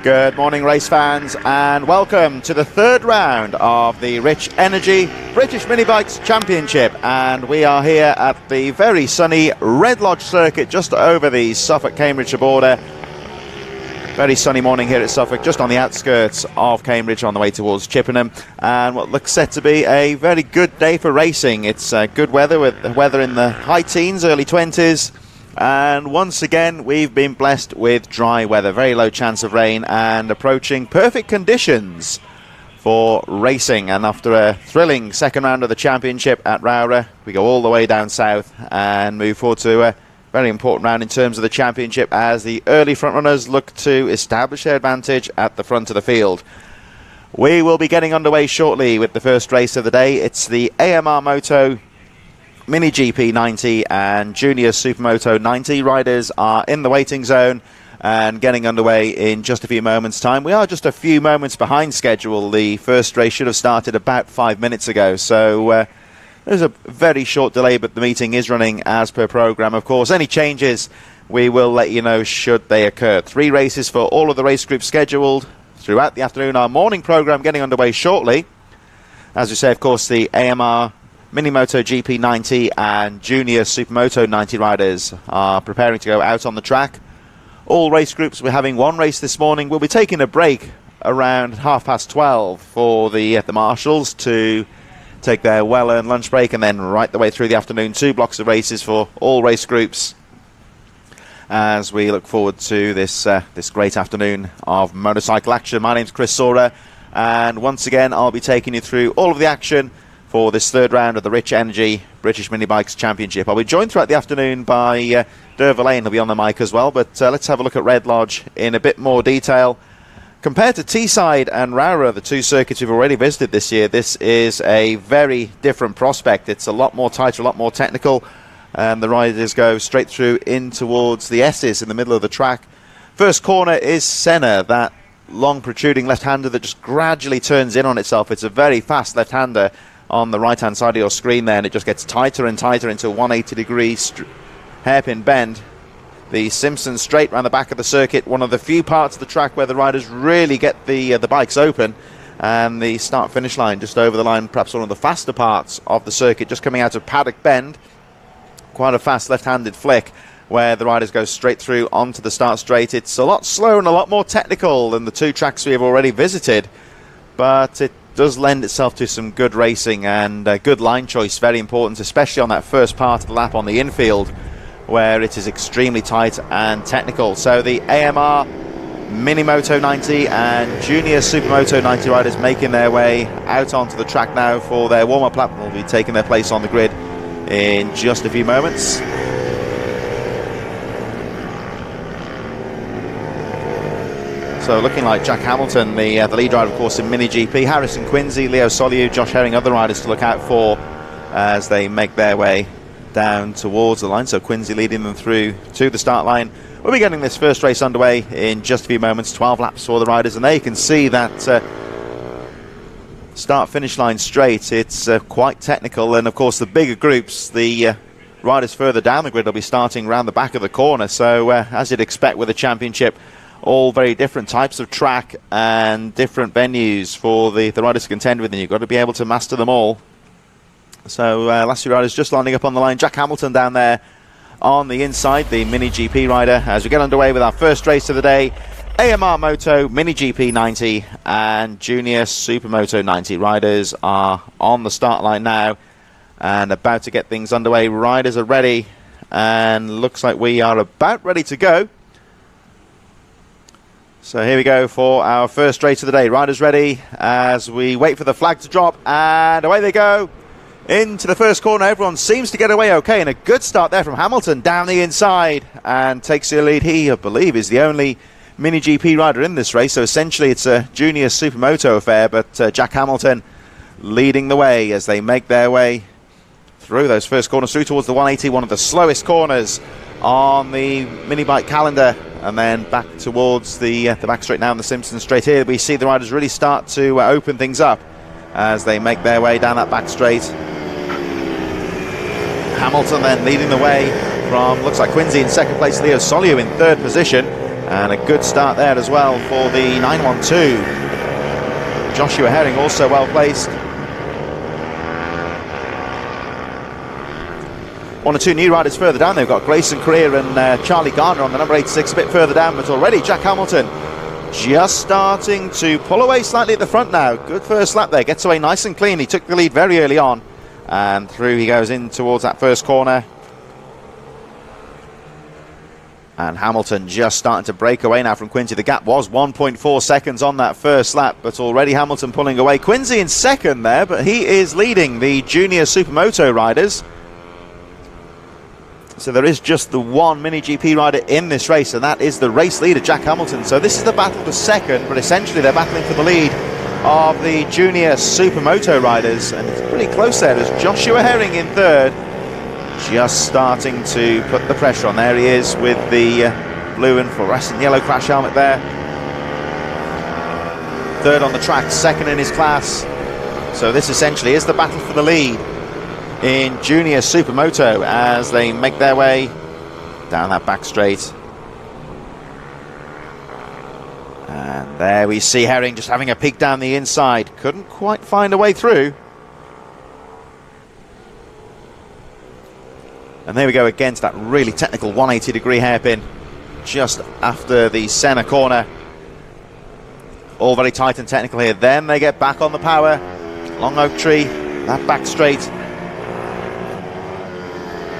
Good morning, race fans, and welcome to the third round of the Rich Energy British Minibikes Championship. And we are here at the very sunny Redlodge circuit just over the Suffolk-Cambridgeshire border. Very sunny morning here at Suffolk, just on the outskirts of Cambridge on the way towards Chippenham. And what looks set to be a very good day for racing. It's good weather, with the weather in the high teens, early 20s. And once again, we've been blessed with dry weather, very low chance of rain, and approaching perfect conditions for racing. And after a thrilling second round of the championship at Rowrah, we go all the way down south and move forward to a very important round in terms of the championship, as the early front runners look to establish their advantage at the front of the field. We will be getting underway shortly with the first race of the day. It's the AMR Moto Mini GP 90 and Junior Supermoto 90. Riders are in the waiting zone and getting underway in just a few moments' time. We are just a few moments behind schedule. The first race should have started about 5 minutes ago, so there's a very short delay, but the meeting is running as per programme. Of course, any changes we will let you know should they occur. 3 races for all of the race groups scheduled throughout the afternoon. Our morning programme getting underway shortly. As we say, of course, the AMR Minimoto GP 90 and Junior Supermoto 90 riders are preparing to go out on the track. All race groups, we're having one race this morning. We'll be taking a break around 12:30 for the marshals to take their well-earned lunch break, and then right the way through the afternoon, 2 blocks of races for all race groups as we look forward to this great afternoon of motorcycle action. My name's Chris Saurer, and once again I'll be taking you through all of the action for this third round of the Rich Energy British Minibikes Championship. I'll be joined throughout the afternoon by Derva Lane, who'll be on the mic as well, but let's have a look at Redlodge in a bit more detail. Compared to Teesside and Rowrah, the 2 circuits we've already visited this year, this is a very different prospect. It's a lot more tighter, a lot more technical, and the riders go straight through in towards the S's in the middle of the track. First corner is Senna, that long protruding left-hander that just gradually turns in on itself. It's a very fast left-hander on the right-hand side of your screen there, and it just gets tighter and tighter into a 180-degree hairpin bend. The Simpson straight round the back of the circuit, one of the few parts of the track where the riders really get the bikes open, and the start-finish line just over the line, perhaps one of the faster parts of the circuit, just coming out of Paddock Bend. Quite a fast left-handed flick where the riders go straight through onto the start straight. It's a lot slower and a lot more technical than the 2 tracks we have already visited, but it does lend itself to some good racing and good line choice, very important, especially on that first part of the lap on the infield where it is extremely tight and technical. So the AMR Minimoto 90 and Junior Supermoto 90 riders making their way out onto the track now for their warm-up lap. Will be taking their place on the grid in just a few moments. So looking like Jack Hamilton, the lead rider, of course, in Mini GP. Harrison Quincy, Leo Soliu, Josh Herring, other riders to look out for as they make their way down towards the line. So Quincy leading them through to the start line. We'll be getting this first race underway in just a few moments. 12 laps for the riders, and there you can see that start-finish line straight. It's quite technical, and of course the bigger groups, the riders further down the grid will be starting around the back of the corner. So as you'd expect with a championship, all very different types of track and different venues for the riders to contend with, and you've got to be able to master them all. So last 2 riders just lining up on the line. Jack Hamilton down there on the inside, the Mini GP rider, as we get underway with our first race of the day. AMR Moto Mini GP 90 and Junior Supermoto 90 riders are on the start line now and about to get things underway. Riders are ready, and looks like we are about ready to go. So here we go for our first race of the day. Riders ready as we wait for the flag to drop, and away they go into the first corner. Everyone seems to get away okay, and a good start there from Hamilton down the inside and takes the lead. He, I believe, is the only Mini GP rider in this race, so essentially it's a Junior Supermoto affair, but Jack Hamilton leading the way as they make their way through those first corners, through towards the 180, one of the slowest corners on the mini bike calendar, and then back towards the back straight now in the Simpson straight. Here we see the riders really start to open things up as they make their way down that back straight. Hamilton then leading the way from, looks like Quincy in second place, Leo Soliu in third position, And a good start there as well for the 912. Joshua Herring also well placed. One or two new riders further down. They've got Grayson Career and Charlie Garner on the number 86 a bit further down, but already Jack Hamilton just starting to pull away slightly at the front now. Good first lap there, gets away nice and clean. He took the lead very early on, and through he goes in towards that first corner. And Hamilton just starting to break away now from Quincy. The gap was 1.4 seconds on that first lap, but already Hamilton pulling away. Quincy in second there, but he is leading the junior Supermoto riders. So there is just the one Mini GP rider in this race, and that is the race leader, Jack Hamilton. So this is the battle for second, but essentially they're battling for the lead of the junior Supermoto riders. And it's pretty close there. There's Joshua Herring in third, just starting to put the pressure on. There he is with the blue and fluorescent yellow crash helmet there. Third on the track, second in his class. So this essentially is the battle for the lead in junior Supermoto as they make their way down that back straight. And there we see Herring just having a peek down the inside. Couldn't quite find a way through. And there we go again to that really technical 180-degree hairpin just after the center corner. All very tight and technical here. Then they get back on the power. Long oak tree, that back straight.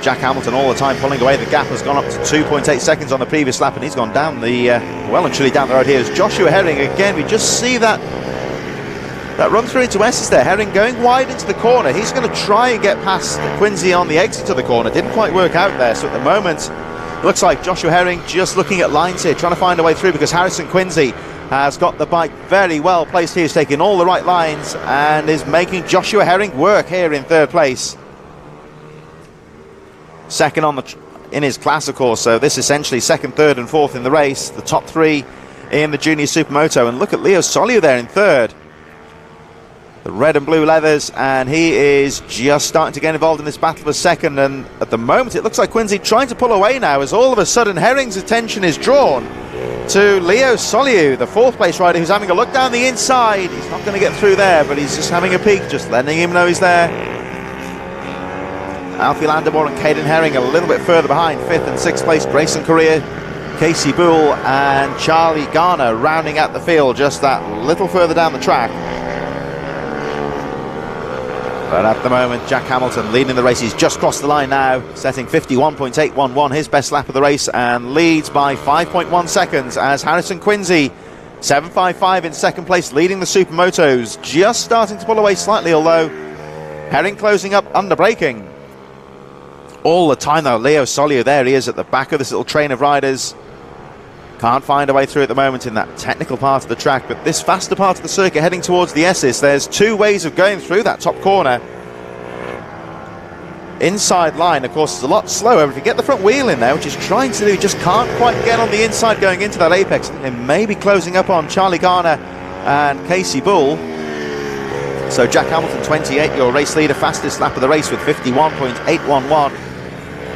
Jack Hamilton all the time pulling away. The gap has gone up to 2.8 seconds on the previous lap, and he's gone down the well and truly down the road here. As Joshua Herring again, we just see that run through into Essex there. Herring going wide into the corner. He's going to try and get past Quincy on the exit to the corner. Didn't quite work out there. So at the moment, it looks like Joshua Herring just looking at lines here, trying to find a way through, because Harrison Quincy has got the bike very well placed here. He's taking all the right lines and is making Joshua Herring work here in third place. Second in his class, of course, so this essentially second, third and fourth in the race. The top three in the junior Supermoto. And look at Leo Soliu there in third. The red and blue leathers, and he is just starting to get involved in this battle for second. And at the moment it looks like Quincy trying to pull away now, as all of a sudden Herring's attention is drawn to Leo Soliu, the fourth place rider, who's having a look down the inside. He's not going to get through there, but he's just having a peek, just letting him know he's there. Alfie Landemore and Caden Herring a little bit further behind. Fifth and sixth place, Grayson Career, Casey Boole and Charlie Garner rounding out the field just that little further down the track. But at the moment, Jack Hamilton leading the race. He's just crossed the line now, setting 51.811, his best lap of the race, and leads by 5.1 seconds as Harrison Quincy, 7.55 in second place, leading the Supermotos, just starting to pull away slightly, although Herring closing up under braking. All the time though, Leo Soliu, there he is at the back of this little train of riders. Can't find a way through at the moment in that technical part of the track, but this faster part of the circuit heading towards the Essex, there's two ways of going through that top corner. Inside line, of course, is a lot slower. If you get the front wheel in there, which he's trying to do, he just can't quite get on the inside going into that apex. And maybe closing up on Charlie Garner and Casey Boole. So Jack Hamilton, 28, your race leader, fastest lap of the race with 51.811.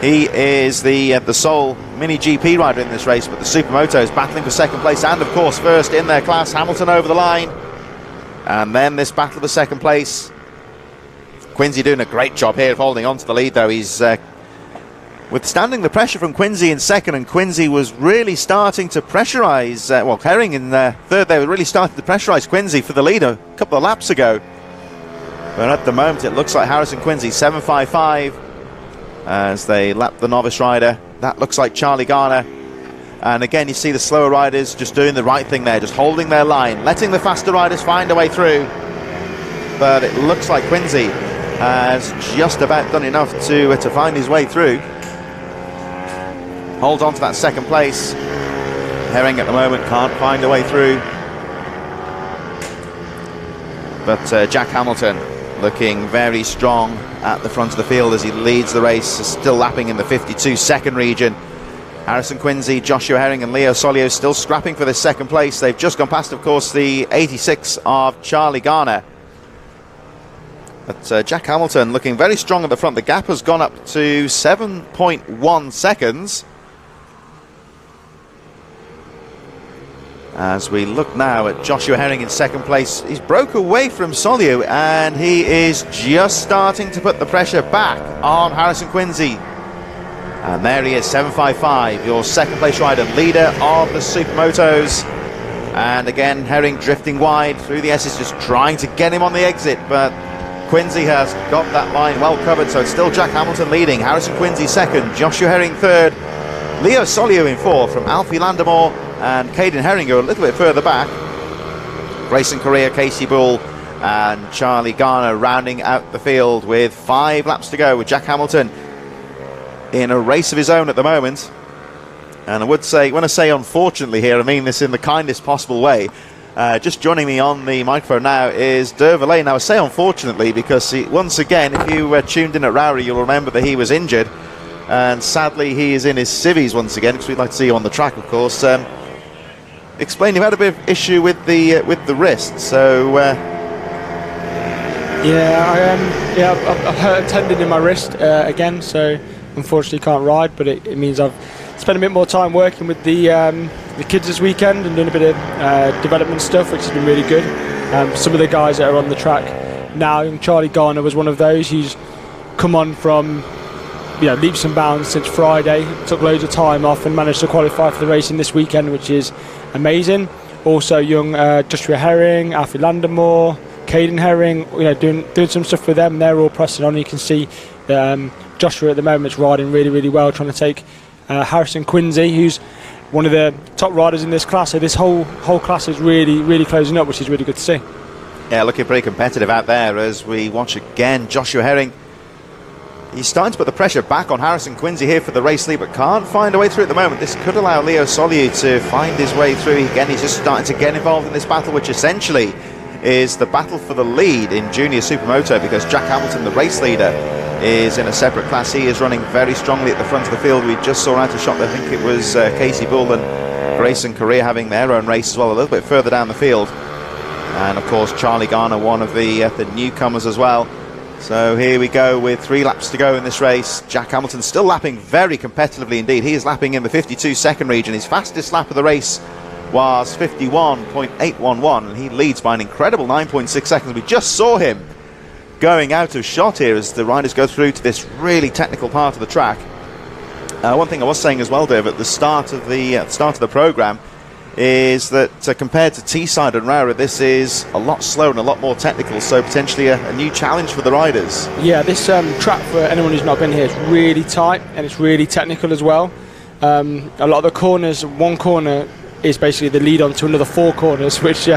He is the sole Mini GP rider in this race, but the Supermoto is battling for second place and, of course, first in their class. Hamilton over the line. And then this battle for second place. Quincy doing a great job here of holding on to the lead, though. He's withstanding the pressure from Quincy in second, and Quincy was really starting to pressurise, well, Herring in third, they were really starting to pressurise Quincy for the lead a couple of laps ago. But at the moment, it looks like Harrison Quincy, 7.55. As they lap the novice rider. That looks like Charlie Garner. And again, you see the slower riders just doing the right thing there, just holding their line, letting the faster riders find a way through. But it looks like Quincy has just about done enough to find his way through. Holds on to that second place. Herring at the moment can't find a way through. But Jack Hamilton looking very strong at the front of the field as he leads the race, still lapping in the 52-second region. Harrison Quincy, Joshua Herring and Leo Soliu still scrapping for this second place. They've just gone past, of course, the 86 of Charlie Garner. But Jack Hamilton looking very strong at the front. The gap has gone up to 7.1 seconds. As we look now at Joshua Herring in second place, he's broke away from Soliu, and he is just starting to put the pressure back on Harrison Quincy. And there he is, 755, your second place rider, leader of the Supermotos. And again, Herring drifting wide through the S's, just trying to get him on the exit, but Quincy has got that line well covered, so it's still Jack Hamilton leading, Harrison Quincy second, Joshua Herring third, Leo Soliu in fourth from Alfie Landemore, and Caden Herring a little bit further back. Grayson Correa, Casey Bull and Charlie Garner rounding out the field with 5 laps to go, with Jack Hamilton in a race of his own at the moment. And I would say, when I say unfortunately here, I mean this in the kindest possible way. Just joining me on the microphone now is Dervalay. Now I say unfortunately because once again, if you tuned in at Rowley, you'll remember that he was injured, and sadly he is in his civvies once again, because we'd like to see you on the track, of course. Explain, you've had a bit of issue with the wrist, so I've hurt a tendon in my wrist again, so unfortunately can't ride, but it means I've spent a bit more time working with the kids this weekend and doing a bit of development stuff, which has been really good. Some of the guys that are on the track now, and Charlie Garner was one of those who's come on from leaps and bounds since Friday, took loads of time off and managed to qualify for the racing this weekend, which is amazing. Also young Joshua Herring, Alfie Landemore, Caden Herring, doing some stuff with them. They're all pressing on. You can see Joshua at the moment is riding really, really well, trying to take Harrison Quincy, who's one of the top riders in this class. So this whole class is really, really closing up, which is really good to see. Yeah, looking pretty competitive out there as we watch again Joshua Herring. He's starting to put the pressure back on Harrison Quincy here for the race lead, but can't find a way through at the moment. This could allow Leo Soliu to find his way through. Again, he's just starting to get involved in this battle, which essentially is the battle for the lead in Junior Supermoto, because Jack Hamilton, the race leader, is in a separate class. He is running very strongly at the front of the field. We just saw out a shot, I think it was Casey Bull and Grayson Correa having their own race as well, a little bit further down the field. And of course Charlie Garner, one of the newcomers as well. So here we go with 3 laps to go in this race. Jack Hamilton still lapping very competitively indeed. He is lapping in the 52 second region. His fastest lap of the race was 51.811, and he leads by an incredible 9.6 seconds. We just saw him going out of shot here as the riders go through to this really technical part of the track. One thing I was saying as well, Dave, at the start of the program, is that compared to Teesside and Rara, this is a lot slower and a lot more technical, so potentially a new challenge for the riders. Yeah, this track, for anyone who's not been here, is really tight and it's really technical as well. A lot of the corners, one corner is basically the lead on to another 4 corners, which you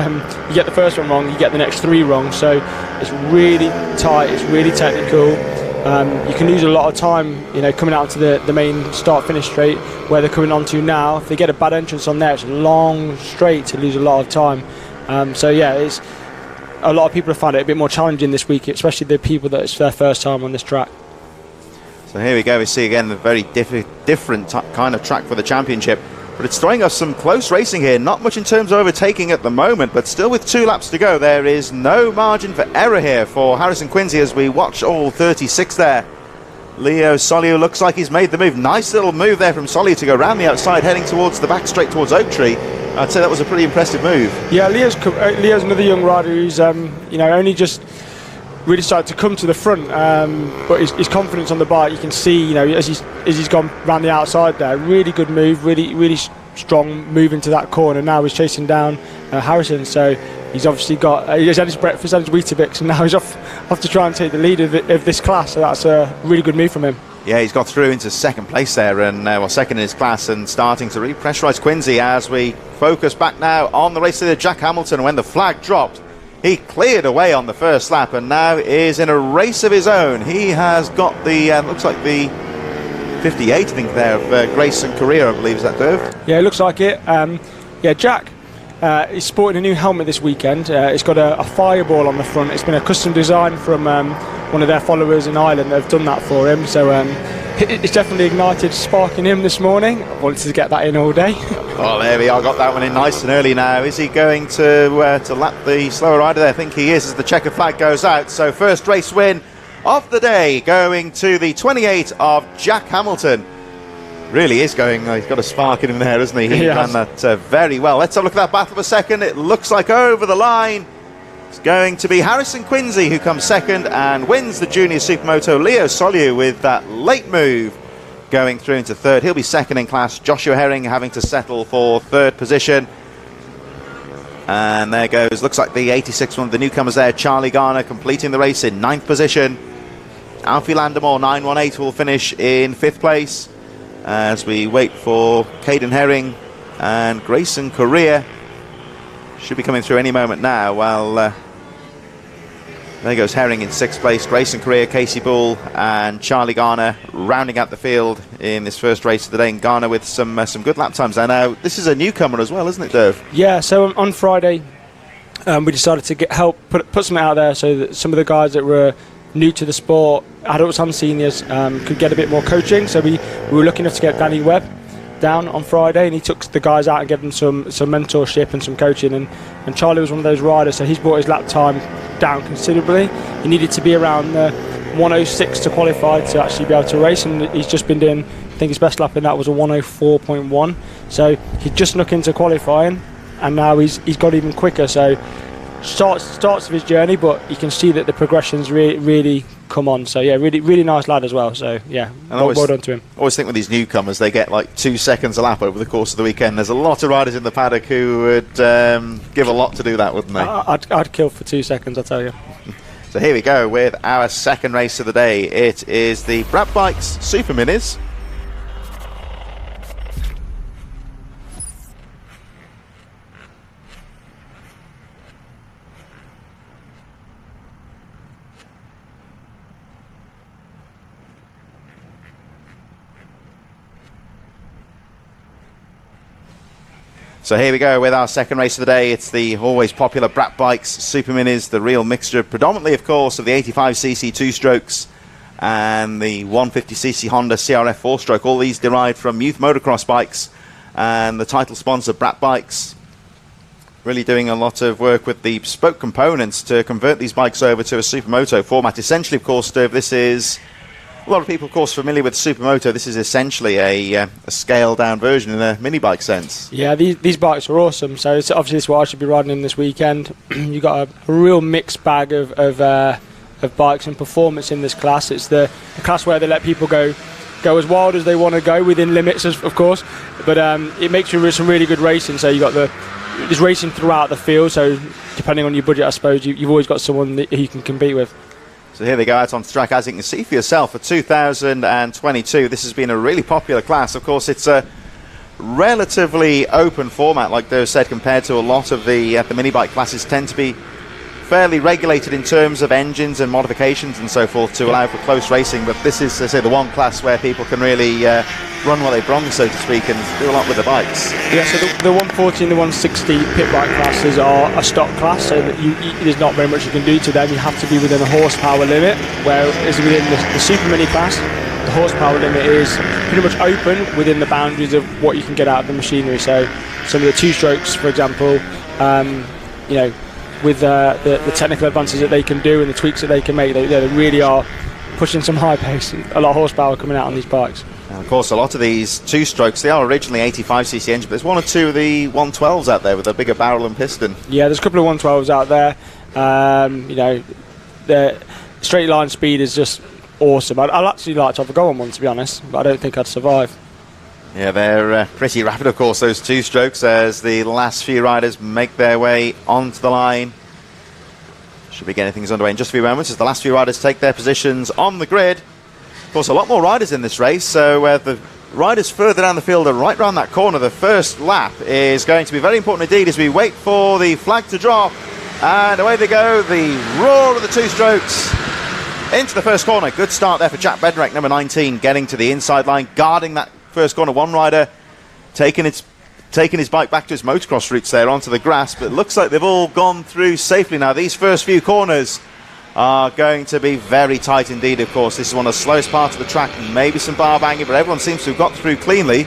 get the first one wrong, you get the next 3 wrong, so it's really tight, it's really technical. You can lose a lot of time, coming out to the main start-finish straight where they're coming onto now. If they get a bad entrance on there, it's a long straight to lose a lot of time. So yeah, it's a lot of people have found it a bit more challenging this week, especially the people that it's their first time on this track. So here we go, we see again the very different kind of track for the championship. But it's throwing us some close racing here. Not much in terms of overtaking at the moment, but still with 2 laps to go. There is no margin for error here for Harrison Quincy as we watch all 36 there. Leo Soliu looks like he's made the move. Nice little move there from Soliu to go around the outside, heading towards the back straight towards Oak Tree. I'd say that was a pretty impressive move. Yeah, Leo's another young rider who's only just really started to come to the front, but his confidence on the bike, you can see, as he's gone round the outside there, really good move, really strong move into that corner. Now he's chasing down Harrison, so he's obviously he's had his breakfast, had his Weetabix, and now he's off to try and take the lead of this class, so that's a really good move from him. Yeah, he's got through into second place there, and second in his class, and starting to re-pressurise Quincy as we focus back now on the race leader Jack Hamilton. When the flag dropped, he cleared away on the first lap and now is in a race of his own. He has got the, looks like the 58, I think, there of Grayson Correa, I believe. Is that Dave? Yeah, it looks like it. Jack is sporting a new helmet this weekend. It's got a fireball on the front. It's been a custom design from one of their followers in Ireland. They've done that for him. So it's definitely ignited spark in him this morning. I wanted to get that in all day. Oh, there we are. Got that one in nice and early now. Is he going to lap the slower rider there? I think he is, as the checkered flag goes out. So first race win of the day going to the 28 of Jack Hamilton. Really is going, he's got a spark in him there, hasn't he? He ran that very well. Let's have a look at that battle for second. It looks like over the line. It's going to be Harrison Quincy who comes second and wins the Junior Supermoto. Leo Soliu with that late move going through into third. He'll be second in class. Joshua Herring having to settle for third position. And there goes, looks like the 86 one of the newcomers there, Charlie Garner, completing the race in 9th position. Alfie Landemore, 918, will finish in 5th place as we wait for Caden Herring and Grayson Correa. Should be coming through any moment now. Well, there goes Herring in 6th place, Grayson Correa, Casey Bull and Charlie Garner rounding out the field in this first race of the day. And Garner with some good lap times there. Now, this is a newcomer as well, isn't it, Dave? Yeah, so on Friday, we decided to put something out there so that some of the guys that were new to the sport, adults and seniors, could get a bit more coaching. So we were lucky enough to get Danny Webb down on Friday, and he took the guys out and gave them some mentorship and some coaching, and Charlie was one of those riders, so he's brought his lap time down considerably. He needed to be around 106 to qualify to actually be able to race, and he's just been doing, I think his best lap in that was a 104.1, so he just snuck into qualifying and now he's got even quicker. So starts of his journey, but you can see that the progression's really come on. So yeah, really nice lad as well. So yeah, well done to him. I always think with these newcomers, they get like 2 seconds a lap over the course of the weekend. There's a lot of riders in the paddock who would give a lot to do that, wouldn't they? I'd kill for 2 seconds, I tell you. So here we go with our second race of the day. It is the Brad Bikes Super Minis. So here we go with our second race of the day. It's the always popular Brad Bikes Super Minis, the real mixture, predominantly, of course, of the 85cc two-strokes and the 150cc Honda CRF four-stroke. All these derived from youth motocross bikes, and the title sponsor, Brad Bikes, really doing a lot of work with the bespoke components to convert these bikes over to a Supermoto format. Essentially, of course, Dave, this is... A lot of people, of course, familiar with Supermoto. This is essentially a scaled-down version in a mini-bike sense. Yeah, these bikes are awesome. So it's obviously this is what I should be riding in this weekend. You've got a real mixed bag of bikes and performance in this class. It's the class where they let people go as wild as they want to go, within limits, of course. But it makes you some really good racing. So you've got there's racing throughout the field. So depending on your budget, I suppose, you've always got someone that you can compete with. So here they go out on track, as you can see for yourself, for 2022. This has been a really popular class. Of course, it's a relatively open format, like Dave said, compared to a lot of the mini bike classes tend to be fairly regulated in terms of engines and modifications and so forth to allow for close racing. But this is, as I say, the one class where people can really run what they bring, so to speak, and do a lot with the bikes. Yeah, so the 140 and the 160 pit bike classes are a stock class, so that there's not very much you can do to them. You have to be within a horsepower limit, whereas within the super mini class, the horsepower limit is pretty much open within the boundaries of what you can get out of the machinery. So some of the two-strokes, for example, you know, with the technical advances that they can do and the tweaks that they can make, they really are pushing some high pace, a lot of horsepower coming out on these bikes. And of course, a lot of these two-strokes, they are originally 85cc engines, but there's one or two of the 112s out there with a bigger barrel and piston. Yeah, there's a couple of 112s out there. You know, the straight line speed is just awesome. I'd actually like to have a go on one, to be honest, but I don't think I'd survive. Yeah, they're pretty rapid, of course, those two-strokes, as the last few riders make their way onto the line. Should be getting things underway in just a few moments as the last few riders take their positions on the grid. Of course, a lot more riders in this race, so the riders further down the field are right round that corner. The first lap is going to be very important indeed as we wait for the flag to drop. And away they go, the roar of the two-strokes into the first corner. Good start there for Jack Bednarek, number 19, getting to the inside line, guarding that first corner. One rider taking his bike back to his motocross roots there onto the grass, but it looks like they've all gone through safely now. These first few corners are going to be very tight indeed, of course. This is one of the slowest parts of the track, maybe some bar banging, but everyone seems to have got through cleanly.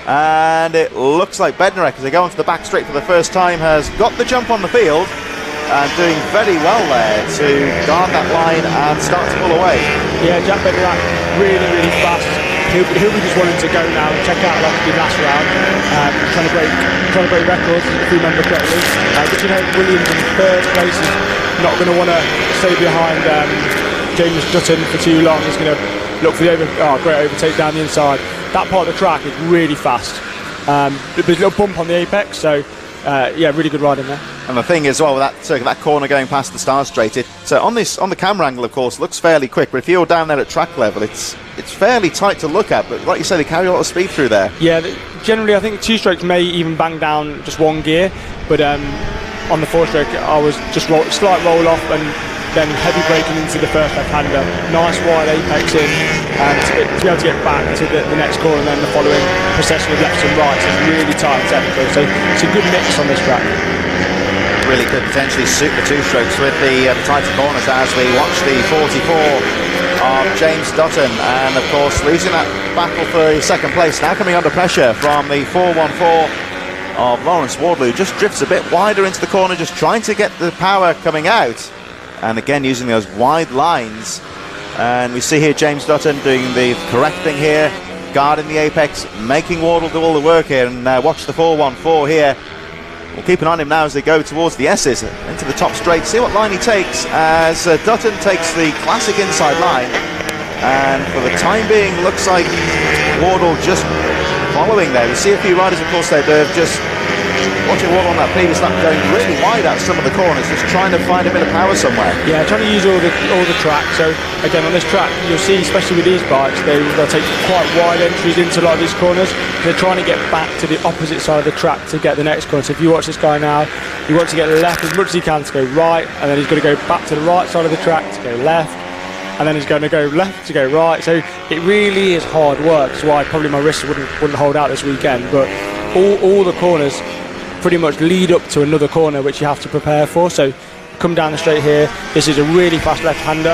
And it looks like Bednarek, as they go onto the back straight for the first time, has got the jump on the field and doing very well there to guard that line and start to pull away. Yeah, Jack Bednarek really fast. he'll be just wanting to go now and check out like he did last round, trying to break records, if you remember correctly. But you know, Williams in third place is not going to want to stay behind James Dutton for too long. He's going to look for the great overtake down the inside. That part of the track is really fast. There's a little bump on the apex, so yeah, really good riding there. And the thing is, well, that corner going past the start straight, so on the camera angle, of course, looks fairly quick. But if you're down there at track level, it's fairly tight to look at. But like you say, they carry a lot of speed through there. Yeah, generally, I think 2-strokes may even bang down just one gear, but on the 4-stroke, I was just slight roll off and then heavy braking into the first left-hander. Nice wide apex in, and to be able to get back to the next corner and then the following procession of lefts and rights is really tight and technical. So it's a good mix on this track. Really could potentially suit the 2-strokes with the tighter corners as we watch the 44 of James Dutton, and of course losing that battle for second place, now coming under pressure from the 414 of Lawrence Wardlew. Just drifts a bit wider into the corner, just trying to get the power coming out, and again using those wide lines. And we see here James Dutton doing the correct thing here, guarding the apex, making Wardle do all the work here. And watch the 414 here. We'll keep an eye on him now as they go towards the S's into the top straight. See what line he takes as Dutton takes the classic inside line, and for the time being looks like Wardle just following there. We see a few riders, of course, they're just watching Wardle on that previous lap going really wide out some of the corners, just trying to find a bit of power somewhere. Yeah, trying to use all the track. So again, on this track, you'll see, especially with these bikes, they'll take quite wide entries into a lot of these corners. They're trying to get back to the opposite side of the track to get the next corner. So if you watch this guy now, he wants to get left as much as he can to go right, and then he's going to go back to the right side of the track to go left, and then he's going to go left to go right. So it really is hard work. That's why probably my wrists wouldn't hold out this weekend. But all the corners pretty much lead up to another corner which you have to prepare for. So come down the straight here, this is a really fast left-hander.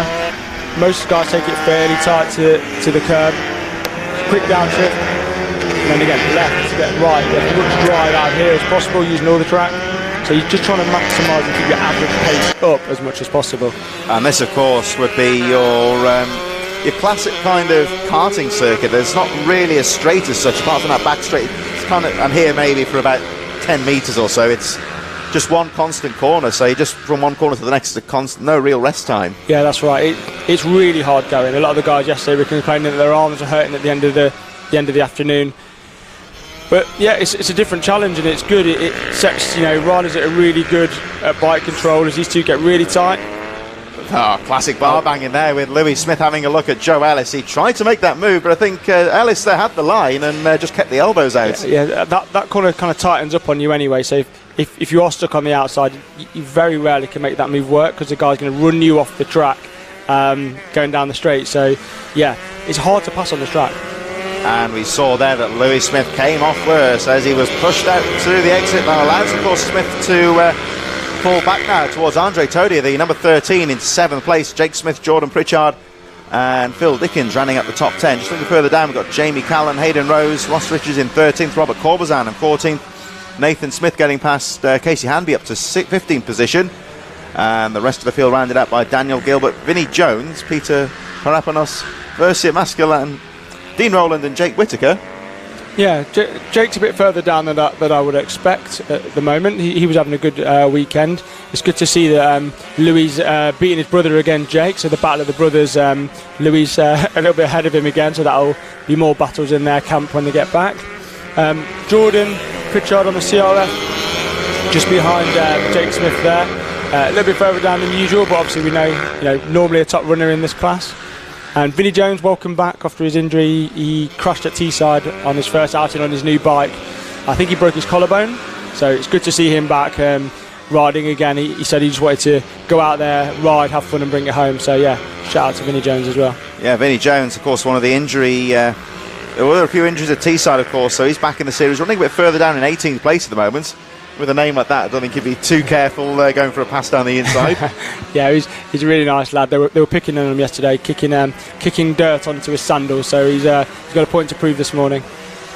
Most guys take it fairly tight to the curb, quick downshift, and then again left to get right, get as much drive out here as possible using all the track. So you're just trying to maximise and keep your average pace up as much as possible. And this of course would be your classic kind of karting circuit. There's not really a straight as such apart from that back straight. It's kind of, and here maybe for about 10 metres or so, it's just one constant corner, so you just from one corner to the next, no real rest time. Yeah, that's right. It's really hard going. A lot of the guys yesterday were complaining that their arms are hurting at the end of the afternoon. But yeah, it's a different challenge, and it's good. It sets riders that are really good at bike control as these two get really tight. Classic bar banging there with Louis Smith having a look at Joe Ellis. He tried to make that move, but I think Ellis there had the line and just kept the elbows out. Yeah, that corner kind of tightens up on you anyway, so if you are stuck on the outside, you very rarely can make that move work because the guy's going to run you off the track going down the straight. So yeah, it's hard to pass on the track. And we saw there that Louis Smith came off worse as he was pushed out through the exit. That allows, of course, Smith to fall back now towards Andre Todia, the number 13 in 7th place. Jake Smith, Jordan Pritchard and Phil Dickens running up the top 10. Just looking further down, we've got Jamie Callan, Hayden Rose, Ross Richards in 13th, Robert Corbazan in 14th, Nathan Smith getting past Casey Hanby up to 15th position, and the rest of the field rounded out by Daniel Gilbert, Vinnie Jones, Peter Parapanos, Versia Masculine, Dean Rowland and Jake Whittaker. Yeah, Jake's a bit further down than I would expect at the moment. He was having a good weekend. It's good to see that Louis beating his brother again, Jake. So the battle of the brothers, Louis a little bit ahead of him again. So that'll be more battles in their camp when they get back. Jordan Pritchard on the CRF, just behind Jake Smith there. A little bit further down than usual, but obviously we know normally a top runner in this class. And Vinnie Jones, welcome back after his injury. He crashed at Teesside on his first outing on his new bike. I think he broke his collarbone, so it's good to see him back riding again. He said he just wanted to go out there, ride, have fun and bring it home. So yeah, shout out to Vinnie Jones as well. Yeah, Vinnie Jones, of course, one of the injury... there were a few injuries at Teesside, of course, so he's back in the series, running a bit further down in 18th place at the moment. With a name like that, I don't think he'd be too careful going for a pass down the inside. Yeah, he's a really nice lad. They were picking on him yesterday, kicking dirt onto his sandals. So he's got a point to prove this morning.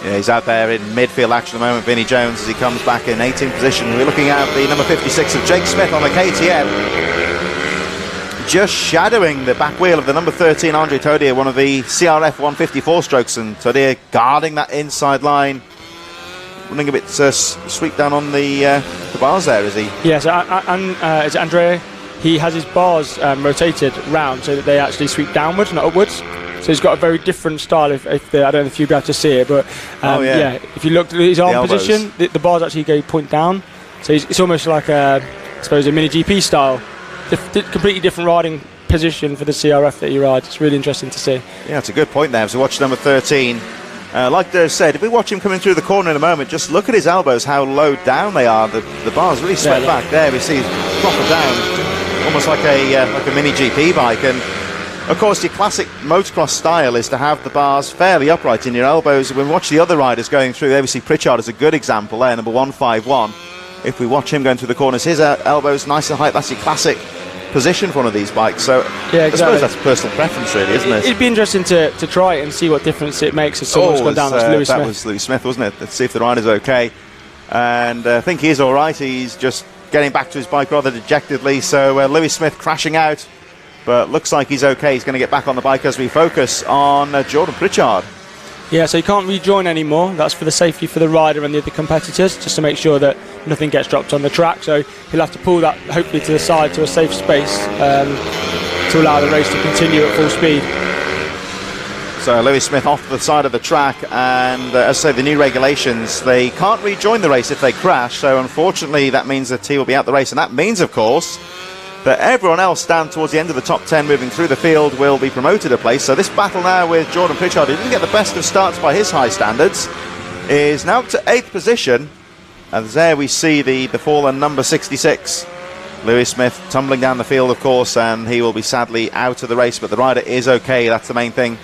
Yeah, he's out there in midfield action at the moment, Vinnie Jones, as he comes back in 18th position. We're looking at the number 56 of Jake Smith on the KTM. just shadowing the back wheel of the number 13 Andre Todier, one of the CRF 154 strokes, and Todier guarding that inside line, running a bit sweep down on the bars there, is he? Yeah, so is it Andrea? He has his bars rotated round so that they actually sweep downwards, not upwards. So he's got a very different style. I don't know if you'll be able to see it, but yeah, if you look at his arm position, the bars actually point down. So it's almost like I suppose a mini GP style. Completely different riding position for the CRF that he rides. It's really interesting to see. Yeah, it's a good point there. As we watch number 13, like Dave said, if we watch him coming through the corner in a moment, just look at his elbows, how low down they are. The bars really swept back there. We see he's proper down, almost like a mini GP bike. And of course, your classic motocross style is to have the bars fairly upright in your elbows. When we watch the other riders going through, there we see Pritchard is a good example there, number 151. If we watch him going through the corners, his elbows nice and high. That's your classic position for one of these bikes. So yeah, exactly. I suppose that's personal preference, really, isn't it? It'd be interesting to try it and see what difference it makes if someone's gone down. That's Lewis Smith. That was Lewis Smith, wasn't it? Let's see if the rider's okay. And I think he is all right. He's just getting back to his bike rather dejectedly. So Lewis Smith crashing out, but looks like he's okay. He's going to get back on the bike as we focus on Jordan Pritchard. Yeah, so he can't rejoin anymore. That's for the safety for the rider and the other competitors, just to make sure that nothing gets dropped on the track. So he'll have to pull that hopefully to the side to a safe space to allow the race to continue at full speed. So Lewis Smith off the side of the track, and as I say, the new regulations, they can't rejoin the race if they crash. So unfortunately, that means that he will be out the race, and that means, of course, that everyone else down towards the end of the top 10 moving through the field will be promoted a place. So this battle now with Jordan Pritchard, who didn't get the best of starts by his high standards, is now up to 8th position. And there we see the fallen number 66. Lewis Smith tumbling down the field, of course, and he will be sadly out of the race, but the rider is okay. That's the main thing.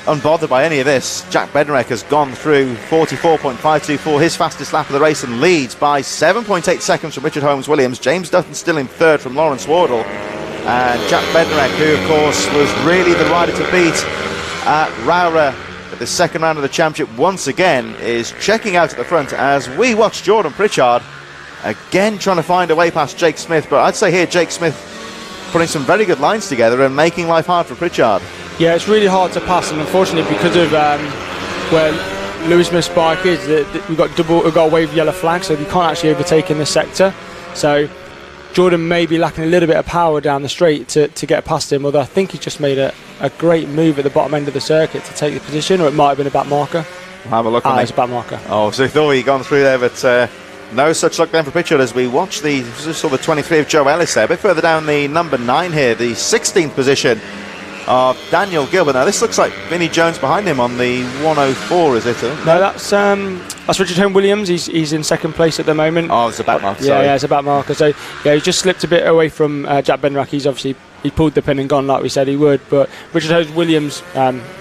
Unbothered by any of this, Jack Bednarek has gone through 44.524, his fastest lap of the race, and leads by 7.8 seconds from Richard Holmes-Williams. James Dutton still in third from Lawrence Wardle. And Jack Bednarek, who of course was really the rider to beat at Rowrah at the second round of the championship, once again is checking out at the front as we watch Jordan Pritchard again trying to find a way past Jake Smith. But I'd say here Jake Smith putting some very good lines together and making life hard for Pritchard. Yeah, it's really hard to pass, and unfortunately because of where Lewis Smith's bike is, we've got a wave of yellow flag, so we can't actually overtake in this sector. So Jordan may be lacking a little bit of power down the straight to get past him, although I think he just made a great move at the bottom end of the circuit to take the position, or it might have been a back marker. We'll have a look on it's a back marker. Oh, so he thought he'd gone through there, but no such luck then for Pritchard as we watch the 23 of Joe Ellis there. A bit further down the number 9 here, the 16th position of Daniel Gilbert. Now this looks like Vinnie Jones behind him on the 104, is it? No, that's Richard Holmes-Williams. He's in second place at the moment. Oh, it's a back marker. Yeah, it's a back marker. So yeah, he's just slipped a bit away from Jack Bednarek. He pulled the pin and gone like we said he would. But Richard Holmes-Williams,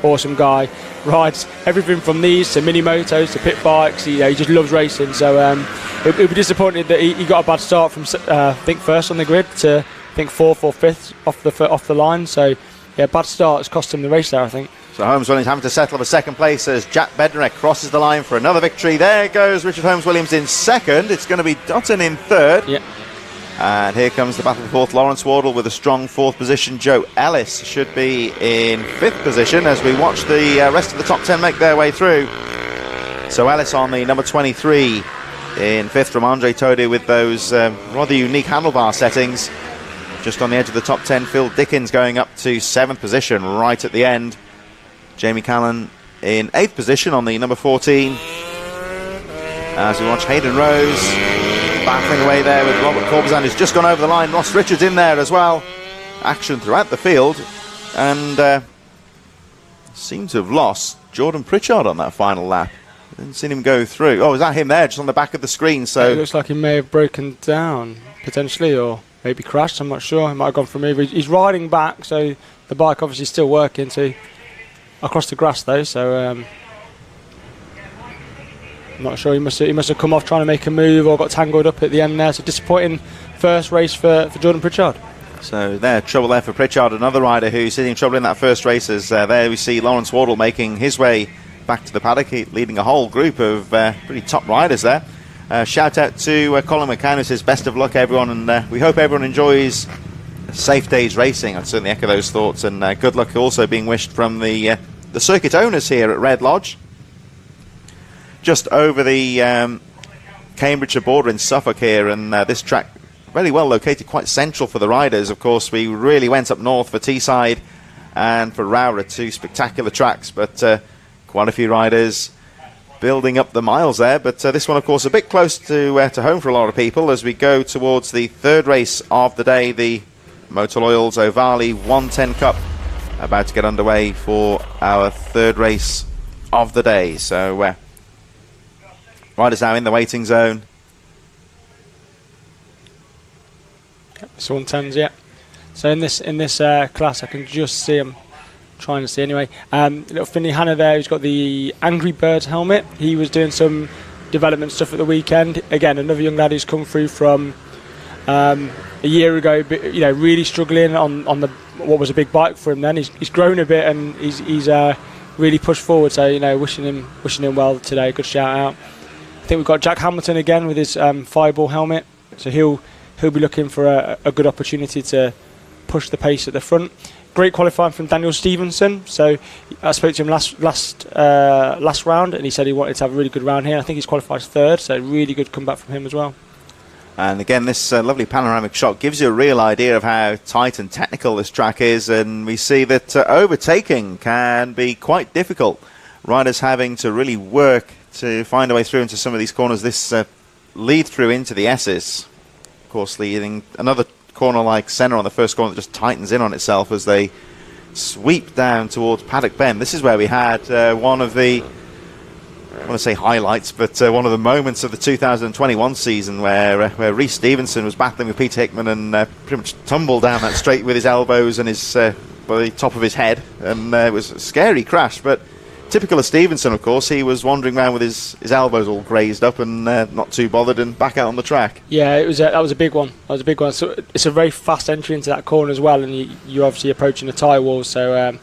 awesome guy, rides everything from these to mini motos to pit bikes. He just loves racing. So it would be disappointed that he got a bad start from I think first on the grid to I think 4th or 5th off the line. So yeah, bad start has cost him the race there, I think. So Holmes-Williams having to settle for second place as Jack Bednarek crosses the line for another victory. There goes Richard Holmes-Williams in second. It's going to be Dutton in third. Yeah. And here comes the battle for fourth. Lawrence Wardle with a strong 4th position. Joe Ellis should be in 5th position as we watch the rest of the top 10 make their way through. So Ellis on the number 23 in 5th from Andre Todier with those rather unique handlebar settings. Just on the edge of the top 10, Phil Dickens going up to 7th position right at the end. Jamie Callan in 8th position on the number 14. As we watch Hayden Rose battling away there with Robert Corbizan, who's just gone over the line. Ross Richards in there as well. Action throughout the field. And seems to have lost Jordan Pritchard on that final lap. Didn't see him go through. Oh, is that him there, just on the back of the screen? So it looks like he may have broken down, potentially, or maybe crashed, I'm not sure. He might have gone from either. He's riding back, so the bike obviously still working across the grass though, so I'm not sure. He must have come off trying to make a move or got tangled up at the end there. So disappointing first race for Jordan Pritchard. So there, trouble there for Pritchard, another rider who's sitting in trouble in that first race. As there we see Lawrence Wardle making his way back to the paddock, leading a whole group of pretty top riders there. Shout out to Colin McCann, who says best of luck everyone, and we hope everyone enjoys a safe day's racing. I'd certainly echo those thoughts, and good luck also being wished from the circuit owners here at Redlodge. Just over the Cambridgeshire border in Suffolk here, and this track very well located, quite central for the riders. Of course, we really went up north for Teesside and for Rowra, two spectacular tracks, but quite a few riders building up the miles there. But this one, of course, a bit close to home for a lot of people as we go towards the third race of the day, the Motor Oils Ovale 110 Cup, about to get underway for our third race of the day. So riders now in the waiting zone. It's 110s, yeah. So in this class, I can just see him. Trying to see anyway. Little Finley Hanna there, who's got the Angry Birds helmet. He was doing some development stuff at the weekend. Again, another young lad who's come through from a year ago, but, really struggling on the what was a big bike for him. Then he's grown a bit and he's really pushed forward. So wishing him well today. Good shout out. I think we've got Jack Hamilton again with his Fireball helmet. So he'll be looking for a good opportunity to push the pace at the front. Great qualifying from Daniel Stevenson. So I spoke to him last round, and he said he wanted to have a really good round here. I think he's qualified third, so really good comeback from him as well. And again, this lovely panoramic shot gives you a real idea of how tight and technical this track is, and we see that overtaking can be quite difficult. Riders having to really work to find a way through into some of these corners. This lead through into the S's, of course, leading another corner like centre on the first corner that just tightens in on itself as they sweep down towards Paddock Bend. This is where we had one of the, I want to say highlights, but one of the moments of the 2021 season where Rhys Stevenson was battling with Peter Hickman and pretty much tumbled down that straight with his elbows and his by the top of his head, and it was a scary crash. But typical of Stevenson, of course, he was wandering around with his elbows all grazed up and not too bothered, and back out on the track. Yeah, that was a big one. So it's a very fast entry into that corner as well, and you're obviously approaching the tyre wall. So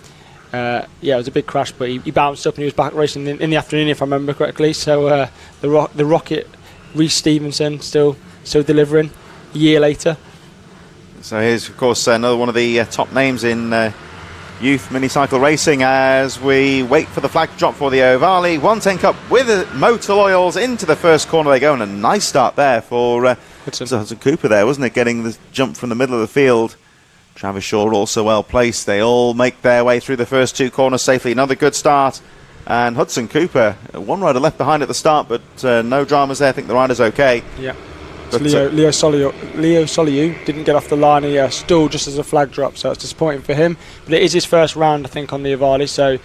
it was a big crash, but he bounced up and he was back racing in the afternoon, if I remember correctly. So the rocket, Rhys Stevenson, still delivering a year later. So here's, of course, another one of the top names in youth mini-cycle racing as we wait for the flag to drop for the Ovale 110 Cup with the Motor Oils into the first corner they go, and a nice start there for Hudson Cooper there, wasn't it, getting the jump from the middle of the field. Travis Shaw also well placed. They all make their way through the first two corners safely. Another good start, and Hudson Cooper, one rider left behind at the start, but no dramas there. I think the rider's okay. Yeah. But Leo Soliu didn't get off the line. He stalled just as a flag drop, so it's disappointing for him. But it is his first round, I think, on the Ovale, so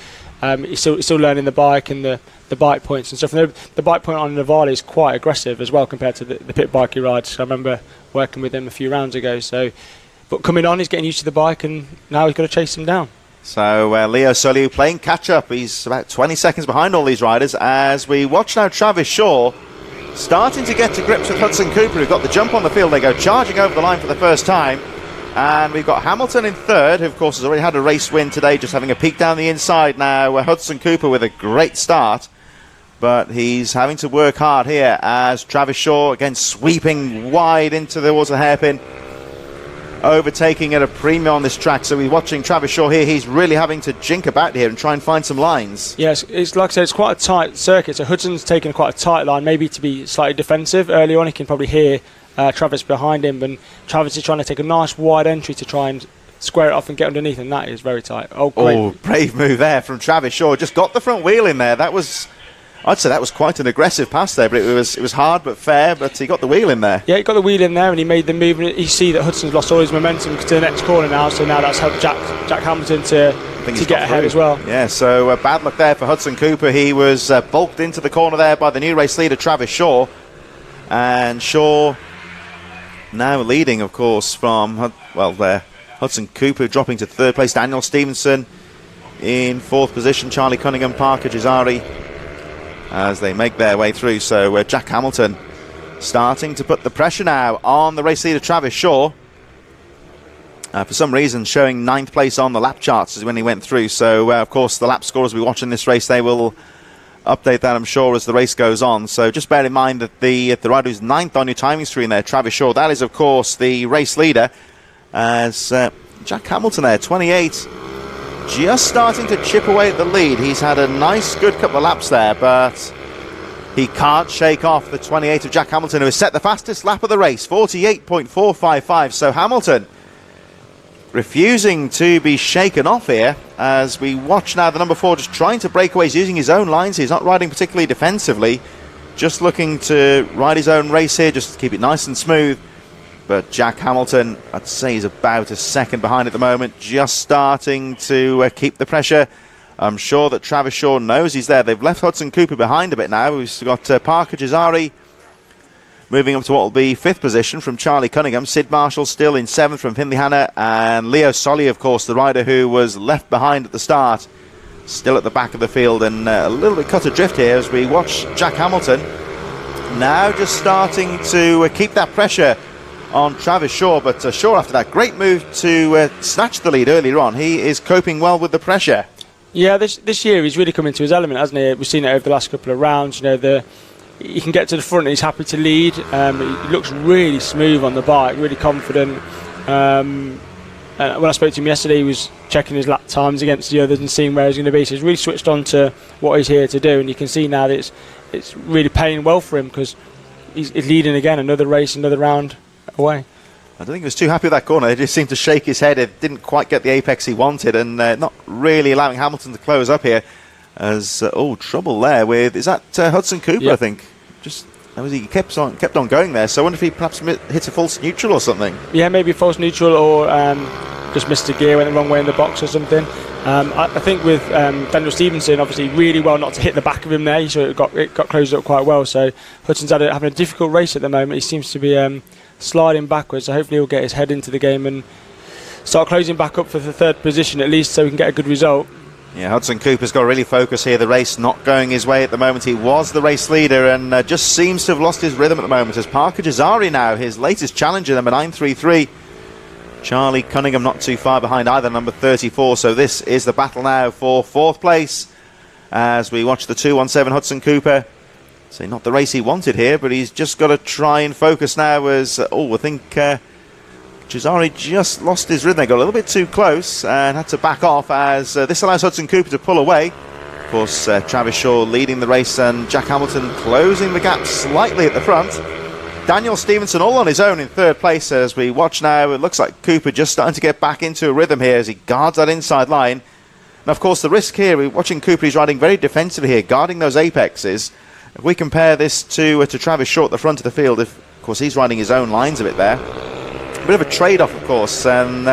he's still learning the bike and the bike points and stuff. And the bike point on the Ovale is quite aggressive as well compared to the pit bike he rides. I remember working with him a few rounds ago. But coming on, he's getting used to the bike, and now he's got to chase him down. So Leo Soliu playing catch-up. He's about 20 seconds behind all these riders as we watch now Travis Shaw starting to get to grips with Hudson Cooper, who got the jump on the field. They go charging over the line for the first time. And we've got Hamilton in third, who of course has already had a race win today, just having a peek down the inside now. Hudson Cooper with a great start, but he's having to work hard here as Travis Shaw again sweeping wide into the water hairpin, overtaking at a premium on this track. So we're watching Travis Shaw here. He's really having to jink about here and try and find some lines. Yes, it's like I said, it's quite a tight circuit. So Hudson's taken quite a tight line, maybe to be slightly defensive. Early on, he can probably hear Travis behind him, and Travis is trying to take a nice wide entry to try and square it off and get underneath, and that is very tight. Brave move there from Travis Shaw. Just got the front wheel in there. I'd say that was quite an aggressive pass there, but it was hard but fair, but he got the wheel in there. Yeah, he got the wheel in there and he made the move, and you see that Hudson's lost all his momentum to the next corner now, so now that's helped Jack Hamilton to get ahead as well. Yeah, so bad luck there for Hudson Cooper. He was bulked into the corner there by the new race leader, Travis Shaw, and Shaw now leading, of course, from, Hudson Cooper dropping to third place, Daniel Stevenson in fourth position, Charlie Cunningham, Parker Gisari, as they make their way through. So Jack Hamilton starting to put the pressure now on the race leader Travis Shaw. For some reason showing 9th place on the lap charts is when he went through. So of course the lap scorers we watch in this race, they will update that, I'm sure, as the race goes on. So just bear in mind that the rider who's 9th on your timing screen there, Travis Shaw, that is, of course, the race leader. As Jack Hamilton there, 28, just starting to chip away at the lead. He's had a nice, good couple of laps there, but he can't shake off the 28 of Jack Hamilton, who has set the fastest lap of the race, 48.455. So Hamilton refusing to be shaken off here, as we watch now the number 4 just trying to break away. He's using his own lines. He's not riding particularly defensively, just looking to ride his own race here, just to keep it nice and smooth. But Jack Hamilton, I'd say he's about a second behind at the moment, just starting to keep the pressure. I'm sure that Travis Shaw knows he's there. They've left Hudson Cooper behind a bit now. We've got Parker Jazari moving up to what will be 5th position from Charlie Cunningham. Sid Marshall still in 7th from Finley Hanna. And Leo Solly, of course, the rider who was left behind at the start, still at the back of the field, and a little bit cut adrift here as we watch Jack Hamilton now just starting to keep that pressure on Travis Shaw. But Shaw, after that great move to snatch the lead earlier on, he is coping well with the pressure. Yeah, this year he's really come into his element, hasn't he? We've seen it over the last couple of rounds. You know, he can get to the front and he's happy to lead. He looks really smooth on the bike, really confident. And when I spoke to him yesterday, he was checking his lap times against the others and seeing where he's going to be. So he's really switched on to what he's here to do, and you can see now that it's really paying well for him, because he's leading again, another race, another round away. I don't think he was too happy with that corner. He just seemed to shake his head. It didn't quite get the apex he wanted, and not really allowing Hamilton to close up here. As trouble there with, is that Hudson Cooper? Yep. I think he kept on going there. So I wonder if he perhaps hit a false neutral or something. Yeah, maybe false neutral, or just missed a gear, went the wrong way in the box or something. I think with Daniel Stevenson, obviously really well not to hit the back of him there, so it got closed up quite well. So Hudson's having a difficult race at the moment. He seems to be sliding backwards, so hopefully he'll get his head into the game and start closing back up for the 3rd position at least, so we can get a good result. Yeah, Hudson Cooper's got to really focus here. The race not going his way at the moment. He was the race leader and just seems to have lost his rhythm at the moment, as Parker Jazari now, his latest challenger, number 933. Charlie Cunningham not too far behind either, number 34. So this is the battle now for 4th place as we watch the 217 Hudson Cooper. So not the race he wanted here, but he's just got to try and focus now, as I think Jazari just lost his rhythm. They got a little bit too close and had to back off, as this allows Hudson Cooper to pull away. Of course, Travis Shaw leading the race and Jack Hamilton closing the gap slightly at the front. Daniel Stevenson all on his own in 3rd place as we watch now. It looks like Cooper just starting to get back into a rhythm here as he guards that inside line. And of course the risk here, we're watching Cooper, he's riding very defensively here, guarding those apexes. If we compare this to Travis Shaw at the front of the field, of course he's riding his own lines a bit there. A bit of a trade-off, of course, and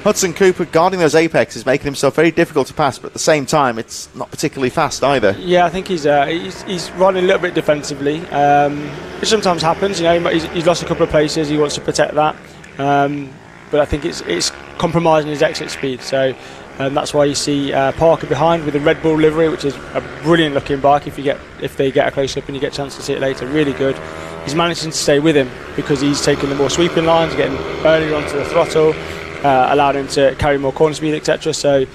Hudson Cooper guarding those apexes, making himself very difficult to pass, but at the same time it's not particularly fast either. Yeah, I think he's riding a little bit defensively, which sometimes happens. You know, he's lost a couple of places, he wants to protect that, but I think it's compromising his exit speed. So that's why you see Parker behind with the Red Bull livery, which is a brilliant looking bike. If they get a close up and you get a chance to see it later, really good. He's managing to stay with him because he's taking the more sweeping lines, getting earlier onto the throttle, allowed him to carry more corner speed, etc. So yeah,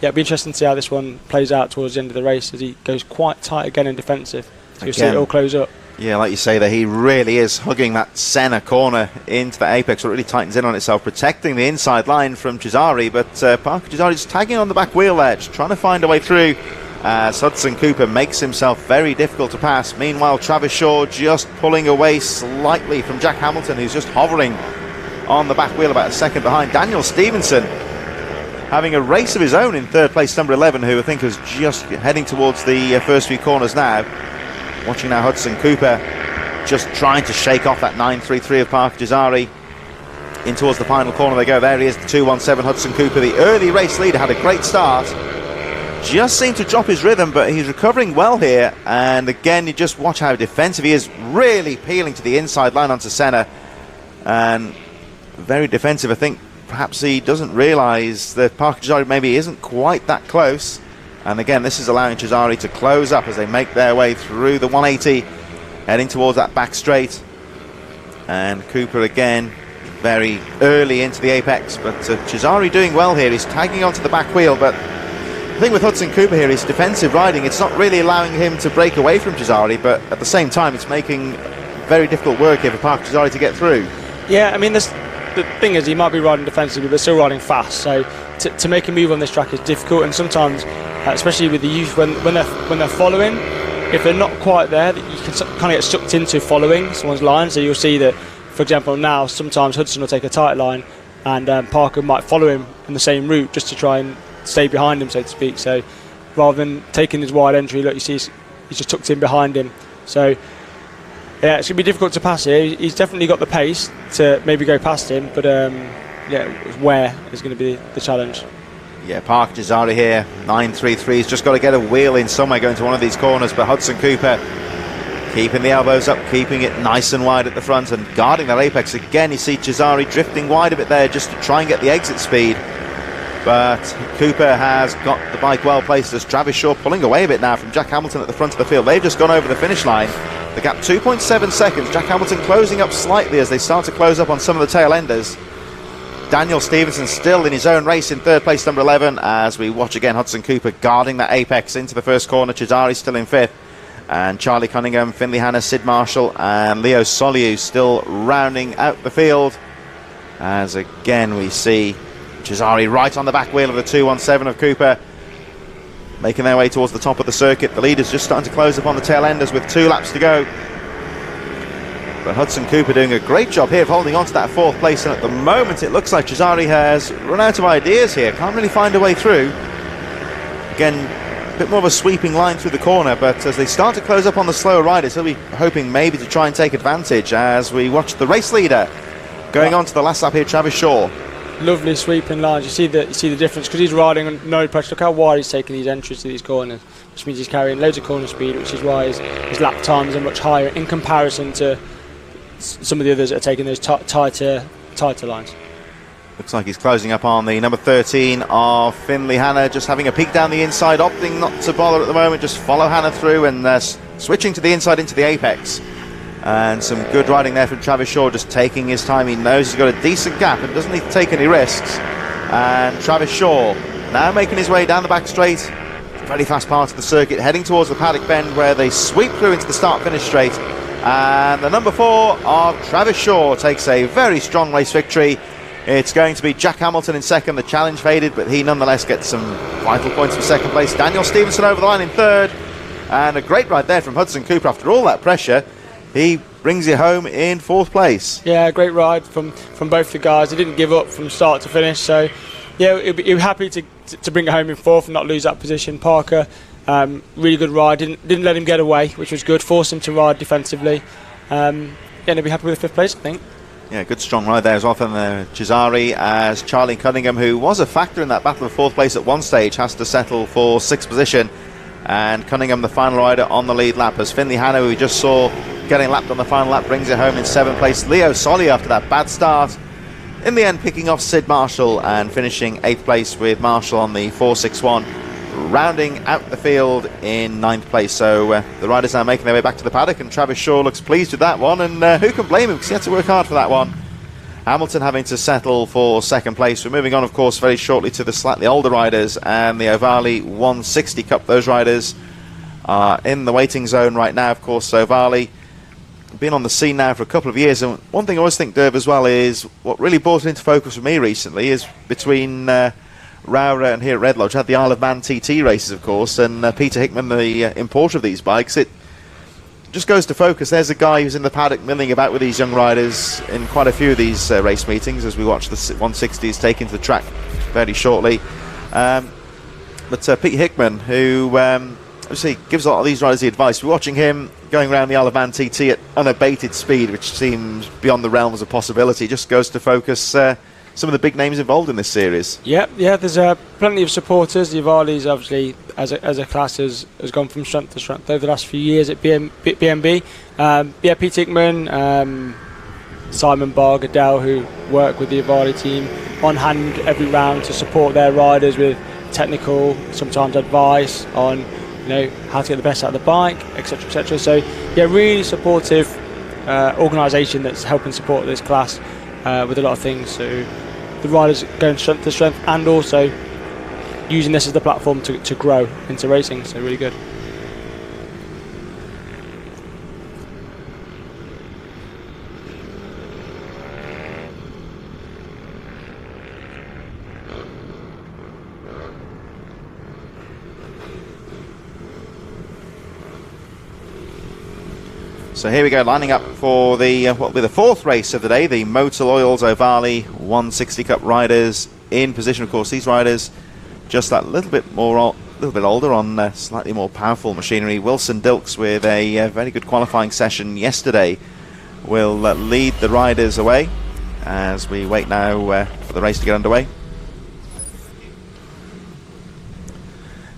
it'll be interesting to see how this one plays out towards the end of the race, as he goes quite tight again and defensive. So you'll see it all close up. Yeah, like you say there, he really is hugging that centre corner into the apex, so it really tightens in on itself, protecting the inside line from Jazari. But Parker Jazari just tagging on the back wheel there, just trying to find a way through. Hudson Cooper makes himself very difficult to pass. Meanwhile, Travis Shaw just pulling away slightly from Jack Hamilton, who's just hovering on the back wheel about a second behind. Daniel Stevenson having a race of his own in 3rd place, number 11, who I think is just heading towards the first few corners now. Watching now Hudson Cooper just trying to shake off that 933 of Parker Jazari. In towards the final corner they go. There he is, the 217 Hudson Cooper, the early race leader, had a great start. Just seemed to drop his rhythm, but he's recovering well here. And again, you just watch how defensive he is, really peeling to the inside line onto Senna. And very defensive. I think perhaps he doesn't realise that Parker Jazari maybe isn't quite that close. And again, this is allowing Jazari to close up as they make their way through the 180, heading towards that back straight. And Cooper again, very early into the apex, but Jazari doing well here. He's tagging onto the back wheel, but I thing with Hudson Cooper here is defensive riding. It's not really allowing him to break away from Cesari, but at the same time it's making very difficult work here for Parker Cesari to get through. Yeah, I mean, the thing is, he might be riding defensively, but still riding fast. So to make a move on this track is difficult, and sometimes, especially with the youth, when they're following, if they're not quite there, you can kind of get sucked into following someone's line. So you'll see that, for example, now sometimes Hudson will take a tight line, and Parker might follow him in the same route just to try and stay behind him, so to speak. So rather than taking his wide entry, look, you see he's just tucked in behind him. So yeah, it's going to be difficult to pass here. He's definitely got the pace to maybe go past him, but yeah, where is going to be the challenge. Yeah, Parker Cesari here, 9.33. He's just got to get a wheel in somewhere going to one of these corners, but Hudson Cooper keeping the elbows up, keeping it nice and wide at the front and guarding that apex. Again, you see Cesari drifting wide a bit there just to try and get the exit speed. But Cooper has got the bike well placed as Travis Shaw pulling away a bit now from Jack Hamilton at the front of the field. They've just gone over the finish line. The gap 2.7 seconds. Jack Hamilton closing up slightly as they start to close up on some of the tail enders. Daniel Stevenson still in his own race in third place, number 11, as we watch again Hudson Cooper guarding that apex into the first corner. Cesari still in fifth. And Charlie Cunningham, Finley Hanna, Sid Marshall and Leo Soliu still rounding out the field. As again we see Cesari right on the back wheel of the 217 of Cooper, making their way towards the top of the circuit. The leaders just starting to close up on the tail enders with 2 laps to go. But Hudson Cooper doing a great job here of holding on to that fourth place, and at the moment it looks like Cesari has run out of ideas here, can't really find a way through. Again, a bit more of a sweeping line through the corner, but as they start to close up on the slower riders, he'll be hoping maybe to try and take advantage as we watch the race leader going on to the last lap here, Travis Shaw. Lovely sweeping lines. You see the difference because he's riding on no pressure. Look how wide he's taking these entries to these corners, which means he's carrying loads of corner speed, which is why his lap times are much higher in comparison to some of the others that are taking those tighter lines. Looks like he's closing up on the number 13 of Finley Hanna, just having a peek down the inside, opting not to bother at the moment, just follow Hanna through and switching to the inside into the apex. And some good riding there from Travis Shaw, just taking his time. He knows he's got a decent gap and doesn't need to take any risks. And Travis Shaw now making his way down the back straight, very fast part of the circuit, heading towards the paddock bend where they sweep through into the start-finish straight. And the number 4 of Travis Shaw takes a very strong race victory. It's going to be Jack Hamilton in second. The challenge faded, but he nonetheless gets some vital points for second place. Daniel Stevenson over the line in third. And a great ride there from Hudson Cooper after all that pressure. He brings it home in fourth place. Yeah, great ride from both the guys. They didn't give up from start to finish. So, yeah, he'll be happy to bring it home in fourth and not lose that position. Parker, really good ride. Didn't let him get away, which was good. Forced him to ride defensively. Yeah, and he'll be happy with the fifth place, I think. Yeah, good strong ride there as well from Cesari, as Charlie Cunningham, who was a factor in that battle of fourth place at one stage, has to settle for sixth position. And Cunningham, the final rider on the lead lap, as Finley Hanna, who we just saw getting lapped on the final lap, brings it home in seventh place. Leo Soliu, after that bad start, in the end picking off Sid Marshall and finishing eighth place with Marshall on the 461, rounding out the field in ninth place. So the riders now making their way back to the paddock, and Travis Shaw looks pleased with that one, and who can blame him, because he had to work hard for that one. Hamilton having to settle for second place. We're moving on, of course, very shortly to the slightly older riders and the Ovali 160 Cup. Those riders are in the waiting zone right now, of course. So Ovali been on the scene now for a couple of years, and one thing I always think, Derv, as well, is what really brought it into focus for me recently is between Rowra and here at Redlodge had the Isle of Man TT races, of course, and Peter Hickman, the importer of these bikes. It just goes to focus. There's a guy who's in the paddock milling about with these young riders in quite a few of these race meetings, as we watch the 160s taken to the track very shortly. But Peter Hickman, who obviously gives a lot of these riders the advice, we're watching him going around the Isle of Man TT at unabated speed, which seems beyond the realms of possibility. Just goes to focus some of the big names involved in this series. Yeah, there's plenty of supporters. The Ovali's obviously, as a class, has gone from strength to strength over the last few years at BMB. Pete Hickman, Simon Barr, Adele, who work with the Ovali team on hand every round to support their riders with technical, sometimes advice on how to get the best out of the bike, etc., etc. So yeah, really supportive organisation that's helping support this class with a lot of things. So the riders going strength to strength, and also using this as the platform to grow into racing. So really good. So here we go, lining up for the what will be the fourth race of the day, the Moto Oils Ovale 160 Cup riders in position. Of course, these riders just that little bit older on slightly more powerful machinery. Wilson Dilks with a very good qualifying session yesterday will lead the riders away as we wait now for the race to get underway.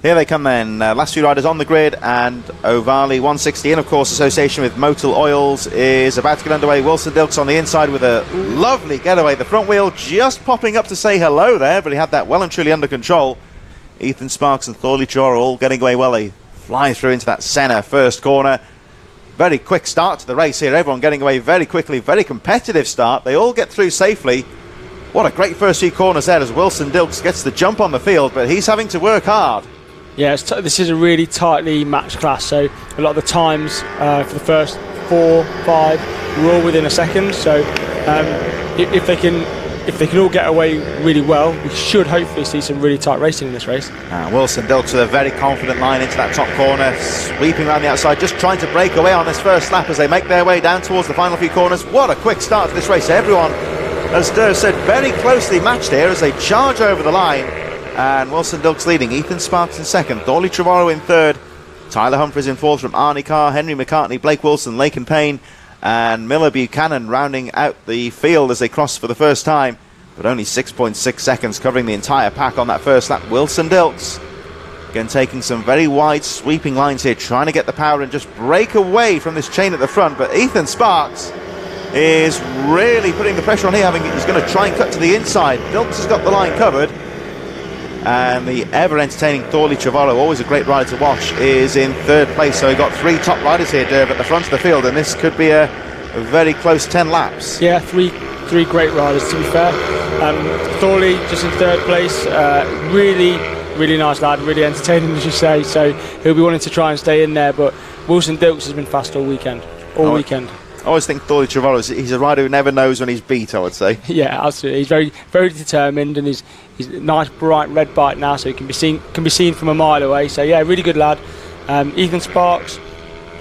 Here they come then, last few riders on the grid, and Ovale 160 in, of course, association with Moto Oils is about to get underway. Wilson Dilks on the inside with a lovely getaway. The front wheel just popping up to say hello there, but he had that well and truly under control. Ethan Sparks and Thorley Chora all getting away well. They fly through into that Senna first corner. Very quick start to the race here. Everyone getting away very quickly. Very competitive start. They all get through safely. What a great first few corners there as Wilson Dilks gets the jump on the field, but he's having to work hard. Yeah, this is a really tightly matched class, so a lot of the times for the first 4, 5, we're all within a second. So if they can all get away really well, we should hopefully see some really tight racing in this race. Wilson Dilks with a very confident line into that top corner, sweeping around the outside, just trying to break away on this first lap as they make their way down towards the final few corners. What a quick start to this race. Everyone, as Durr said, very closely matched here as they charge over the line. And Wilson Dilks leading, Ethan Sparks in second, Thorley Trevorrow in third, Tyler Humphries in fourth from Arnie Carr, Henry McCartney, Blake Wilson, Laken Payne, and Miller Buchanan rounding out the field as they cross for the first time, but only 6.6 seconds covering the entire pack on that first lap. Wilson Dilks again taking some very wide sweeping lines here, trying to get the power and just break away from this chain at the front, but Ethan Sparks is really putting the pressure on here. He's going to try and cut to the inside. Dilks has got the line covered. And the ever-entertaining Thorley Trevorrow, always a great rider to watch, is in third place. So we've got 3 top riders here, Derv, at the front of the field, and this could be a very close 10 laps. Yeah, three great riders, to be fair. Thorley just in third place, really nice lad, really entertaining, as you say, so he'll be wanting to try and stay in there, but Wilson Dilks has been fast all weekend. I always think Thorley Trevorrow, he's a rider who never knows when he's beat, I would say. Yeah, absolutely. He's very, very determined, and he's a nice bright red bike now, so he can be seen from a mile away. So yeah, really good lad. Ethan Sparks,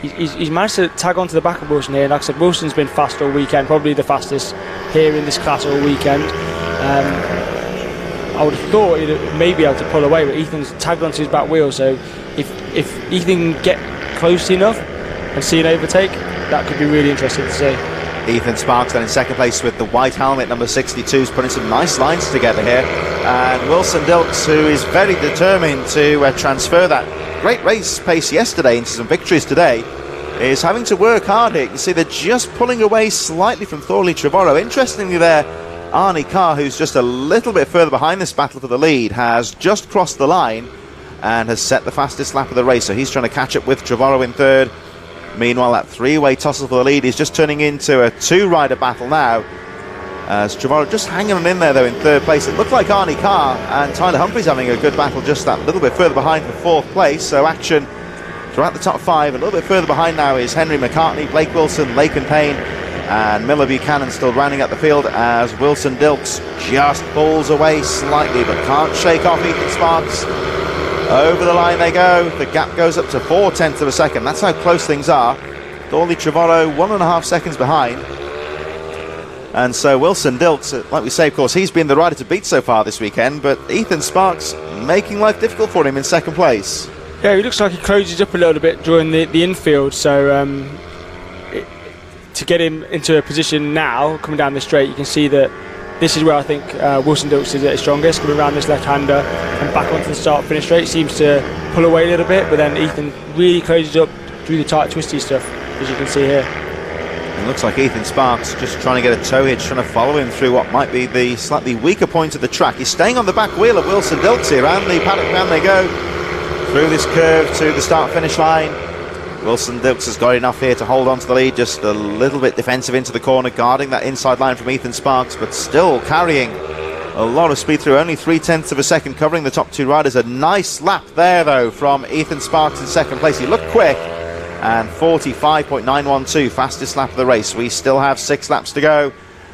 he's managed to tag onto the back of Wilson here. Like I said, Wilson's been fast all weekend, probably the fastest here in this class all weekend. I would have thought he'd maybe be able to pull away, but Ethan's tagged onto his back wheel. So if Ethan can get close enough and see an overtake, that could be really interesting to see. Ethan Sparks then in second place with the white helmet, number 62, is putting some nice lines together here. And Wilson Dilks, who is very determined to transfer that great race pace yesterday into some victories today, is having to work hard here. You can see they're just pulling away slightly from Thorley Trevorrow. Interestingly there, Arnie Carr, who's just a little bit further behind this battle for the lead, has just crossed the line and has set the fastest lap of the race. So he's trying to catch up with Trevorrow in third. Meanwhile, that 3-way tussle for the lead is just turning into a 2-rider battle now, as Trevorrow just hanging on in there though in third place. It looked like Arnie Carr and Tyler Humphries having a good battle just that little bit further behind for fourth place. So action throughout the top 5. A little bit further behind now is Henry McCartney, Blake Wilson, Laken Payne, and Miller Buchanan still rounding out the field as Wilson Dilks just pulls away slightly but can't shake off Ethan Sparks. Over the line they go. The gap goes up to 0.4 of a second. That's how close things are. Thorley Trevorrow 1.5 seconds behind. And so Wilson Dilks, like we say, of course, he's been the rider to beat so far this weekend, but Ethan Sparks making life difficult for him in second place. Yeah, he looks like he closes up a little bit during the infield, so to get him into a position now, coming down the straight, you can see that this is where I think Wilson Dilks is at his strongest, coming around this left-hander and back onto the start-finish straight. Seems to pull away a little bit, but then Ethan really closes up through the tight, twisty stuff, as you can see here. It looks like Ethan Sparks just trying to get a toe hitch, trying to follow him through what might be the slightly weaker point of the track. He's staying on the back wheel of Wilson Dilks here, and the paddock round they go through this curve to the start-finish line. Wilson Dilks has got enough here to hold on to the lead, just a little bit defensive into the corner, guarding that inside line from Ethan Sparks, but still carrying A lot of speed through, only 0.3 of a second covering the top two riders. A nice lap there, though, from Ethan Sparks in second place. He looked quick, and 45.912, fastest lap of the race. We still have 6 laps to go,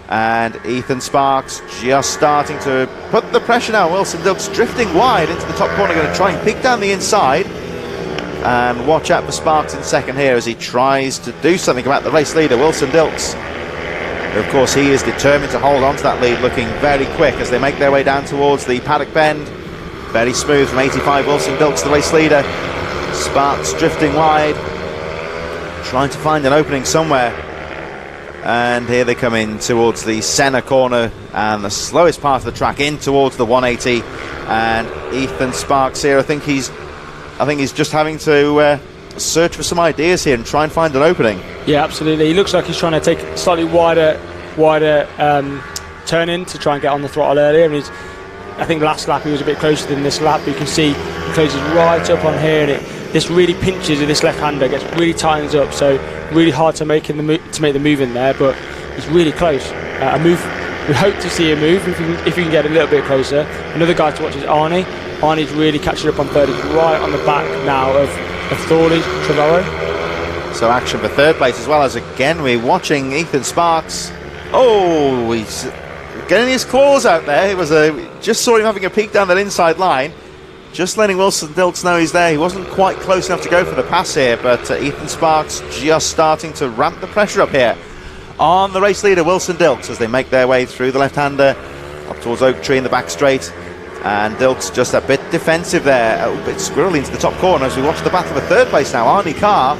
and Ethan Sparks just starting to put the pressure now. Wilson Dilks drifting wide into the top corner, going to try and peek down the inside. And watch out for Sparks in second here as he tries to do something about the race leader, Wilson Dilks. Of course, he is determined to hold on to that lead, looking very quick as they make their way down towards the paddock bend. Very smooth from 85, Wilson Dilks, the race leader. Sparks drifting wide, trying to find an opening somewhere. And here they come in towards the centre corner and the slowest part of the track in towards the 180. And Ethan Sparks here, I think he's just having to search for some ideas here and try and find an opening. Yeah, absolutely. He looks like he's trying to take a slightly wider turn in to try and get on the throttle earlier. And I think last lap he was a bit closer than this lap. You can see he closes right up on here, and this really pinches with this left-hander, gets really tightens up. So really hard to make the move in there, but he's really close. A move. We hope to see a move if you can get a little bit closer. Another guy to watch is Arnie. Arnie's really catching up on third. He's right on the back now of Thorley, Trevorrow. So action for third place, as well as again we're watching Ethan Sparks. Oh, he's getting his claws out there. It was just saw him having a peek down that inside line, just letting Wilson Dilks know he's there. He wasn't quite close enough to go for the pass here, but Ethan Sparks just starting to ramp the pressure up here on the race leader, Wilson Dilks, as they make their way through the left-hander up towards Oak Tree in the back straight. And Dilks just a bit defensive there, a bit squirrely into the top corner as we watch the battle for third place now. Arnie Carr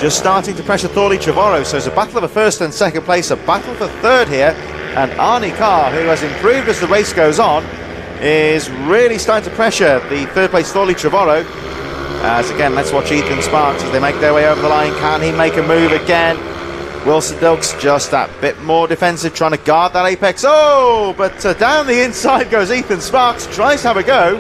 just starting to pressure Thorley Trevorrow, so it's a battle of a first and second place, a battle for third here. And Arnie Carr, who has improved as the race goes on, is really starting to pressure the third place Thorley Trevorrow. As again, let's watch Ethan Sparks as they make their way over the line. Can he make a move again? Wilson Dilks just that bit more defensive, trying to guard that apex. Oh, but down the inside goes Ethan Sparks, tries to have a go.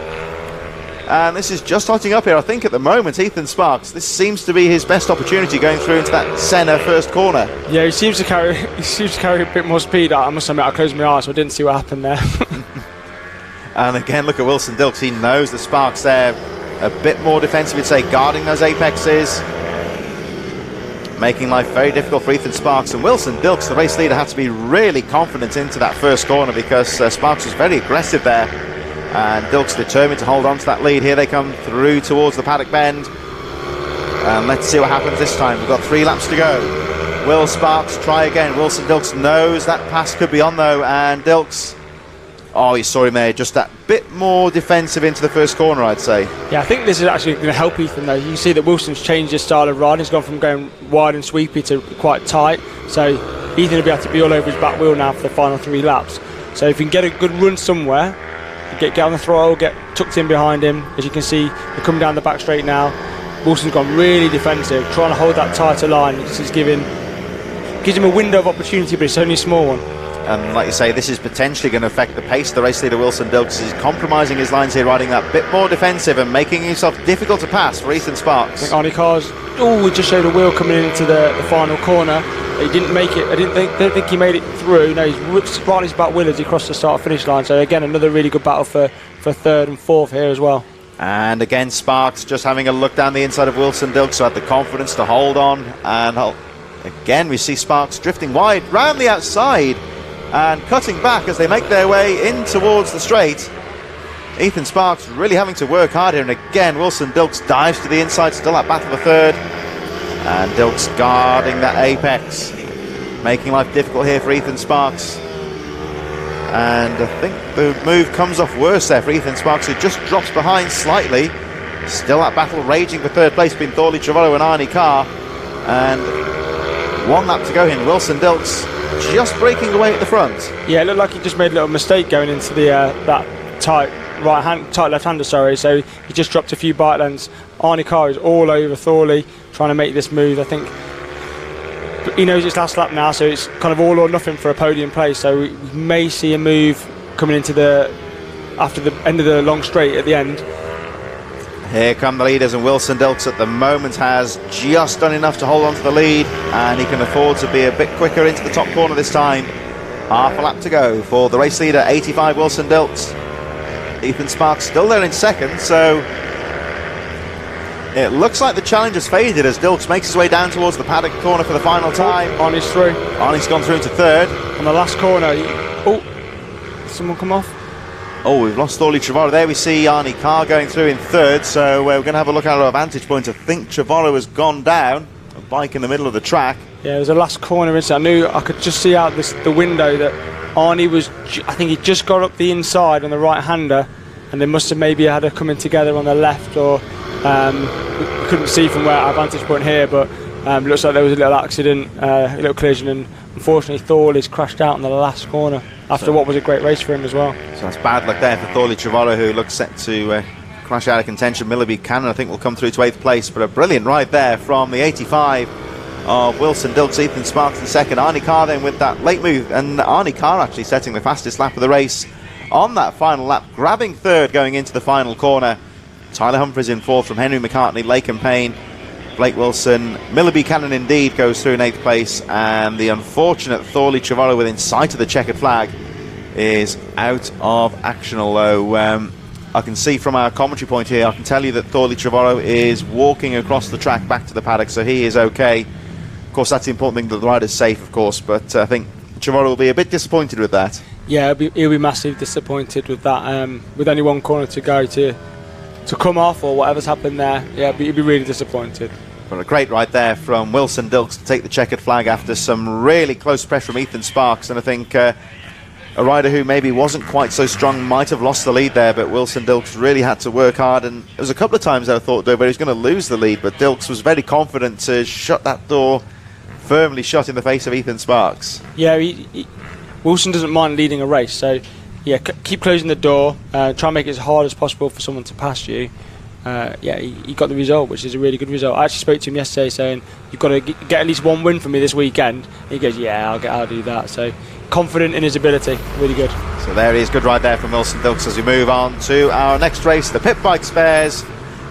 And this is just hotting up here, I think, at the moment. Ethan Sparks, this seems to be his best opportunity going through into that centre first corner. Yeah, he seems to carry a bit more speed. I must admit, I closed my eyes, so I didn't see what happened there. And again, look at Wilson Dilks. He knows the Sparks there. A bit more defensive, you'd say, guarding those apexes, making life very difficult for Ethan Sparks. And Wilson Dilks, the race leader, had to be really confident into that first corner because Sparks was very aggressive there. And Dilks determined to hold on to that lead. Here they come through towards the paddock bend. And let's see what happens this time. We've got 3 laps to go. Will Sparks try again? Wilson Dilks knows that pass could be on though, and Dilks, oh, you saw him there, just that bit more defensive into the first corner, I'd say. Yeah, I think this is actually going to help Ethan though. You can see that Wilson's changed his style of riding. He's gone from going wide and sweepy to quite tight. So Ethan will be able to be all over his back wheel now for the final 3 laps. So if you can get a good run somewhere, get on the throttle, get tucked in behind him. As you can see, they're coming down the back straight now. Wilson's gone really defensive, trying to hold that tighter line. This is gives him a window of opportunity, but it's only a small one. And like you say, this is potentially going to affect the pace. The race leader Wilson Dilks is compromising his lines here, riding that bit more defensive and making himself difficult to pass for Ethan Sparks. I think Arnie Carr's, he just showed a wheel coming into the final corner. He didn't make it. I don't think he made it through. No, he's right on his back wheel as he crossed the start-finish line. So again, another really good battle for third and fourth here as well. And again, Sparks just having a look down the inside of Wilson Dilks, who had the confidence to hold on. And again, we see Sparks drifting wide round the outside and cutting back as they make their way in towards the straight. Ethan Sparks really having to work hard here. And again, Wilson Dilks dives to the inside, still at battle for third. And Dilks guarding that apex, making life difficult here for Ethan Sparks. And I think the move comes off worse there for Ethan Sparks, who just drops behind slightly. Still that battle raging for third place between Thorley Trevorrow and Arnie Carr. And 1 lap to go in. Wilson Dilks just breaking away at the front. Yeah, it looked like he just made a little mistake going into the that tight left-hander, sorry. So he just dropped a few bike lengths. Arnie Carr is all over Thorley, trying to make this move. I think he knows it's last lap now, so it's kind of all or nothing for a podium place. So we may see a move coming into after the end of the long straight at the end. Here come the leaders, and Wilson Dilks at the moment has just done enough to hold on to the lead, and he can afford to be a bit quicker into the top corner this time. Half a lap to go for the race leader, 85 Wilson Dilks. Ethan Sparks still there in second, so it looks like the challenge has faded as Dilks makes his way down towards the paddock corner for the final time. Arnie's through. Arnie's gone through into third. On the last corner, someone come off? Oh, we've lost Thorley Trevorrow. There we see Arnie Carr going through in third, so we're going to have a look at our vantage point. I think Trevorrow has gone down, a bike in the middle of the track. Yeah, it was the last corner incident. I knew I could just see out the window that Arnie was, I think he just got up the inside on the right-hander, and they must have maybe had a coming together on the left, or we couldn't see from where our vantage point here, but it looks like there was a little accident, a little collision, and unfortunately Thorley's crashed out on the last corner after what was a great race for him as well. So that's bad luck there for Thorley Trevorrow, who looks set to crash out of contention. Milleby Cannon, I think, will come through to 8th place, but a brilliant ride there from the 85 of Wilson Dilks. Ethan Sparks in second. Arnie Carr then with that late move, and Arnie Carr actually setting the fastest lap of the race on that final lap, grabbing third going into the final corner. Tyler Humphries in fourth from Henry McCartney, Laken Payne, Blake Wilson. Milleby Cannon indeed goes through in 8th place, and the unfortunate Thorley Trevorrow within sight of the checkered flag is out of action, although I can see from our commentary point here, I can tell you that Thorley Trevorrow is walking across the track back to the paddock, so he is okay. Of course, that's the important thing, that the rider's safe, of course, but I think Trevorrow will be a bit disappointed with that. Yeah, he'll be massively disappointed with that. With only one corner to go to come off, or whatever's happened there, yeah, he'll be really disappointed. But a great ride there from Wilson Dilks to take the checkered flag after some really close pressure from Ethan Sparks, and I think a rider who maybe wasn't quite so strong might have lost the lead there, but Wilson Dilks really had to work hard, and there was a couple of times I thought Dover was going to lose the lead, but Dilks was very confident to shut that door firmly shut in the face of Ethan Sparks. Yeah, Wilson doesn't mind leading a race, so yeah, keep closing the door, try and make it as hard as possible for someone to pass you. Yeah, he got the result, which is a really good result. I actually spoke to him yesterday saying, you've got to get at least one win for me this weekend. And he goes, yeah, I'll do that. So confident in his ability, really good. So there he is, good ride there from Wilson Dilks as we move on to our next race, the Pit Bike Spares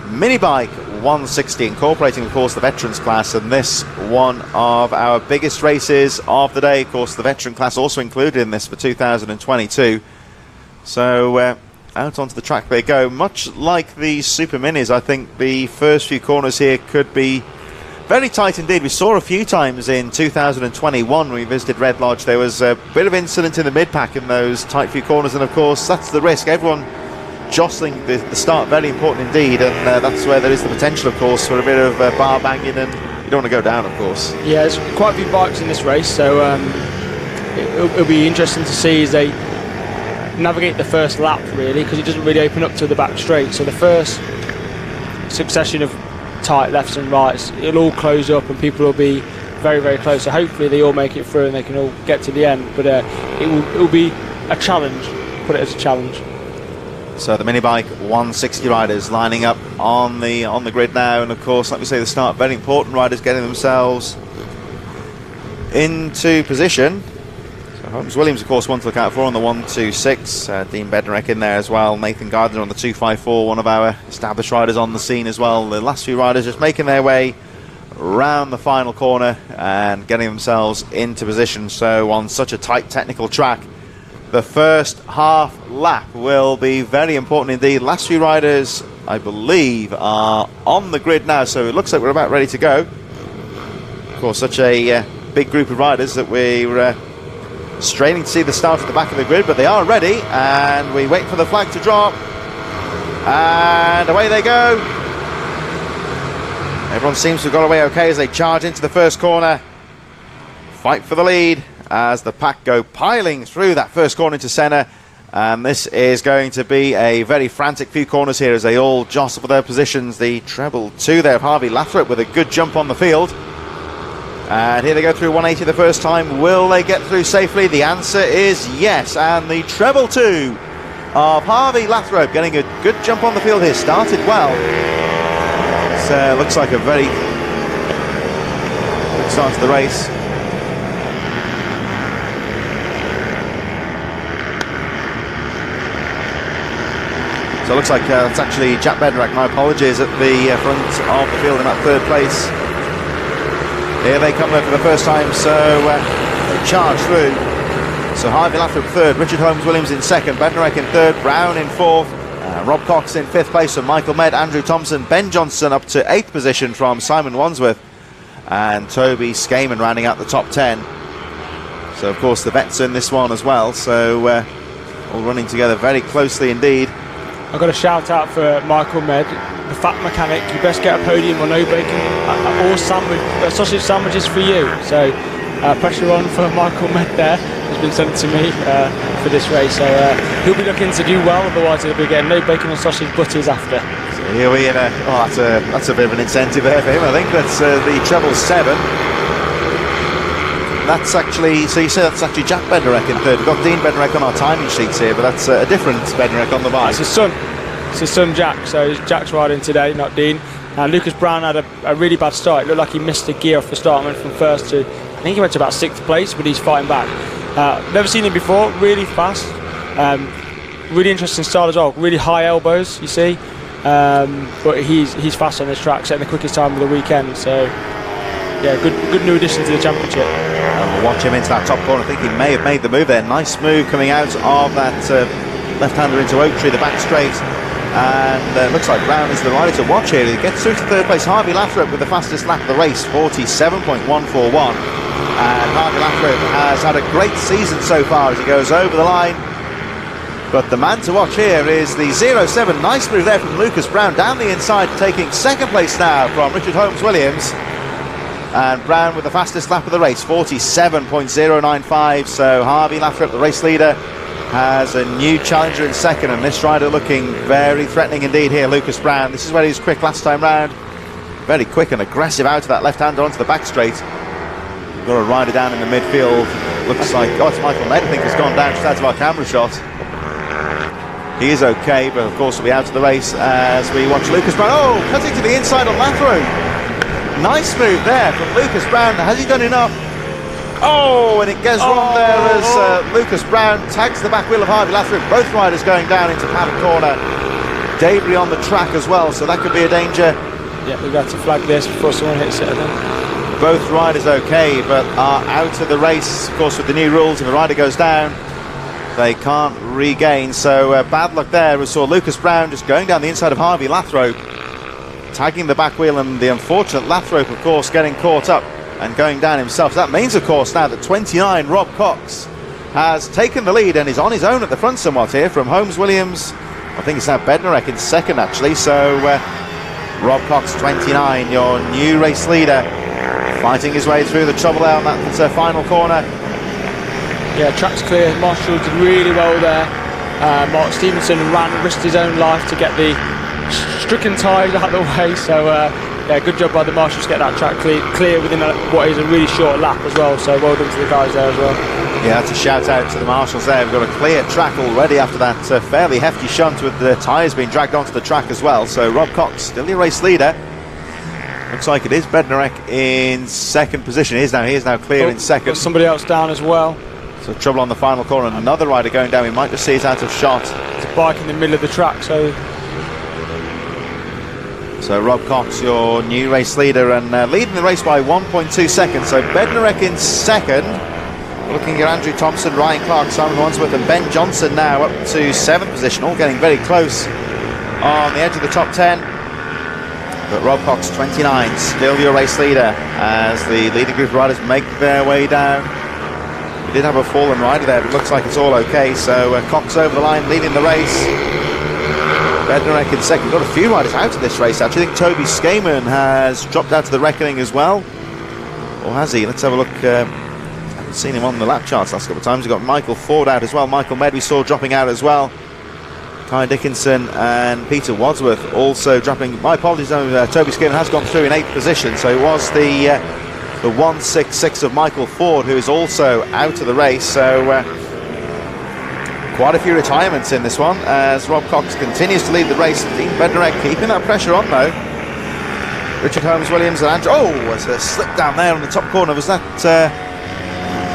Minibike 160, incorporating of course the veterans class, and this one of our biggest races of the day. Of course, the veteran class also included in this for 2022. So out onto the track they go. Much like the Super Minis, I think the first few corners here could be very tight indeed. We saw a few times in 2021 when we visited Redlodge, there was a bit of incident in the mid-pack in those tight few corners, and of course that's the risk. Everyone jostling the start, very important indeed, and that's where there is the potential, of course, for a bit of bar banging, and you don't want to go down, of course. Yeah, there's quite a few bikes in this race, so it'll be interesting to see as they navigate the first lap, really, because it doesn't really open up to the back straight. So the first succession of tight lefts and rights, it'll all close up and people will be very, very close. So hopefully they all make it through and they can all get to the end, but it will be a challenge, put it as a challenge. So the Minibike 160 riders lining up on the grid now, and of course, like we say, the start, very important, riders getting themselves into position. So Holmes Williams, of course, one to look out for on the 126. Dean Bednarek in there as well. Nathan Gardner on the 254, one of our established riders on the scene as well. The last few riders just making their way round the final corner and getting themselves into position. So on such a tight technical track, the first half lap will be very important indeed. Last few riders, I believe, are on the grid now, so it looks like we're about ready to go. Of course, such a big group of riders that we're straining to see the start at the back of the grid, but they are ready, and we wait for the flag to drop, and away they go. Everyone seems to have got away okay as they charge into the first corner. Fight for the lead as the pack go piling through that first corner into centre, and this is going to be a very frantic few corners here as they all jostle for their positions. The treble 2 there of Harvey Lathrop with a good jump on the field, and here they go through 180 the first time. Will they get through safely? The answer is yes, and the treble 2 of Harvey Lathrop getting a good jump on the field here, started well. It looks like a very good start to the race. So it looks like it's actually Jack Bednarek, my apologies, at the front of the field in that third place. Here they come there for the first time, so they charge through. So Harvey Lathrop third, Richard Holmes-Williams in second, Bednarek in third, Brown in fourth, Rob Cox in fifth place from Michael Med, Andrew Thompson, Ben Johnson up to eighth position from Simon Wandsworth, and Toby Skaman rounding out the top 10. So of course the vets in this one as well, so all running together very closely indeed. I've got a shout out for Michael Med, the fat mechanic. You best get a podium or no bacon or sausage sandwiches for you. So pressure on for Michael Med there. Has been sent to me for this race. So he'll be looking to do well. Otherwise he'll be getting no bacon or sausage butties after. So here we in that's a bit of an incentive there for him. I think that's the treble 7. That's actually, so you say that's actually Jack Bednarek in third. We've got Dean Bednarek on our timing sheets here, but that's a different Bednarek on the bike. It's his son. It's his son Jack, so Jack's riding today, not Dean. Lucas Brown had a really bad start. It looked like he missed a gear off the start and went from first to, I think he went to about 6th place, but he's fighting back. Never seen him before, really fast. Really interesting style as well, really high elbows, you see. But he's fast on this track, setting the quickest time of the weekend, so yeah, good new addition to the championship. And we'll watch him into that top corner. I think he may have made the move there. Nice move coming out of that left-hander into Oak Tree, the back straight. And looks like Brown is the rider to watch here. He gets through to third place. Harvey Lathrop with the fastest lap of the race, 47.141. And Harvey Lathrop has had a great season so far as he goes over the line. But the man to watch here is the 07. Nice move there from Lucas Brown down the inside, taking second place now from Richard Holmes-Williams. And Brown with the fastest lap of the race, 47.095. So Harvey Lathrop, the race leader, has a new challenger in second, and this rider looking very threatening indeed here, Lucas Brown. This is where he was quick last time round. Very quick and aggressive out of that left-hander onto the back straight. We've got a rider down in the midfield. Looks like, it's Michael Med, I think, has gone down just out of our camera shot. He is okay, but of course will be out of the race as we watch Lucas Brown. Oh, cutting to the inside on Lathrop. Nice move there from Lucas Brown. Has he done enough? Oh, and it goes wrong there as Lucas Brown tags the back wheel of Harvey Lathrop. Both riders going down into paddock corner. Debris on the track as well, so that could be a danger. Yeah, we've got to flag this before someone hits it, I think. Both riders okay, but are out of the race. Of course, with the new rules, if a rider goes down, they can't regain. So bad luck there. We saw Lucas Brown just going down the inside of Harvey Lathrop, tagging the back wheel, and the unfortunate Lathrop, of course, getting caught up and going down himself. So that means, of course, now that 29 Rob Cox has taken the lead and is on his own at the front somewhat here from Holmes-Williams. I think it's now Bednarek in second, actually. So Rob Cox, 29, your new race leader, fighting his way through the trouble there on that final corner. Yeah, track's clear. Marshall did really well there. Mark Stevenson risked his own life to get the stricken tyres out of the way. So yeah, good job by the marshals to get that track clear within what is a really short lap as well. So well done to the guys there as well. Yeah, that's a shout out to the marshals there. We've got a clear track already after that fairly hefty shunt with the tyres being dragged onto the track as well. So Rob Cox, still your race leader. Looks like it is Bednarek in second position. He is now clear in second. Got somebody else down as well. So trouble on the final corner. Another rider going down. We might just see it out of shot. It's a bike in the middle of the track. So Rob Cox, your new race leader, and leading the race by 1.2 seconds. So Bednarek in second. Looking at Andrew Thompson, Ryan Clark, Simon Wandsworth and Ben Johnson now up to 7th position, all getting very close on the edge of the top 10. But Rob Cox, 29, still your race leader as the leading group of riders make their way down. We did have a fallen rider there, but it looks like it's all okay. So Cox over the line, leading the race. Bednarek in second. Got a few riders out of this race, actually. I think Toby Skaman has dropped out to the reckoning as well. Or has he? Let's have a look. Seen him on the lap charts last couple of times. We've got Michael Ford out as well. Michael Med we saw dropping out as well. Kai Dickinson and Peter Wadsworth also dropping. My apologies, Toby Skaman has gone through in 8th position, so it was the 166 of Michael Ford who is also out of the race. So quite a few retirements in this one as Rob Cox continues to lead the race. Dean Bednarek keeping that pressure on though. Richard Holmes-Williams and Andrew. Oh, there's a slip down there on the top corner. Was that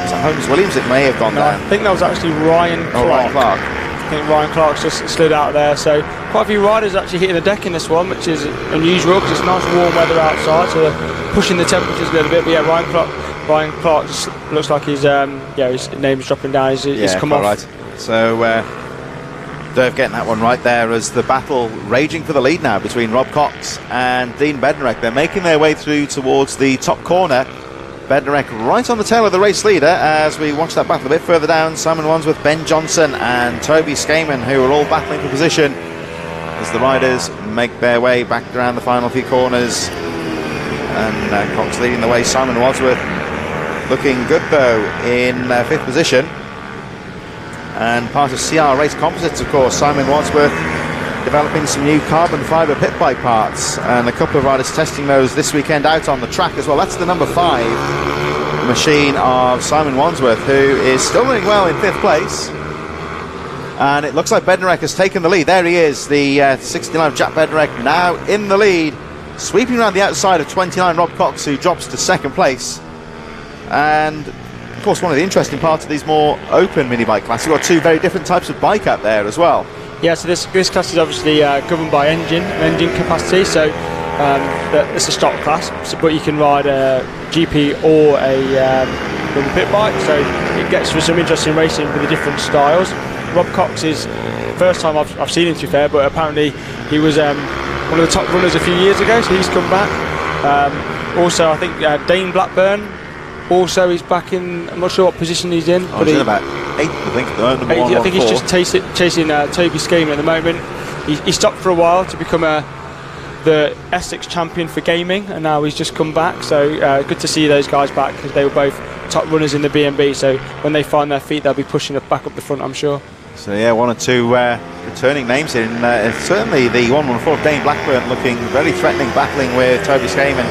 Holmes-Williams? It may have gone down. I think that was actually Ryan Clark. Oh, Ryan Clark. I think Ryan Clark's just slid out there. So quite a few riders actually hitting the deck in this one, which is unusual because it's nice warm weather outside, so they're pushing the temperatures a little bit. But yeah, Ryan Clark just looks like his name's dropping down. He's come off. Right. So Derv getting that one right there as the battle raging for the lead now between Rob Cox and Dean Bednarek. They're making their way through towards the top corner. Bednarek right on the tail of the race leader as we watch that battle a bit further down. Simon Wandsworth, Ben Johnson and Toby Skaman, who are all battling for position as the riders make their way back around the final few corners. And Cox leading the way. Simon Wandsworth looking good though in 5th position. And part of CR Race Composites, of course, Simon Wandsworth developing some new carbon fibre pit bike parts, and a couple of riders testing those this weekend out on the track as well. That's the number 5 machine of Simon Wandsworth, who is still running well in 5th place. And it looks like Bednarek has taken the lead. There he is, the 69 of Jack Bednarek now in the lead, sweeping around the outside of 29 Rob Cox, who drops to 2nd place. And of course, one of the interesting parts of these more open mini bike classes, you've got 2 very different types of bike out there as well. Yeah, so this class is obviously governed by engine capacity, so it's a stock class, but you can ride a GP or a rubber pit bike, so it gets for some interesting racing with the different styles. Rob Cox is first time I've seen him, to be fair, but apparently he was one of the top runners a few years ago, so he's come back. Also, I think Dane Blackburn, also he's back in, I'm not sure what position he's in. But he's in about 8th, I think. Number 8th, 1, I think he's 4. just chasing Toby Skaman at the moment. He stopped for a while to become the Essex champion for gaming, and now he's just come back. So good to see those guys back, because they were both top runners in the B&B. So when they find their feet, they'll be pushing it back up the front, I'm sure. So yeah, 1 or 2 returning names in. Certainly the 114 Dane Blackburn looking very threatening, battling with Toby Skaman.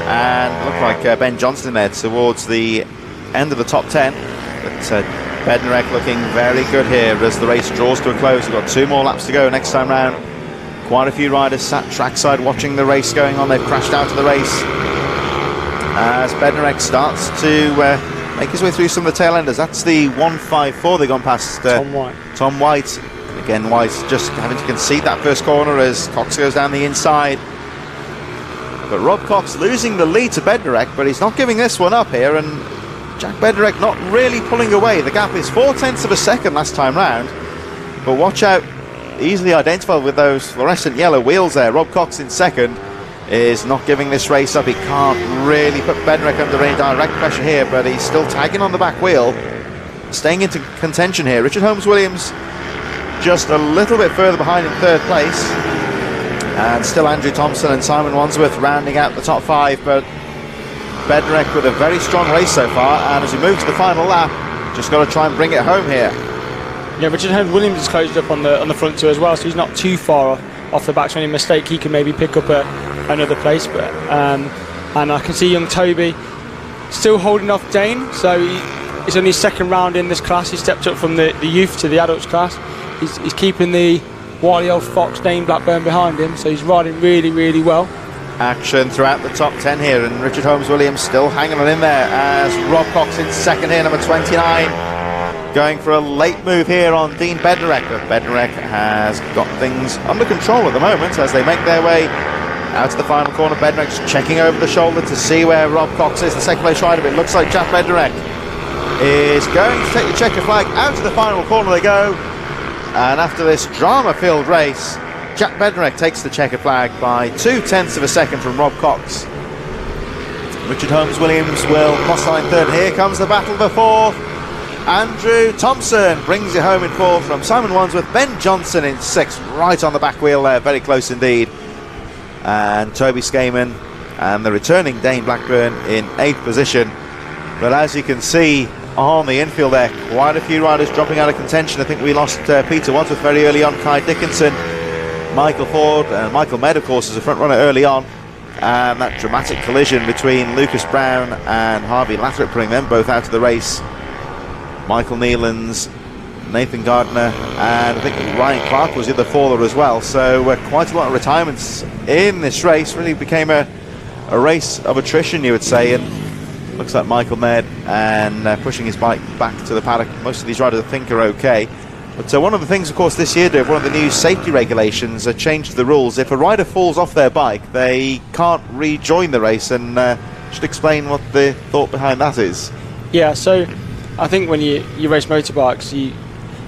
And looked like Ben Johnson there towards the end of the top 10. But Bednarek looking very good here as the race draws to a close. We've got 2 more laps to go next time round. Quite a few riders sat trackside watching the race going on. They've crashed out of the race as Bednarek starts to make his way through some of the tail enders. That's the 154 they've gone past Tom White. Again, White just having to concede that first corner as Cox goes down the inside. But Rob Cox losing the lead to Bednarek, but he's not giving this one up here, and Jack Bednarek not really pulling away. The gap is 0.4 of a second last time round, but watch out, easily identifiable with those fluorescent yellow wheels there. Rob Cox in 2nd is not giving this race up. He can't really put Bednarek under any direct pressure here, but he's still tagging on the back wheel, staying into contention here. Richard Holmes-Williams just a little bit further behind in 3rd place. And still Andrew Thompson and Simon Wandsworth rounding out the top 5, but Bednarek with a very strong race so far, and as we move to the final lap, just got to try and bring it home here. Yeah, Richard Holmes-Williams has closed up on the front 2 as well, so he's not too far off the back, so any mistake he can maybe pick up another place. But and I can see young Toby still holding off Dane, so it's only his 2nd round in this class. He stepped up from the youth to the adults class. He's keeping the wily old fox Dane Blackburn behind him, so he's riding really, really well. Action throughout the top 10 here, and Richard Holmes-Williams still hanging on in there as Rob Cox in 2nd here, number 29, going for a late move here on Dean Bednarek. But Bednarek has got things under control at the moment as they make their way out to the final corner. Bednarek's checking over the shoulder to see where Rob Cox is, the 2nd place rider. It looks like Jack Bednarek is going to take the checker flag. Out to the final corner they go. And after this drama-filled race, Jack Bednarek takes the checker flag by 0.2 of a second from Rob Cox. Richard Holmes-Williams will cross line 3rd. Here comes the battle for 4th. Andrew Thompson brings it home in 4th from Simon Wandsworth. Ben Johnson in 6th, right on the back wheel there, very close indeed. And Toby Skaman and the returning Dane Blackburn in 8th position. But as you can see on the infield there, quite a few riders dropping out of contention. I think we lost Peter Wadsworth very early on, Kai Dickinson, Michael Ford, and Michael Med, of course, as a front runner early on. And that dramatic collision between Lucas Brown and Harvey Lathrop, putting them both out of the race. Michael Nealons, Nathan Gardner, and I think Ryan Clark was the other faller as well. So quite a lot of retirements in this race. Really became a race of attrition, you would say. And looks like Michael Med and pushing his bike back to the paddock. Most of these riders I think are okay, But one of the things, of course, this year, Dave, one of the new safety regulations changed the rules. If a rider falls off their bike, they can't rejoin the race, and should explain what the thought behind that is. Yeah, so I think when you race motorbikes, the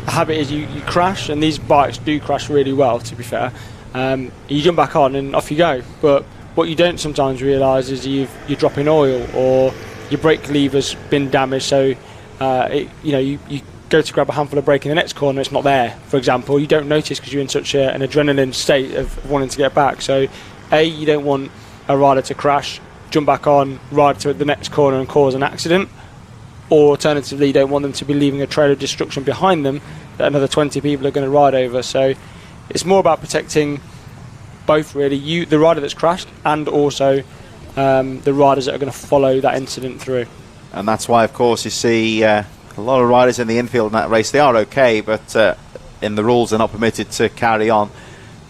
habit is you crash, and these bikes do crash really well, to be fair. You jump back on and off you go. But what you don't sometimes realise is you're dropping oil, or your brake lever's been damaged, so you go to grab a handful of brake in the next corner, it's not there, for example. You don't notice because you're in such an adrenaline state of wanting to get back. So you don't want a rider to crash, jump back on, ride to the next corner and cause an accident, or alternatively you don't want them to be leaving a trail of destruction behind them that another 20 people are going to ride over. So it's more about protecting both, really, the rider that's crashed and also the riders that are going to follow that incident through. And that's why, of course, you see a lot of riders in the infield in that race. They are okay, but in the rules they're not permitted to carry on.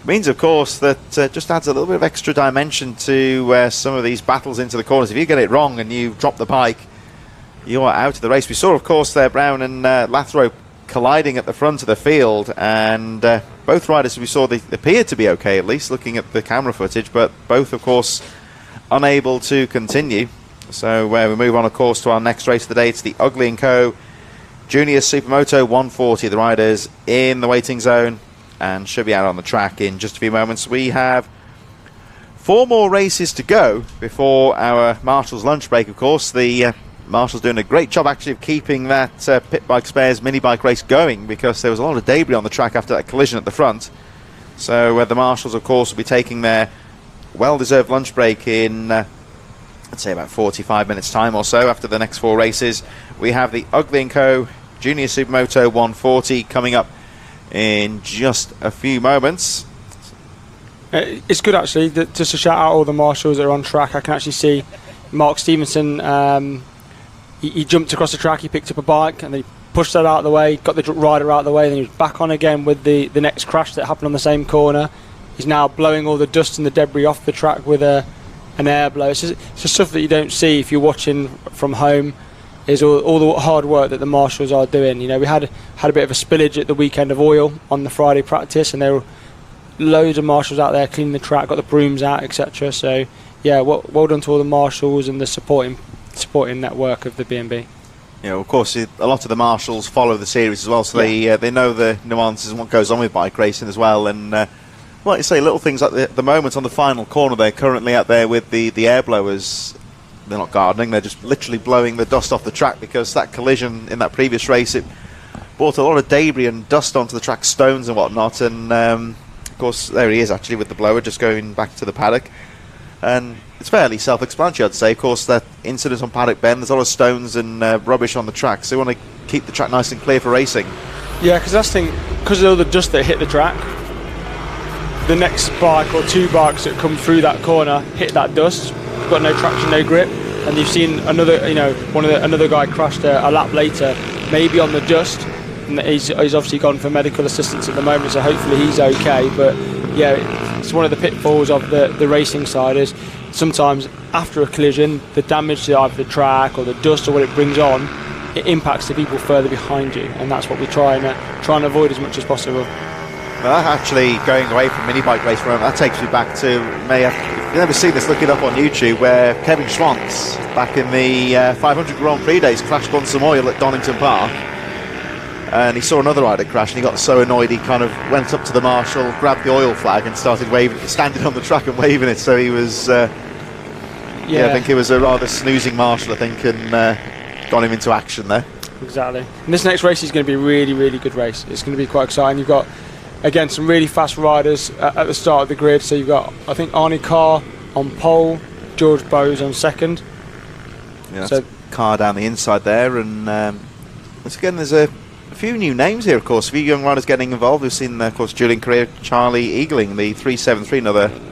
It means, of course, that just adds a little bit of extra dimension to some of these battles into the corners. If you get it wrong and you drop the bike, you are out of the race. We saw, of course, there Brown and Lathrope colliding at the front of the field, and both riders, we saw, they appeared to be okay, at least looking at the camera footage, but both, of course, unable to continue. So we move on, of course, to our next race of the day. It's the Ugly & Co. Junior Supermoto 140. The riders in the waiting zone and should be out on the track in just a few moments. We have 4 more races to go before our Marshall's lunch break, of course. The Marshall's doing a great job, actually, of keeping that Pit Bike Spares mini bike race going, because there was a lot of debris on the track after that collision at the front. So the Marshalls, of course, will be taking their well-deserved lunch break in I'd say about 45 minutes time or so after the next 4 races. We have the Ugly & Co. Junior Supermoto 140 coming up in just a few moments. It's good, actually, just to shout out all the marshals that are on track. I can actually see Mark Stevenson, he jumped across the track, he picked up a bike and then he pushed that out of the way, got the rider out of the way, then he was back on again with the next crash that happened on the same corner. He's now blowing all the dust and the debris off the track with an air blow. It's just stuff that you don't see if you're watching from home, is all the hard work that the marshals are doing. You know, we had a bit of a spillage at the weekend of oil on the Friday practice, and there were loads of marshals out there cleaning the track, got the brooms out, etc. So yeah, well done to all the marshals and the supporting network of the B&B. You know, of course, a lot of the marshals follow the series as well, so they know the nuances and what goes on with bike racing as well. And like you say, little things like the moment on the final corner, they're currently out there with the air blowers. They're not gardening, they're just literally blowing the dust off the track, because that collision in that previous race, it brought a lot of debris and dust onto the track, stones and whatnot. And of course, there he is actually with the blower just going back to the paddock. And it's fairly self-explanatory, I'd say. Of course, that incident on Paddock Bend, there's a lot of stones and rubbish on the track, so we want to keep the track nice and clear for racing. Yeah, because that's the thing, because of all the dust that hit the track, the next bike or 2 bikes that come through that corner hit that dust, got no traction, no grip, and you've seen another guy crashed a lap later, maybe on the dust, and he's obviously gone for medical assistance at the moment, so hopefully he's okay. But yeah, it's one of the pitfalls of the racing side is sometimes after a collision, the damage to either the track or the dust or what it brings on, it impacts the people further behind you, and that's what we try and avoid as much as possible. Well, actually, going away from mini bike race for a moment, that takes me back to, if you've never seen this, look it up on YouTube, where Kevin Schwantz, back in the 500 Grand Prix days, crashed on some oil at Donington Park, and he saw another rider crash, and he got so annoyed he kind of went up to the marshal, grabbed the oil flag and started waving, standing on the track and waving it. So he was I think it was a rather snoozing marshal, I think, and got him into action there. Exactly. And this next race is going to be a really, really good race. It's going to be quite exciting. You've got, again, some really fast riders at the start of the grid. So you've got, I think, Arnie Carr on pole, George Bowes on second. Yeah, so Carr down the inside there, and once again, there's a few new names here, of course. A few young riders getting involved. We've seen, of course, Julian Carrera, Charlie Eagling, the 373,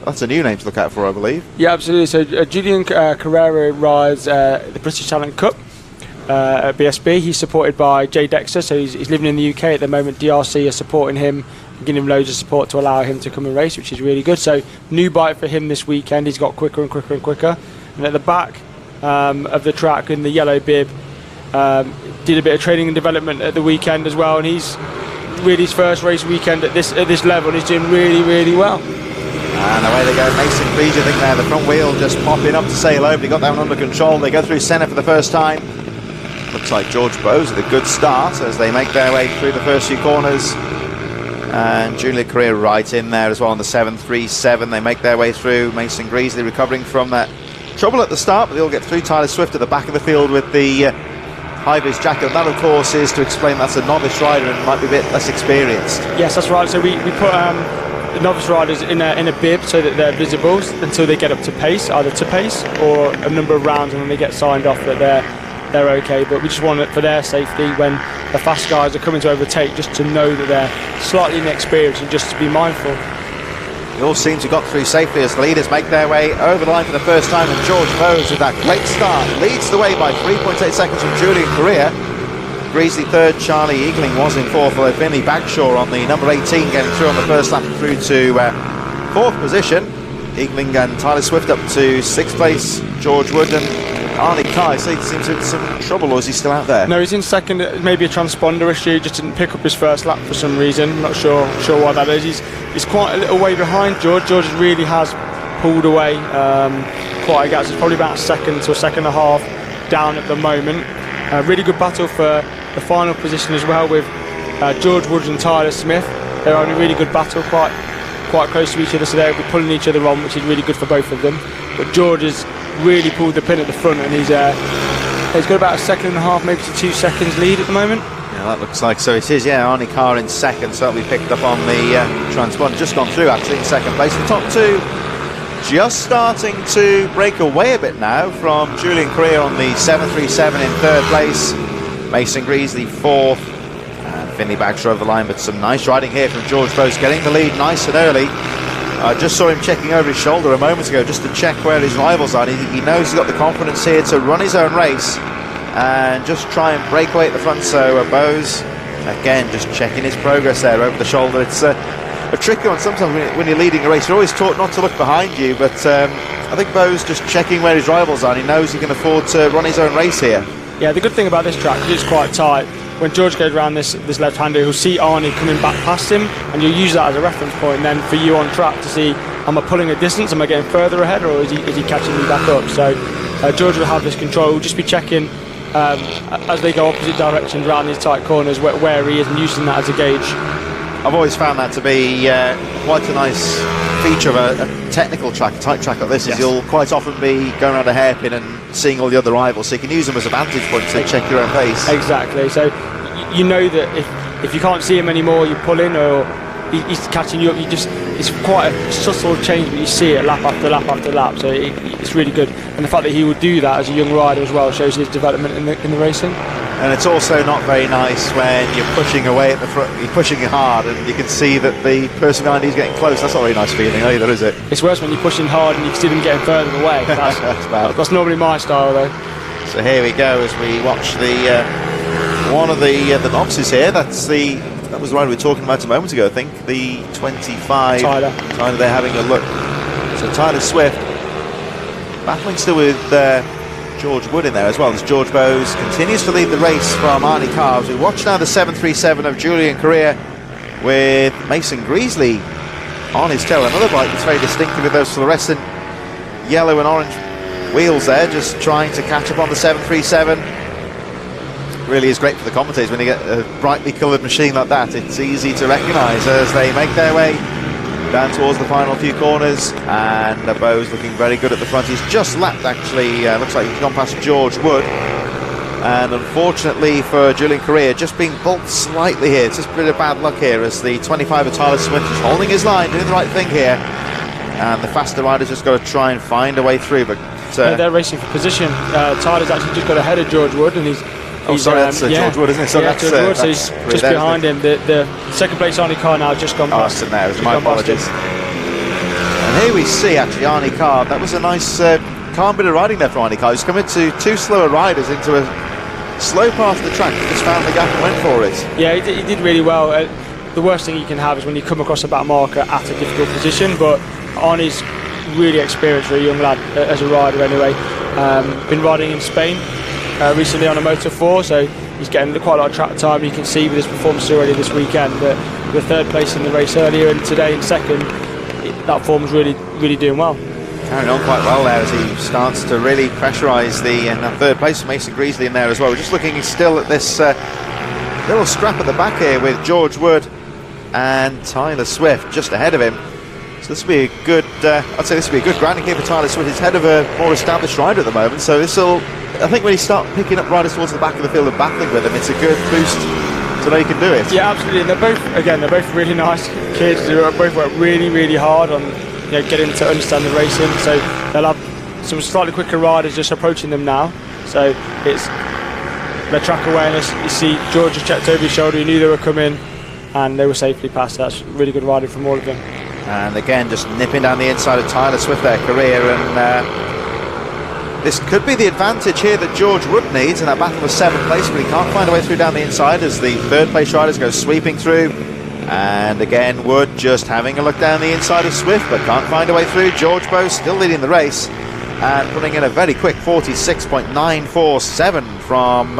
that's a new name to look out for, I believe. Yeah, absolutely. So Julian Carrera rides the British Talent Cup at BSB. He's supported by Jay Dexter, so he's living in the UK at the moment. DRC are supporting him, giving him loads of support to allow him to come and race, which is really good. So new bike for him this weekend. He's got quicker and quicker and quicker. And at the back of the track in the yellow bib, did a bit of training and development at the weekend as well, and he's really his first race weekend at this level, and he's doing really well. And away they go. Mason Creed, I think there, the front wheel just popping up to sail over. He got that one under control. They go through centre for the first time. Looks like George Bowes with a good start as they make their way through the first few corners. And Julian Correa right in there as well on the 737. They make their way through. Mason Greasley recovering from that trouble at the start, but they'll get through. Tyler Swift at the back of the field with the high-vis jacket. That, of course, is to explain that's a novice rider and might be a bit less experienced. Yes, that's right. So we put the novice riders in a bib so that they're visible until they get up to pace, either to pace or a number of rounds, and then they get signed off that they're okay. But we just want it for their safety when the fast guys are coming to overtake, just to know that they're slightly inexperienced and just to be mindful. It all seems to have got through safely as the leaders make their way over the line for the first time, and George Bowes with that great start leads the way by 3.8 seconds from Julian Correa. Greasley third, Charlie Eagling was in fourth, although Finley Bagshaw on the number 18 getting through on the first lap through to fourth position. Eagling and Tyler Swift up to sixth place. George Wood and Arnie Kai seems to have some trouble, or is he still out there? No, he's in second. Maybe a transponder issue, just didn't pick up his first lap for some reason. Not sure why that is. He's quite a little way behind George. George really has pulled away quite a gap. It's probably about a second to a second and a half down at the moment. Really good battle for the final position as well with George Wood and Tyler Smith. They're on a really good battle, quite close to each other, so they'll be pulling each other on, which is really good for both of them. But George has really pulled the pin at the front, and he's got about a second and a half, maybe to 2 seconds lead at the moment. Yeah, that looks like so. It is, yeah. Arnie Carr in second, so that'll be picked up on the transponder. Just gone through actually in second place. The top two just starting to break away a bit now from Julian Correa on the 737 in third place. Mason Greasley fourth, and Finley Bagshaw over the line, but some nice riding here from George Bowes, getting the lead nice and early. I just saw him checking over his shoulder a moment ago just to check where his rivals are. He knows he's got the confidence here to run his own race and just try and break away at the front. So Bowes, again, just checking his progress there over the shoulder. It's a tricky one sometimes when you're leading a race. You're always taught not to look behind you, but I think Bowes just checking where his rivals are. He knows he can afford to run his own race here. Yeah, the good thing about this track is it's quite tight. When George goes around this left-hander, he'll see Arnie coming back past him, and you'll use that as a reference point then for you on track to see, am I pulling a distance, am I getting further ahead, or is he catching me back up? So George will have this control. We'll just be checking as they go opposite directions around these tight corners where he is, and using that as a gauge. I've always found that to be quite a nice feature of a technical track, a tight track like this. Yes. Is you'll quite often be going around a hairpin and seeing all the other rivals, so you can use them as a vantage point to check your own pace. Exactly. So you know that if you can't see him anymore, you pull in, or he's catching you up. It's quite a subtle change, but you see it lap after lap after lap. So it's really good, and the fact that he would do that as a young rider as well shows his development in the racing. And it's also not very nice when you're pushing away at the front, you're pushing hard, and you can see that the person behind you is getting close. That's not a very nice feeling either, is it? It's worse when you're pushing hard and you can see them getting further away. That's normally my style, though. So here we go as we watch the one of the novices here. That was the rider we were talking about a moment ago, I think. The 25. Tyler. They're having a look. So Tyler Swift battling still with George Wood in there as well, as George Bowes continues to lead the race from Arnie Carr. We watch now the 737 of Julian Correa with Mason Greasley on his tail. Another bike that's very distinctive with those fluorescent yellow and orange wheels there, just trying to catch up on the 737. Really is great for the commentators when you get a brightly coloured machine like that. It's easy to recognise as they make their way down towards the final few corners, and Bowes looking very good at the front. He's just lapped actually, looks like he's gone past George Wood, and unfortunately for Julian Correa, just being bumped slightly here. It's just a bit of bad luck here as the 25 of Tyler Smith is holding his line, doing the right thing here, and the faster rider's just got to try and find a way through. But they're racing for position. Tyler's actually just got ahead of George Wood, and he's that's George Wood, isn't it? So yeah, that's George Wood, so he's just behind him. The second place Arnie Carr now just gone past. My apologies. And here we see actually Arnie Carr. That was a nice calm bit of riding there for Arnie Carr. He's come into two slower riders into a slow part of the track. He just found the gap and went for it. Yeah, he did really well. The worst thing you can have is when you come across a back marker at a difficult position, but Arnie's really experienced for a young lad as a rider anyway. Been riding in Spain recently on a Moto 4, so he's getting quite a lot of track time. You can see with his performance already this weekend that the third place in the race earlier and today in second, that form's really doing well. Carrying on quite well there as he starts to really pressurise the third place. Mason Greasley in there as well. We're just looking still at this little scrap at the back here with George Wood and Tyler Swift just ahead of him. So this will be a good, I'd say this will be a good grinding here for Tyler Swift. He's head of a more established rider at the moment, so this will, I think when you start picking up riders towards the back of the field and battling with them, it's a good boost to know you can do it. Yeah, absolutely. And they're both really nice kids. They both work really hard on getting to understand the racing. So they'll have some slightly quicker riders just approaching them now. So it's their track awareness. You see George just checked over his shoulder, he knew they were coming, and they were safely passed. That's really good riding from all of them. And again, just nipping down the inside of Tyler Swift, their career, and this could be the advantage here that George Wood needs in that battle for 7th place, but he can't find a way through down the inside as the third place riders go sweeping through. And again, Wood just having a look down the inside of Swift, but can't find a way through. George Bowe still leading the race and putting in a very quick 46.947 from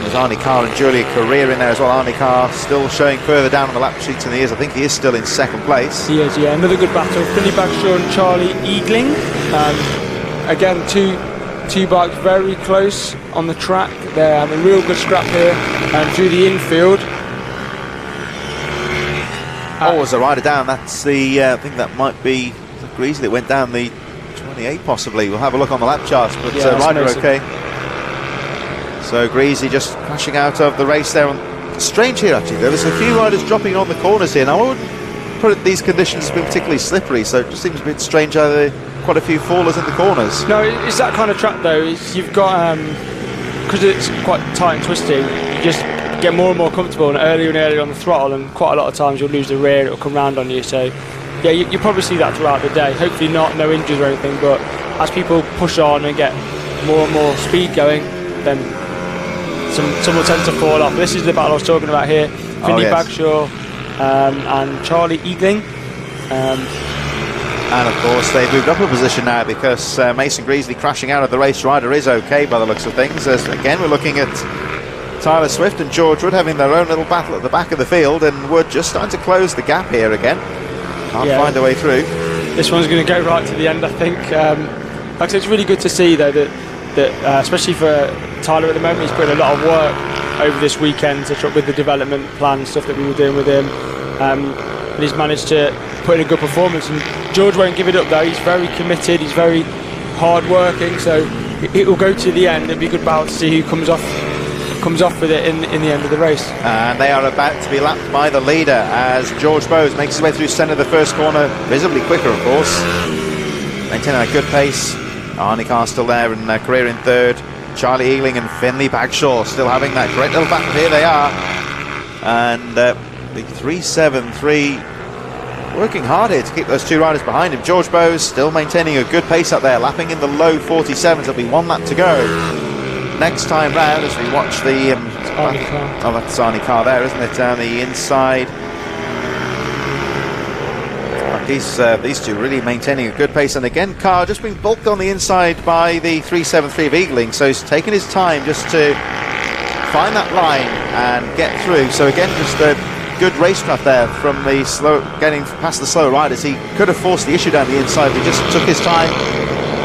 there's Arnie Carr and Julia Career in there as well. Arnie Carr still showing further down on the lap sheets than he is. I think he is still in 2nd place. He is, yeah. Another good battle. Finley Bagshaw and Charlie Eagling. Again, two bikes very close on the track. They're having a real good scrap here and through the infield. There's a rider down. That's the, I think that might be Greasley that went down the 28 possibly. We'll have a look on the lap charts, but yeah, rider okay. So Greasy just crashing out of the race there. Strange here actually, there's a few riders dropping on the corners here. Now I wouldn't put it, these conditions have been particularly slippery, so it just seems a bit strange how there are quite a few fallers in the corners. No, it's that kind of track though. You've got, because it's quite tight and twisty, you just get more and more comfortable and earlier on the throttle, and quite a lot of times you'll lose the rear, it'll come round on you. So yeah, you probably see that throughout the day. Hopefully no injuries or anything, but as people push on and get more and more speed going, then some will tend to fall off. This is the battle I was talking about here. Finley Bagshaw and Charlie Eagling. And of course they've moved up a position now because Mason Greasley crashing out of the race. Rider is okay by the looks of things. As again we're looking at Tyler Swift and George Wood having their own little battle at the back of the field, and Wood just starting to close the gap here again. Can't find a way through. This one's going to go right to the end, I think. Like I said, it's really good to see though that especially for Tyler at the moment, he's put in a lot of work over this weekend with the development plan stuff that we were doing with him, and he's managed to put in a good performance. And George won't give it up though. He's very committed, he's very hard working, so it will go to the end. It'll be a good battle to see who comes off with it in the end of the race. And they are about to be lapped by the leader as George Bowes makes his way through centre of the first corner, visibly quicker of course, maintaining a good pace. Arnie Carr still there and Career in 3rd. Charlie Eagling and Finley Bagshaw still having that great little battle. Here they are, and the 373 working hard here to keep those two riders behind him. George Bowes still maintaining a good pace up there, lapping in the low 47s. There'll be 1 lap to go next time round as we watch the that's Arnie Carr there, isn't it, down the inside. These two really maintaining a good pace, and again Carr just being bulked on the inside by the 373 of Eagling, so he's taken his time just to find that line and get through. So again, just a good racecraft there from the getting past the slow riders. He could have forced the issue down the inside, but he just took his time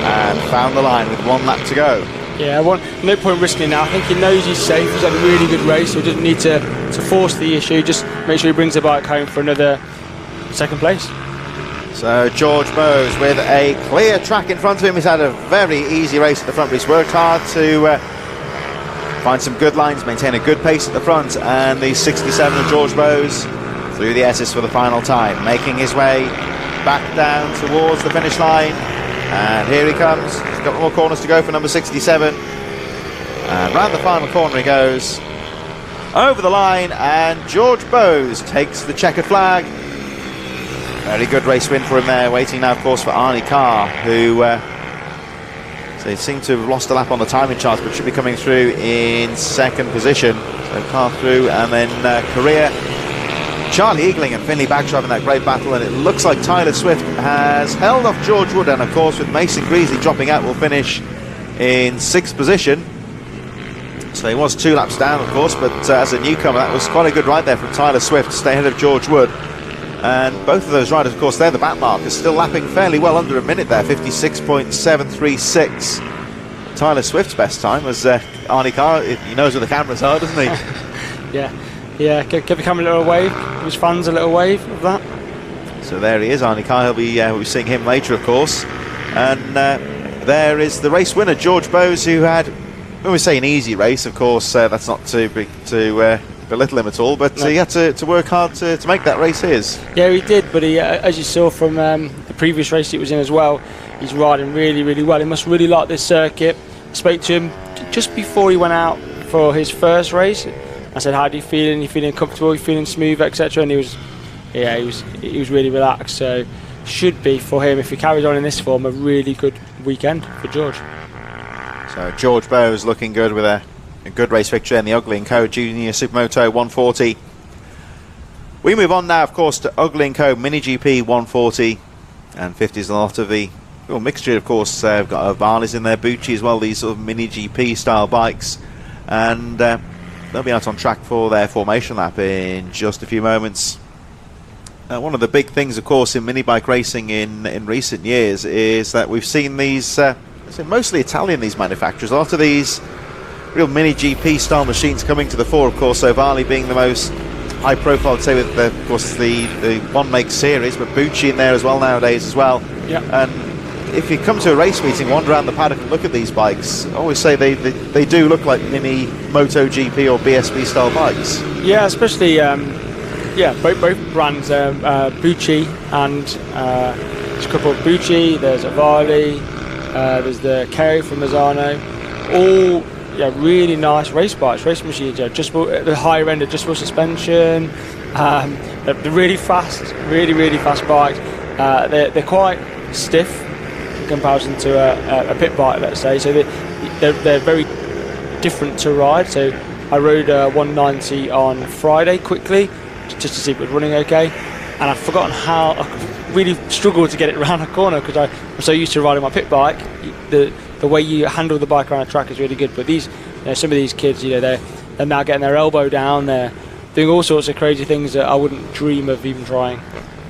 and found the line with 1 lap to go. Yeah, no point risking it now. I think he knows he's safe. He's had a really good race, so he doesn't need to force the issue. Just make sure he brings the bike home for another 2nd place. So George Bowes with a clear track in front of him. He's had a very easy race at the front, but he's worked hard to find some good lines, maintain a good pace at the front, and the 67 of George Bowes through the S's for the final time, making his way back down towards the finish line. And here he comes. He's got more corners to go for number 67. And round the final corner he goes, over the line, and George Bowes takes the checkered flag. Very good race win for him there. Waiting now, of course, for Arnie Carr, who they seem to have lost a lap on the timing charts, but should be coming through in 2nd position. So Carr through, and then Career, Charlie Eagling and Finley Bagshaw in that great battle, and it looks like Tyler Swift has held off George Wood, and of course with Mason Greasley dropping out will finish in 6th position. So he was 2 laps down, of course, but as a newcomer, that was quite a good ride there from Tyler Swift to stay ahead of George Wood. And both of those riders, of course, they're the back markers, still lapping fairly well under a minute there, 56.736. Tyler Swift's best time was Arnie Carr. He knows where the cameras are, doesn't he? yeah. Give the camera a little wave. Give his fans a little wave of that. So there he is, Arnie Carr. We'll be seeing him later, of course. And there is the race winner, George Bowes, who had, when we say an easy race, of course, that's not to belittle him at all, but no. He had to work hard to make that race his. Yeah, he did, but he, as you saw from the previous race he was in as well, he's riding really, really well. He must really like this circuit. I spoke to him just before he went out for his first race. I said, how do you feel? Are you feeling comfortable? Are you feeling smooth, etc.? And he was really relaxed. So should be, for him, if he carries on in this form, a really good weekend for George. So George Bowes looking good with a good race victory in the Ugly & Co Junior Supermoto 140. We move on now, of course, to Ugly & Co Mini GP 140 and 50s. A lot of the mixture, of course. We've got Barley's in there, Bucci as well, these sort of Mini GP style bikes, and they'll be out on track for their formation lap in just a few moments. One of the big things, of course, in mini bike racing in recent years is that we've seen these, mostly Italian, these manufacturers, a lot of these real Mini GP style machines coming to the fore, of course. So Varley being the most high profile, I'd say, with of course the one make series, but Bucci in there as well nowadays as well. Yeah. And if you come to a race meeting, wander around the paddock and look at these bikes, I always say they do look like mini Moto GP or BSB style bikes. Yeah, especially both brands, Bucci and there's a couple of Bucci, there's a Varley, there's the K from Mazzano, all really nice race bikes, race machines, adjustable at the higher end, adjustable suspension, they're really fast bikes. They're quite stiff in comparison to a pit bike, let's say, so they're very different to ride. So I rode 190 on Friday quickly, just to see if it was running okay, and I've forgotten how I really struggled to get it around a corner because I'm so used to riding my pit bike. The way you handle the bike around a track is really good, but these, some of these kids, they're now getting their elbow down, they're doing all sorts of crazy things that I wouldn't dream of even trying.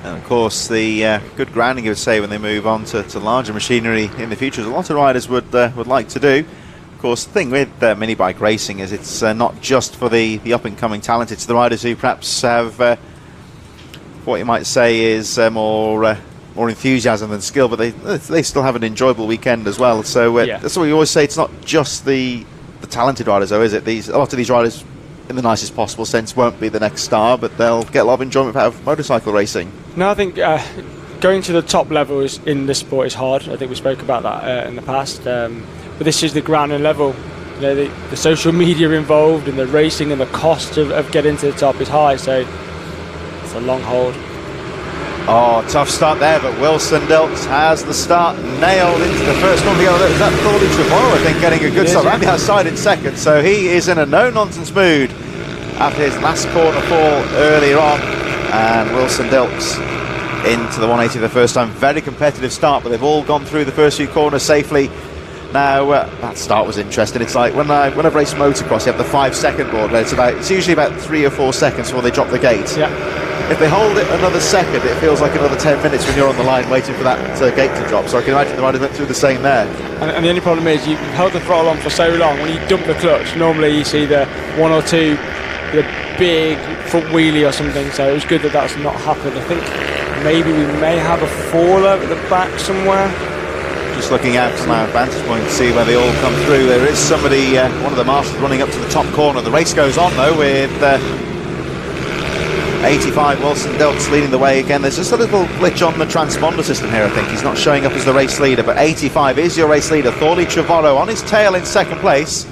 And of course, the good grounding, you would say, when they move on to larger machinery in the future, as a lot of riders would like to do. Of course, the thing with mini bike racing is it's not just for the up and coming talent; it's the riders who perhaps have what you might say is more enthusiasm than skill, but they still have an enjoyable weekend as well. So that's what we always say. It's not just the talented riders, though, is it? A lot of these riders, in the nicest possible sense, won't be the next star, but they'll get a lot of enjoyment out of motorcycle racing. No, I think going to the top levels in this sport is hard. I think we spoke about that in the past. But this is the grounding level. The social media involved and the racing and the cost of getting to the top is high, so it's a long hold. Oh, tough start there, but Wilson Dilks has the start nailed into the first one. Is that Thorley Trevorrow, I think, getting a good start around the outside in second, so he is in a no-nonsense mood after his last corner fall earlier on, and Wilson Dilks into the 180 the first time. Very competitive start, but they've all gone through the first few corners safely. Now, that start was interesting. It's like when I've raced motocross, you have the 5-second board. It's usually about 3 or 4 seconds before they drop the gate. Yeah. If they hold it another second, it feels like another 10 minutes when you're on the line waiting for that gate to drop. So I can imagine the riders went through the same there. And the only problem is you've held the throttle on for so long. When you dump the clutch, normally you see the one or two, the big front wheelie or something. So it was good that that's not happened. I think maybe we may have a faller at the back somewhere. Just looking out from our vantage point to see where they all come through. There is somebody, one of the marshals, running up to the top corner. The race goes on though with 85 Wilson Dilks leading the way again. There's just a little glitch on the transponder system here, I think. He's not showing up as the race leader, but 85 is your race leader. Thorley Trevorrow on his tail in second place.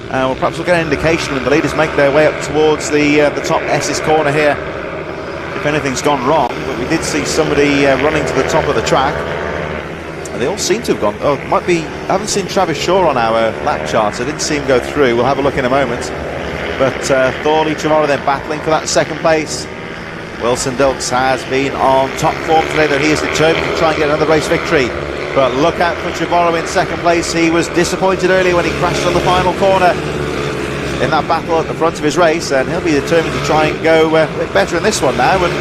Perhaps we'll get an indication when the leaders make their way up towards the top S's corner here if anything's gone wrong. But we did see somebody running to the top of the track. They all seem to have gone. Oh, it might be. I haven't seen Travis Shaw on our lap charts. I didn't see him go through. We'll have a look in a moment. But Thorley Trevorrow then battling for that second place. Wilson Dilks has been on top form today, though he is determined to try and get another race victory. But look out for Trevorrow in second place. He was disappointed earlier when he crashed on the final corner. in that battle at the front of his race, and he'll be determined to try and go a bit better in this one now. And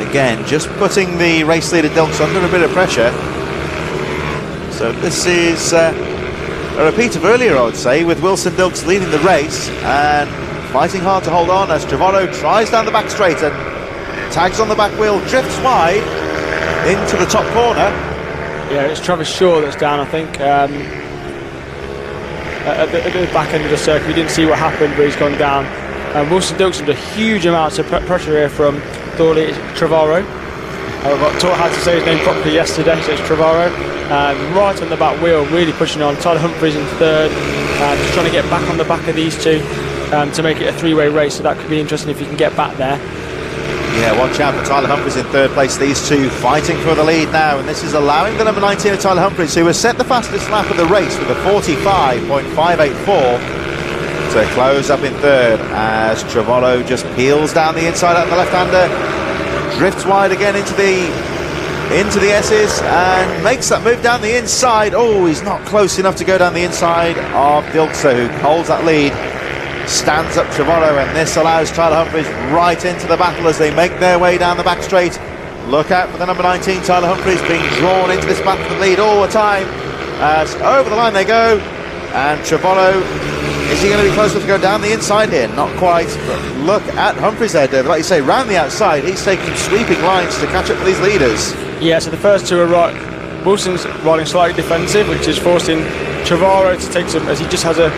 again, just putting the race leader Dilks under a bit of pressure. So this is a repeat of earlier, I would say, with Wilson Dilks leading the race and fighting hard to hold on as Trevorrow tries down the back straight and tags on the back wheel, drifts wide into the top corner. Yeah, it's Travis Shaw that's down, I think. At the back end of the circuit, we didn't see what happened, but he's gone down. Wilson Dilks under huge amounts of pressure here from Thorley Trevorrow. I got taught how to say his name properly yesterday, so it's Trevorrow. Right on the back wheel, really pushing on. Tyler Humphries in third, just trying to get back on the back of these two to make it a three-way race, so that could be interesting if you can get back there. Yeah, watch out for Tyler Humphries in third place. These two fighting for the lead now, and this is allowing the number 19 of Tyler Humphries, who has set the fastest lap of the race with a 45.584, to close up in third as Trevorrow just peels down the inside out of the left-hander, drifts wide again into the S's and makes that move down the inside. Oh, he's not close enough to go down the inside of Dilks, who holds that lead. Stands up Trevorrow, and this allows Tyler Humphries right into the battle as they make their way down the back straight. Look out for the number 19, Tyler Humphries, being drawn into this battle for the lead all the time as over the line they go. And Trevorrow, is he going to be close enough to go down the inside here? Not quite, but look at Humphries there, David. Like you say, round the outside, he's taking sweeping lines to catch up with these leaders. Yeah, so the first two are right. Wilson's riding slightly defensive, which is forcing Trevorrow to take some, as he just has a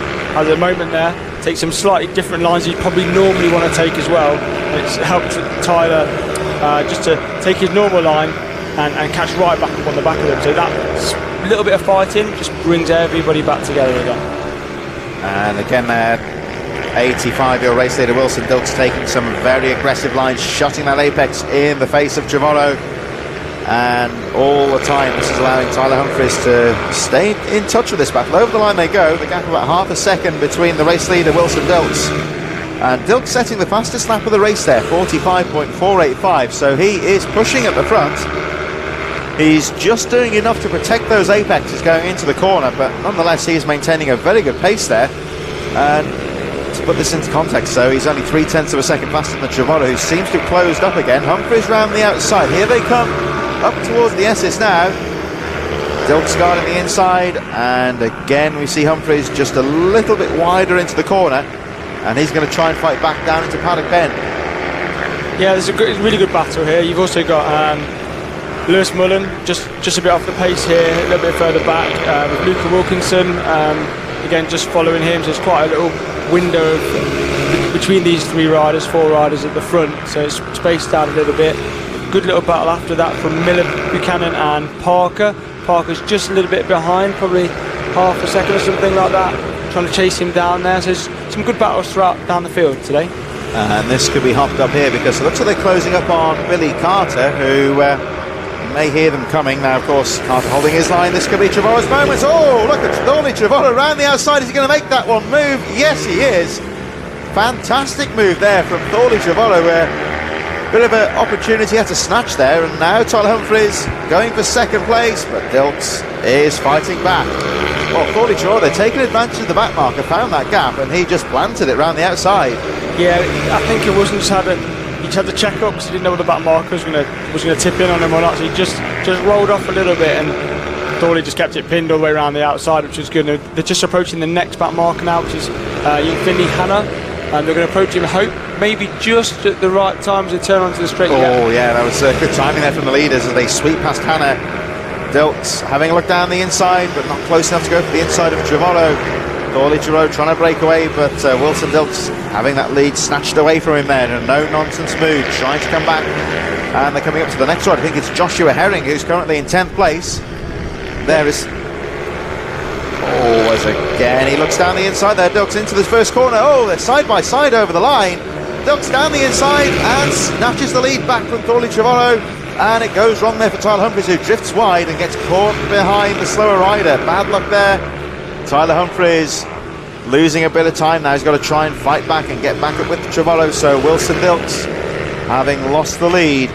moment there, take some slightly different lines he'd probably normally want to take as well. It's helped Tyler just to take his normal line and catch right back up on the back of them. So that little bit of fighting just brings everybody back together again. And again there, 85-year-old race leader Wilson Dilks taking some very aggressive lines, shutting that apex in the face of Trevorrow. And all the time this is allowing Tyler Humphries to stay in touch with this battle. Over the line they go, the gap of about half a second between the race leader Wilson Dilks. And Dilks setting the fastest lap of the race there, 45.485, so he is pushing at the front. He's just doing enough to protect those apexes going into the corner, but nonetheless he is maintaining a very good pace there. And to put this into context, so he's only 0.3 of a second faster than Trevorrow, who seems to have closed up again. Humphries round the outside, here they come up towards the S's now. Dilks guarding the inside, and again we see Humphries just a little bit wider into the corner, and he's going to try and fight back down into Paddock Bend. Yeah, there's a really good battle here. You've also got Lewis Mullen just a bit off the pace here, a little bit further back with Luca Wilkinson again just following him, so there's quite a little window between these four riders at the front, so it's spaced out a little bit. Good little battle after that from Miller, Buchanan and Parker. Parker's just a little bit behind, probably half a second or something like that, trying to chase him down there. So there's some good battles throughout down the field today. And this could be hopped up here because it looks like they're closing up on Billy Carter, who may hear them coming. Now, of course, Carter holding his line. This could be Trevorrow's moment. Oh, look at Thorley Trevorrow around the outside. Is he going to make that one move? Yes, he is. Fantastic move there from Thorley Trevorrow, where bit of an opportunity had to snatch there, and now Tyler Humphries going for second place, but Dilks is fighting back. Well, Thorley Trevorrow, they're taking advantage of the back marker, found that gap, and he just planted it round the outside. Yeah, I think it wasn't just he just had to check up because he didn't know what the back marker was going to tip in on him or not, so he just rolled off a little bit, and Thorley just kept it pinned all the way around the outside, which was good. They're just approaching the next back marker now, which is Finley Hanna. And they're going to approach him, hope, maybe just at the right time as they turn onto the straight. Oh, yeah, that was good timing there from the leaders as they sweep past Hanna. Dilks having a look down the inside, but not close enough to go for the inside of Trevorrow. Thorley Trevorrow trying to break away, but Wilson Dilks having that lead snatched away from him there in a no-nonsense mood, trying to come back. And they're coming up to the next one. I think it's Joshua Herring, who's currently in 10th place. There is... Oh, as again he looks down the inside there, Dilks into this first corner. Oh, they're side by side over the line. Dilks down the inside and snatches the lead back from Thorley Trevorrow, and it goes wrong there for Tyler Humphries, who drifts wide and gets caught behind the slower rider. Bad luck there. Tyler Humphries losing a bit of time now. He's got to try and fight back and get back up with Trevorrow. So Wilson Dilks, having lost the lead,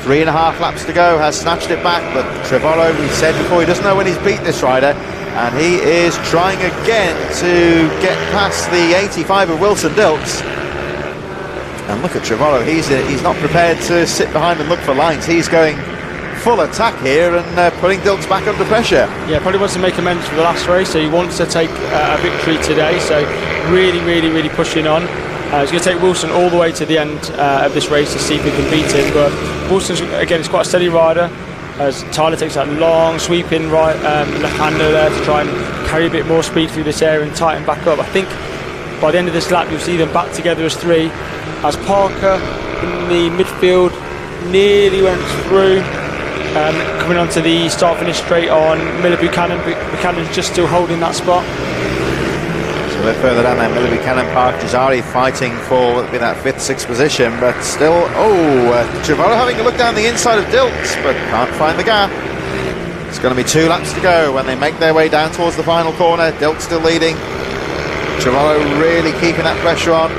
3.5 laps to go, has snatched it back, but Trevorrow, we said before, he doesn't know when he's beat this rider. and he is trying again to get past the 85 of Wilson Dilks. And look at Trevorrow, he's not prepared to sit behind and look for lines. He's going full attack here and putting Dilks back under pressure. Yeah, probably wants to make amends for the last race, so he wants to take a victory today, so really pushing on. He's going to take Wilson all the way to the end of this race to see if he can beat him, but Wilson's, again, is quite a steady rider, as Tyler takes that long sweeping right left-hander there to try and carry a bit more speed through this area and tighten back up. I think by the end of this lap you'll see them back together as three, as Parker in the midfield nearly went through. Coming onto the start-finish straight on Miller Buchanan. Buchanan's just still holding that spot. So a bit further down there, Miller Buchanan, Park Jazari fighting for that 5th, 6th position, but still, Trevorrow having a look down the inside of Dilks, but can't find the gap. It's going to be 2 laps to go when they make their way down towards the final corner. Dilks still leading. Trevorrow really keeping that pressure on.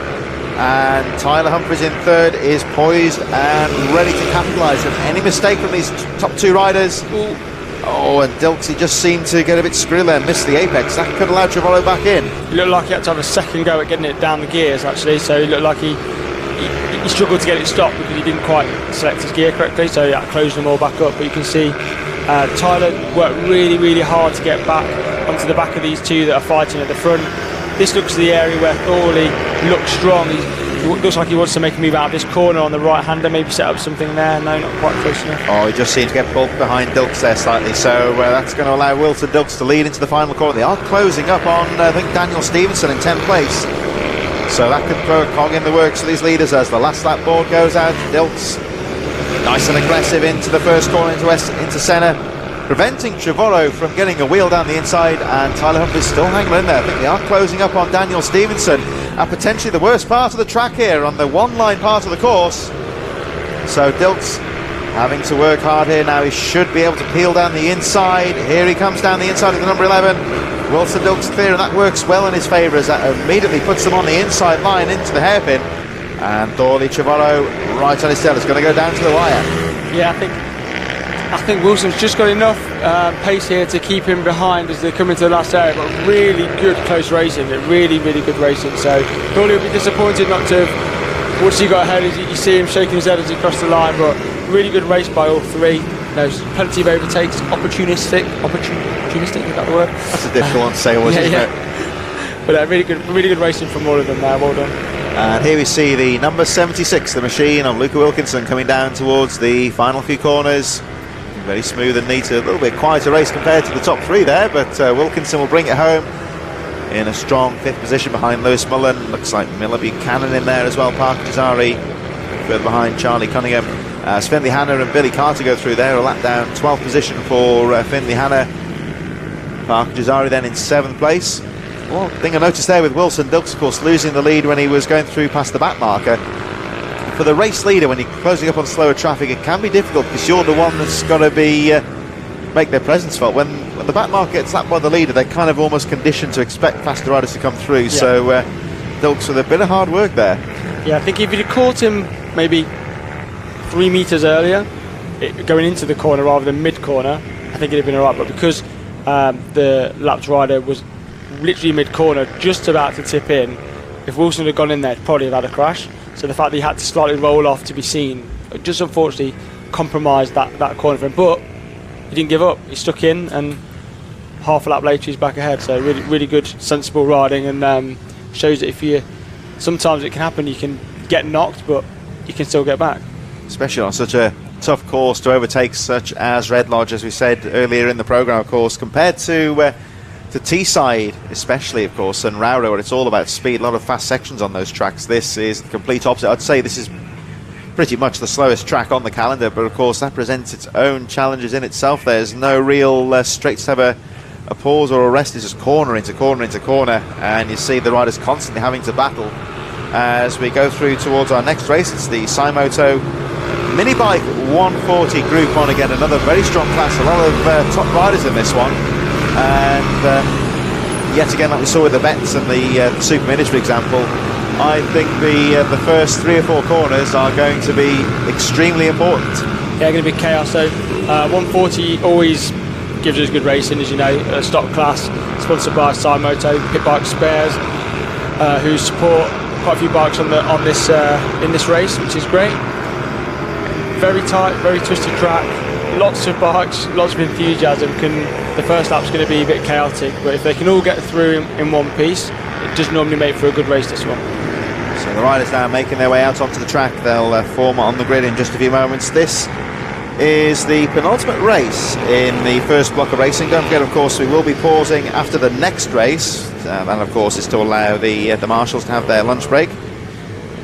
And Tyler Humphries in 3rd is poised and ready to capitalise on any mistake from these top 2 riders. And Dilks, he just seemed to get a bit screwed there and missed the apex. That could allow Trevorrow back in. It looked like he had to have a second go at getting it down the gears, actually, so it looked like he struggled to get it stopped because he didn't quite select his gear correctly, so that closed them all back up. But you can see Tyler worked really hard to get back onto the back of these 2 that are fighting at the front. This looks the area where Thorley looks strong. He looks like he wants to make a move out of this corner on the right-hander, maybe set up something there. No, not quite close enough. Oh, he just seemed to get bulked behind Dilks there slightly, so that's going to allow Wilson Dilks to lead into the final corner. They are closing up on, I think, Daniel Stevenson in 10th place. So that could throw a cog in the works for these leaders as the last lap board goes out. Dilks, nice and aggressive into the first corner, into centre, preventing Trevorrow from getting a wheel down the inside, and Tyler Humphries still hanging in there. I think they are closing up on Daniel Stevenson at potentially the worst part of the track here on the one-line part of the course. So Dilks having to work hard here now. He should be able to peel down the inside. Here he comes down the inside of the number 11. Wilson Dilks clear, and that works well in his favour as that immediately puts them on the inside line into the hairpin. And Thorley Trevorrow right on his tail is going to go down to the wire. Yeah, I think Wilson's just got enough pace here to keep him behind as they come into the last area, but really good close racing, really good racing. So Thorley will be disappointed not to have, once he got ahead, you see him shaking his head as he crossed the line, but really good race by all 3. There's plenty of overtakes, opportunistic, is that the word? That's a difficult one to say, isn't it? But really good racing from all of them there, well done. And here we see the number 76, the machine of Luca Wilkinson, coming down towards the final few corners. Very smooth and neat, a little bit quieter race compared to the top 3 there, but Wilkinson will bring it home in a strong 5th position behind Lewis Mullen. Looks like Miller Buchanan in there as well. Parker Jazari further behind Charlie Cunningham. Finley Hanna and Billy Carter go through there, a lap down, 12th position for Finley Hanna. Parker Jazari then in 7th place. One thing I noticed there with Wilson Dilks, of course, losing the lead when he was going through past the back marker. For the race leader, when you're closing up on slower traffic, it can be difficult because you're the one that's got to be make their presence felt. When the back marker gets lapped by the leader, they're kind of almost conditioned to expect faster riders to come through. Yeah. So Dilks with a bit of hard work there. Yeah, I think if you'd have caught him maybe 3 metres earlier, going into the corner rather than mid-corner, I think it'd have been alright. But because the lapped rider was literally mid-corner, just about to tip in, if Wilson had gone in there, he'd probably have had a crash. So the fact that he had to slightly roll off to be seen just unfortunately compromised that corner for him. But he didn't give up. He stuck in, and half a lap later he's back ahead. So really good, sensible riding, and shows that sometimes it can happen. You can get knocked, but you can still get back. Especially on such a tough course to overtake, such as Redlodge, as we said earlier in the programme, of course, compared to Teesside, especially, of course, and Rowrow, where it's all about speed, a lot of fast sections on those tracks. This is the complete opposite. I'd say this is pretty much the slowest track on the calendar, but of course that presents its own challenges in itself. There's no real straight to have a pause or a rest. It's just corner into corner into corner, and you see the riders constantly having to battle. As we go through towards our next race, it's the Supermoto Minibike 140 Group 1 again, another very strong class, a lot of top riders in this one. And yet again, like we saw with the Vets and the Super Minish, for example, I think the first 3 or 4 corners are going to be extremely important. Yeah, going to be chaos. So 140 always gives us good racing, as you know. Stock class, sponsored by Moto, pit bike spares, who support quite a few bikes on this in this race, which is great. Very tight, very twisted track, lots of bikes, lots of enthusiasm. The first lap's going to be a bit chaotic, but if they can all get through in one piece, it does normally make for a good race, this one. So the riders now making their way out onto the track. They'll form on the grid in just a few moments. This is the penultimate race in the first block of racing. Don't forget, of course, we will be pausing after the next race, and of course is to allow the marshals to have their lunch break.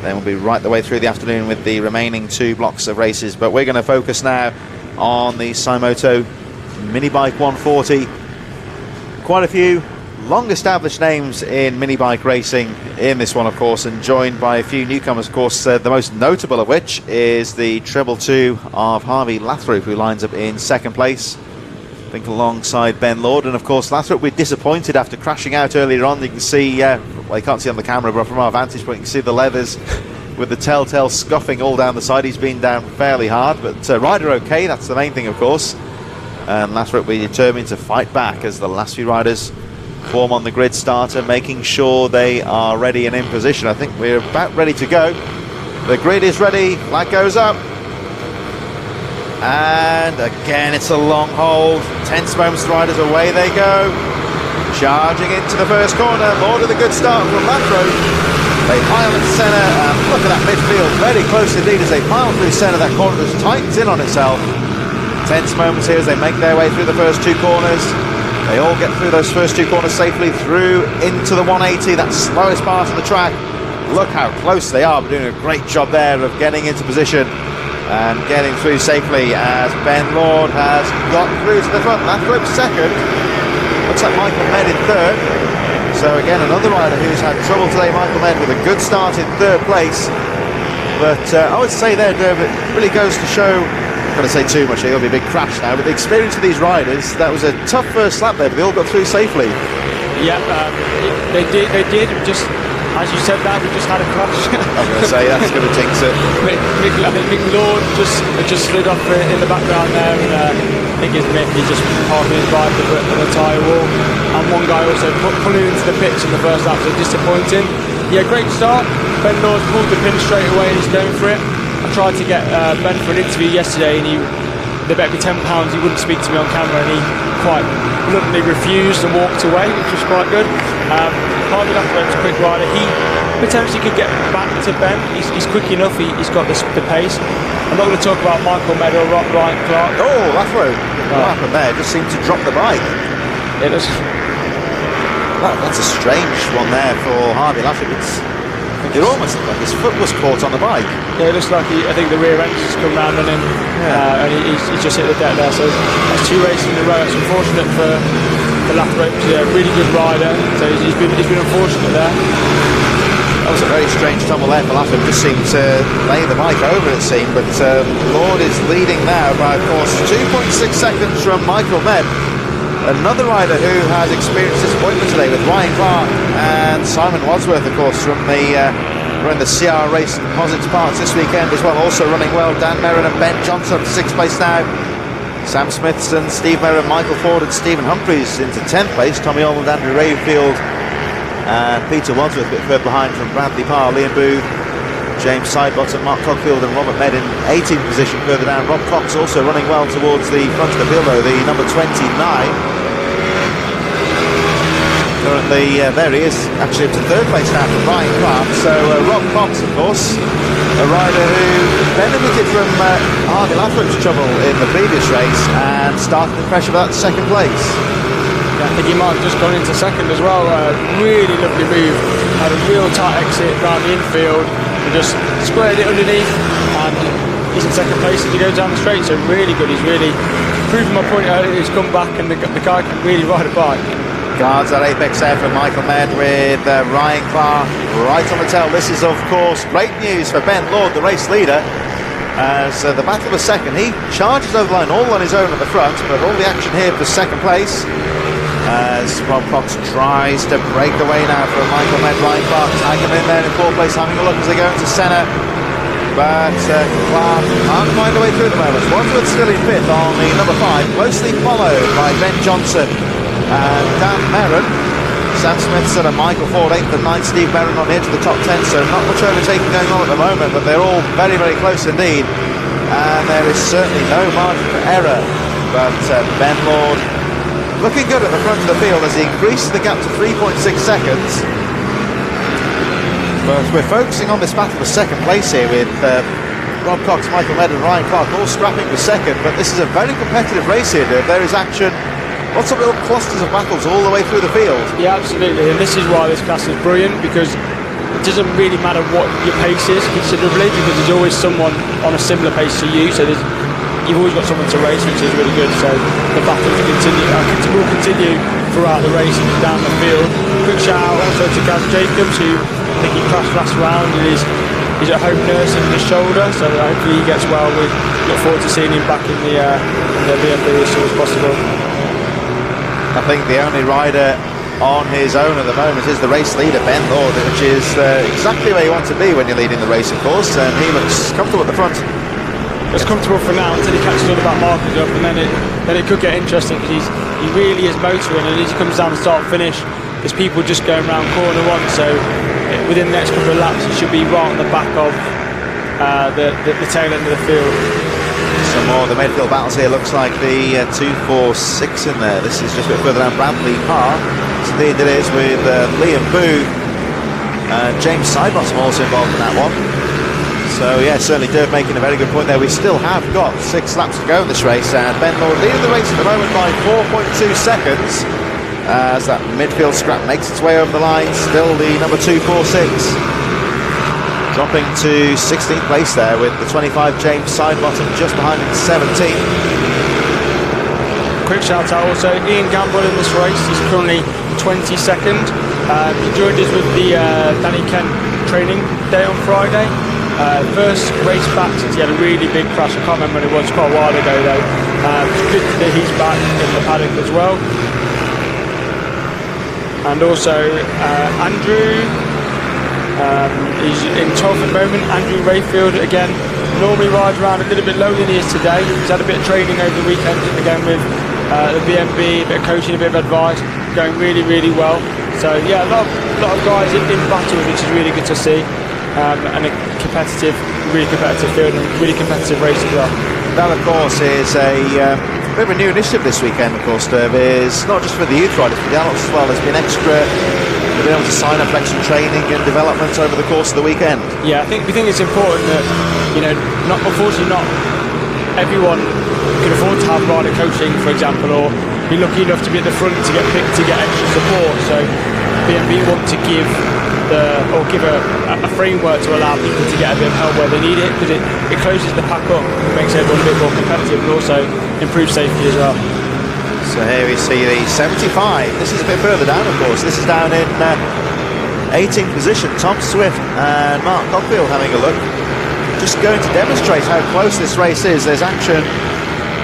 Then we'll be right the way through the afternoon with the remaining 2 blocks of races. But we're going to focus now on the Supermoto Minibike 140. Quite a few long-established names in minibike racing in this one, of course, and joined by a few newcomers, of course, the most notable of which is the treble 2 of Harvey Lathrop, who lines up in second place, I think alongside Ben Lord. And of course Lathrop, we're disappointed after crashing out earlier on. You can see, well, you can't see on the camera, but from our vantage point you can see the leathers with the telltale scuffing all down the side. He's been down fairly hard, but rider okay, that's the main thing, of course. And Lathrop will be determined to fight back as the last few riders form on the grid starter, making sure they are ready and in position. I think we're about ready to go. The grid is ready, flag goes up. And again, it's a long hold. Tense moments, riders, away they go. Charging into the first corner. Lord with a good start from Lathrop. They pile into centre, and look at that midfield, very close indeed as they pile through centre. That corner just tightens in on itself. Tense moments here as they make their way through the first 2 corners. They all get through those first 2 corners safely through into the 180, that slowest part of the track. Look how close they are, but doing a great job there of getting into position and getting through safely as Ben Lord has got through to the front. Lathrop second, looks like Michael Med in third. So again, another rider who's had trouble today, Michael Med, with a good start in third place. But I would say there, Dermot, it really goes to show, I'm going to say too much here, it'll be a big crash now, but the experience of these riders, that was a tough first lap there, but they all got through safely. Yeah, they did. Just as you said that, we just had a crash. I'm going to say that's going to jinx it. I think Mick Lord just slid off in the background there, and I think it's Mick, he just parking his bike at the tyre wall. And one guy also pulling into the pits in the first lap, so disappointing. Yeah, great start. Ben Lord pulled the pin straight away and he's going for it. I tried to get Ben for an interview yesterday, and they bet me £10 he wouldn't speak to me on camera, and he quite bluntly refused and walked away, which was quite good. Harvey Lathrop's a quick rider. He potentially could get back to Ben. He's quick enough. He's got the pace. I'm not going to talk about Michael Med or Ryan Clark. Oh, Lathrop. Michael Med just seemed to drop the bike. It was. That's a strange one there for Harvey Lathrop. It almost looked like his foot was caught on the bike. Yeah, it looks like I think the rear end just come round on him, and he's just hit the deck there. So that's 2 races in a row. It's unfortunate for Lathrop. He's a really good rider, so he's been unfortunate there. That was a very strange tumble there for Lathrop. Just seemed to lay the bike over, it seemed. But Lord is leading now by, of course, 2.6 seconds from Michael Med. Another rider who has experienced disappointment today with Ryan Clark and Simon Wadsworth, of course, from the running the CR Race Composites parts this weekend as well, also running well. Dan Merrin and Ben Johnson up to 6th place now. Sam Smithson, Steve Merrin, Michael Ford and Stephen Humphreys into 10th place. Tommy Almond, Andrew Rayfield and Peter Wadsworth a bit further behind from Bradley Parr, Liam Booth, James Sidebottom, Mark Cockfield and Robert Med in 18th position further down. Rob Cox also running well towards the front of the field though, the number 29. Currently, there he is, actually up to 3rd place now for Ryan Clark. So Rob Cox, of course, a rider who benefited from Harvey Lathrop's trouble in the previous race and started the pressure for that 2nd place. Yeah, I think he might have just gone into 2nd as well. Really lovely move. Had a real tight exit around the infield and just squared it underneath, and he's in 2nd place as he goes down the straight. So really good. He's really proven my point earlier. He's come back, and the guy can really ride a bike. Guards at apex there for Michael Med with Ryan Clark right on the tail. This is, of course, great news for Ben Lord, the race leader, as the battle for 2nd. He charges over the line all on his own at the front, but all the action here for 2nd place as Rob Cox tries to break the way now for Michael Med. Ryan Clark tagging him in there in 4th place, having a look as they go into centre. but Clark can't find a way through at the moment. Wadsworth still in fifth on the number 5, closely followed by Ben Johnson and Dan Merrin. Sam Smithson and Michael Ford 8th and 9th, Steve Merrin on the edge of the top 10, so not much overtaking going on at the moment, but they're all very, very close indeed, and there is certainly no margin for error. But Ben Lord looking good at the front of the field as he increases the gap to 3.6 seconds. But we're focusing on this battle for second place here with Rob Cox, Michael Mead and Ryan Clark all scrapping for second, but this is a very competitive race here, Dave. There is action, lots of little clusters of battles all the way through the field. Yeah, absolutely, and this is why this class is brilliant, because it doesn't really matter what your pace is considerably, because there's always someone on a similar pace to you, so you've always got someone to race, which is really good. So the battles will continue throughout the race and down the field. Quick shout out also to Gaz Jacobs, who I think he crashed last round and he's at home nursing his shoulder, so hopefully he gets well. We look forward to seeing him back in the BMB as soon as possible. I think the only rider on his own at the moment is the race leader, Ben Lord, which is exactly where you want to be when you're leading the race, of course, and he looks comfortable at the front. It's comfortable for now until he catches all the back markers up, and then it could get interesting, because he really is motoring, and as he comes down the start finish, there's people just going around corner 1, so within the next couple of laps he should be right on the back of the tail end of the field. Some more of the midfield battles here. Looks like the 2-4-6 in there. This is just a bit further down Bradley Park. Indeed it is, with Liam Booth and James Sidebottom also involved in that one. So yeah, certainly Derv making a very good point there. We still have got 6 laps to go in this race, and Ben Lord leading the race at the moment by 4.2 seconds as that midfield scrap makes its way over the line. Still the number 246 dropping to 16th place there, with the 25 James Sidebottom just behind him, 17th. Quick shout out also Ian Gamble in this race. He's currently 22nd. He joined us with the Danny Kent training day on Friday. First race back since he had a really big crash. I can't remember when it was, quite a while ago though. It's good that he's back in the paddock as well. And also Andrew, he's in 12th at the moment. Andrew Rayfield again, normally rides around a little bit lower than he is today. He's had a bit of training over the weekend, again with the BMB, a bit of coaching, a bit of advice, going really, really well. So yeah, a lot of guys in battle, which is really good to see. And a really competitive field and really competitive race as well. That of course is a bit of a new initiative this weekend, of course, Derv, is not just for the youth riders, but the adults as well. There's been extra, they've been able to sign up for extra training and development over the course of the weekend. Yeah, we think it's important that, unfortunately not everyone can afford to have rider coaching, for example, or be lucky enough to be at the front to get picked to get extra support. So BMB want to give a framework to allow people to get a bit of help where they need it, because it closes the pack up, it makes everyone a bit more competitive, but also improves safety as well. So here we see the 75. This is a bit further down, of course. This is down in 18th position. Tom Swift and Mark Cockfield having a look, just going to demonstrate how close this race is. There's action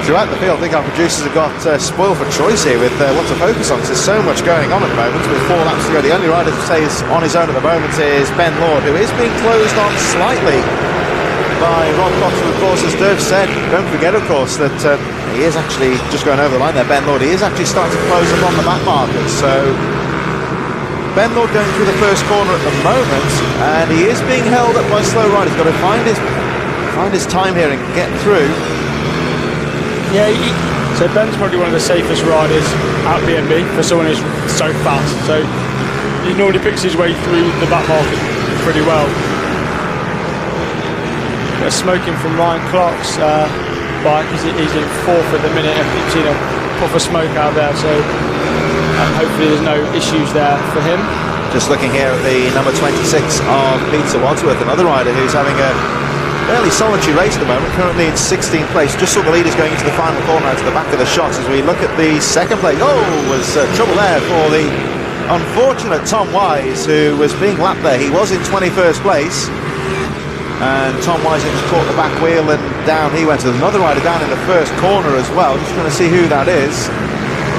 throughout the field. I think our producers have got spoiled for choice here with what to focus on, because there's so much going on at the moment with 4 laps to go. The only rider who stays on his own at the moment is Ben Lord, who is being closed on slightly by Ron Cox, who of course, as Derv said, don't forget of course that he is actually just going over the line there. Ben Lord, he is actually starting to close up on the back markers. So Ben Lord going through the first corner at the moment, and he is being held up by slow riders. He's got to find his time here and get through. Yeah, so Ben's probably one of the safest riders at BMB for someone who's so fast. So he normally picks his way through the back market pretty well. Smoking from Ryan Clark's bike. He's in 4th at the minute. I've seen a puff of smoke out there, so hopefully there's no issues there for him. Just looking here at the number 26 of Peter Wadsworth, another rider who's having a fairly solitary race at the moment, currently in 16th place. Just saw the leaders going into the final corner out to the back of the shots as we look at the second place. Was trouble there for the unfortunate Tom Wise, who was being lapped there. He was in 21st place, and Tom Wise just caught the back wheel and down he went. There's another rider down in the first corner as well. Just going to see who that is.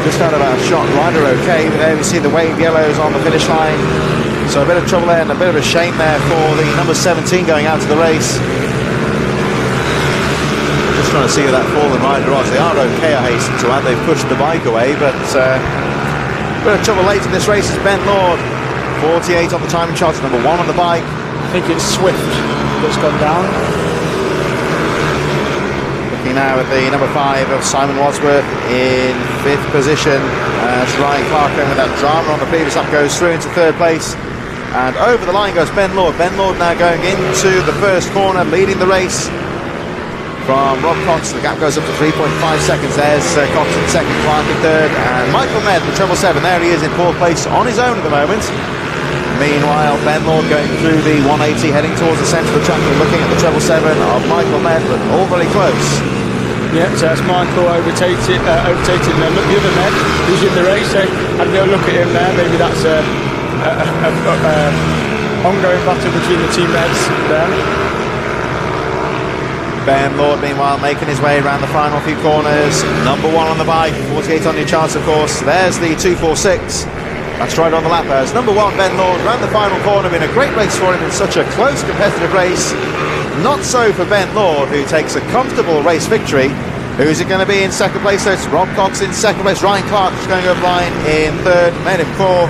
Just out of our shot, rider okay, but there we see the wave yellows on the finish line. So a bit of trouble there and a bit of a shame there for the number 17 going out to the race. trying to see who that fallen rider was. They are okay, I hasten to add. They've pushed the bike away, but bit of trouble late in this race is Ben Lord. 48 on the timing charts, number 1 on the bike. I think it's Swift that's gone down. Looking now at the number 5 of Simon Wadsworth in 5th position, as Ryan Clark, going with that drama on the previous lap, goes through into 3rd place. And over the line goes Ben Lord. Ben Lord now going into the first corner, leading the race from Rob Cox. The gap goes up to 3.5 seconds. There's Cox in 2nd, Clark in 3rd, and Michael Med, the treble 7, there he is in 4th place on his own at the moment. Meanwhile, Ben Lord going through the 180, heading towards the centre of the track, and looking at the treble 7 of Michael Med, but all very close. Yeah, so that's Michael overtaking the other Med who's in the race. So had a little look at him there. Maybe that's a ongoing battle between the two Meds there. Ben Lord, meanwhile, making his way around the final few corners. Number 1 on the bike, 48 on your charts, of course. There's the 246. That's right on the lap as number 1, Ben Lord, around the final corner. Been a great race for him in such a close, competitive race. Not so for Ben Lord, who takes a comfortable race victory. Who's it going to be in 2nd place? So it's Rob Cox in 2nd place. Ryan Clark is going over line in 3rd. Made him 4th.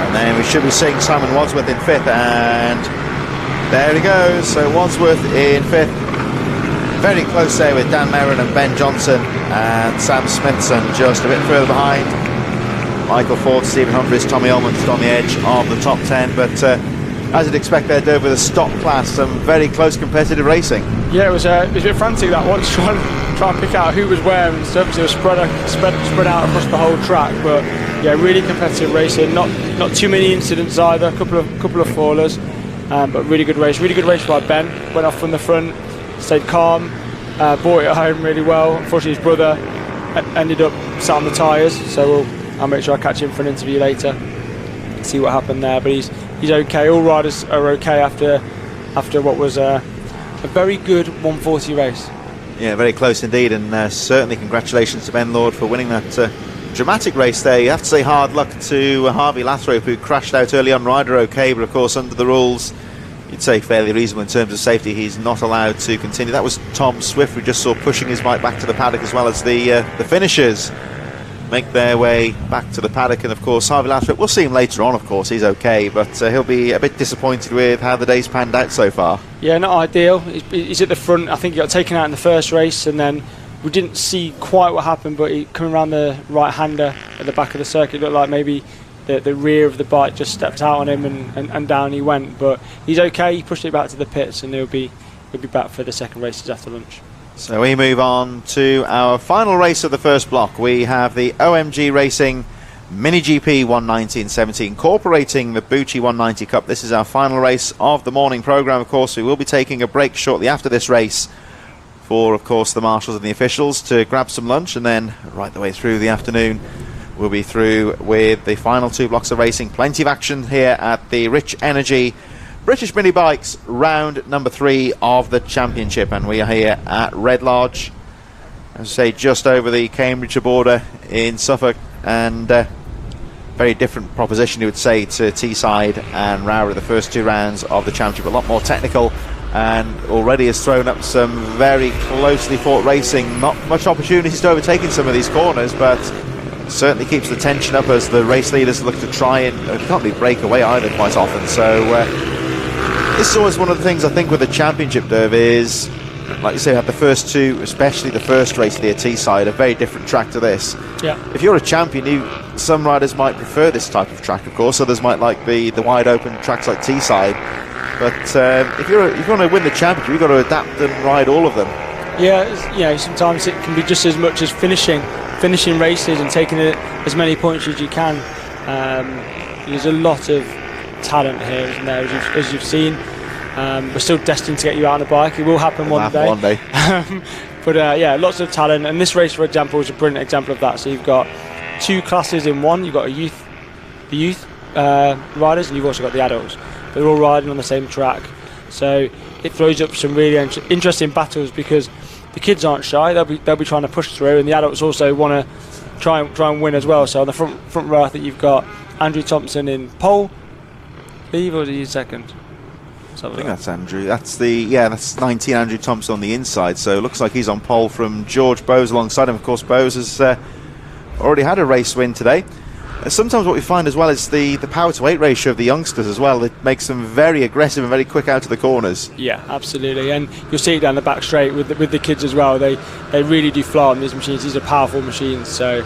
And then we should be seeing Simon Wadsworth in 5th. And there he goes. So Wadsworth in 5th. Very close there with Dan Merrin and Ben Johnson. And Sam Smithson just a bit further behind. Michael Ford, Stephen Humphries, Tommy Ullman just on the edge of the top 10. But as you'd expect, they're over the stock class. Some very close competitive racing. Yeah, it was a bit frantic that one, try and pick out who was where and stuff. So it was spread out across the whole track. But yeah, really competitive racing. Not too many incidents either. A couple of fallers, but really good race. Really good race by Ben. Went off from the front, stayed calm, brought it home really well. Unfortunately, his brother ended up sat on the tyres. So I'll make sure I catch him for an interview later. See what happened there. But he's okay. All riders are okay after what was a very good 140 race. Yeah, very close indeed, and certainly congratulations to Ben Lord for winning that dramatic race there. You have to say hard luck to Harvey Lathrope, who crashed out early on. Rider okay, but of course under the rules you'd say fairly reasonable in terms of safety. He's not allowed to continue. That was Tom Swift, we just saw pushing his bike back to the paddock, as well as the finishers make their way back to the paddock. And of course Harvey Lathrope, we'll see him later on, of course, he's okay, but he'll be a bit disappointed with how the day's panned out so far. Yeah, not ideal. He's at the front. I think he got taken out in the first race, and then we didn't see quite what happened, but he coming around the right-hander at the back of the circuit, looked like maybe the rear of the bike just stepped out on him, and down he went. But he's okay. He pushed it back to the pits, and he'll be back for the second races after lunch. So we move on to our final race of the first block. We have the OMG Racing Mini GP 190 and 70, incorporating the Bucci 190 Cup. This is our final race of the morning programme. Of course, we will be taking a break shortly after this race for, of course, the marshals and the officials to grab some lunch, and then right the way through the afternoon we'll be through with the final 2 blocks of racing. Plenty of action here at the Rich Energy British Minibikes round number 3 of the championship, and we are here at Redlodge, as I say, just over the Cambridgeshire border in Suffolk, and very different proposition, you would say, to Teesside and Rowrah, the first 2 rounds of the championship. A lot more technical, and already has thrown up some very closely fought racing. Not much opportunities to overtake in some of these corners, but certainly keeps the tension up as the race leaders look to try and can't really break away either quite often. So this is always one of the things I think with the championship, Derv, is, like you say, have the first 2, especially the first race near Teesside, a very different track to this. Yeah. If you're a champion, some riders might prefer this type of track, of course. Others might like the wide open tracks like Teesside. But if you want to win the championship, you've got to adapt and ride all of them. Yeah, sometimes it can be just as much as finishing races and taking as many points as you can. There's a lot of talent here, isn't there, as you've seen. We're still destined to get you out on a bike. It will happen one day. But yeah, lots of talent, and this race, for example, is a brilliant example of that. So you've got 2 classes in one. You've got the youth riders, and you've also got the adults. They're all riding on the same track, so it throws up some really interesting battles, because the kids aren't shy. They'll be trying to push through, and the adults also want to try and win as well. So on the front row, I think you've got Andrew Thompson in pole, I believe, or is he in second? I think that's Andrew. That's 19 Andrew Thompson on the inside. So it looks like he's on pole from George Bowes alongside him. Of course, Bowes has already had a race win today. Sometimes what we find as well is the power to weight ratio of the youngsters as well. It makes them very aggressive and very quick out of the corners. Yeah, absolutely, and you'll see it down the back straight with the kids as well. They really do fly on these machines. These are powerful machines. So.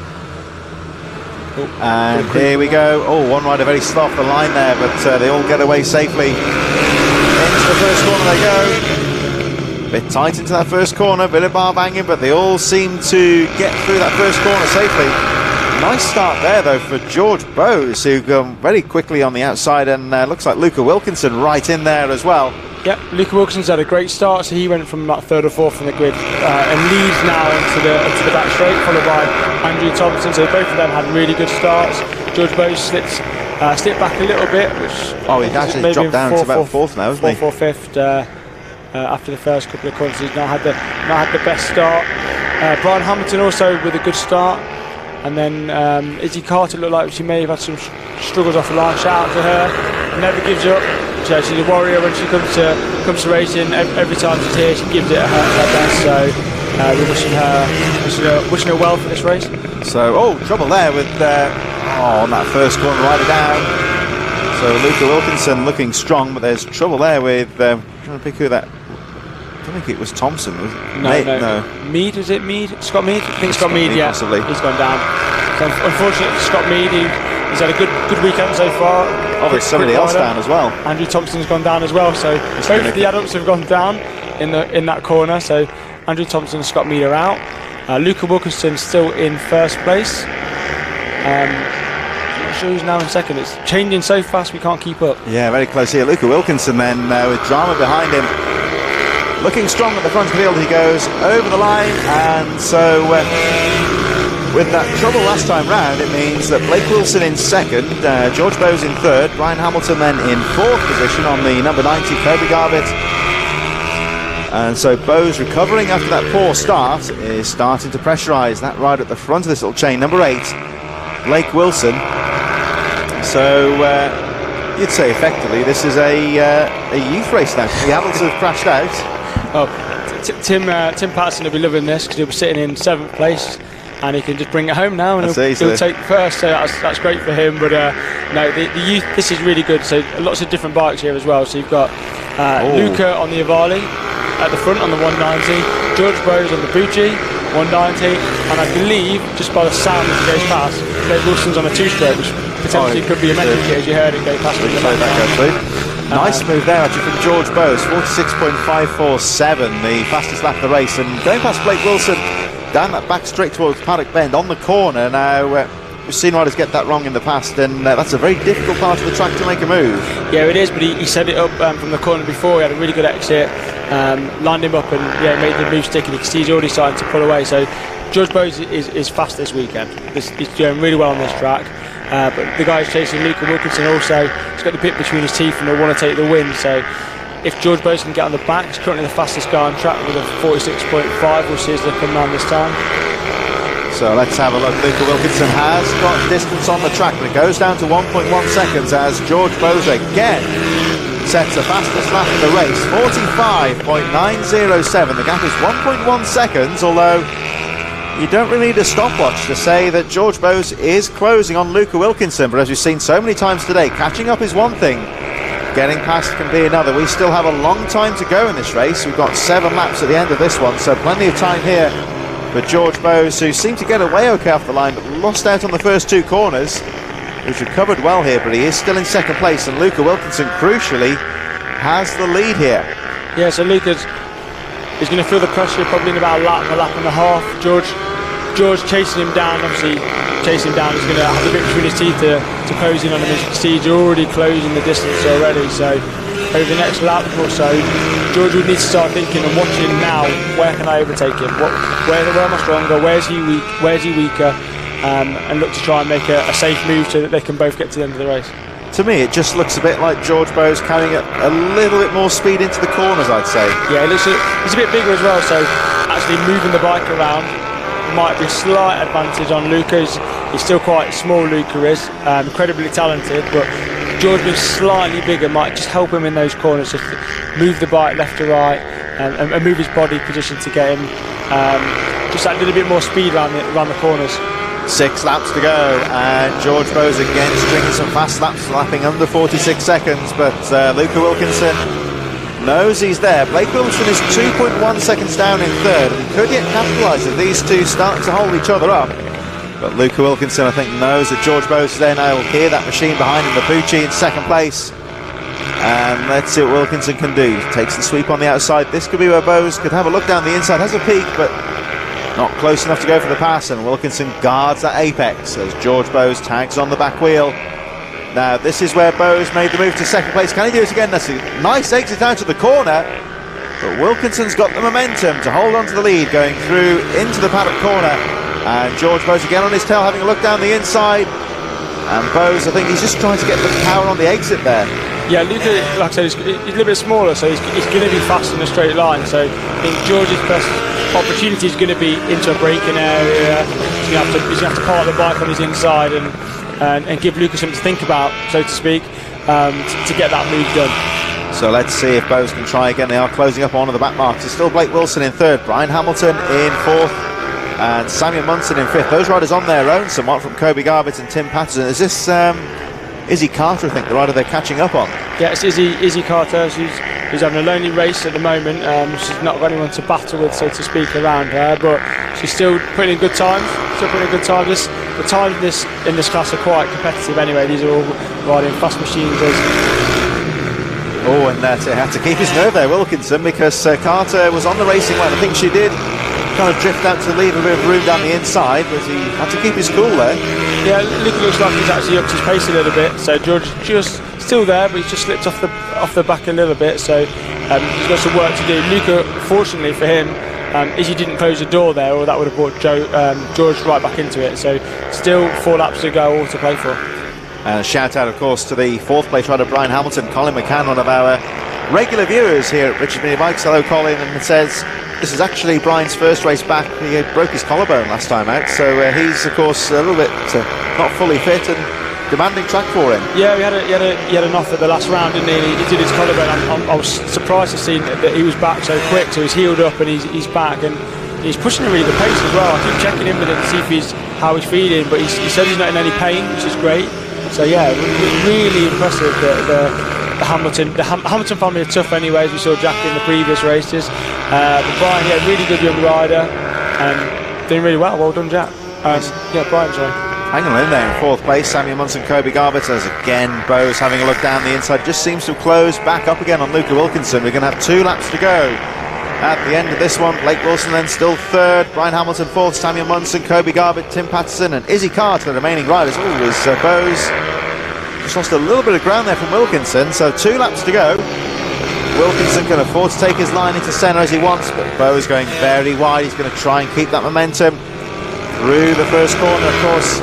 And here we go. One rider very slow off the line there, but they all get away safely. Into the first corner they go. Bit tight into that first corner, bit of bar banging, but they all seem to get through that first corner safely. Nice start there though for George Bowes, who come very quickly on the outside, and looks like Luca Wilkinson right in there as well. Yeah, Luca Wilkinson's had a great start, so he went from about third or fourth on the grid and leads now into the back straight, followed by Andrew Thompson. So both of them had really good starts. George Bowes slipped back a little bit, which he actually dropped down to about fourth now, isn't he? Fourth or fifth after the first couple of corners. He's not had the best start. Brian Hamilton also with a good start, and then Izzy Carter looked like she may have had some struggles off the line. Shout out to her. Never gives up. She's a warrior when she comes to racing. Every time she's here, she gives it her best. So we're wishing her well for this race. So trouble there with on that first corner rider down. So Luca Wilkinson looking strong, but there's trouble there with trying to pick who that. I don't think it was Thompson. Was it? No. Mead, was it Mead? Scott Mead? I think Scott Mead. Yeah, possibly. He's gone down. So unfortunately for Scott Mead, he's had a good weekend so far. There's somebody else down as well. Andrew Thompson's gone down as well. So both of the adults have gone down in that corner. So Andrew Thompson and Scott Mead are out. Luca Wilkinson's still in first place. I'm not sure who's now in second. It's changing so fast we can't keep up. Yeah, very close here. Luca Wilkinson then with drama behind him. Looking strong at the front of the field, he goes over the line, and so with that trouble last time round, it means that Blake Wilson in second, George Bowes in third, Brian Hamilton then in fourth position on the number 90 Kobe Garbett. And so Bowes, recovering after that poor start, is starting to pressurise that rider at the front of this little chain, number 8, Blake Wilson. So you'd say effectively this is a youth race now. The adults have crashed out. Tim Patterson will be loving this because he'll be sitting in 7th place and he can just bring it home now, and he'll take first. So that's great for him. But no, the youth, this is really good. So lots of different bikes here as well. So you've got Luca on the Avali at the front on the 190, George Bowes on the Bucci 190, and I believe just by the sound as it goes past, Blake Wilson's on a 2-stroke, which potentially could be a metric as you heard it go past. Nice move there actually from George Bowes, 46.547, the fastest lap of the race, and going past Blake Wilson down that back straight towards Paddock Bend on the corner. Now we've seen riders get that wrong in the past, and that's a very difficult part of the track to make a move. Yeah, it is, but he set it up from the corner before. He had a really good exit, lined him up, and made the move stick, and you can see he's already starting to pull away. So George Bowes is fast this weekend. He's doing really well on this track. But the guy who's chasing Luca Wilkinson also, he's got the bit between his teeth and will want to take the win. So if George Bowes can get on the back, he's currently the fastest guy on track with a 46.5. We'll see as they come down this time. So let's have a look. Luca Wilkinson has got distance on the track, but it goes down to 1.1 seconds as George Bowes again sets the fastest lap of the race, 45.907. The gap is 1.1 seconds, although you don't really need a stopwatch to say that George Bowes is closing on Luca Wilkinson, but as we've seen so many times today, catching up is one thing, getting past can be another. We still have a long time to go in this race. We've got 7 laps at the end of this one, so plenty of time here for George Bowes, who seemed to get away okay off the line, but lost out on the first 2 corners. He's recovered well here, but he is still in second place, and Luca Wilkinson, crucially, has the lead here. Yeah, so Luca's going to feel the pressure probably in about a lap and a half. George chasing him down, obviously chasing him down, he's going to have the bit between his teeth to close in on him. As you can see, he's already closing the distance already, so over the next lap or so, George would need to start thinking and watching now, where can I overtake him? Where am I stronger? Where's he weak? Where's he weaker? And look to try and make a safe move so that they can both get to the end of the race. To me, it just looks a bit like George Bowes carrying a little bit more speed into the corners, I'd say. Yeah, he's a bit bigger as well, so actually moving the bike around might be a slight advantage on Luca. He's still quite small, Luca is, incredibly talented, but George being slightly bigger might just help him in those corners, just move the bike left to right and move his body position to get him just that little bit more speed around the corners. 6 laps to go, and George Bowes again stringing some fast laps, lapping under 46 seconds, but Luca Wilkinson knows he's there. Blake Wilson is 2.1 seconds down in third, and he could yet capitalise if these two start to hold each other up. But Luca Wilkinson, I think, knows that George Bowes is there now. He'll hear that machine behind him, Mapucci in second place. And let's see what Wilkinson can do. Takes the sweep on the outside. This could be where Bowes could have a look down the inside. Has a peek, but not close enough to go for the pass. And Wilkinson guards that apex as George Bowes tags on the back wheel. Now, this is where Bowes made the move to second place. Can he do it again? That's a nice exit out of the corner. But Wilkinson's got the momentum to hold on to the lead going through into the paddock corner. And George Bowes again on his tail, having a look down the inside. And Bowes, I think he's just trying to get the power on the exit there. Yeah, Luca, like I said, he's a little bit smaller, so he's going to be fast in a straight line. So I think George's best opportunity is going to be into a braking area. He's going to have to park the bike on his inside and give Luca something to think about, so to speak, to get that move done. So let's see if Bowes can try again. They are closing up on one of the back marks. It's still Blake Wilson in third, Brian Hamilton in fourth, and Samuel Munson in fifth. Those riders on their own somewhat from Kobe Garbett and Tim Patterson. Is this Izzy Carter, I think, the rider they're catching up on? Yeah, it's Izzy Carter. She's having a lonely race at the moment. She's not got anyone to battle with, so to speak, around her, but she's still putting in good times. The times in this class are quite competitive anyway. These are all riding fast machines. Oh, and he had to keep his nerve there, Wilkinson, because Carter was on the racing line. I think she did kind of drift out to leave a bit of room down the inside, but he had to keep his cool there. Yeah, Luca looks like he's actually upped his pace a little bit, so George just still there, but he's just slipped off the back a little bit, so he's got some work to do. Luca, fortunately for him, Izzy didn't close the door there, or that would have brought George right back into it, so still 4 laps to go, all to play for. And a shout out, of course, to the 4th place rider Brian Hamilton, Colin McCann, one of our regular viewers here at British Minibikes. Hello, Colin, and it says this is actually Brian's first race back. He broke his collarbone last time out, so he's, of course, a little bit not fully fit and demanding track for him. Yeah, he had an off at the last round, didn't he? He did his collarbone. I was surprised to see that he was back so quick, so he's healed up and he's back, and he's pushing a really good pace as well. I keep checking in with him to see how he's feeling, but he said he's not in any pain, which is great. So yeah, really impressive. The Hamilton family are tough anyway, as we saw Jack in the previous races. But Brian, yeah, really good young rider, and doing really well. Well done, Jack. Yeah, Brian, sorry. Hanging in there in 4th place, Samuel Munson, Kobe Garbett, as again Bowes having a look down the inside. Just seems to have closed back up again on Luca Wilkinson. We're going to have 2 laps to go at the end of this one. Blake Wilson then still 3rd, Brian Hamilton 4th, Samuel Munson, Kobe Garbett, Tim Patterson and Izzy Carter, the remaining riders. Oh, was Bowes just lost a little bit of ground there from Wilkinson, so 2 laps to go. Wilkinson can afford to take his line into centre as he wants, but Bowes going very wide. He's going to try and keep that momentum through the first corner. Of course,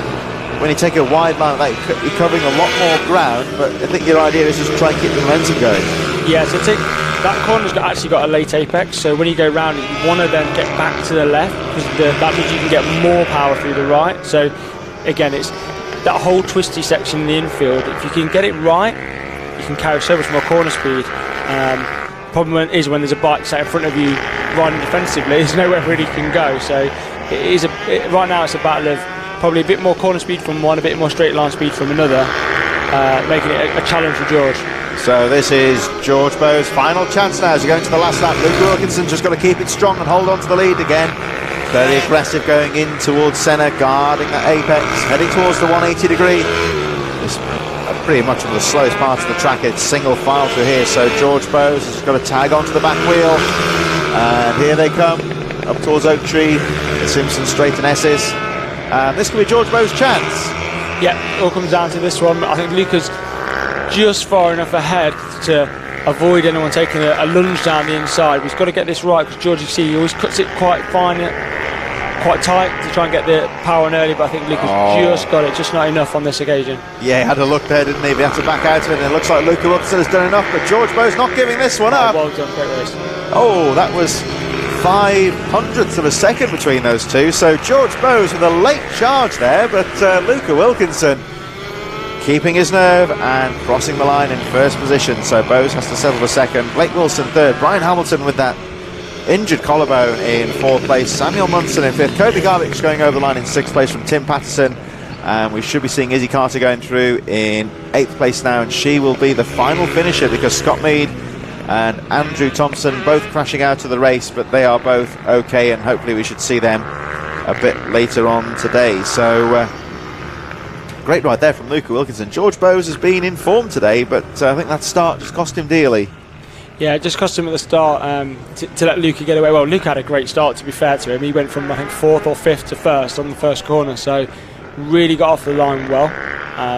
when you take a wide line like that, you're covering a lot more ground, but I think your idea is just try and keep the momentum going. Yeah, so that corner's actually got a late apex, so when you go round it, you want to then get back to the left, because that means you can get more power through the right. So again, it's that whole twisty section in the infield. If you can get it right, you can carry so much more corner speed. Problem is when there's a bike sat in front of you riding defensively, there's nowhere really you can go. So right now it's a battle of probably a bit more corner speed from one, a bit more straight line speed from another, making it a challenge for George. So this is George Bowes' final chance now as you're going to the last lap. Luke Wilkinson's just got to keep it strong and hold on to the lead again. Very aggressive going in towards centre, guarding that apex, heading towards the 180 degree. It's pretty much on the slowest part of the track. It's single file through here, so George Bowes has got to tag onto the back wheel. And here they come, up towards Oak Tree, the Simpson Straight and S's. And this could be George Bowes' chance. Yeah, it all comes down to this one. I think Luca's just far enough ahead to avoid anyone taking a lunge down the inside. We've got to get this right, because George, you see, he always cuts it quite fine, quite tight to try and get the power on early, but I think Luca's just got it, just not enough on this occasion. Yeah, he had a look there, didn't he? He had to back out of it, and it looks like Luca Wilkinson has done enough, but George Bowes not giving this one up. Well done, great race. Oh, that was 0.05 of a second between those two, so George Bowes with a late charge there, but Luca Wilkinson keeping his nerve and crossing the line in first position. So Bowes has to settle for second. Blake Wilson third. Brian Hamilton with that injured collarbone in fourth place. Samuel Munson in fifth. Cody Garlick's going over the line in sixth place from Tim Patterson. And we should be seeing Izzy Carter going through in eighth place now, and she will be the final finisher because Scott Mead and Andrew Thompson both crashing out of the race, but they are both okay, and hopefully we should see them a bit later on today. So great ride there from Luca Wilkinson. George Bowes has been in form today, but I think that start just cost him dearly. Yeah, it just cost him at the start to let Luca get away. Well, Luca had a great start, to be fair to him. He went from, I think, fourth or fifth to first on the first corner, so really got off the line well.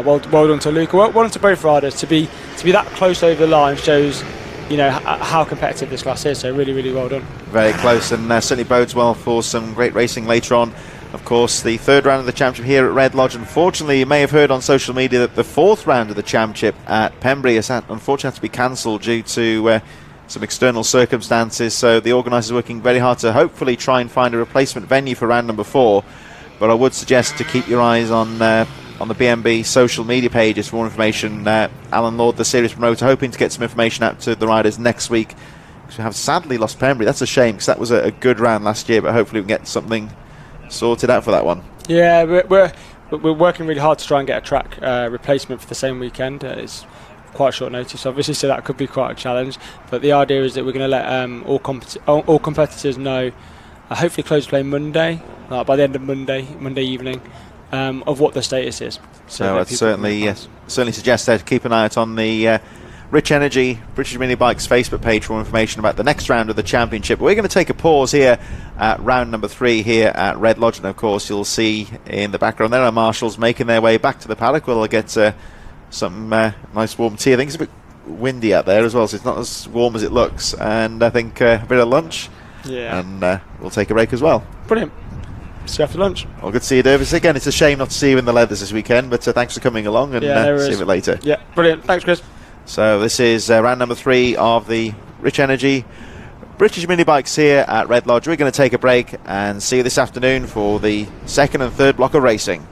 Well done to Luca. Well done to both riders. To be that close over the line shows, you know, how competitive this class is. So really well done. Very close, and certainly bodes well for some great racing later on. Of course, the third round of the championship here at Redlodge. Unfortunately, you may have heard on social media that the fourth round of the championship at Pembrey has unfortunately had to be cancelled due to some external circumstances. So the organisers are working very hard to hopefully try and find a replacement venue for round number 4. But I would suggest to keep your eyes on the BMB social media pages for more information. Alan Lord, the series promoter, hoping to get some information out to the riders next week. We have sadly lost Pembrey. That's a shame because that was a good round last year, but hopefully we can get something sorted out for that one. Yeah, we're working really hard to try and get a track replacement for the same weekend. It's quite short notice, obviously, so that could be quite a challenge. But the idea is that we're going to let all competitors know, hopefully close play Monday, by the end of Monday evening, of what the status is. So I'd certainly suggest that keep an eye out on the Rich Energy British Minibikes Facebook page for more information about the next round of the championship. We're going to take a pause here at round number 3 here at Redlodge, and of course you'll see in the background there are marshals making their way back to the paddock where they'll get some nice warm tea. I think it's a bit windy out there as well, so it's not as warm as it looks, and I think a bit of lunch. Yeah, and we'll take a break as well. Brilliant. See you after lunch. Well, good to see you, Davis. Again, it's a shame not to see you in the leathers this weekend, but thanks for coming along, and see you a bit later. Yeah, brilliant. Thanks, Chris. So this is round number 3 of the Rich Energy British Minibikes here at Redlodge. We're going to take a break and see you this afternoon for the second and third block of racing.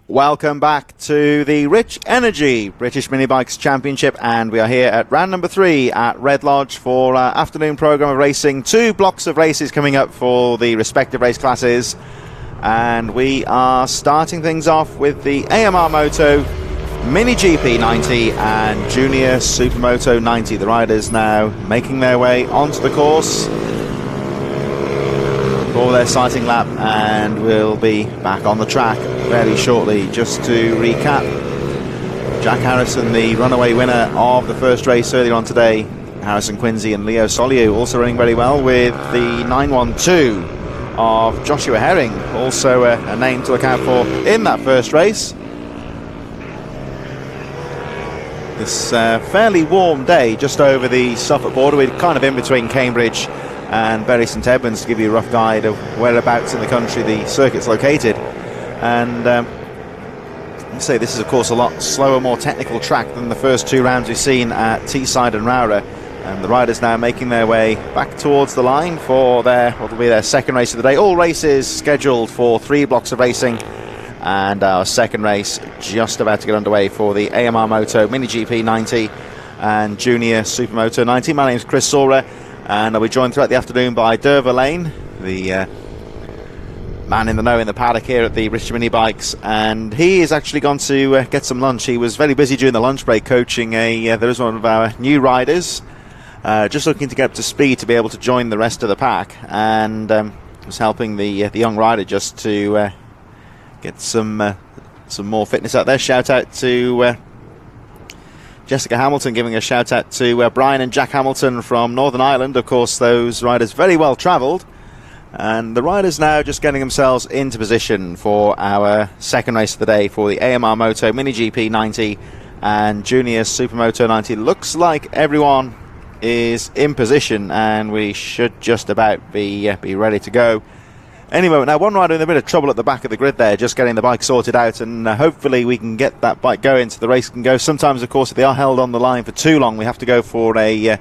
Welcome back to the Rich Energy British Minibikes Championship, and we are here at round number 3 at Redlodge for our afternoon programme of racing. 2 blocks of races coming up for the respective race classes, and we are starting things off with the AMR Moto Mini GP 90 and Junior Supermoto 90. The riders now making their way onto the course for their sighting lap, and we'll be back on the track very shortly. Just to recap, Jack Harrison, the runaway winner of the first race earlier on today. Harrison Quincy and Leo Soliu also running very well, with the 912 of Joshua Herring also a name to look out for in that first race. This fairly warm day just over the Suffolk border. We're kind of in between Cambridge and Bury St Edmunds to give you a rough guide of whereabouts in the country the circuit's located. And let's say this is of course a lot slower, more technical track than the first 2 rounds we've seen at Teesside and Rowrah. And the riders now making their way back towards the line for what will be their second race of the day. All races scheduled for 3 blocks of racing, and our second race just about to get underway for the AMR Moto Mini GP 90 and Junior Supermoto 90. My name's Chris Sora, and I'll be joined throughout the afternoon by Derva Lane, the man in the know in the paddock here at the British Minibikes, and he has actually gone to get some lunch. He was very busy during the lunch break coaching there is one of our new riders, just looking to get up to speed to be able to join the rest of the pack, and was helping the young rider just to get some more fitness out there. Shout out to Jessica Hamilton, giving a shout out to Brian and Jack Hamilton from Northern Ireland. Of course, those riders very well travelled, and the riders now just getting themselves into position for our second race of the day for the AMR Moto Mini GP 90 and Junior Supermoto 90. Looks like everyone is in position, and we should just about be ready to go any moment. Now, one rider in a bit of trouble at the back of the grid there, just getting the bike sorted out, and hopefully we can get that bike going so the race can go. Sometimes, of course, if they are held on the line for too long, we have to go for a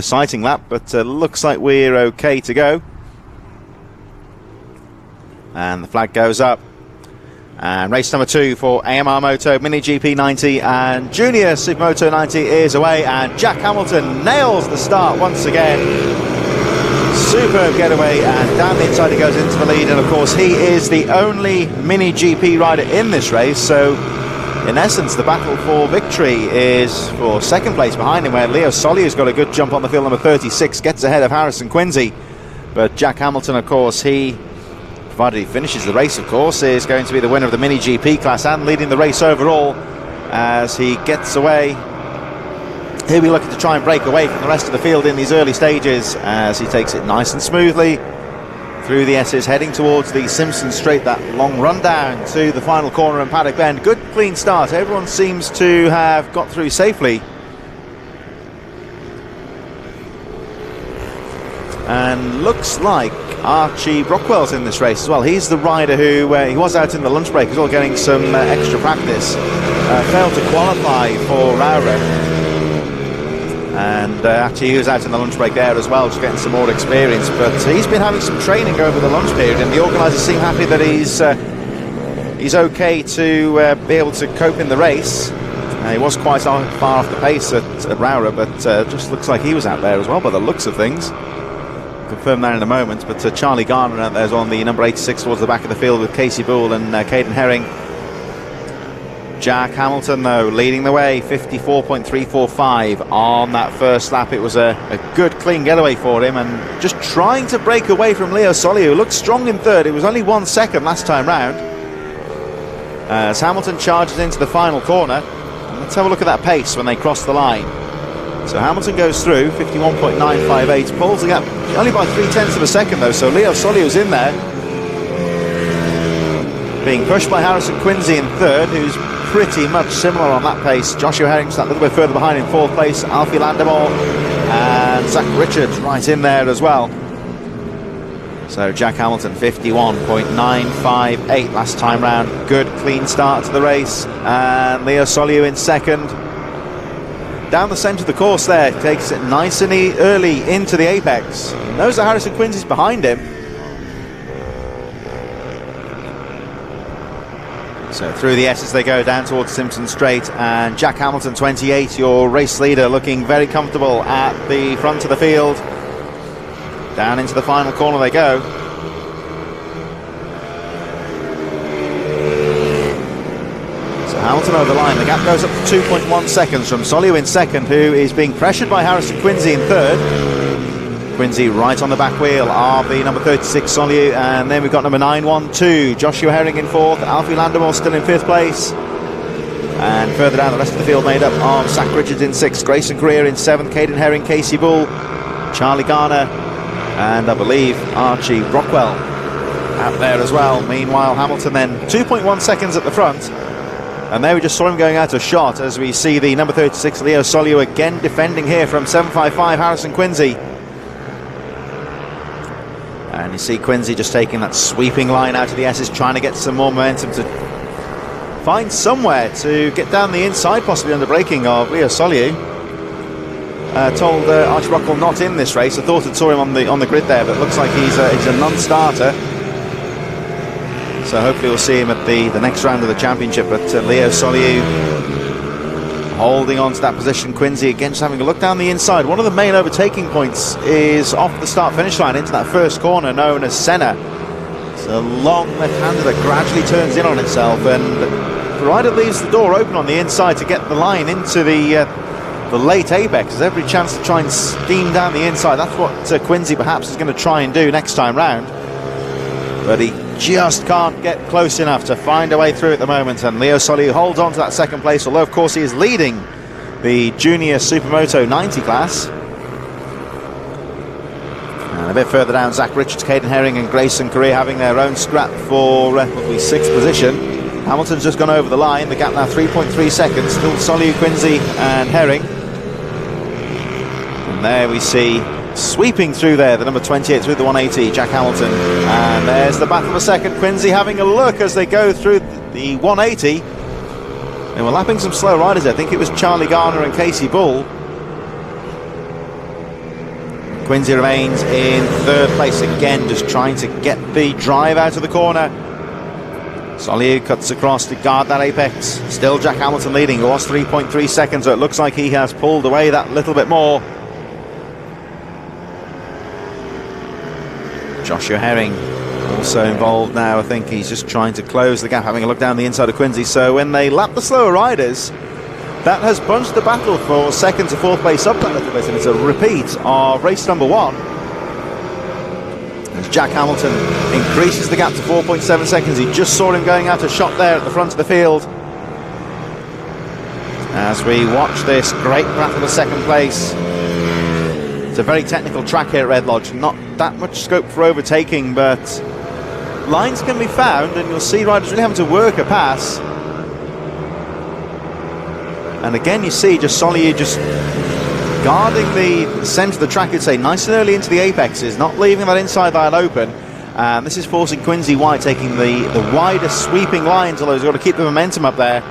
sighting lap, but looks like we're okay to go. And the flag goes up, and race number 2 for AMR Moto Mini GP 90 and Junior Supermoto 90 is away, and Jack Hamilton nails the start once again. Superb getaway, and down the inside he goes into the lead, and of course he is the only Mini GP rider in this race, so in essence the battle for victory is for second place behind him, where Leo Soliu's got a good jump on the field. Number 36 gets ahead of Harrison Quincy, but Jack Hamilton, of course, he, provided he finishes the race, of course, is going to be the winner of the Mini GP class and leading the race overall as he gets away. He'll be looking to try and break away from the rest of the field in these early stages as he takes it nice and smoothly through the S's, heading towards the Simpson Straight, that long run down to the final corner and paddock bend. Good clean start. Everyone seems to have got through safely, and looks like Archie Brockwell's in this race as well. He's the rider who he was out in the lunch break as well, getting some extra practice. Failed to qualify for Rowrah, and actually he was out in the lunch break there as well, just getting some more experience, but he's been having some training over the lunch period, and the organisers seem happy that he's okay to be able to cope in the race. He was quite far off the pace at Rowrah, but just looks like he was out there as well by the looks of things. Confirm that in a moment, but Charlie Garner out there's on the number 86 towards the back of the field with Casey Boole and Caden Herring. Jack Hamilton, though, leading the way, 54.345 on that first lap. It was a good, clean getaway for him, and just trying to break away from Leo Soliu, who looked strong in third. It was only 1 second last time round. As Hamilton charges into the final corner, let's have a look at that pace when they cross the line. So Hamilton goes through, 51.958, pulls the gap only by 0.3 of a second, though, so Leo Soliu's in there, being pushed by Harrison Quincy in third, who's pretty much similar on that pace. Joshua Herring's a little bit further behind in fourth place. Alfie Landemore and Zach Richards right in there as well. So Jack Hamilton 51.958 last time round. Good clean start to the race, and Leo Soliu in second. Down the centre of the course there, takes it nice and early into the apex. Knows that Harrison Quincy's behind him. So through the S's they go down towards Simpson Straight, and Jack Hamilton, 28, your race leader, looking very comfortable at the front of the field. Down into the final corner they go. So Hamilton over the line, the gap goes up to 2.1 seconds from Soliu in second, who is being pressured by Harrison Quincy in third. Quincy right on the back wheel of the number 36 Soliu, and then we've got number 912 Joshua Herring in fourth, Alfie Landemore still in fifth place, and further down the rest of the field made up of Zach Richards in sixth, Grayson Greer in seventh, Caden Herring, Casey Bull, Charlie Garner, and I believe Archie Rockwell out there as well. Meanwhile Hamilton then 2.1 seconds at the front, and there we just saw him going out of shot as we see the number 36 Leo Soliu again defending here from 755 Harrison Quincy. And you see Quincy just taking that sweeping line out of the S's, trying to get some more momentum to find somewhere to get down the inside, possibly under braking of Leo Soliu. Told Archie Rockwell not in this race. I thought I saw him on the grid there, but it looks like he's a non-starter. So hopefully we'll see him at the next round of the championship. But Leo Soliu holding on to that position. Quincy again just having a look down the inside. One of the main overtaking points is off the start-finish line into that first corner known as Senna. It's a long left-hander that gradually turns in on itself, and the rider leaves the door open on the inside to get the line into the late apex. There's every chance to try and steam down the inside. That's what Quincy perhaps is going to try and do next time round, but he just can't get close enough to find a way through at the moment. And Leo Soliu holds on to that second place, although of course he is leading the junior Supermoto 90 class. And a bit further down, Zach Richards, Caden Herring and Grayson Correa having their own scrap for the sixth position. Hamilton's just gone over the line, the gap now 3.3 seconds, still Soliu, Quincy and Herring. And there we see, sweeping through there, the number 28 through the 180, Jack Hamilton. And there's the battle for second, Quincy having a look as they go through the 180. They were lapping some slow riders. I think it was Charlie Garner and Casey Bull. Quincy remains in third place again, just trying to get the drive out of the corner. Soliu cuts across to guard that apex. Still Jack Hamilton leading, he lost 3.3 seconds, so it looks like he has pulled away that little bit more. Joshua Herring also involved now. I think he's just trying to close the gap, having a look down the inside of Quincy. So when they lap the slower riders, that has bunched the battle for second to fourth place up that little bit, and it's a repeat of race number one. As Jack Hamilton increases the gap to 4.7 seconds. He just saw him going out of shot there at the front of the field. As we watch this great battle for second place. It's a very technical track here at Redlodge, not that much scope for overtaking, but lines can be found, and you'll see riders really having to work a pass. And again you see just Soliu just guarding the centre of the track, you'd say, nice and early into the apexes, not leaving that inside line open. And this is forcing Quincy White taking the wider sweeping lines, although he's got to keep the momentum up there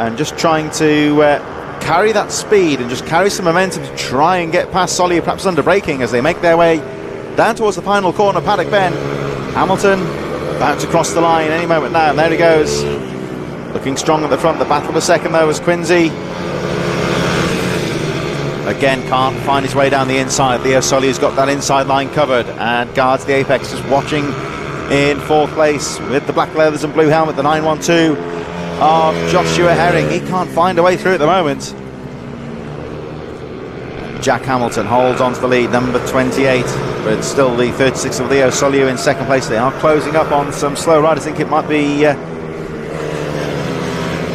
and just trying to carry that speed and just carry some momentum to try and get past Soliu, perhaps under braking, as they make their way down towards the final corner, Paddock Bend. Hamilton about to cross the line any moment now, and there he goes, looking strong at the front. The battle for second though was Quincy. Again, can't find his way down the inside. Leo Soliu's got that inside line covered and guards the apex, just watching in fourth place with the black leathers and blue helmet, the 912 of Joshua Herring. He can't find a way through at the moment. Jack Hamilton holds on to the lead, number 28, but still the 36 of Leo Soliu in second place. They are closing up on some slow riders. I think it might be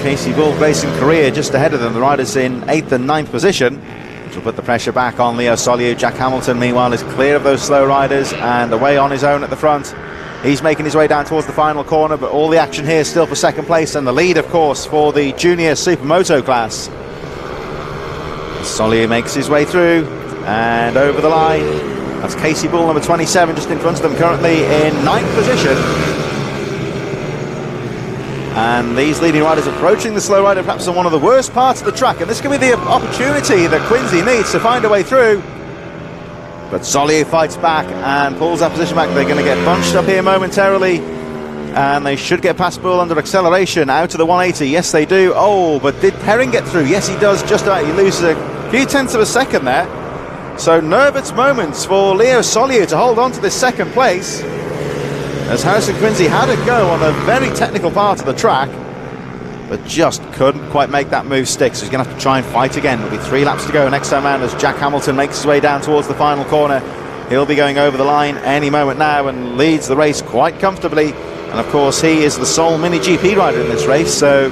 Casey Bull, Grayson Correa just ahead of them. The riders in 8th and 9th position, which will put the pressure back on Leo Soliu. Jack Hamilton meanwhile is clear of those slow riders and away on his own at the front. He's making his way down towards the final corner, but all the action here is still for second place, and the lead of course for the junior Supermoto class. Soliu makes his way through and over the line. That's Casey Bull, number 27, just in front of them, currently in 9th position. And these leading riders approaching the slow rider perhaps on one of the worst parts of the track, and this can be the opportunity that Quincy needs to find a way through. But Soliu fights back and pulls that position back. They're going to get bunched up here momentarily. and they should get past Bull under acceleration out to the 180. Yes, they do. Oh, but did Herring get through? Yes, he does. Just about. He loses a few tenths of a second there. So nervous moments for Leo Soliu to hold on to this second place, as Harrison Quincy had a go on a very technical part of the track, but just couldn't quite make that move stick. So he's going to have to try and fight again. There'll be 3 laps to go next time round as Jack Hamilton makes his way down towards the final corner. He'll be going over the line any moment now and leads the race quite comfortably. And of course, he is the sole Mini GP rider in this race, so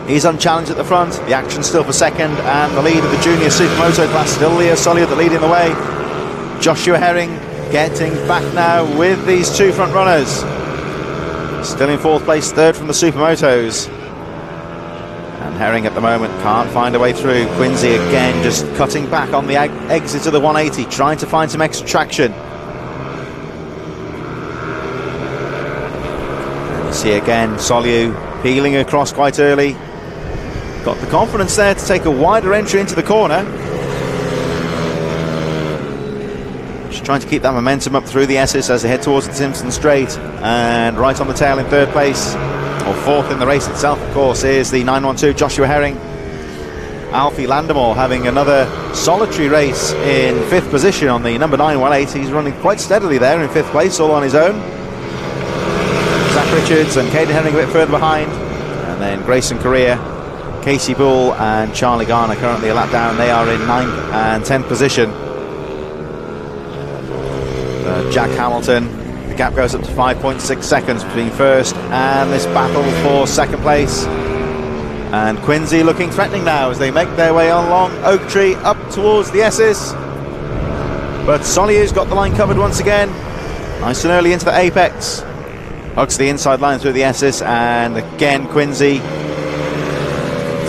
he's unchallenged at the front. The action still for second, and the lead of the junior Supermoto class still Leo Soliu, the lead in the way. Joshua Herring getting back now with these 2 front runners. Still in 4th place, 3rd from the Supermotos. And Herring at the moment can't find a way through. Quincy again just cutting back on the exit of the 180, trying to find some extra traction. And you see again Soliu peeling across quite early. Got the confidence there to take a wider entry into the corner. Just trying to keep that momentum up through the S's as they head towards the Simpson Straight. And right on the tail in 3rd place, or 4th in the race itself, of course, is the 912 Joshua Herring. Alfie Landemore having another solitary race in 5th position on the number 918. He's running quite steadily there in 5th place, all on his own. Zach Richards and Caden Herring a bit further behind. And then Grayson Correa, Casey Bull and Charlie Garner currently a lap down. They are in 9th and 10th position. Jack Hamilton, the gap goes up to 5.6 seconds between first and this battle for 2nd place. And Quincy looking threatening now as they make their way along Oak Tree up towards the S's. But Soliu's got the line covered once again. Nice and early into the apex. Hugs the inside line through the S's, and again Quincy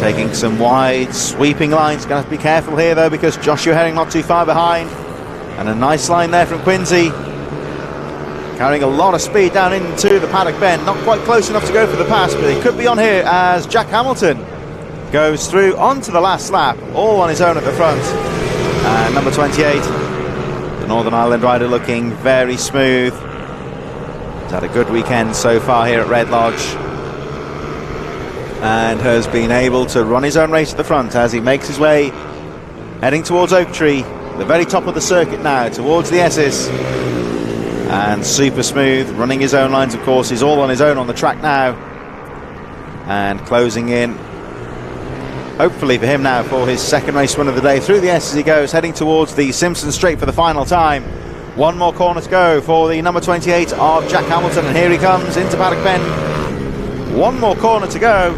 taking some wide sweeping lines. Going to have to be careful here though, because Joshua Herring not too far behind. And a nice line there from Quincy, carrying a lot of speed down into the paddock bend. Not quite close enough to go for the pass, but it could be on here as Jack Hamilton goes through onto the last lap, all on his own at the front. And number 28, the Northern Ireland rider, looking very smooth. He's had a good weekend so far here at Redlodge, and has been able to run his own race at the front as he makes his way heading towards Oak Tree, the very top of the circuit now, towards the S's. And super smooth, running his own lines, of course. He's all on his own on the track now, and closing in, hopefully for him now, for his 2nd race win of the day through the S as he goes, heading towards the Simpson Straight for the final time. 1 more corner to go for the number 28 of Jack Hamilton, and here he comes into paddock bend. 1 more corner to go,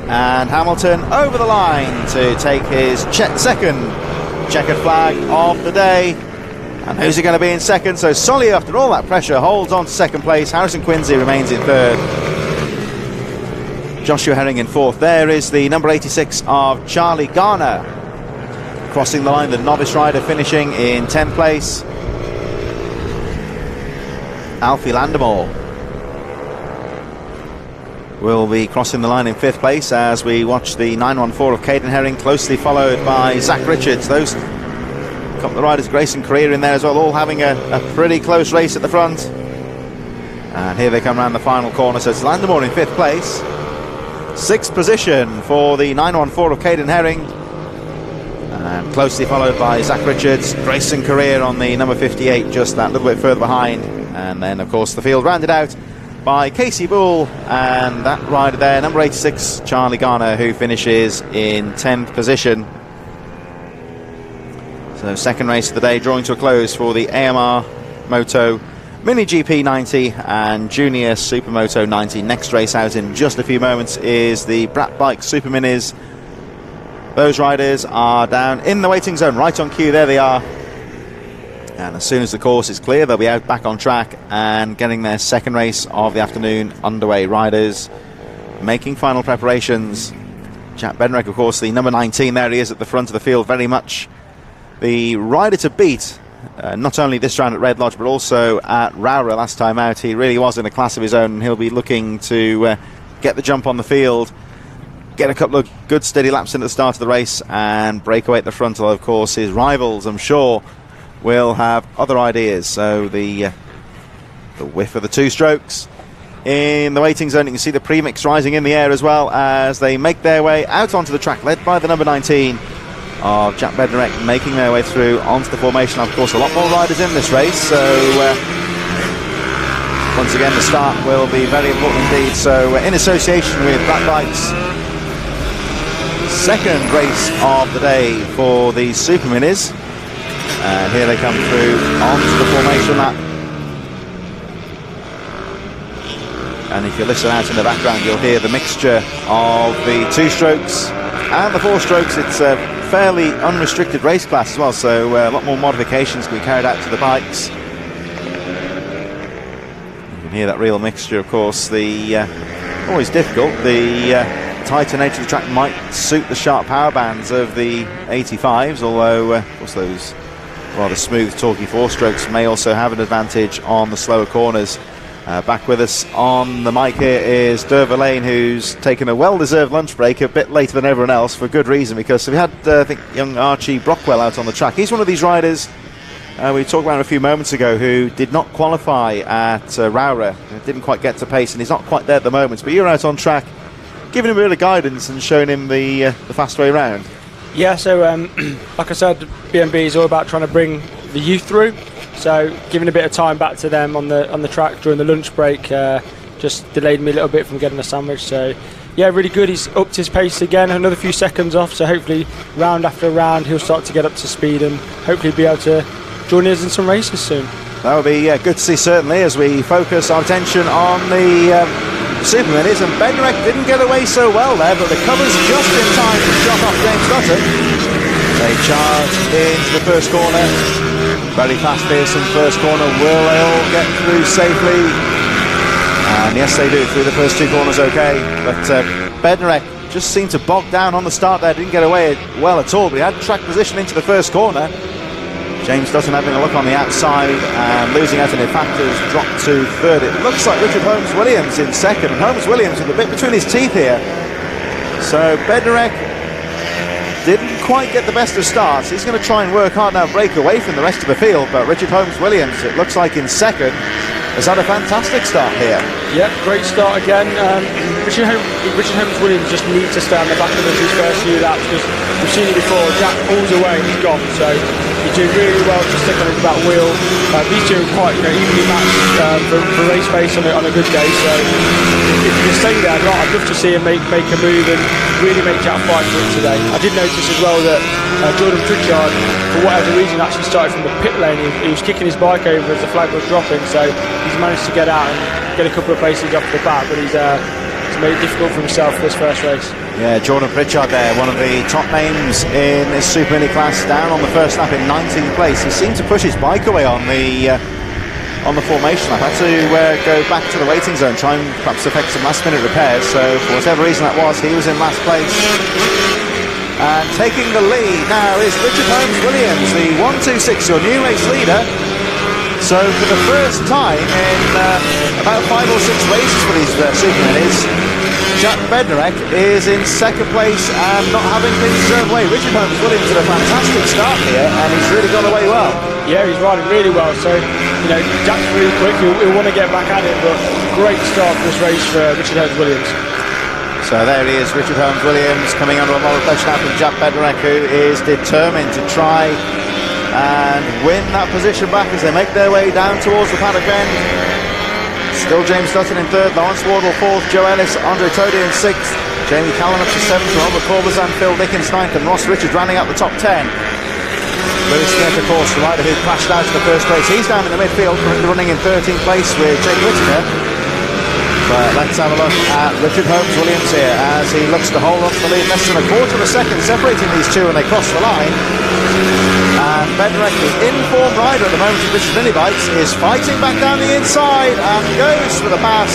and Hamilton over the line to take his 2nd checkered flag of the day. And who's he going to be in 2nd? So Soliu, after all that pressure, holds on to 2nd place. Harrison Quincy remains in 3rd. Joshua Herring in 4th. There is the number 86 of Charlie Garner crossing the line, the novice rider, finishing in 10th place. Alfie Landemore will be crossing the line in 5th place as we watch the 914 of Caden Herring, closely followed by Zach Richards. Those couple of riders, Grayson Correa in there as well, all having a pretty close race at the front. And here they come around the final corner. So it's Landemore in 5th place. 6th position for the 914 of Caden Herring, and closely followed by Zach Richards. Grayson Correa on the number 58, just that little bit further behind. And then of course the field rounded out by Casey Bull and that rider there, number 86 Charlie Garner, who finishes in 10th position. So 2nd race of the day drawing to a close for the AMR Moto Mini GP 90 and Junior Supermoto 90. Next race out in just a few moments is the Brat Bike Super Minis. Those riders are down in the waiting zone, right on cue. There they are. And as soon as the course is clear, they'll be out back on track and getting their 2nd race of the afternoon underway. Riders making final preparations. Jack Benrick, of course, the number 19, there he is at the front of the field, very much the rider to beat, not only this round at Redlodge but also at Rowra last time out. He really was in a class of his own, and he'll be looking to get the jump on the field, get a couple of good steady laps in at the start of the race and break away at the front. Although of course his rivals, I'm sure, will have other ideas. So the the whiff of the two strokes. In the waiting zone, you can see the premix rising in the air as well as they make their way out onto the track, led by the number 19 of Jack Bednarek, making their way through onto the formation. Of course, a lot more riders in this race, so once again the start will be very important indeed. So in association with Black Bikes, second race of the day for the Super Minis, and here they come through onto the formation lap. And if you listen out in the background, you'll hear the mixture of the two strokes and the four strokes. It's a fairly unrestricted race class as well, so a lot more modifications can be carried out to the bikes. You can hear that real mixture, of course. Always difficult. The tighter nature of the track might suit the sharp power bands of the 85s, although, of course, those rather smooth, torquey four strokes may also have an advantage on the slower corners. Back with us on the mic here is Derva Lane, who's taken a well-deserved lunch break, a bit later than everyone else, for good reason, because we had, I think, young Archie Brockwell out on the track. He's one of these riders we talked about a few moments ago who did not qualify at Rowra, didn't quite get to pace, and he's not quite there at the moment. But you're out on track, giving him a bit of guidance and showing him the fast way round. Yeah, so like I said, BMB is all about trying to bring the youth through. So giving a bit of time back to them on the track during the lunch break just delayed me a little bit from getting a sandwich. So yeah, really good. He's upped his pace again, another few seconds off. So hopefully round after round he'll start to get up to speed and hopefully be able to join us in some races soon. That would be good to see, certainly, as we focus our attention on the Super Minis. And Bednarek didn't get away so well there, but recovers just in time to shut off James Dutton. They charge into the first corner. Very fast, fearsome first corner. Will they all get through safely? And yes, they do, through the first two corners okay. But Bednarek just seemed to bog down on the start there, didn't get away well at all, but he had track position into the first corner. James Dutton having a look on the outside and losing out in the factors, dropped to third. It looks like Richard Holmes-Williams in second, and Holmes-Williams with a bit between his teeth here. So Bednarek didn't quite get the best of starts. He's going to try and work hard now, break away from the rest of the field, but Richard Holmes-Williams, it looks like in second, has had a fantastic start here. Yep, great start again. Richard Holmes-Williams just needs to stay on the back of these first few laps, because we've seen it before. Jack pulls away and he's gone, so he's doing really well to stick on his back wheel. These two are quite evenly matched for race pace on a good day, so if you can stay there, I'd love to see him make a move and really make Jack fight for it today. I did notice as well that Jordan Pritchard, for whatever reason, actually started from the pit lane. He was kicking his bike over as the flag was dropping, so he's managed to get out and get a couple of places off the bat, but he's made it difficult for himself this first race. Yeah, Jordan Pritchard there, one of the top names in this Super Mini class, down on the first lap in 19th place. He seemed to push his bike away on the formation lap. Had to go back to the waiting zone, try and perhaps effect some last minute repairs. So for whatever reason that was, he was in last place. And taking the lead now is Richard Holmes-Williams, the 126, your new race leader. So for the first time in about 5 or 6 races for these Super Minis, Jack Bednarek is in second place and not having things his own way. Richard Holmes-Williams had a fantastic start here and he's really gone away well. Yeah, he's riding really well. So, Jack's really quick. He'll want to get back at it, but great start for this race for Richard Holmes-Williams. So there he is, Richard Holmes-Williams, coming under a lot of pressure now from Jack Bednarek, who is determined to try and win that position back as they make their way down towards the paddock bend. Still James Dutton in third, Lawrence Wardle fourth, Joe Ellis, Andre Todi in sixth, Jamie Callan up to seventh, Robert Corbazan, Phil Dickens ninth, and Ross Richards rounding out the top 10. Lewis Smith, of course, the rider who crashed out in the first race, he's down in the midfield, currently running in 13th place with Jake Whittaker. But let's have a look at Richard Holmes-Williams here as he looks to hold on to the lead, less than a quarter of a second separating these two, and they cross the line. And Bednarek, the in-form rider at the moment of British Minibikes, is fighting back down the inside and goes for the pass.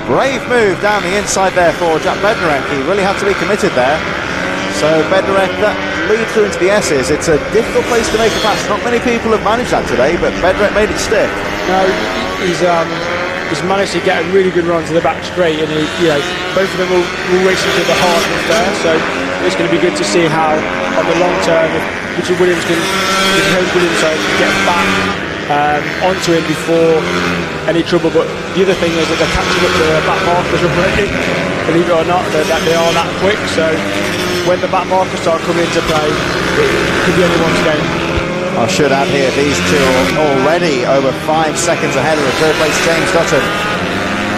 Brave move down the inside there for Jack Bednarek. He really had to be committed there. So Bednarek, that lead through into the S's, it's a difficult place to make a pass. Not many people have managed that today, but Bednarek made it stick. No, he's managed to get a really good run to the back straight, and both of them will race into the hard there. So it's going to be good to see how, on the long term, if Richard Holmes-Williams can get back onto him before any trouble. But the other thing is that they're catching up the back markers already. Believe it or not, they are that quick. So when the back markers start coming into play, it could be anyone's game. I should add here, these two are already over 5 seconds ahead of the third place James Dutton,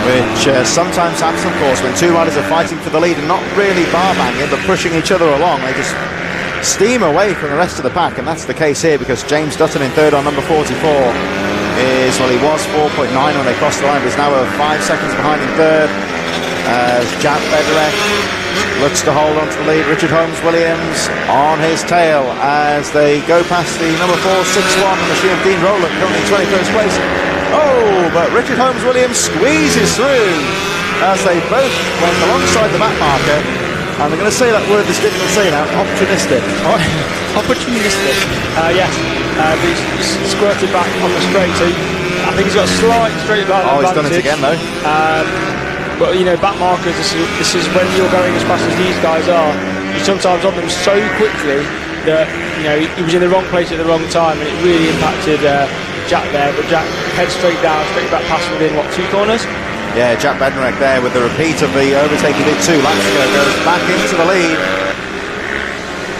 which sometimes happens, of course, when two riders are fighting for the lead and not really bar banging but pushing each other along. They just steam away from the rest of the pack, and that's the case here because James Dutton in third on number 44 is, well, he was 4.9 when they crossed the line, but is now over 5 seconds behind in third as Jack Bedrek looks to hold on to the lead. Richard Holmes-Williams on his tail as they go past the number 461 machine of Dean Rowland, currently in 21st place. Oh, but Richard Holmes-Williams squeezes through as they both went alongside the back marker. And I'm going to say that word that's difficult to say now, opportunistic. Opportunistic. Yes. He's squirted back on the straight. So I think he's got a slight straight line advantage. He's done it again though. But you know, back markers, this is when you're going as fast as these guys are. You're sometimes on them so quickly that, you know, he was in the wrong place at the wrong time, and it really impacted Jack there. But Jack heads straight down, straight back past within, what, 2 corners? Yeah, Jack Bednarek there with the repeat of the overtake he did 2 laps ago, goes back into the lead.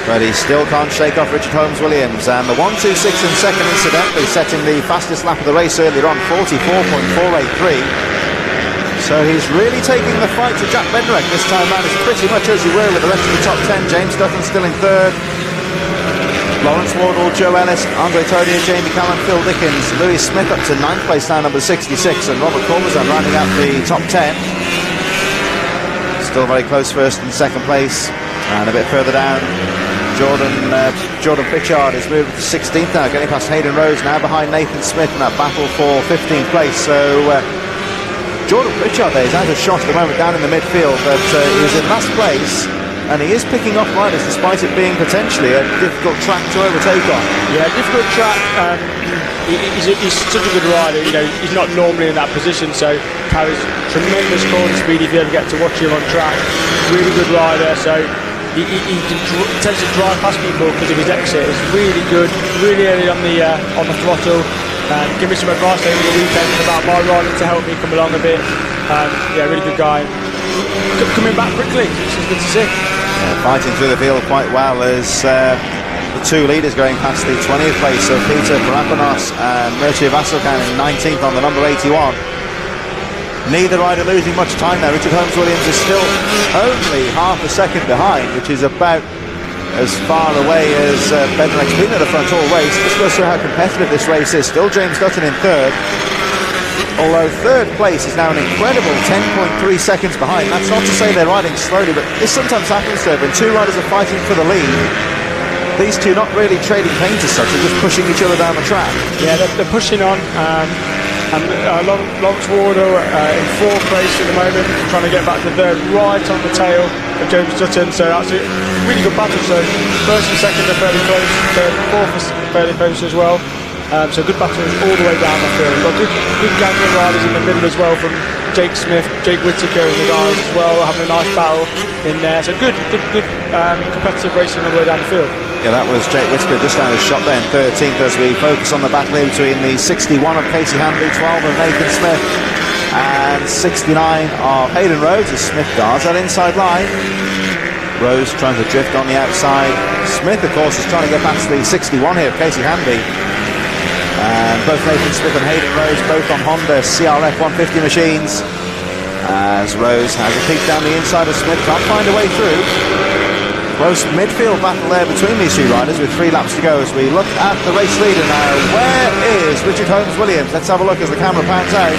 But he still can't shake off Richard Holmes-Williams. And the 1.26 in second, incidentally, setting the fastest lap of the race earlier on, 44.483. So he's really taking the fight to Jack Bednarek this time round. It's pretty much as you were with the rest of the top 10. James Dutton still in third. Lawrence Wardle, Joe Ellis, Andre Todia, Jamie Callan, Phil Dickens, Louis Smith up to 9th place now, number 66, and Robert Corbizan rounding out the top 10. Still very close first and second place. And a bit further down, Jordan Pritchard is moving to 16th now, getting past Hayden Rose, now behind Nathan Smith in that battle for 15th place. So Jordan Pritchard there is out of shot at the moment down in the midfield, but he was in last place, and he is picking off riders despite it being potentially a difficult track to overtake on. Yeah, difficult track. He's such a good rider. You know, he's not normally in that position, so carries tremendous corner speed if you ever get to watch him on track. Really good rider, so he tends to drive past people because of his exit. It's really good, really early on the throttle. Give me some advice over the weekend about my riding to help me come along a bit. Yeah, really good guy. Coming back quickly, which is good to see. Fighting through the field quite well as the 2 leaders going past the 20th place of Peter Parapanos and Mircea Vasilkan in 19th on the number 81. Neither rider losing much time there. Richard Holmes-Williams is still only half a second behind, which is about as far away as Bednarek's been at the front all race. This goes through how competitive this race is. Still James Dutton in third, although third place is now an incredible 10.3 seconds behind. That's not to say they're riding slowly, but this sometimes happens though when 2 riders are fighting for the lead. These 2 not really trading paint as such, they're just pushing each other down the track. Yeah, they're pushing on. And Lawrence Wardle in 4th place at the moment, trying to get back to third, right on the tail of James Dutton. So that's a really good battle. So first and second are fairly close, third and fourth are fairly close as well. So good battles all the way down the field. We've got good gang of riders in the middle as well, from Jake Smith, Jake Whittaker and the guys as well, having a nice battle in there. So good competitive racing all the way down the field. Yeah, that was Jake Whittaker just out of shot there in 13th as we focus on the battle here between the 61 of Casey Handley, 12 of Nathan Smith, and 69 of Hayden Rhodes as Smith guards that inside line. Rose trying to drift on the outside. Smith, of course, is trying to get past the 61 here of Casey Handley. And both Nathan Smith and Hayden Rose both on Honda CRF 150 machines. As Rose has a peek down the inside of Smith, can't find a way through. Close midfield battle there between these 2 riders with 3 laps to go as we look at the race leader now. Where is Richard Holmes-Williams? Let's have a look as the camera pans out.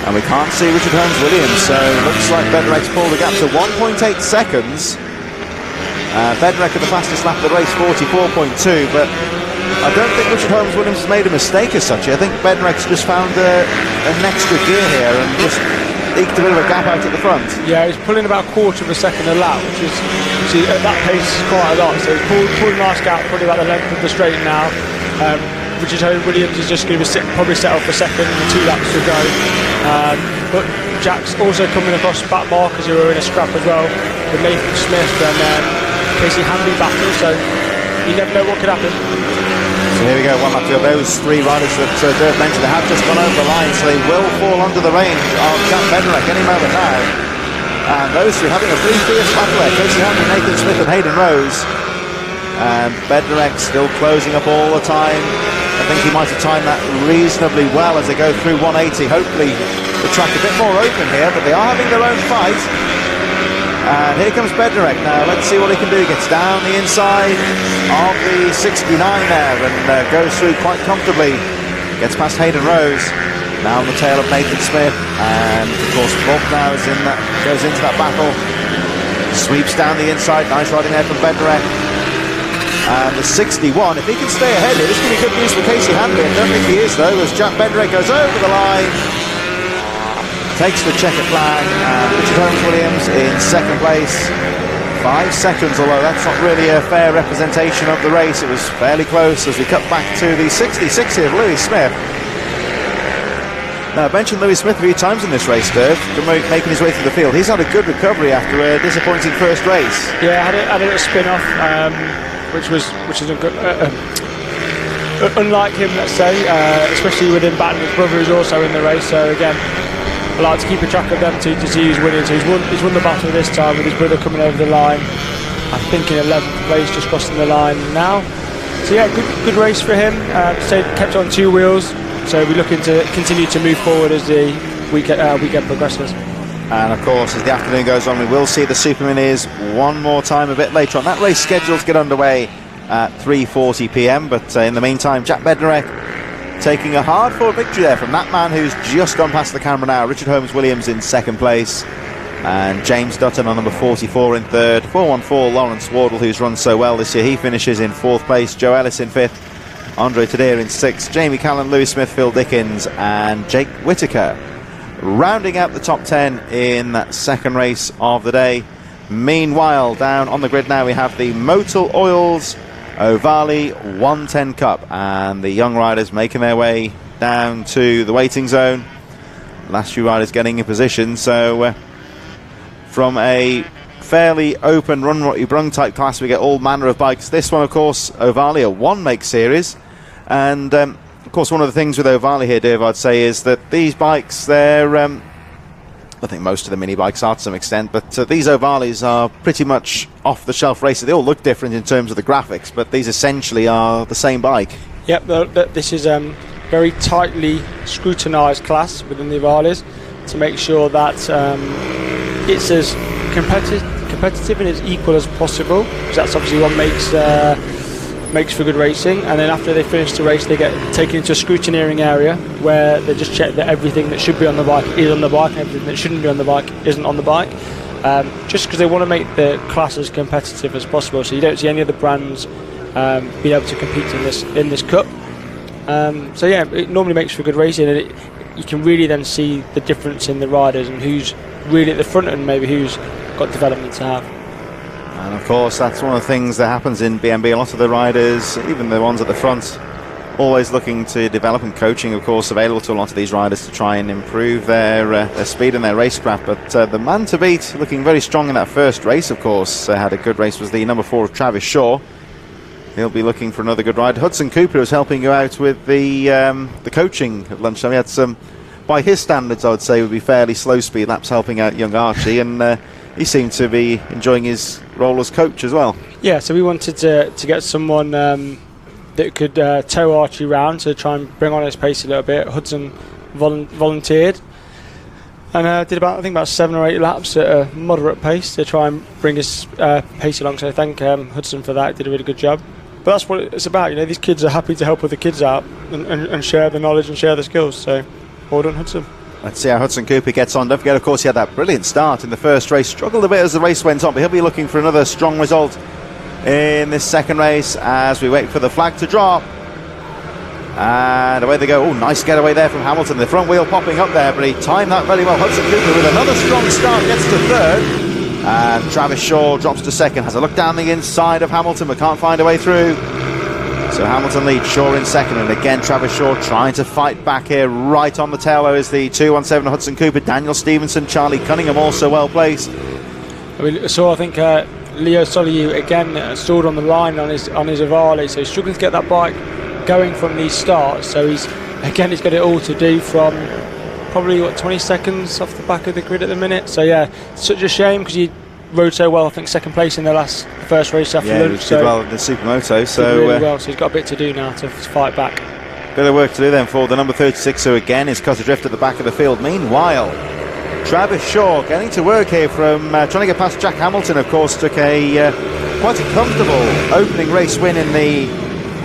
And we can't see Richard Holmes-Williams, so looks like Bednarek's pulled the gap to 1.8 seconds. Bednarek at the fastest lap of the race, 44.2, but I don't think Richard Holmes-Williams has made a mistake as such. I think Bednarek's just found an extra gear here and just eked a bit of a gap out at the front. Yeah, he's pulling about a quarter of a second a lap, which is, see, at that pace is quite a lot. So he's pulled a nice gap, probably about the length of the straight now. Richard Holmes-Williams is just going to probably set off for second with 2 laps to go. But Jack's also coming across back markers who are in a scrap as well with Nathan Smith and Casey Handley battle. So you never know what could happen. So here we go, one lap to go. Those three riders that Dave mentioned, they have just gone over the line, so they will fall under the range of Jack Bednarek any moment now. And those three having a pretty fierce battle there. Casey Henry, Nathan Smith and Hayden Rose. And Bednarek still closing up all the time. I think he might have timed that reasonably well as they go through 180. Hopefully the track a bit more open here, but they are having their own fight. And here comes Bednarek now. Let's see what he can do. He gets down the inside of the 69 there and goes through quite comfortably. Gets past Hayden Rose. Now on the tail of Nathan Smith. And of course Bob now is goes into that battle. Sweeps down the inside. Nice riding there from Bednarek. And the 61, if he can stay ahead here, this could be good news for Casey Handley. I don't think he is though, as Jack Bednarek goes over the line. Takes the checkered flag, and Richard Holmes-Williams in second place. 5 seconds, although that's not really a fair representation of the race. It was fairly close as we cut back to the 66 here of Louis Smith. Now, I mentioned Louis Smith a few times in this race, Dave, making his way through the field. He's had a good recovery after a disappointing first race. Yeah, had a little spin-off, which is unlike him, let's say, especially with him battling his brother who's also in the race. So again, I like to keep a track of them to see who's winning. So he's won the battle this time with his brother coming over the line. I think in 11th place, just crossing the line now. So yeah, good race for him. Kept on 2 wheels. So we're looking to continue to move forward as the weekend progresses. And of course, as the afternoon goes on, we will see the Super Minis one more time a bit later on. That race scheduled to get underway at 3:40 p.m. But in the meantime, Jack Bednarek taking a hard-fought victory there from that man who's just gone past the camera now. Richard Holmes-Williams in second place. And James Dutton on number 44 in third. 414 Lawrence Wardle, who's run so well this year. He finishes in 4th place. Joe Ellis in 5th. Andre Tadea in 6th. Jamie Callan, Louis Smith, Phil Dickens and Jake Whitaker. Rounding out the top 10 in that second race of the day. Meanwhile, down on the grid now we have the Moto Oils Ovale 110 Cup, and the young riders making their way down to the waiting zone. Last few riders getting in position, so from a fairly open run what you brung type class we get all manner of bikes. This one of course Ovale, a 1-make series, and of course one of the things with Ovale here, Dave, I'd say is that these bikes, they're I think most of the mini bikes are to some extent, but these Ovales are pretty much off-the-shelf races. They all look different in terms of the graphics, but these essentially are the same bike. Yep, this is very tightly scrutinised class within the Ovales to make sure that it's as competitive and as equal as possible, because that's obviously what makes for good racing. And then after they finish the race, they get taken into a scrutineering area where they just check that everything that should be on the bike is on the bike and everything that shouldn't be on the bike isn't on the bike, just because they want to make the class as competitive as possible, so you don't see any other brands being able to compete in this cup. So yeah, it normally makes for good racing, and you can really then see the difference in the riders and who's really at the front and maybe who's got development to have. And of course that's one of the things that happens in BMB. A lot of the riders, even the ones at the front, always looking to develop, and coaching of course available to a lot of these riders to try and improve their speed and their racecraft. But the man to beat, looking very strong in that first race of course, had a good race, was the number 4 of Travis Shaw. He'll be looking for another good ride. Hudson Cooper was helping you out with the coaching at lunchtime. He had some, by his standards I would say, would be fairly slow speed laps helping out young Archie, and he seemed to be enjoying his role as coach as well. Yeah, so we wanted to get someone that could tow Archie round to try and bring on his pace a little bit. Hudson volunteered and did about 7 or 8 laps at a moderate pace to try and bring his pace along. So thank Hudson for that. Did a really good job. But that's what it's about. You know, these kids are happy to help other kids out and share the knowledge and share the skills. So well done, Hudson. Let's see how Hudson Cooper gets on. Don't forget, of course, he had that brilliant start in the first race. Struggled a bit as the race went on, but he'll be looking for another strong result in this second race as we wait for the flag to drop. And away they go. Oh, nice getaway there from Hamilton. The front wheel popping up there, but he timed that very well. Hudson Cooper with another strong start, gets to third. And Travis Shaw drops to second. Has a look down the inside of Hamilton, but can't find a way through. So Hamilton leads, Shaw in second, and again Travis Shaw trying to fight back here. Right on the tail though is the 217 Hudson Cooper, Daniel Stevenson, Charlie Cunningham also well placed. So I think Leo Soliu again stalled on the line on his Ovale, so he's struggling to get that bike going from these starts. So he's got it all to do from probably 20 seconds off the back of the grid at the minute. So yeah, such a shame because he rode so well. I think second place in the first race after lunch. He did well in the Supermoto. So did really well. So he's got a bit to do now to fight back. Bit of work to do then for the number 36, who again is cut adrift at the back of the field. Meanwhile, Travis Shaw getting to work here from trying to get past Jack Hamilton. Of course, took a quite a comfortable opening race win in the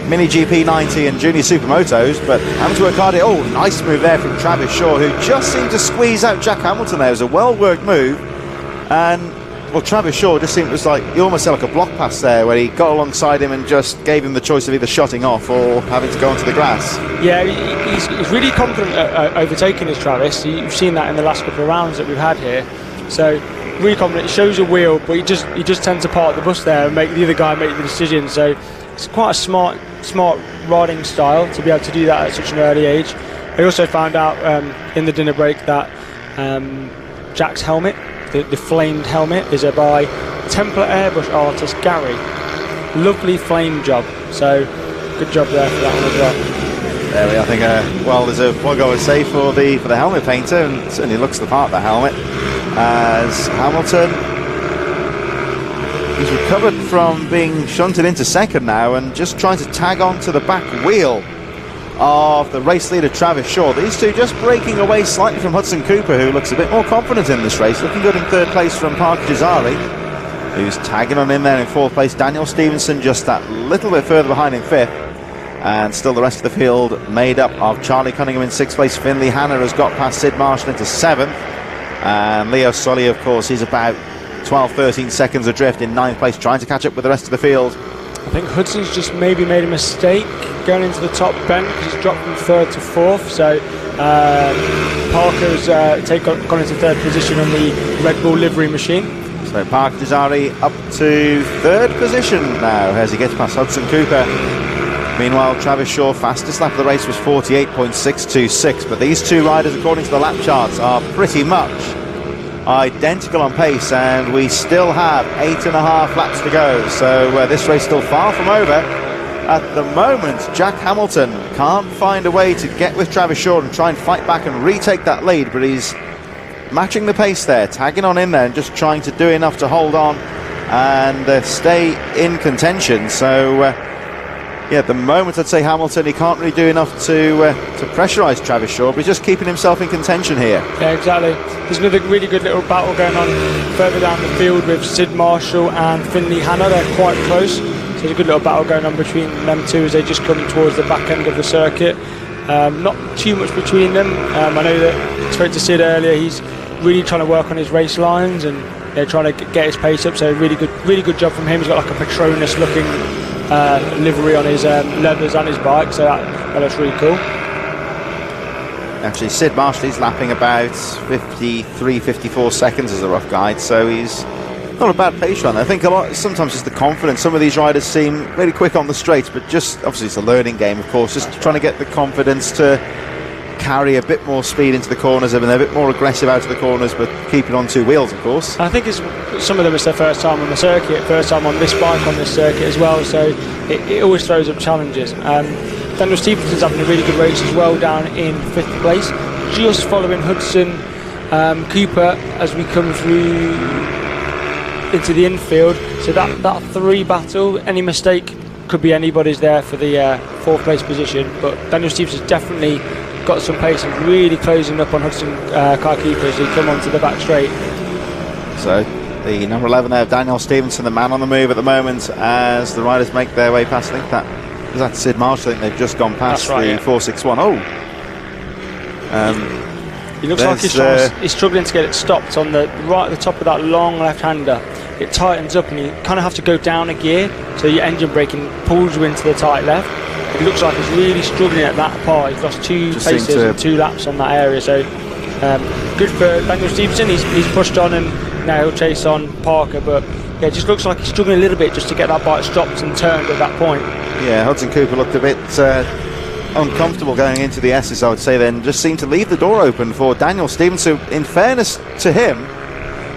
Mini GP 90 and Junior Supermotos, but having to work hard here. Oh, nice move there from Travis Shaw, who just seemed to squeeze out Jack Hamilton there. It was a well-worked move, and well, Travis Shaw just seemed, it was like, he almost had like a block pass there where he got alongside him and just gave him the choice of either shutting off or having to go onto the grass. Yeah, he's really confident at overtaking his Travis. You've seen that in the last couple of rounds that we've had here. So really confident. He shows a wheel, but he just tends to park the bus there and make the other guy make the decision. So it's quite a smart riding style to be able to do that at such an early age. I also found out in the dinner break that Jack's helmet, the flamed helmet, is by Templar airbrush artist Gary. Lovely flame job, so good job there for that one as well. There we are. I think well, there's a plug I would say for the helmet painter, and certainly looks the part, the helmet, as Hamilton, he's recovered from being shunted into second now and just trying to tag on to the back wheel of the race leader Travis Shaw. These two just breaking away slightly from Hudson Cooper, who looks a bit more confident in this race. Looking good in third place from Parker Jazari, who's tagging on in there in fourth place. Daniel Stevenson just that little bit further behind in fifth, and still the rest of the field made up of Charlie Cunningham in sixth place. Finley Hanna has got past Sid Marshall into seventh, and Leo Sully, of course, he's about 12-13 seconds adrift in ninth place, trying to catch up with the rest of the field. I think Hudson's just maybe made a mistake going into the top bend because he's dropped from third to fourth. So Parker's gone into third position on the Red Bull livery machine. So Parker Jazari up to third position now as he gets past Hudson Cooper. Meanwhile, Travis Shaw, fastest lap of the race was 48.626, but these two riders, according to the lap charts, are pretty much identical on pace, and we still have 8.5 laps to go, so this race still far from over. At the moment, Jack Hamilton can't find a way to get with Travis Shaw and try and fight back and retake that lead, but he's matching the pace there, tagging on in there and just trying to do enough to hold on and stay in contention. So yeah, at the moment I'd say Hamilton, he can't really do enough to pressurise Travis Shaw, but he's just keeping himself in contention here. Yeah, exactly. There's another really good little battle going on further down the field with Sid Marshall and Finley Hanna. They're quite close. So there's a good little battle going on between them two as they just come towards the back end of the circuit. Not too much between them. I know that I spoke to Sid earlier. He's really trying to work on his race lines and they're trying to get his pace up. So really good job from him. He's got like a Patronus looking livery on his leathers and his bike, so that looks really cool. Actually, Sid Marshall, he's lapping about 53-54 seconds as a rough guide, so he's not a bad pace run. I think sometimes just the confidence. Some of these riders seem really quick on the straights, but just obviously it's a learning game, of course, just trying to get the confidence to carry a bit more speed into the corners and they're a bit more aggressive out of the corners, but keeping on two wheels, of course. I think some of them it's their first time on the circuit, first time on this bike on this circuit as well, so it always throws up challenges. Daniel Stevenson's having a really good race as well, down in fifth place, just following Hudson Cooper as we come through into the infield. So that three battle, any mistake could be anybody's there for the fourth place position, but Daniel Stevenson's definitely got some pace and really closing up on Hudson car keeper as he come onto the back straight. So the number 11 there, Daniel Stevenson, the man on the move at the moment as the riders make their way past. I think that's Sid Marshall. I think they've just gone past the 461. Oh, he looks like he's struggling to get it stopped on the right at the top of that long left-hander. It tightens up and you kind of have to go down a gear, so your engine braking pulls you into the tight left. It looks like he's really struggling at that part. He's lost two paces and 2 laps on that area, so good for Daniel Stevenson. He's pushed on and now he'll chase on Parker, but yeah, it just looks like he's struggling a little bit just to get that bike stopped and turned at that point. Yeah, Hudson Cooper looked a bit uncomfortable going into the S's, I would say, then just seemed to leave the door open for Daniel Stevenson. In fairness to him,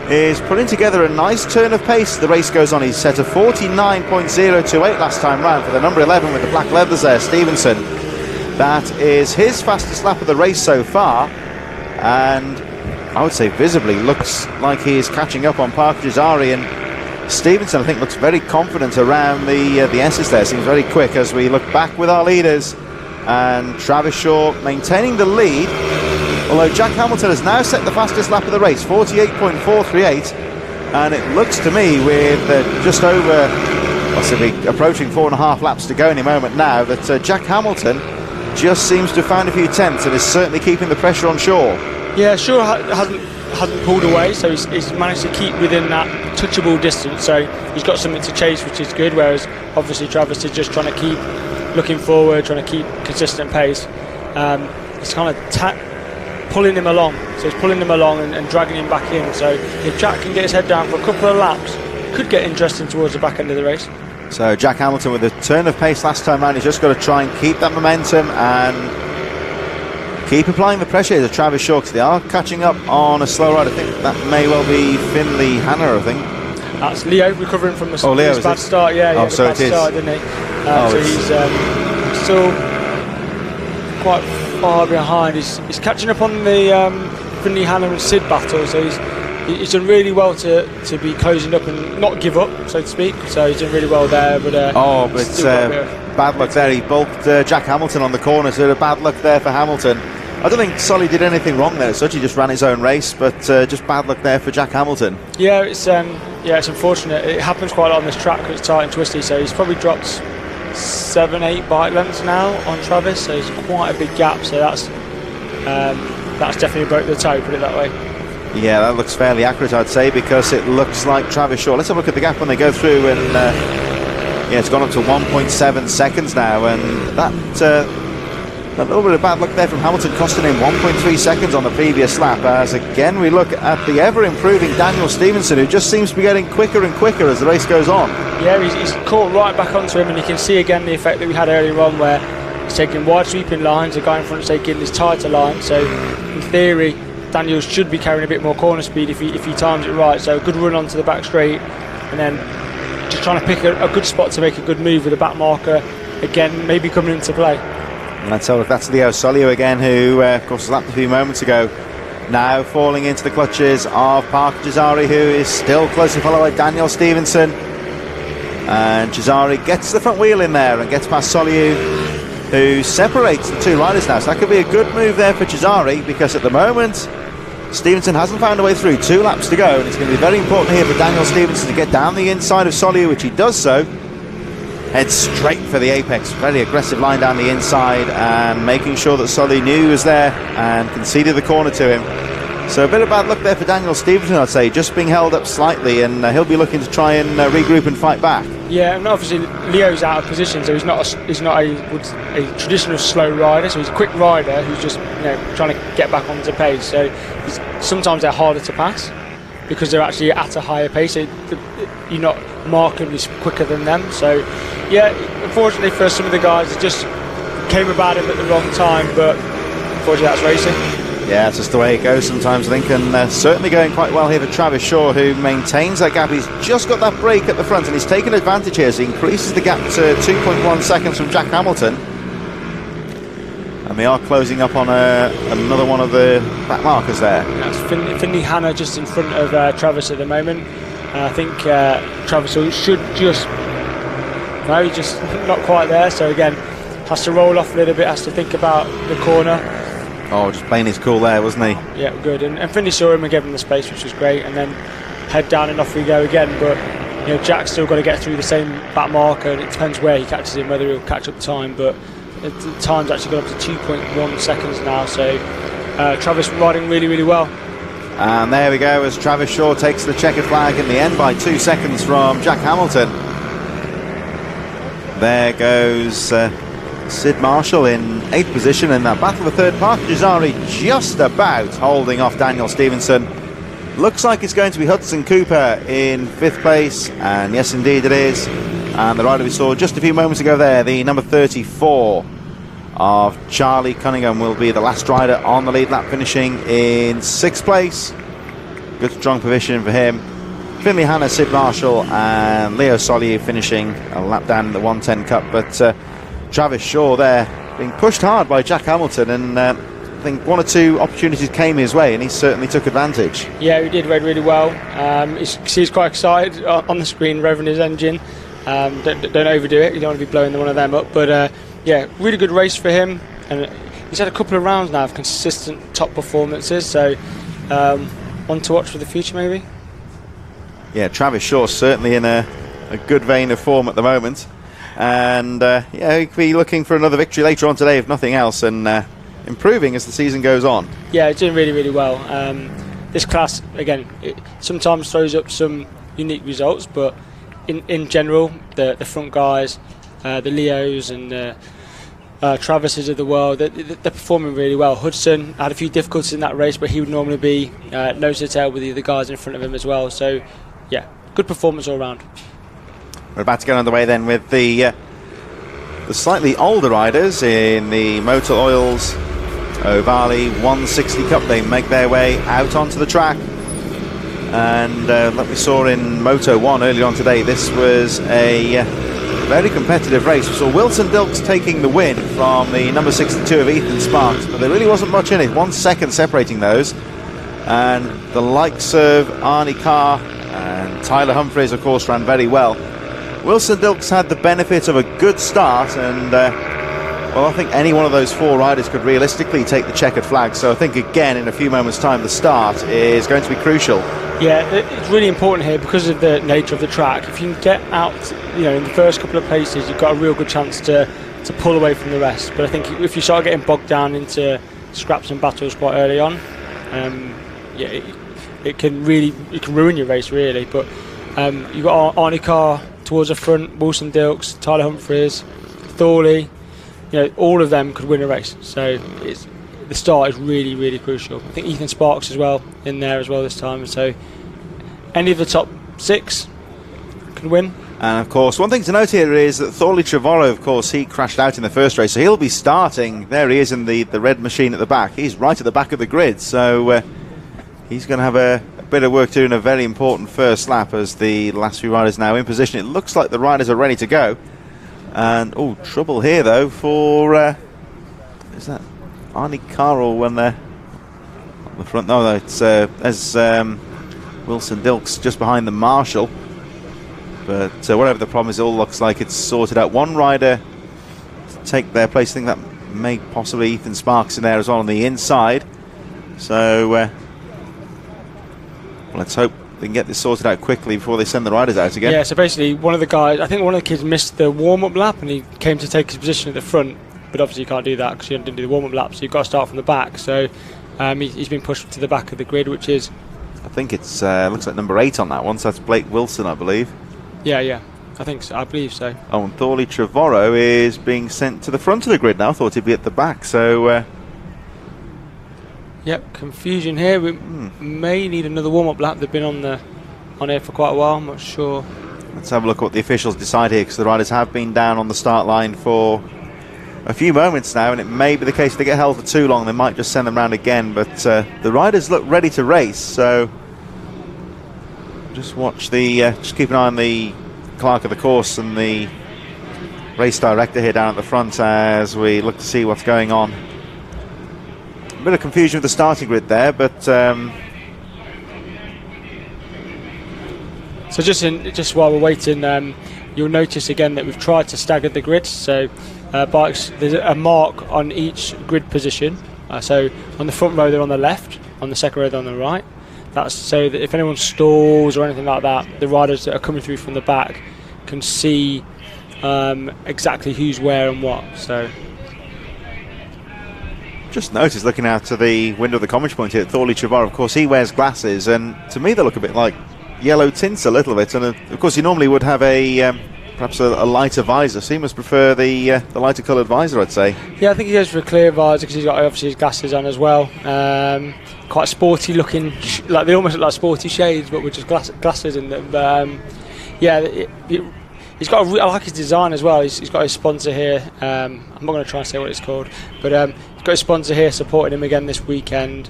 is putting together a nice turn of pace as the race goes on. He's set a 49.028 last time round for the number 11 with the black leathers there, Stevenson. That is his fastest lap of the race so far, and I would say visibly looks like he is catching up on Parker-Jazari, and Stevenson I think looks very confident around the S's there. Seems very quick as we look back with our leaders, and Travis Shaw maintaining the lead, although Jack Hamilton has now set the fastest lap of the race, 48.438, and it looks to me with just over, possibly approaching 4.5 laps to go any moment now, that Jack Hamilton just seems to have found a few tenths and is certainly keeping the pressure on Shaw. Yeah, Shaw hasn't pulled away, so he's managed to keep within that touchable distance, so he's got something to chase, which is good, whereas obviously Travis is just trying to keep looking forward, trying to keep consistent pace. It's kind of pulling him along, so he's pulling him along and dragging him back in, so if Jack can get his head down for a couple of laps, could get interesting towards the back end of the race. So Jack Hamilton with a turn of pace last time round, he's just got to try and keep that momentum and keep applying the pressure to Travis Shaw, because they are catching up on a slow ride. I think that may well be Finley Hanna, I think. That's Leo recovering from his bad start. Yeah, oh, so bad start, didn't he? So he's still quite far behind. He's catching up on the Finley Hanna and Sid battle, so he's done really well to be closing up and not give up, so to speak. So he's done really well there. But bad luck there. He bulked Jack Hamilton on the corner, so bad luck there for Hamilton. I don't think Solly did anything wrong there as such. He just ran his own race, but just bad luck there for Jack Hamilton. Yeah, it's unfortunate. It happens quite a lot on this track because it's tight and twisty. So he's probably dropped 7-8 bike lengths now on Travis. So it's quite a big gap. So that's definitely broke the toe. Put it that way. Yeah, that looks fairly accurate, I'd say, because it looks like Travis Shaw. Let's have a look at the gap when they go through, and yeah, it's gone up to 1.7 seconds now, and that a little bit of bad luck there from Hamilton, costing him 1.3 seconds on the previous lap. As again we look at the ever-improving Daniel Stevenson, who just seems to be getting quicker and quicker as the race goes on. Yeah, he's caught right back onto him, and you can see again the effect that we had earlier on, where he's taking wide sweeping lines, the guy in front is taking his tighter line. So in theory, Daniel should be carrying a bit more corner speed if he times it right. So a good run onto the back straight, and then just trying to pick a good spot to make a good move with the back marker again, maybe coming into play. And let's have a look. That's Leo Solio again, who of course was lapped a few moments ago, now falling into the clutches of Parker-Jazari, who is still closely followed by Daniel Stevenson, and Jazari gets the front wheel in there and gets past Solio, who separates the two riders now. So that could be a good move there for Jazari, because at the moment Stevenson hasn't found a way through. 2 laps to go, and it's going to be very important here for Daniel Stevenson to get down the inside of Solio, which he does so. Heads straight for the apex, very aggressive line down the inside, and making sure that Solio knew he was there and conceded the corner to him. So a bit of bad luck there for Daniel Stevenson, I'd say, just being held up slightly, and he'll be looking to try and regroup and fight back. Yeah, and obviously Leo's out of position, so he's not a traditional slow rider. So he's a quick rider who's just trying to get back onto pace. So sometimes they're harder to pass because they're actually at a higher pace. So you're not markedly quicker than them. So yeah, unfortunately for some of the guys, it just came about him at the wrong time. But unfortunately, that's racing. Yeah, it's just the way it goes sometimes, I think, and certainly going quite well here for Travis Shaw, who maintains that gap. He's just got that break at the front, and he's taken advantage here, so he increases the gap to 2.1 seconds from Jack Hamilton. And they are closing up on another one of the back markers there. That's Finley Hanna just in front of Travis at the moment. I think Travis should just not quite there, so again, has to roll off a little bit, has to think about the corner. Oh, just playing his cool there, wasn't he? Yeah, good. And Finley saw him and gave him the space, which was great. And then head down and off we go again. But Jack's still got to get through the same back marker, and it depends where he catches him, whether he'll catch up time. But the time's actually gone up to 2.1 seconds now. So Travis riding really, really well. And there we go, as Travis Shaw takes the checkered flag in the end by 2 seconds from Jack Hamilton. There goes Sid Marshall in 8th position in that battle for third. Parker-Jazari just about holding off Daniel Stevenson. Looks like it's going to be Hudson Cooper in 5th place, and yes indeed it is. And the rider we saw just a few moments ago there, the number 34 of Charlie Cunningham, will be the last rider on the lead lap, finishing in 6th place. good strong position for him. Finley Hanna, Sid Marshall and Leo Solier finishing a lap down in the 110 Cup, but Travis Shaw there being pushed hard by Jack Hamilton, and I think 1 or 2 opportunities came his way and he certainly took advantage. Yeah, he did really well. He's quite excited on the screen, revving his engine. Don't overdo it, you don't want to be blowing one of them up, but yeah, really good race for him, and he's had a couple of rounds now of consistent top performances, so one to watch for the future maybe. Yeah, Travis Shaw certainly in a good vein of form at the moment, and yeah, he could be looking for another victory later on today if nothing else, and improving as the season goes on. Yeah, he's doing really well. This class, again, it sometimes throws up some unique results, but in general, the front guys, the Leos and the Travises of the world, they're performing really well. Hudson had a few difficulties in that race, but he would normally be nose to tail with the other guys in front of him as well. So, yeah, good performance all round. We're about to get on the way then with the slightly older riders in the Moto Oils Ovale 160 Cup. They make their way out onto the track, and like we saw in Moto 1 earlier on today, this was a very competitive race. We saw Wilson Dilks taking the win from the number 62 of Ethan Sparks, but there really wasn't much in it. 1 second separating those, and the likes of Arnie Carr and Tyler Humphries of course ran very well. Wilson Dilks had the benefit of a good start, and well, I think any one of those 4 riders could realistically take the checkered flag, so I think again in a few moments time the start is going to be crucial. Yeah, it's really important here because of the nature of the track. If you can get out, in the first couple of places, you've got a real good chance to pull away from the rest. But I think if you start getting bogged down into scraps and battles quite early on, yeah, it can ruin your race really. But you've got Arnie Carr towards the front, Wilson Dilks, Tyler Humphries, Thorley. All of them could win a race. So the start is really crucial. I think Ethan Sparks as well in there as well this time. So any of the top 6 can win. And of course, one thing to note here is that Thorley Trevorrow, of course, he crashed out in the first race, so he'll be starting. There he is in the red machine at the back. He's right at the back of the grid, so he's going to have a bit of work to do in a very important first lap as the last few riders now in position. It looks like the riders are ready to go. And oh, trouble here though for is that Arnie Carroll when they're on the front? No, it's as Wilson Dilks just behind the Marshall. But whatever the problem is, it all looks like it's sorted out. One rider to take their place. I think that may possibly Ethan Sparks in there as well on the inside. So let's hope they can get this sorted out quickly before they send the riders out again. Yeah, so basically one of the guys, I think one of the kids missed the warm-up lap and he came to take his position at the front, but obviously you can't do that because you didn't do the warm-up lap, so you've got to start from the back. So he's been pushed to the back of the grid, which is... I think it's looks like number 8 on that one, so that's Blake Wilson, I believe. Yeah, I think so, I believe so. Oh, and Thorley Trevorrow is being sent to the front of the grid now. I thought he'd be at the back, so... Yep, confusion here. We may need another warm-up lap. They've been on here for quite a while. I'm not sure. Let's have a look at what the officials decide here, because the riders have been down on the start line for a few moments now, and it may be the case if they get held for too long, they might just send them round again. But the riders look ready to race, so just watch just keep an eye on the clerk of the course and the race director here down at the front as we look to see what's going on. A bit of confusion with the starting grid there, but so just while we're waiting, you'll notice again that we've tried to stagger the grids. So bikes, there's a mark on each grid position. So on the front row they're on the left, on the second row they're on the right. That's so that if anyone stalls or anything like that, the riders that are coming through from the back can see exactly who's where and what. So just noticed looking out to the window of the commentary point here, Thorley Trevorrow, of course, he wears glasses, and to me they look a bit like yellow tints a little bit, and of course you normally would have perhaps a lighter visor, so he must prefer the lighter coloured visor, I'd say. Yeah, I think he goes for a clear visor because he's got obviously his glasses on as well. Quite sporty looking, like they almost look like sporty shades, but with just glasses in them. Yeah, he's got. I like his design as well. He's got his sponsor here. I'm not going to try and say what it's called, but he's got his sponsor here supporting him again this weekend.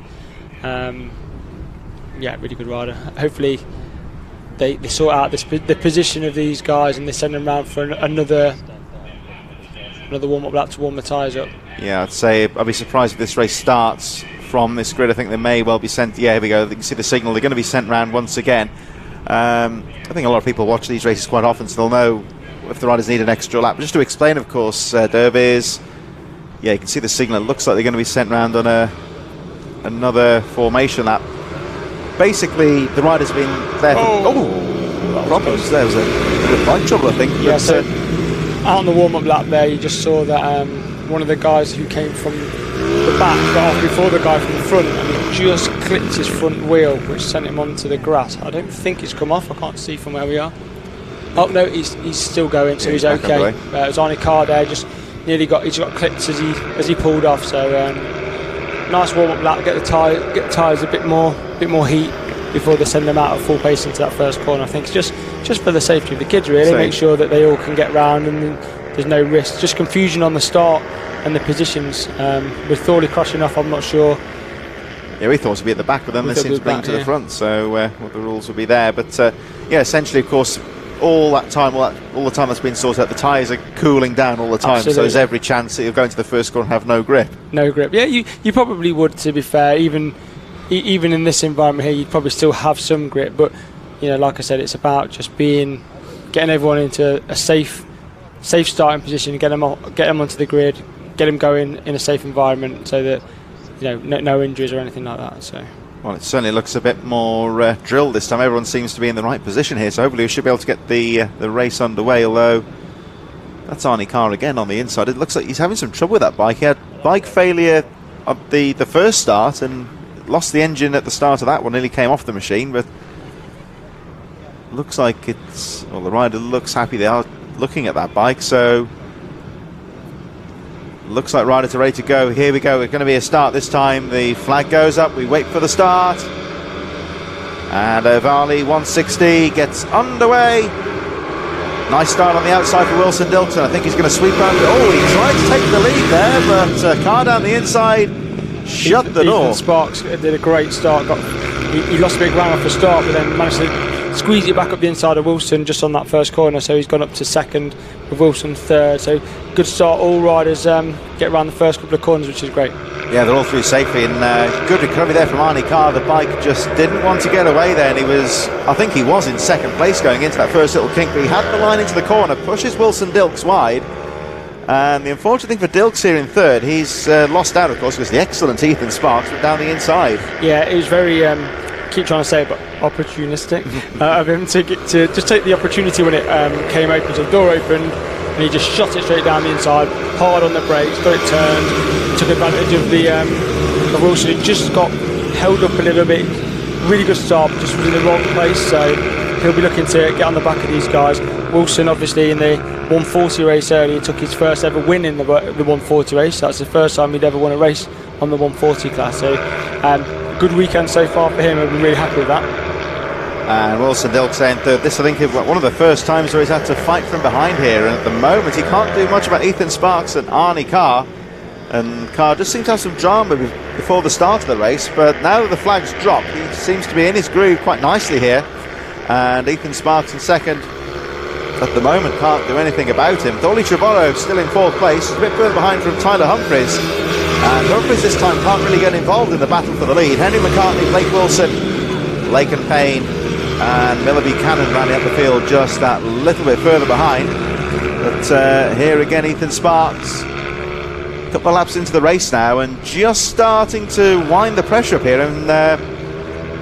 yeah, really good rider. Hopefully they sort out the position of these guys and they send them around for another warm-up lap to warm the tyres up. Yeah, I'd say I'd be surprised if this race starts from this grid. I think they may well be sent. Yeah, here we go. You can see the signal. They're going to be sent round once again. I think a lot of people watch these races quite often, so they'll know if the riders need an extra lap. But just to explain, of course, Dervies, yeah, you can see the signal. It looks like they're going to be sent round on another formation lap. Basically, the rider's been there for problems. There was a bit of bike trouble, I think. Yeah, so out on the warm-up lap there, you just saw that one of the guys who came from the back got off before the guy from the front, and he just clipped his front wheel, which sent him onto the grass. I don't think it's come off. I can't see from where we are. Oh no, he's still going, so he's okay. It was Arnie Carr there, just nearly got clipped as he pulled off. So nice warm-up lap. Get the tyres a bit more heat before they send them out at full pace into that first corner. I think it's just for the safety of the kids, really. Make sure that they all can get round and there's no risk. Just confusion on the start and the positions. With Thorley crashing off, I'm not sure. Yeah, we thought to be at the back, but then they seem to bring to the front. So what the rules will be there. But yeah, essentially, of course, all the time that's been sorted out, the tyres are cooling down all the time. Absolutely. So there's every chance that you'll go into the first corner and have no grip. No grip. Yeah, you probably would, to be fair. Even in this environment here, you'd probably still have some grip. But you know, like I said, it's about just getting everyone into a safe starting position, get them onto the grid, get them going in a safe environment, so that no injuries or anything like that. So. Well, it certainly looks a bit more drilled this time. Everyone seems to be in the right position here, so hopefully we should be able to get the race underway, although that's Arnie Carr again on the inside. It looks like he's having some trouble with that bike. He had bike failure at the first start and lost the engine at the start of that one, nearly came off the machine, but looks like the rider looks happy. They are looking at that bike, so looks like riders are ready to go. Here we go. It's going to be a start this time. The flag goes up. We wait for the start. And O'Varley 160 gets underway. Nice start on the outside for Wilson Dilton. I think he's going to sweep under. Oh, he tried to take the lead there, but Carr down the inside shut the door. Ethan Sparks did a great start. He lost a bit of ground off the start, but then managed to squeeze it back up the inside of Wilson just on that first corner, so he's gone up to second with Wilson third. So good start. All riders get around the first couple of corners, which is great. Yeah, they're all through safely, and good recovery there from Arnie Carr. The bike just didn't want to get away there, and I think he was in second place going into that first little kink, but he had the line into the corner, pushes Wilson Dilks wide, and the unfortunate thing for Dilks here in third, he's lost out, of course, because the excellent Ethan Sparks went down the inside. Yeah, it was very keep trying to say it, but opportunistic of him to just take the opportunity when it came open. So the door opened and he just shot it straight down the inside, hard on the brakes, got it turned, took advantage of Wilson. He just got held up a little bit. Really good start, just was in the wrong place, so he'll be looking to get on the back of these guys. Wilson, obviously, in the 140 race earlier, took his first ever win in the 140 race. That's the first time he'd ever won a race on the 140 class. So good weekend so far for him. I've been really happy with that. And Wilson Dilks saying third. This, I think, is one of the first times where he's had to fight from behind here, and at the moment he can't do much about Ethan Sparks and Arnie Carr. And Carr just seems to have some drama before the start of the race, but now that the flag's dropped, he seems to be in his groove quite nicely here. And Ethan Sparks in second at the moment can't do anything about him. Thorley Trevorrow still in fourth place, a bit further behind from Tyler Humphries. And Humphries this time can't really get involved in the battle for the lead. Henry McCartney, Blake Wilson, Laken Payne and Miller Buchanan rounding up the field just that little bit further behind. But here again, Ethan Sparks, a couple of laps into the race now, and just starting to wind the pressure up here and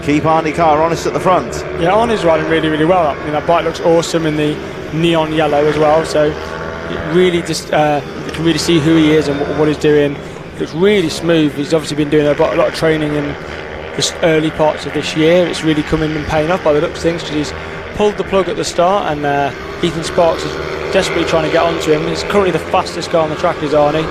keep Arnie Carr honest at the front. Yeah, Arnie's riding really, really well. I mean, that bike looks awesome in the neon yellow as well, so it really just you can really see who he is and what he's doing. It looks really smooth. He's obviously been doing a lot of training in the early parts of this year. It's really coming and paying off by the looks of things, because he's pulled the plug at the start, and Ethan Sparks is desperately trying to get onto him. He's currently the fastest guy on the track, is Arnie.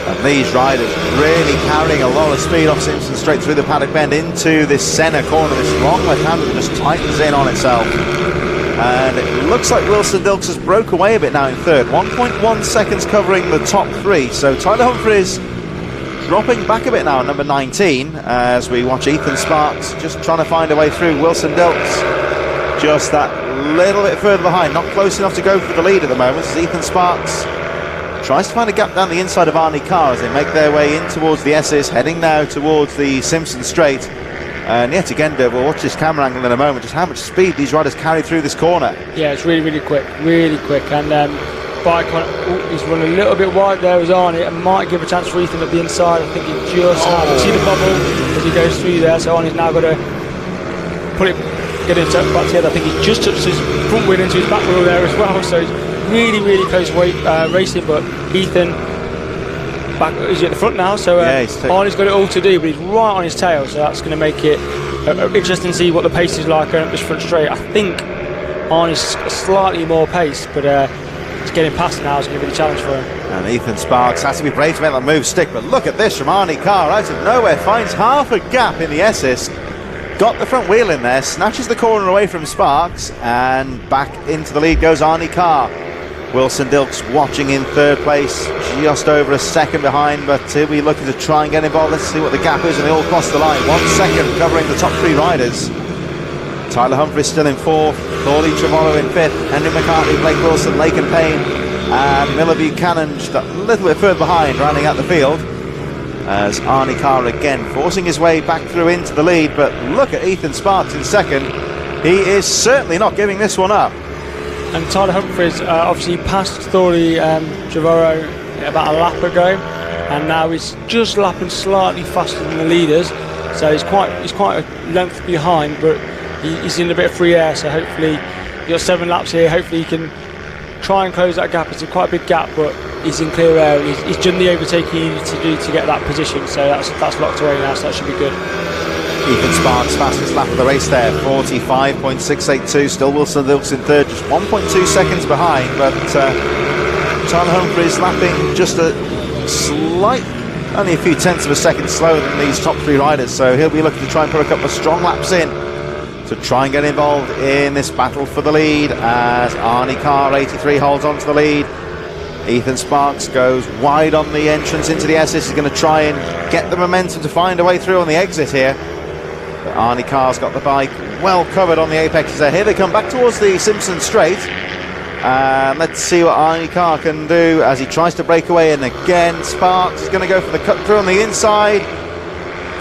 And these riders really carrying a lot of speed off Simpson straight through the paddock bend into this centre corner. This long left-hander that just tightens in on itself. And it looks like Wilson Dilks has broke away a bit now in third. 1.1 seconds covering the top three. So Tyler Humphries dropping back a bit now, number 19, as we watch Ethan Sparks just trying to find a way through. Wilson Dilks just that little bit further behind, not close enough to go for the lead at the moment, as Ethan Sparks tries to find a gap down the inside of Arnie Carr as they make their way in towards the S's, heading now towards the Simpson Straight. And yet again, Dave, we'll watch this camera angle in a moment, just how much speed these riders carry through this corner. Yeah, it's really quick, and bike on, he's run a little bit wide there as Arnie. It might give a chance for Ethan at the inside. I think he just had, you see the bubble as he goes through there, so Arnie's now got to get it back together. I think he just touched his front wheel into his back wheel there as well, so he's really close racing, but Ethan back is at the front now, so Arnie's got it all to do, but he's right on his tail, so that's going to make it interesting to see what the pace is like going up this front straight. I think Arnie's slightly more pace, but getting past now is going to be the challenge for him. And Ethan Sparks has to be brave to make that move stick, but look at this from Arnie Carr out of nowhere, finds half a gap in the S's, got the front wheel in there, snatches the corner away from Sparks, and back into the lead goes Arnie Carr. Wilson Dilks watching in third place, just over a second behind, but he'll be looking to try and get involved. Let's see what the gap is, and they all cross the line. 1 second covering the top 3 riders. Tyler Humphries still in 4th, Thorley Trevorrow in 5th, Henry McCartney, Blake Wilson, Laken Payne, and Miller Buchanan just a little bit further behind, rounding out the field. As Arnie Carr again forcing his way back through into the lead, but look at Ethan Sparks in second. He is certainly not giving this one up. And Tyler Humphries obviously passed Thorley Trevorrow about a lap ago, and now he's just lapping slightly faster than the leaders, so he's quite a length behind, but he's in a bit of free air, so hopefully he's got 7 laps here. Hopefully he can try and close that gap. It's a quite a big gap, but he's in clear air, and he's done the overtaking he needed to do to get that position, so that's locked away now, so that should be good. Ethan Sparks fastest lap of the race there, 45.682. Still Wilson Dilks in third, just 1.2 seconds behind, but Tyler Humphries lapping just a slight, only a few tenths of a second slower than these top 3 riders, so he'll be looking to try and put a couple of strong laps in to try and get involved in this battle for the lead, as Arnie Carr 83 holds on to the lead. Ethan Sparks goes wide on the entrance into the SS. He's going to try and get the momentum to find a way through on the exit here, but Arnie Carr's got the bike well covered on the apexes there. Here they come back towards the Simpson Straight, and let's see what Arnie Carr can do as he tries to break away, and again Sparks is going to go for the cut through on the inside.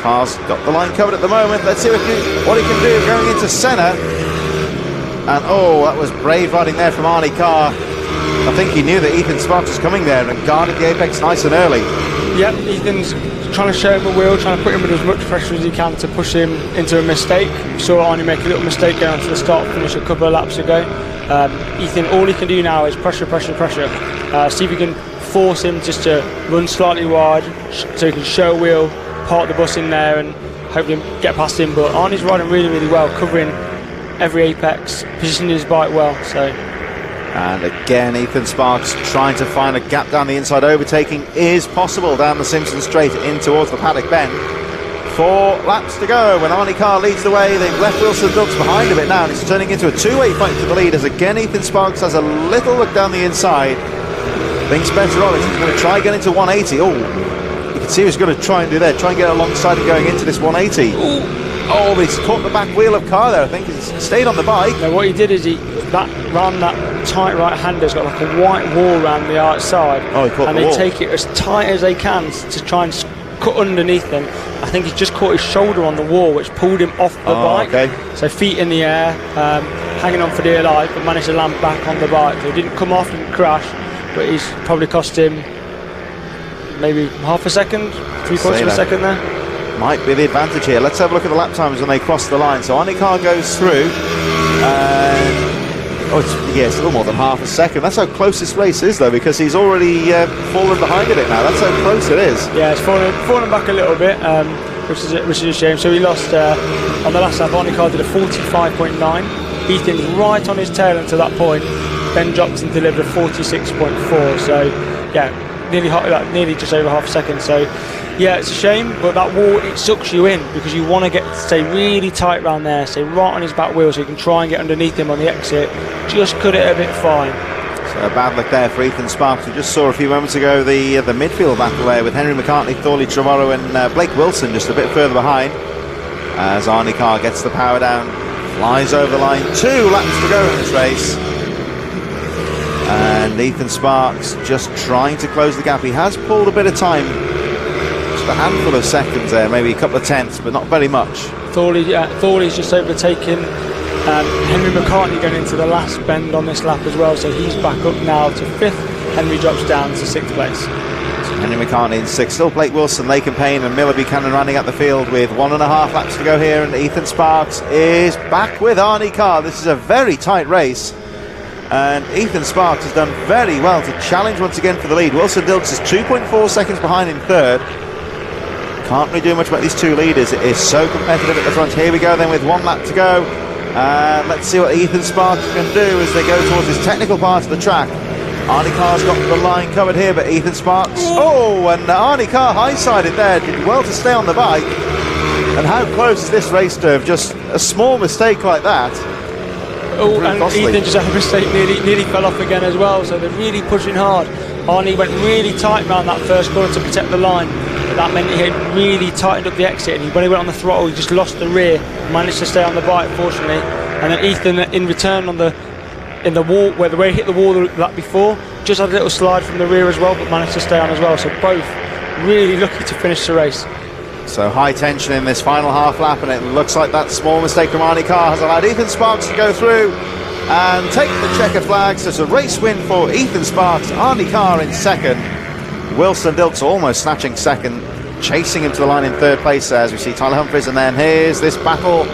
Carr's got the line covered at the moment. Let's see what he can do going into Senna. And oh, that was brave riding there from Arnie Carr. I think he knew that Ethan Sparks was coming there and guarded the apex nice and early. Yep, Ethan's trying to show him a wheel, trying to put him with as much pressure as he can to push him into a mistake. We saw Arnie make a little mistake going to the start finish a couple of laps ago. Ethan, all he can do now is pressure. See if he can force him just to run slightly wide so he can show a wheel, park the bus in there and hopefully get past him. But Arnie's riding really well, covering every apex, positioning his bike well. And again, Ethan Sparks trying to find a gap down the inside. Overtaking is possible down the Simpson Straight in towards the paddock bend. 4 laps to go when Arnie Carr leads the way. They've left Wilson Dilks behind a bit now, and it's turning into a 2-way fight for the lead, as again Ethan Sparks has a little look down the inside. I think Spencer Rollins is going to try getting into 180. Oh, you can see what he's going to try and do there, try and get alongside and going into this 180. Oh, but he's caught the back wheel of Carr there. I think he's stayed on the bike. Now what he did is round that tight right hander has got like a white wall around the outside. Oh, he caught and the they wall. take it as tight as they can to try and cut underneath them. I think he's just caught his shoulder on the wall, which pulled him off the bike. Okay. So feet in the air, hanging on for dear life, but managed to land back on the bike. So he didn't come off, didn't crash, but he's probably cost him maybe half a second, 3/4 of a second there. Might be the advantage here. Let's have a look at the lap times when they cross the line. So Arnie Carr goes through, and it's a little more than half a second. That's how close this race is, though, because he's already fallen behind a bit now. That's how close it is. Yeah, it's fallen back a little bit, which is a shame. So he lost on the last lap. Arnie Carr did a 45.9. Ethan's right on his tail until that point. Ben Johnson delivered a 46.4. So yeah, nearly just over half a second. So yeah, it's a shame, but that wall, it sucks you in because you want to stay really tight around there, stay right on his back wheel so you can try and get underneath him on the exit. Just cut it a bit fine. So bad luck there for Ethan Sparks. We just saw a few moments ago the midfield battle there with Henry McCartney, Thorley Trevorrow and Blake Wilson just a bit further behind. As Arnie Carr gets the power down, flies over the line, 2 laps to go in this race. And Ethan Sparks just trying to close the gap. He has pulled a bit of time, just a handful of seconds there, maybe a couple of tenths, but not very much. Thorley's just overtaken Henry McCartney going into the last bend on this lap as well, so he's back up now to 5th. Henry drops down to 6th place. So Henry McCartney in 6th, still Blake Wilson, Laken Payne and Miller Buchanan running out the field with 1.5 laps to go here, and Ethan Sparks is back with Arnie Carr. This is a very tight race, and Ethan Sparks has done very well to challenge once again for the lead. Wilson Dilks is 2.4 seconds behind in 3rd. Can't really do much about these 2 leaders. It is so competitive at the front. Here we go then with 1 lap to go. Let's see what Ethan Sparks can do as they go towards this technical part of the track. Arnie Carr's got the line covered here, but Ethan Sparks... Oh, and Arnie Carr high-sided there. Did well to stay on the bike. And how close is this race to have just a small mistake like that? Oh, and Ethan just had a mistake, nearly fell off again as well, so they're really pushing hard. Arnie went really tight around that first corner to protect the line, but that meant he had really tightened up the exit, and when he went on the throttle he just lost the rear, managed to stay on the bike fortunately, and then Ethan in return in the wall, where he hit the wall the lap before, just had a little slide from the rear as well, but managed to stay on as well, so both really lucky to finish the race. So high tension in this final half lap, and it looks like that small mistake from Arnie Carr has allowed Ethan Sparks to go through and take the checker flag. So it's a race win for Ethan Sparks, Arnie Carr in 2nd. Wilson Dilks almost snatching 2nd, chasing him to the line in 3rd place as we see Tyler Humphries, and then here's this battle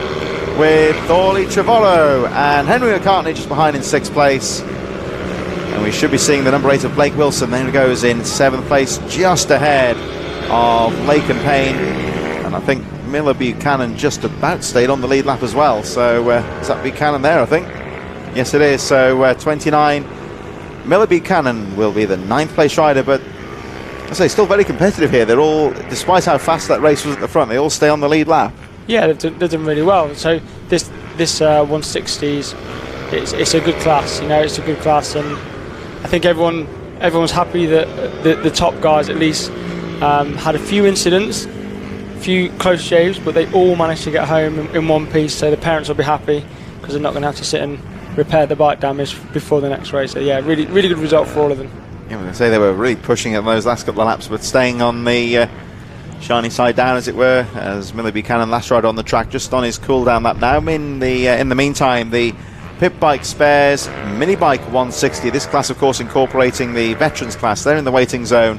with Thorley Trevorrow and Henry McCartney just behind in 6th place. And we should be seeing the number 8 of Blake Wilson. There he goes in 7th place, just ahead of Laken Payne, and I think Miller Buchanan just about stayed on the lead lap as well. So is that Buchanan there, I think? Yes it is. So 29, Miller Buchanan will be the 9th place rider, but I say still very competitive here. They're all, despite how fast that race was at the front, they all stay on the lead lap. Yeah, they've done really well. So this 160s, it's a good class, you know, it's a good class, and I think everyone's happy that the top guys at least had a few incidents, a few close shaves, but they all managed to get home in one piece, so the parents will be happy because they're not going to have to sit and repair the bike damage before the next race. So yeah, really good result for all of them. Yeah, I was going to say they were really pushing at those last couple of laps, but staying on the shiny side down, as it were, as Miller Buchanan, last rider on the track, just on his cool down lap now. In the meantime, the Pit Bike Spares Minibike 160, this class of course incorporating the veterans class, they're in the waiting zone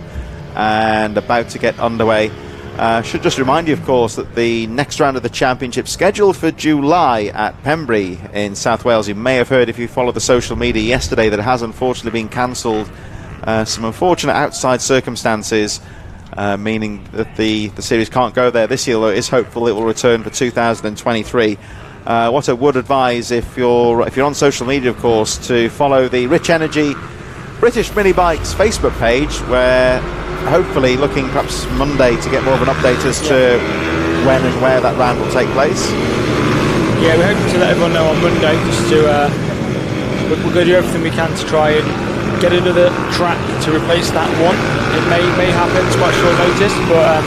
and about to get underway. Should just remind you, of course, that the next round of the championship scheduled for July at Pembrey in South Wales. You may have heard, if you followed the social media yesterday, that it has unfortunately been cancelled. Some unfortunate outside circumstances, meaning that the series can't go there this year, although it is hopeful it will return for 2023. What I would advise, if you're on social media, of course, to follow the Rich Energy British Minibikes Facebook page, where hopefully looking perhaps Monday to get more of an update as to when and where that round will take place. Yeah, we're hoping to let everyone know on Monday, just to we're going to do everything we can to try and get another track to replace that one. It may happen, it's quite short notice, but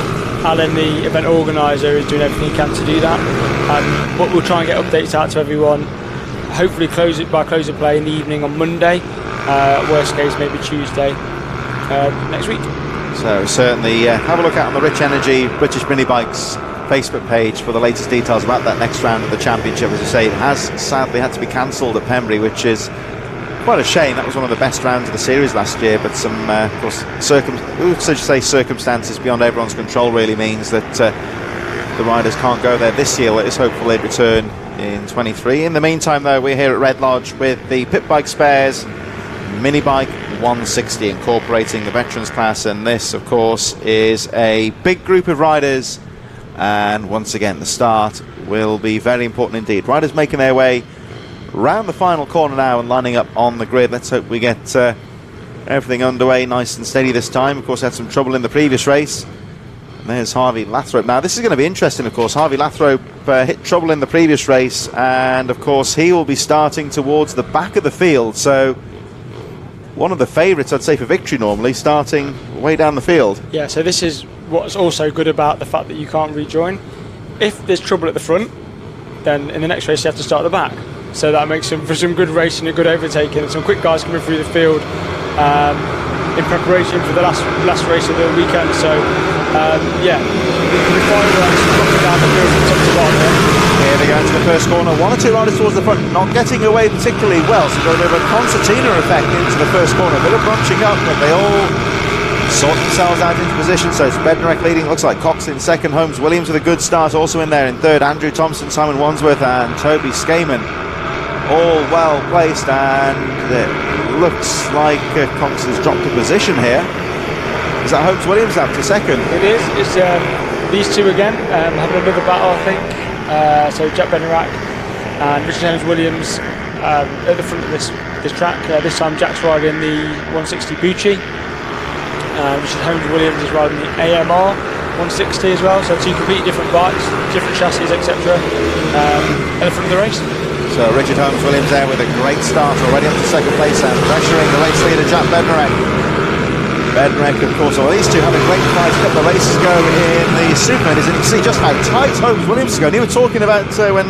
Alan, the event organiser, is doing everything he can to do that. But we'll try and get updates out to everyone. Hopefully close it by close of play in the evening on Monday. Worst case, maybe Tuesday next week. So certainly have a look out on the Rich Energy British Minibikes Facebook page for the latest details about that next round of the championship. As I say, it has sadly had to be cancelled at Pembrey, which is quite a shame. That was one of the best rounds of the series last year, but some, of course, circumstances beyond everyone's control really means that the riders can't go there this year. It is hopeful they return in 23. In the meantime, though, we're here at Redlodge with the Pit Bike Spares Minibike 160, incorporating the veterans class, and this, of course, is a big group of riders, and once again, the start will be very important indeed. Riders making their way round the final corner now and lining up on the grid. Let's hope we get everything underway nice and steady this time. Of course, had some trouble in the previous race. And there's Harvey Lathrope. Now, this is going to be interesting, of course. Harvey Lathrope hit trouble in the previous race, and, of course, he will be starting towards the back of the field. So one of the favourites, I'd say, for victory normally, starting way down the field. Yeah, so this is what's also good about the fact that you can't rejoin. If there's trouble at the front, then in the next race you have to start at the back. So that makes for some good racing and good overtaking, and some quick guys coming through the field in preparation for the last race of the weekend. So yeah, the final runs dropping down the field from top to bottom there. Here they go into the first corner. One or two riders towards the front, not getting away particularly well. So got a bit of a concertina effect into the first corner. A bit of bunching up, but they all sort themselves out into position. So it's Bednarek leading, looks like Cox in second, Holmes Williams with a good start also in there in third, Andrew Thompson, Simon Wandsworth and Toby Skaman all well placed, and it looks like Cox has dropped a position here. Is that Holmes Williams up to second? It is. It's these two again having another battle, I think. So Jack Bednarek and Richard Holmes Williams at the front of this track. This time Jack's riding the 160 Bucci. Richard Holmes Williams is riding the AMR 160 as well. So two completely different bikes, different chassis, etc. At the front of the race. So Richard Holmes Williams there with a great start already up to second place and pressuring the race leader Jack Bednarek. Bednarek, of course, well, these two have a great fight. A couple of races go in the Supermotos, and you can see just how tight Holmes Williams is going. You were talking about when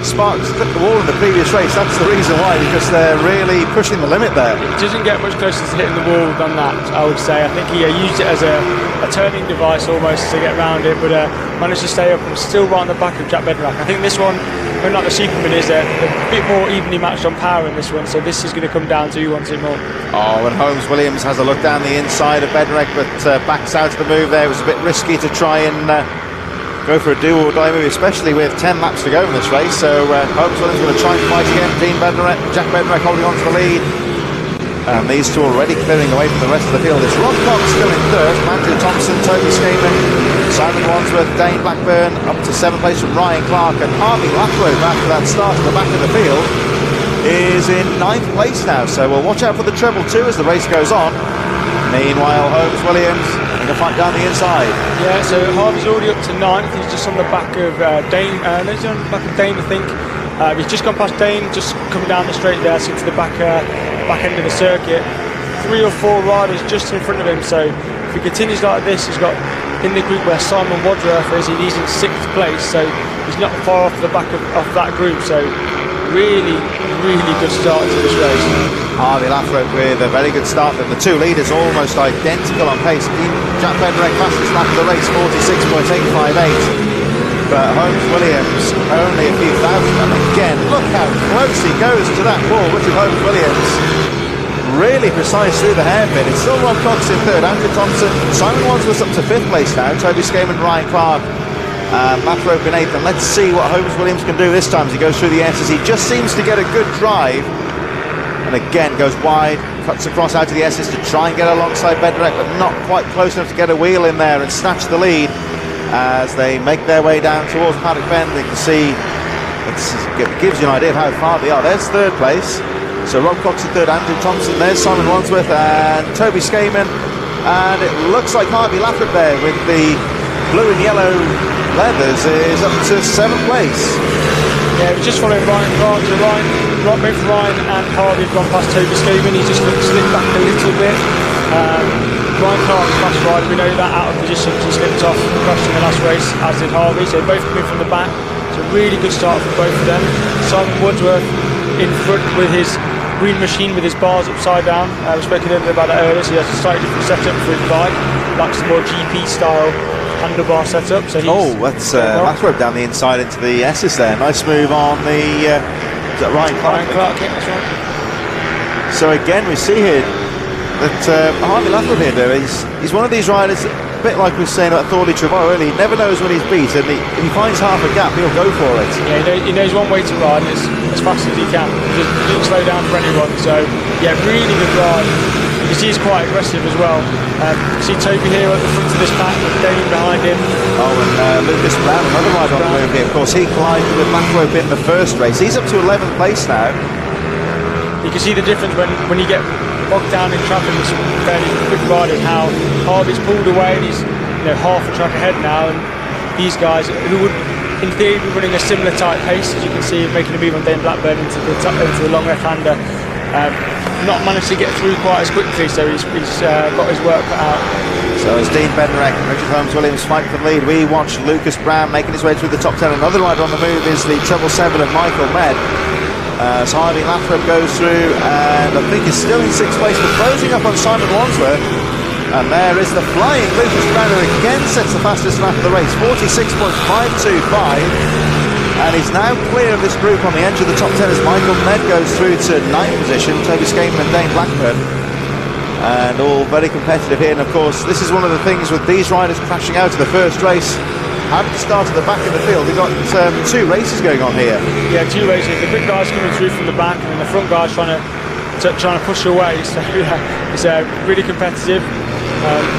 Sparks clipped the wall in the previous race. That's the reason why, because they're really pushing the limit there. It doesn't get much closer to hitting the wall than that, I would say. I think he used it as a turning device almost to get around it, but managed to stay up and still right on the back of Jack Bednarek. I think this one, unlike the Superman, is a bit more evenly matched on power in this one, so this is going to come down to who wants it more. Oh, and Holmes Williams has a look down the inside of Bednarek, but backs out of the move there. It was a bit risky to try and go for a do or die move, especially with 10 laps to go in this race. So Holmes Williams going to try and fight again. Jack Bednarek holding on to the lead. And these two already clearing away from the rest of the field. It's Rob Cox still in third, Andrew Thompson, Toby Skaman, Simon Wandsworth, Dane Blackburn up to seventh place from Ryan Clark, and Harvey Lathrope after that start at the back of the field is in ninth place now. So we'll watch out for the treble too as the race goes on. Meanwhile, Holmes Williams in a fight down the inside. Yeah, so Harvey's already up to ninth. He's just on the back of Dane. No, he's on the back of Dane, I think. He's just gone past Dane, just coming down the straight there, so to the back end of the circuit. 3 or 4 riders just in front of him, so if he continues like this, he's got in the group where Simon Wadsworth is, he's in 6th place, so he's not far off the back of that group. So really good start to this race. Harvey Lathrope with a very good start, and the two leaders almost identical on pace. Jack Bednarek fastest lap of the race, 46.858. But Holmes Williams only a few thousand, and again, look how close he goes to that wall. Richard Holmes Williams really precise through the hairpin. It's still Rob Cox in third, Andrew Thompson, Simon Wandsworth up to 5th place now, Toby Skaman, Ryan Clark, Lathrope in 8th, and let's see what Holmes Williams can do this time as he goes through the S's. He just seems to get a good drive, and again goes wide, cuts across out to the S's to try and get alongside Bednarek, but not quite close enough to get a wheel in there and snatch the lead. As they make their way down towards Paddock Bend, they can see, it gives you an idea of how far they are. There's 3rd place, so Rob Cox in 3rd, Andrew Thompson, there's Simon Wandsworth and Toby Skaman, and it looks like Harvey Lathrope there with the blue and yellow leathers is up to 7th place. Yeah, we're just following Ryan Clark, so both Ryan and Harvey have gone past Toby Skaman. He's just slipped back a little bit. Ryan Clark's fast rider, we know that, out of position, he slipped off, crashed in the last race, as did Harvey, so both coming from the back. It's a really good start for both of them. Simon Wadsworth in front with his green machine with his bars upside down. We spoke a little bit about that earlier, so he has a slightly different setup for his bike, likes the more GP style handlebar setup. So that's Lathrope down the inside into the S's there. Nice move on the is that Ryan Clark? Ryan Clark, yeah, that's right. So again, we see here that Harvey Lathrope here, though, he's one of these riders, a bit like we were saying about Thorley Trevorrow earlier. He never knows when he's beat, and if he finds half a gap, he'll go for it. Yeah, he knows one way to ride, and it's as fast as he can. He doesn't slow down for anyone. So yeah, really good ride. You can see he's quite aggressive as well. You see Toby here at the front of this pack with Dane behind him. Oh, and Lucas Brown, another rider on the move here. Of course, he collided with Lathrope in the first race. He's up to 11th place now. You can see the difference when you get bogged down in traffic with some fairly quick riders, how Harvey's pulled away and he's half a track ahead now, and these guys who would in theory be running a similar type pace, as you can see, making a move on Dane Blackburn into the long left-hander, not managed to get through quite as quickly, so he's got his work cut out. So as Dean Bednarek and Richard Holmes-Williams fight for the lead, we watch Lucas Brown making his way through the top 10. Another rider on the move is the treble 7 of Michael Med. As Harvey Lathrop goes through, and I think is still in 6th place, but closing up on Simon Wadsworth. And there is the flying Lucas Brown, who again sets the fastest lap of the race, 46.525. And he's now clear of this group on the edge of the top 10 as Michael Med goes through to 9th position, Toby Skaman and Dane Blackburn. And all very competitive here. And of course, this is one of the things with these riders crashing out of the first race. Having to start at the back of the field, we've got 2 races going on here. Yeah, 2 races. The big guys coming through from the back, and then the front guys trying to push away. So yeah, it's really competitive.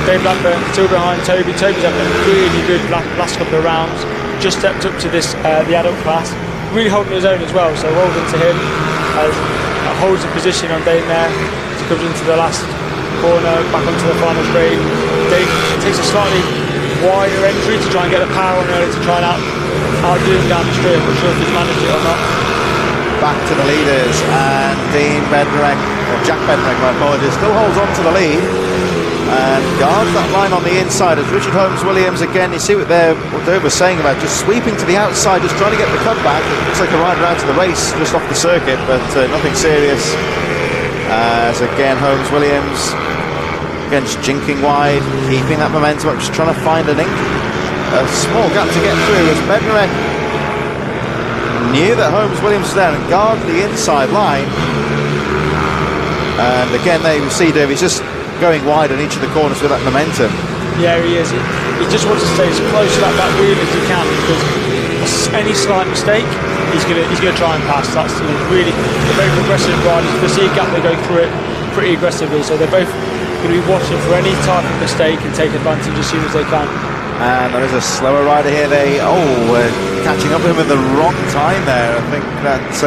Dave Blackburn still behind Toby. Toby's having a really good last couple of rounds. Just stepped up to this the adult class, really holding his own as well. So well done to him. Holds the position on Dane there. He comes into the last corner, back onto the final straight. Dane takes a slightly wider entry to try and get the power on early to try and outdo him down the straight. I'm not sure if he's managed it or not. Back to the leaders, and Dean Bednarek, or Jack Bednarek, my apologies, still holds on to the lead and guards that line on the inside as Richard Holmes-Williams, again, you see what Dave was saying about just sweeping to the outside, just trying to get the cutback. It looks like a rider out of the race, just off the circuit, but nothing serious. As again, Holmes-Williams, again, just jinking wide, keeping that momentum up, just trying to find a small gap to get through as Bednarek knew that Holmes-Williams was there and guarded the inside line. And again, there you see Dave, he's just going wide on each of the corners with that momentum. Yeah, he is. He just wants to stay as close to that back wheel as he can, because any slight mistake, he's gonna try and pass. That's really, they're very progressive riders. If they see a gap, they go through it pretty aggressively. So they're both going to be watching for any type of mistake and take advantage as soon as they can. And there is a slower rider here. Catching up with him at the wrong time there. I think that's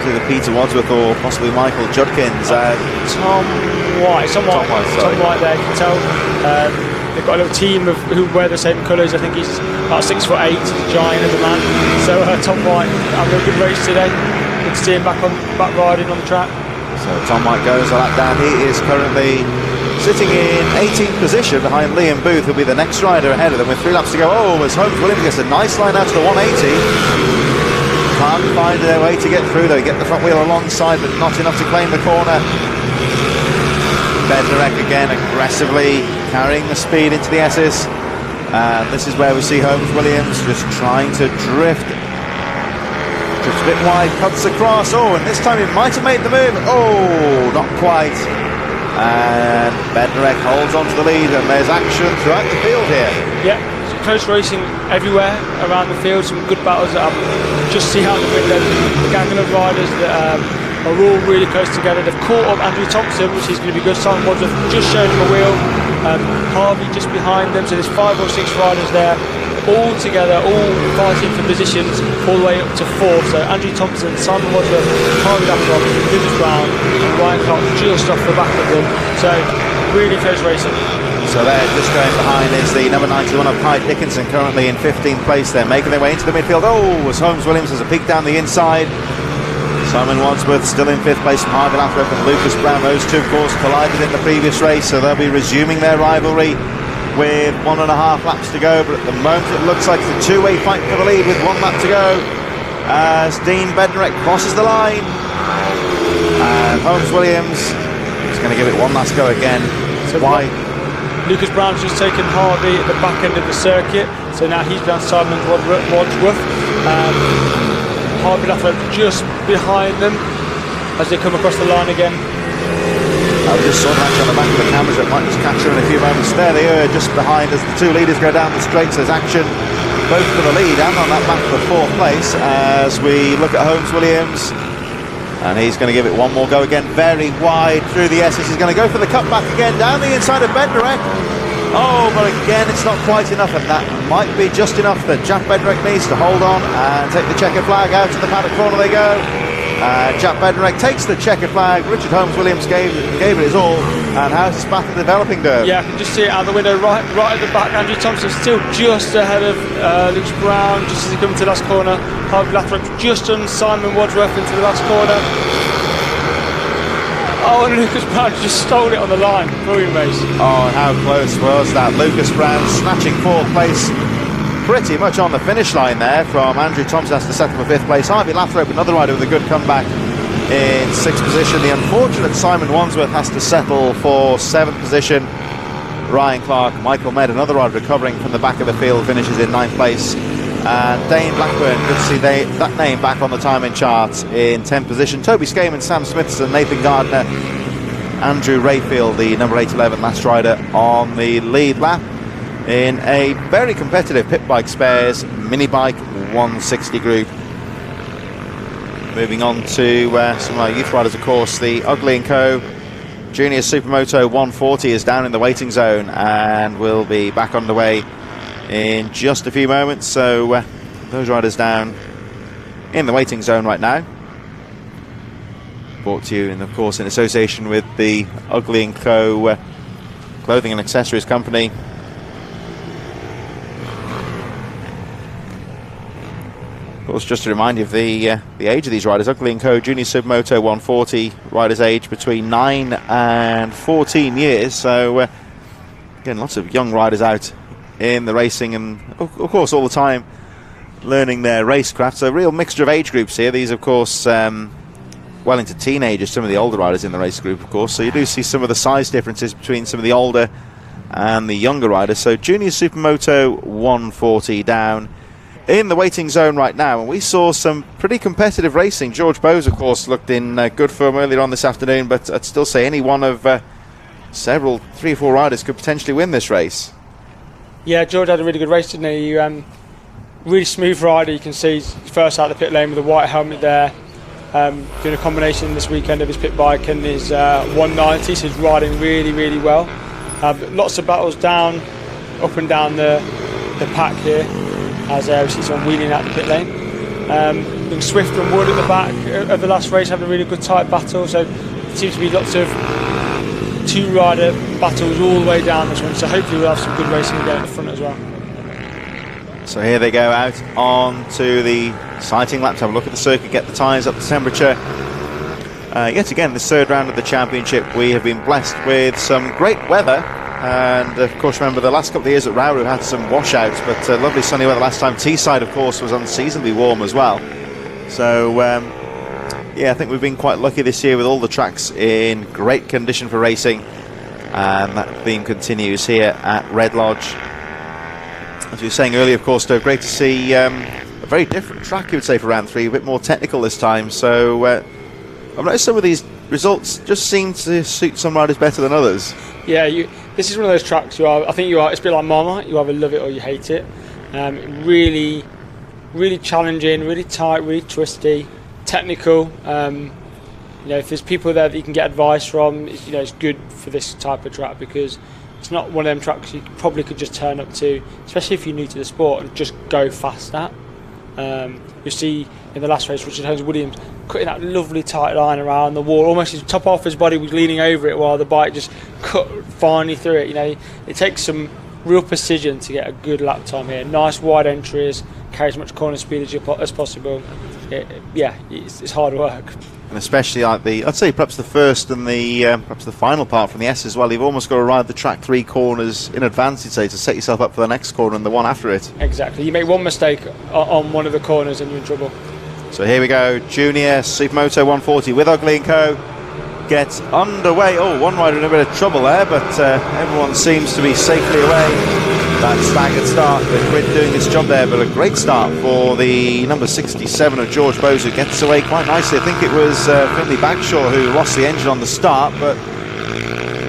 either Peter Wadsworth or possibly Michael Judkins. Tom White there, you can tell. They've got a little team who wear the same colours. I think he's about 6'8", giant of a man. So Tom White having a good race today. Good to see him back riding on the track. So Tom White goes a lap down. He is currently sitting in 18th position behind Liam Booth, who'll be the next rider ahead of them with 3 laps to go. As Holmes-Williams gets a nice line out to the 180. Can't find their way to get through though. Get the front wheel alongside, but not enough to claim the corner. Bednarek again aggressively carrying the speed into the S's. And this is where we see Holmes-Williams just trying to drift. Drifts a bit wide, cuts across. And this time he might have made the move. Not quite. And Bednarek holds on to the lead, and there's action throughout the field here. Yeah, close racing everywhere around the field. Some good battles that just see out the window. The gaggle of riders that are all really close together. They've caught up Andrew Thompson, which is going to be good. Simon Wadsworth just showing him a wheel. Harvey just behind them. So there's 5 or 6 riders there, all together, all fighting for positions all the way up to 4. So Andrew Thompson, Simon Wadsworth, Harvey Lathrop, Lucas Brown, and Ryan Clark just off the back of them. So really close racing. So there, just going behind is the number 91 of Hyde Dickinson, currently in 15th place. They're making their way into the midfield. As Holmes-Williams has a peek down the inside. Simon Wadsworth still in 5th place from Harvey Lathrop and Lucas Brown. Those 2, of course, collided in the previous race, so they'll be resuming their rivalry with 1.5 laps to go. But at the moment, it looks like it's a 2-way fight for the lead with 1 lap to go as Dean Bednarek crosses the line. And Holmes-Williams is going to give it one last go again. So why? Lucas Brown's just taken Harvey at the back end of the circuit, so now he's down Simon Wadsworth. Harvey Lathrop just behind them as they come across the line again. I just saw that on the back of the cameras. It might just catch her in a few moments. There they are, just behind as the 2 leaders go down the straights. There's action both for the lead and on that map for 4th place as we look at Holmes-Williams. And he's going to give it one more go again, very wide through the S's. He's going to go for the cutback again, down the inside of Bednarek. But again, it's not quite enough, and that might be just enough that Jack Bednarek needs to hold on and take the checker flag. Out to the paddock corner they go. Jack Bednarek takes the checker flag. Richard Holmes-Williams gave it his all. And how's this battle developing, Dave? Yeah, I can just see it out the window, right at the back. Andrew Thompson still just ahead of Lucas Brown, just as he comes to the last corner. Harvey Lathrop just on Simon Wadsworth into the last corner. Oh, and Lucas Brown just stole it on the line. Brilliant race. Oh, how close was that? Lucas Brown snatching 4th place, pretty much on the finish line there from Andrew Thompson. That's the 2nd for 5th place. Harvey Lathrop, another rider with a good comeback in 6th position. The unfortunate Simon Wandsworth has to settle for 7th position. Ryan Clark, Michael Med, another rider recovering from the back of the field, finishes in 9th place. And Dane Blackburn, good to see that name back on the timing chart in 10th position. Toby Skaman, Sam Smithson, Nathan Gardner, Andrew Rayfield, the number 811 last rider on the lead lap in a very competitive pit bike spares Minibike 160 group. Moving on to some of our youth riders, of course, the Ugly & Co. Junior Supermoto 140 is down in the waiting zone and will be back underway in just a few moments. So those riders down in the waiting zone right now. Brought to you, and of course, in association with the Ugly & Co. Clothing and Accessories Company. Of course, just to remind you of the age of these riders. Ugly & Co. Junior Supermoto 140, riders age between 9 and 14 years. So again, lots of young riders out in the racing, and of course all the time learning their racecraft. So a real mixture of age groups here. These, of course, well into teenagers, some of the older riders in the race group, of course. So you do see some of the size differences between some of the older and the younger riders. So Junior Supermoto 140 down in the waiting zone right now, and we saw some pretty competitive racing. George Bowes, of course, looked in good form earlier on this afternoon, but I'd still say any one of 3 or 4 riders could potentially win this race. Yeah, George had a really good race, didn't he? Really smooth rider. You can see he's first out of the pit lane with a white helmet there, doing a combination this weekend of his pit bike and his 190, so he's riding really, really well. Lots of battles down, up and down the pack here, as we see someone wheeling out the pit lane. Swift and Wood at the back of the last race having a really good tight battle, so there seems to be lots of 2-rider battles all the way down this one, so hopefully we'll have some good racing again at the front as well. So here they go out on to the sighting laps, have a look at the circuit, get the tyres up to temperature. Yet again, this 3rd round of the championship, we have been blessed with some great weather, and of course remember the last couple of years at Rowroo had some washouts, but lovely sunny weather last time. Teesside, of course, was unseasonably warm as well. So yeah, I think we've been quite lucky this year with all the tracks in great condition for racing, and that theme continues here at Redlodge. As we were saying earlier, of course, Stowe, great to see a very different track, you would say, for round 3, a bit more technical this time. So I've noticed some of these results just seem to suit some riders better than others. Yeah, this is one of those tracks I think it's a bit like Marmite, you either love it or you hate it. Really, really challenging, really tight, really twisty, technical. If there's people there that you can get advice from, it's good for this type of track, because it's not one of them tracks you probably could just turn up to, especially if you're new to the sport, and just go fast at. You'll see in the last race Richard Holmes-Williams cutting that lovely tight line around the wall, almost his top half of his body was leaning over it while the bike just cut finely through it. It takes some real precision to get a good lap time here. Nice wide entries, carry as much corner speed as possible. It's hard work. And especially like I'd say perhaps the first and perhaps the final part from the S as well. You've almost got to ride the track 3 corners in advance, you'd say, to set yourself up for the next corner and the one after it. Exactly. You make one mistake on one of the corners and you're in trouble. So here we go. Junior Supermoto 140 with Ugly & Co. gets underway. Oh, one rider in a bit of trouble there, but everyone seems to be safely away. That staggered start, the grid doing its job there, but a great start for the number 67 of George Bowes, who gets away quite nicely. I think it was Finley Bagshaw who lost the engine on the start, but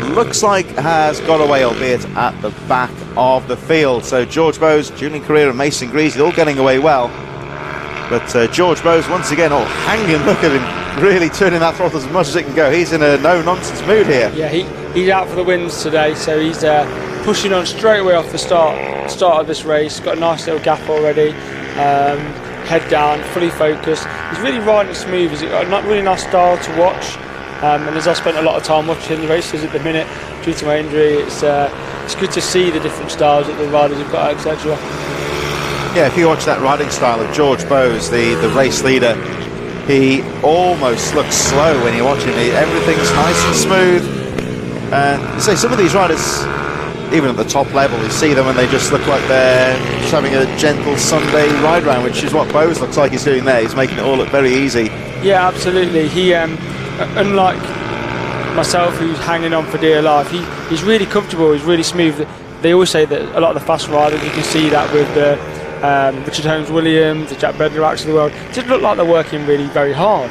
looks like has got away, albeit at the back of the field. So George Bowes, Julian Carrera and Mason Greasley all getting away well. But George Bowes, once again, hanging, look at him, really turning that throttle as much as it can go. He's in a no-nonsense mood here. Yeah, he's out for the wins today, so he's pushing on straight away off the start of this race. Got a nice little gap already, head down, fully focused. He's really riding smooth. He's got a really nice style to watch, and as I spent a lot of time watching the races at the minute due to my injury, it's good to see the different styles that the riders have got, etc. Yeah, if you watch that riding style of George Bowes, the race leader, he almost looks slow when you watch him. Everything's nice and smooth. And you say some of these riders, even at the top level, you see them and they just look like they're just having a gentle Sunday ride round, which is what Bose looks like he's doing there. He's making it all look very easy. Yeah, absolutely. He, unlike myself, who's hanging on for dear life, he's really comfortable. He's really smooth. They always say that a lot of the fast riders, you can see that with the Richard Holmes-Williams, the Jack Bednaraks of the world, it just look like they're working really very hard.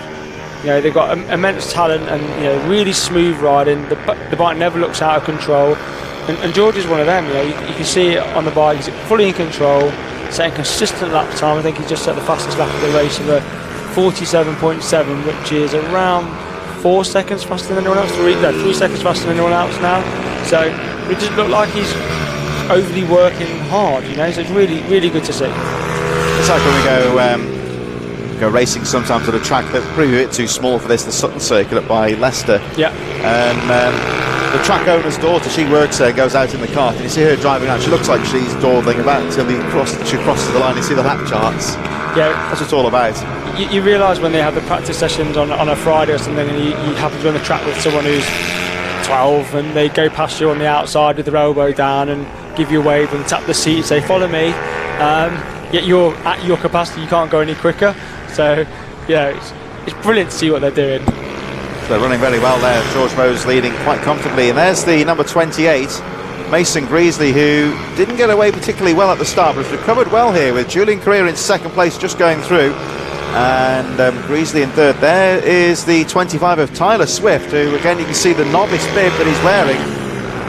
You know, they've got immense talent and, you know, really smooth riding. The bike never looks out of control. And George is one of them. You know, you can see it on the bike. He's fully in control, setting consistent lap time. I think he's just set the fastest lap of the race of a 47.7, which is around 4 seconds faster than anyone else. 3 seconds faster than anyone else now. So it doesn't look like he's overly working hard. You know, so it's really, really good to see. It's like when we go racing sometimes at a track that's probably a bit too small for this, the Sutton Circuit up by Leicester. Yeah. And the track owner's daughter, she works there, goes out in the cart, and you see her driving out. She looks like she's dawdling about until she crosses the line. You see the lap charts. Yeah, that's what it's all about. You realise when they have the practice sessions on a Friday or something, and you happen to be on the track with someone who's 12, and they go past you on the outside with their elbow down and give you a wave and tap the seat, say follow me. Yet you're at your capacity, you can't go any quicker. So yeah, it's brilliant to see what they're doing. They're running very well there. George Bose leading quite comfortably. And there's the number 28, Mason Greasley, who didn't get away particularly well at the start, but has recovered well here with Julian Correa in second place just going through. And Greasley in third. There is the 25 of Tyler Swift, who again you can see the novice bib that he's wearing.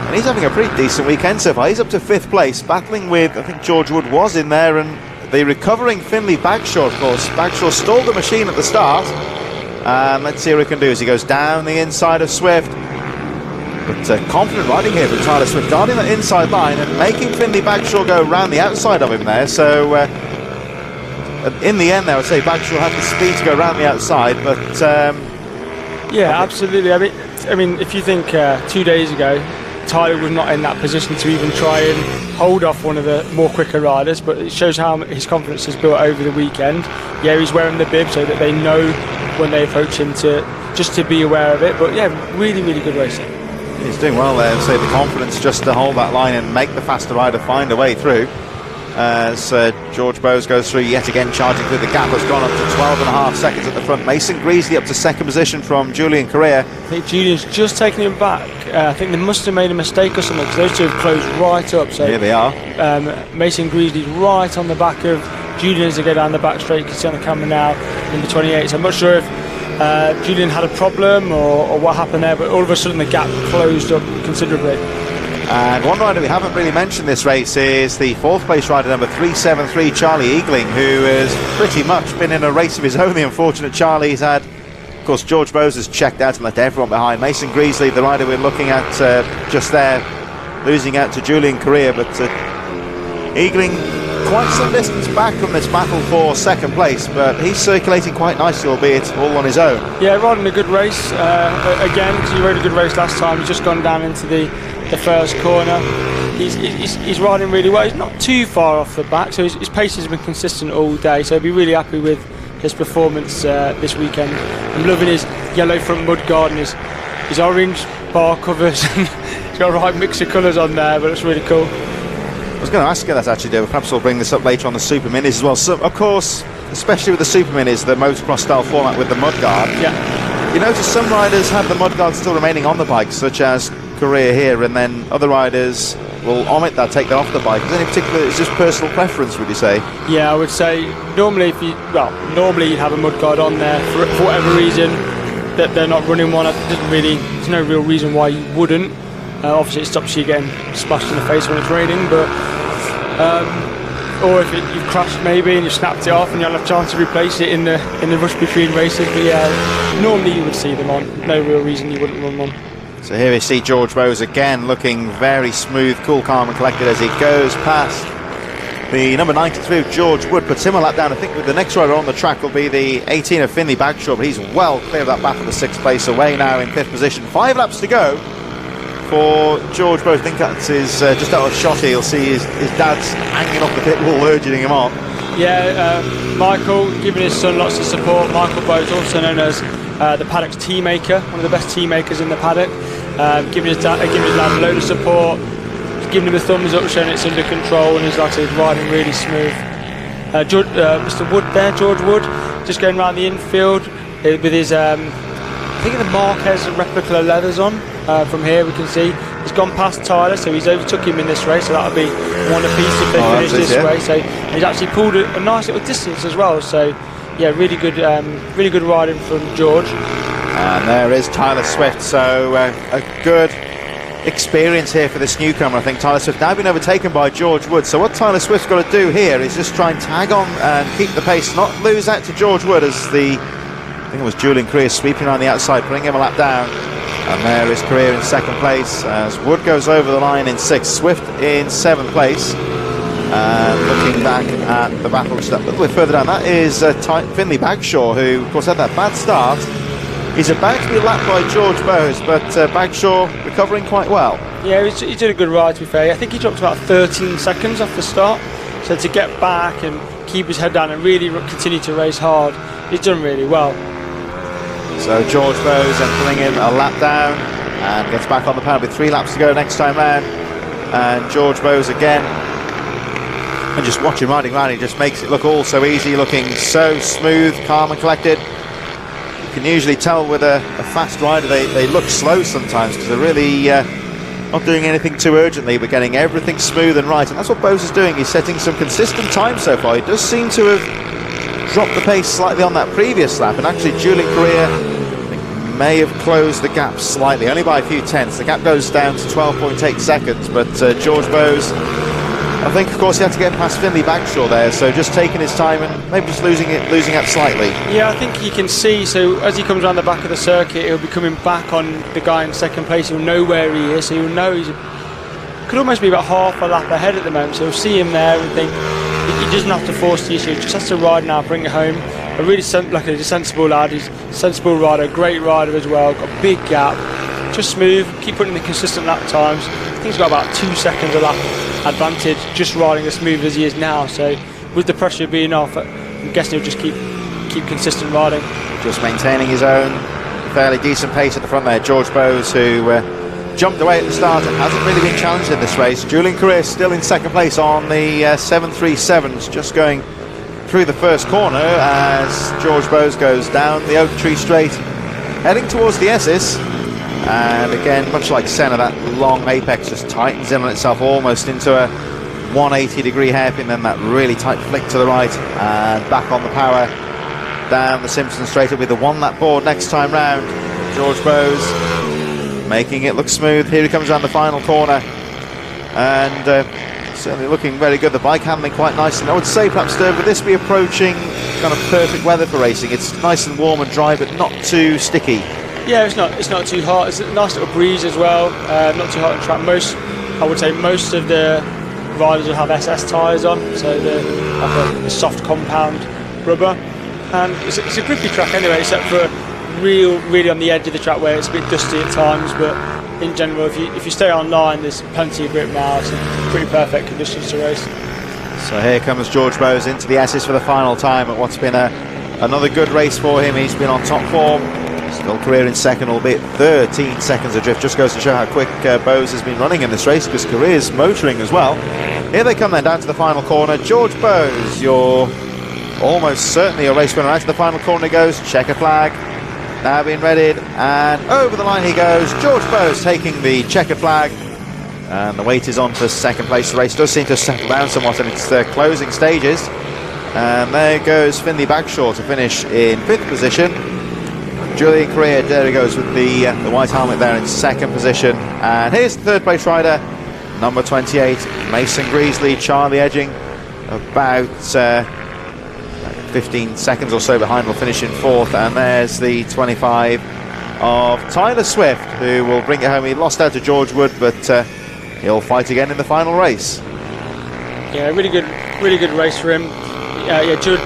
And he's having a pretty decent weekend so far. He's up to 5th place, battling with, I think George Wood was in there, and the recovering Finlay Bagshaw, of course. Bagshaw stalled the machine at the start. Let's see what he can do as he goes down the inside of Swift. But confident riding here with Tyler Swift, guarding that inside line and making Finlay Bagshaw go round the outside of him there. So in the end there, I would say Bagshaw had the speed to go round the outside, but yeah, absolutely. I mean, if you think 2 days ago, Tyler was not in that position to even try and hold off one of the more quicker riders, but it shows how his confidence has built over the weekend. Yeah, he's wearing the bib so that they know when they approach him to be aware of it. But yeah, really, really good racing. He's doing well there. So the confidence just to hold that line and make the faster rider find a way through. As George Bose goes through yet again, charging through. The gap has gone up to 12.5 seconds at the front. Mason Greasley up to second position from Julian Correa. I think Julian's just taking him back. I think they must have made a mistake or something, because those two have closed right up. So here they are. Mason Greasley's right on the back of Julian as they go down the back straight. You can see on the camera now, number 28. So I'm not sure if Julian had a problem or what happened there, but all of a sudden the gap closed up considerably. And one rider we haven't really mentioned this race is the 4th place rider, number 373, Charlie Eagling, who has pretty much been in a race of his own. The unfortunate Charlie's had, of course, George Bose has checked out and left everyone behind. Mason Greasley, the rider we're looking at just there, losing out to Julian Correa, but Eagling quite some distance back from this battle for second place, but he's circulating quite nicely, albeit all on his own. Yeah, riding a good race again, because he rode a good race last time. He's just gone down into the first corner. He's riding really well. He's not too far off the back, so his pace has been consistent all day, so I'll be really happy with his performance this weekend. I'm loving his yellow front mudguard and his orange bar covers. He's got a right mix of colours on there, but it's really cool. I was going to ask you that actually, Dave. Perhaps we'll bring this up later on the Super Minis as well. So, of course, especially with the Super Minis, the motocross style format with the mudguard. Yeah. You notice some riders have the mudguard still remaining on the bike, such as Correa here, and then other riders will omit that, take that off the bike. Is there any particular, it's just personal preference, would you say? Yeah, I would say normally normally you'd have a mudguard on there for whatever reason that they're not running one. There's no real reason why you wouldn't. Obviously it stops you getting splashed in the face when it's raining, but or if you've crashed maybe and you've snapped it off and you'll have a chance to replace it in the rush between races. But yeah, normally you would see them on. No real reason you wouldn't run one. So here we see George Bose again looking very smooth, cool, calm and collected as he goes past the number 93 of George Wood. Puts him a lap down. I think the next rider on the track will be the 18 of Finlay Bagshaw, but he's well clear of that battle for 6th place, away now in 5th position. 5 laps to go for George Bose. I think that's his just out of shot here. You'll see his dad's hanging off the pit wall, urging him on. Yeah, Michael giving his son lots of support. Michael Bowes, also known as the paddock's tea maker, one of the best tea makers in the paddock, giving his lad a load of support, giving him a thumbs up, showing it's under control, and he's like I said, riding really smooth. Mr. Wood there, George Wood, just going around the infield with his, I think the Marquez replica leathers on. From here we can see he's gone past Tyler, so he's overtook him in this race, so that'll be one apiece if they finish this race. So he's actually pulled a nice little distance as well. So yeah, really good riding from George. And there is Tyler Swift. So a good experience here for this newcomer. I think Tyler Swift now been overtaken by George Wood. So what Tyler Swift's got to do here is just try and tag on and keep the pace, not lose out to George Wood as I think it was Julian Career sweeping around the outside, putting him a lap down. And there is Career in second place as Wood goes over the line in 6th, Swift in 7th place. And looking back at the battle just a little bit further down, that is Finley Bagshaw, who of course had that bad start. He's about to be lapped by George Bowes, but Bagshaw recovering quite well. Yeah, he did a good ride, to be fair. I think he dropped about 13 seconds off the start. So to get back and keep his head down and really continue to race hard, he's done really well. So George Bowes then pulling him a lap down and gets back on the pad with 3 laps to go next time round. And George Bowes again, and just watch him riding around, he just makes it look all so easy, looking so smooth, calm and collected. You can usually tell with a fast rider they look slow sometimes because they're really not doing anything too urgently, but getting everything smooth and right, and that's what Bowes is doing. He's setting some consistent time so far. He does seem to have dropped the pace slightly on that previous lap, and actually Julian Career may have closed the gap slightly, only by a few tenths. The gap goes down to 12.8 seconds, but George Bowes, I think of course he had to get past Finley Bagshaw there, so just taking his time and maybe just losing out slightly. Yeah, I think you can see, so as he comes around the back of the circuit, he'll be coming back on the guy in second place. He'll know where he is, so he'll know could almost be about half a lap ahead at the moment, so he'll see him there and think he doesn't have to force the issue, just has to ride now, bring it home. A really a sensible lad, he's a sensible rider, great rider as well, got a big gap, just smooth, keep putting the consistent lap times. I think he's got about 2 seconds a lap advantage just riding as smooth as he is now, so with the pressure being off, I'm guessing he'll just keep consistent riding. Just maintaining his own fairly decent pace at the front there. George Bowes, who jumped away at the start and hasn't really been challenged in this race. Julian Career still in second place on the 737s, just going through the first corner as George Bowes goes down the Oak Tree Straight, heading towards the S's. And again, much like Senna, that long apex just tightens in on itself almost into a 180-degree hairpin, then that really tight flick to the right and back on the power down the Simpson Straight. It'll be the 1-lap board next time round. George Bowes making it look smooth. Here he comes around the final corner, and certainly looking very good. The bike handling quite nice, and I would say perhaps would this be approaching kind of perfect weather for racing? It's nice and warm and dry, but not too sticky. Yeah, it's not too hot. It's a nice little breeze as well. Not too hot on track. I would say most of the riders will have SS tyres on, so they're like a soft compound rubber. And it's a grippy track anyway, except for really on the edge of the track where it's a bit dusty at times. But in general, if you stay online, there's plenty of grip now. It's pretty perfect conditions to race. So here comes George Bowes into the S's for the final time at what's been another good race for him. He's been on top form. Still Career in second, albeit 13 seconds adrift. Just goes to show how quick Bowes has been running in this race, because Career's motoring as well. Here they come then down to the final corner. George Bowes, you're almost certainly a race winner. Out to the final corner goes. Checker flag now being readied, and over the line he goes. George Bowes taking the checker flag, and the weight is on for second place. The race does seem to settle down somewhat in its closing stages, and there goes Finley Bagshaw to finish in 5th position. Julian Career, there he goes with the white helmet there in 2nd position. And here's the 3rd place rider, number 28, Mason Greasley. Charlie edging about 15 seconds or so behind, will finish in 4th. And there's the 25 of Tyler Swift, who will bring it home. He lost out to George Wood, but he'll fight again in the final race. Yeah, really good race for him.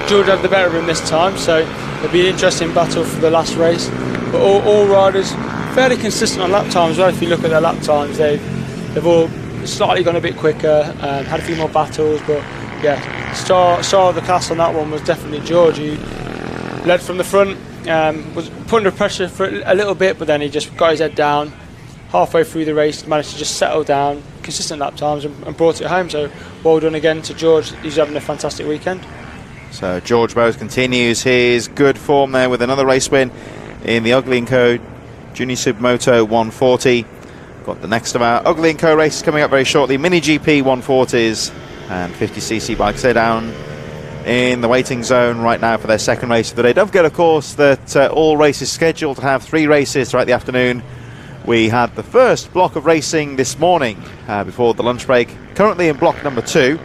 George had the better of him this time, so it'll be an interesting battle for the last race. But all riders fairly consistent on lap times as well. If you look at their lap times, they've all slightly gone a bit quicker, had a few more battles, but yeah, star of the class on that one was definitely George, who led from the front, was put under pressure for a little bit, but then he just got his head down. Halfway through the race, managed to just settle down, consistent lap times, and brought it home. So well done again to George. He's having a fantastic weekend. So George Bowes continues his good form there with another race win in the Ugly & Co Junior Supermoto 140. Got the next of our Ugly & Co races coming up very shortly. Mini GP 140s and 50cc bikes. They're down in the waiting zone right now for their second race of the day. Don't forget, of course, that all races scheduled to have 3 races throughout the afternoon. We had the first block of racing this morning before the lunch break, currently in block number 2,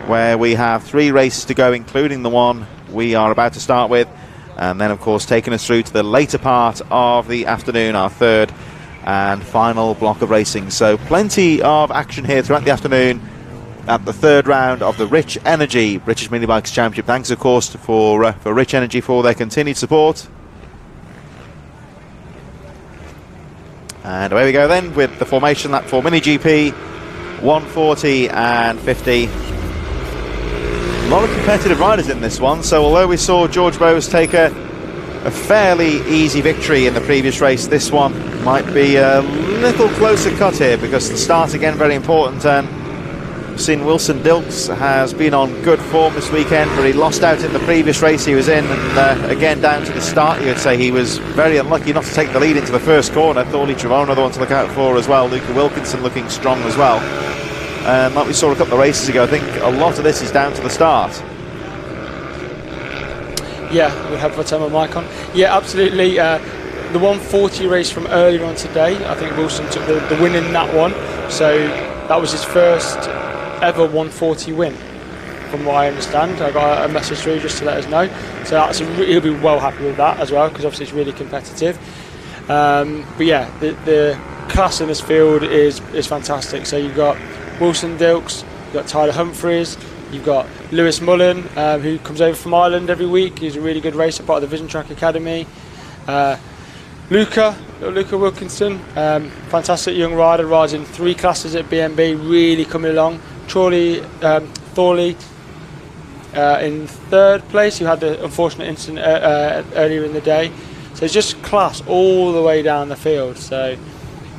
where we have 3 races to go, including the one we are about to start with, and then of course taking us through to the later part of the afternoon, our third and final block of racing. So plenty of action here throughout the afternoon at the third round of the Rich Energy British Minibikes Championship. Thanks of course for Rich Energy for their continued support. And away we go then with the formation lap for Mini GP 140 and 50. A lot of competitive riders in this one, so although we saw George Bowes take a fairly easy victory in the previous race, this one might be a little closer cut here, because the start again very important. And we've seen Wilson Dilks has been on good form this weekend, but he lost out in the previous race he was in, and again down to the start you would say he was very unlucky not to take the lead into the first corner. Thorley Trevor another one to look out for as well. Luca Wilkinson looking strong as well. Like we saw a couple of races ago, I think a lot of this is down to the start. Yeah, we have to turn my mic on. Yeah, absolutely. The 140 race from earlier on today, I think Wilson took the win in that one. So that was his first ever 140 win, from what I understand. I got a message through just to let us know. So he'll be well happy with that as well, because obviously it's really competitive. But yeah, the class in this field is fantastic. So you've got Wilson Dilks, you've got Tyler Humphreys, you've got Lewis Mullen, who comes over from Ireland every week. He's a really good racer, part of the Vision Track Academy. Luca Wilkinson, fantastic young rider, rides in 3 classes at BMB, really coming along. Thorley in 3rd place, who had the unfortunate incident earlier in the day. So it's just class all the way down the field. So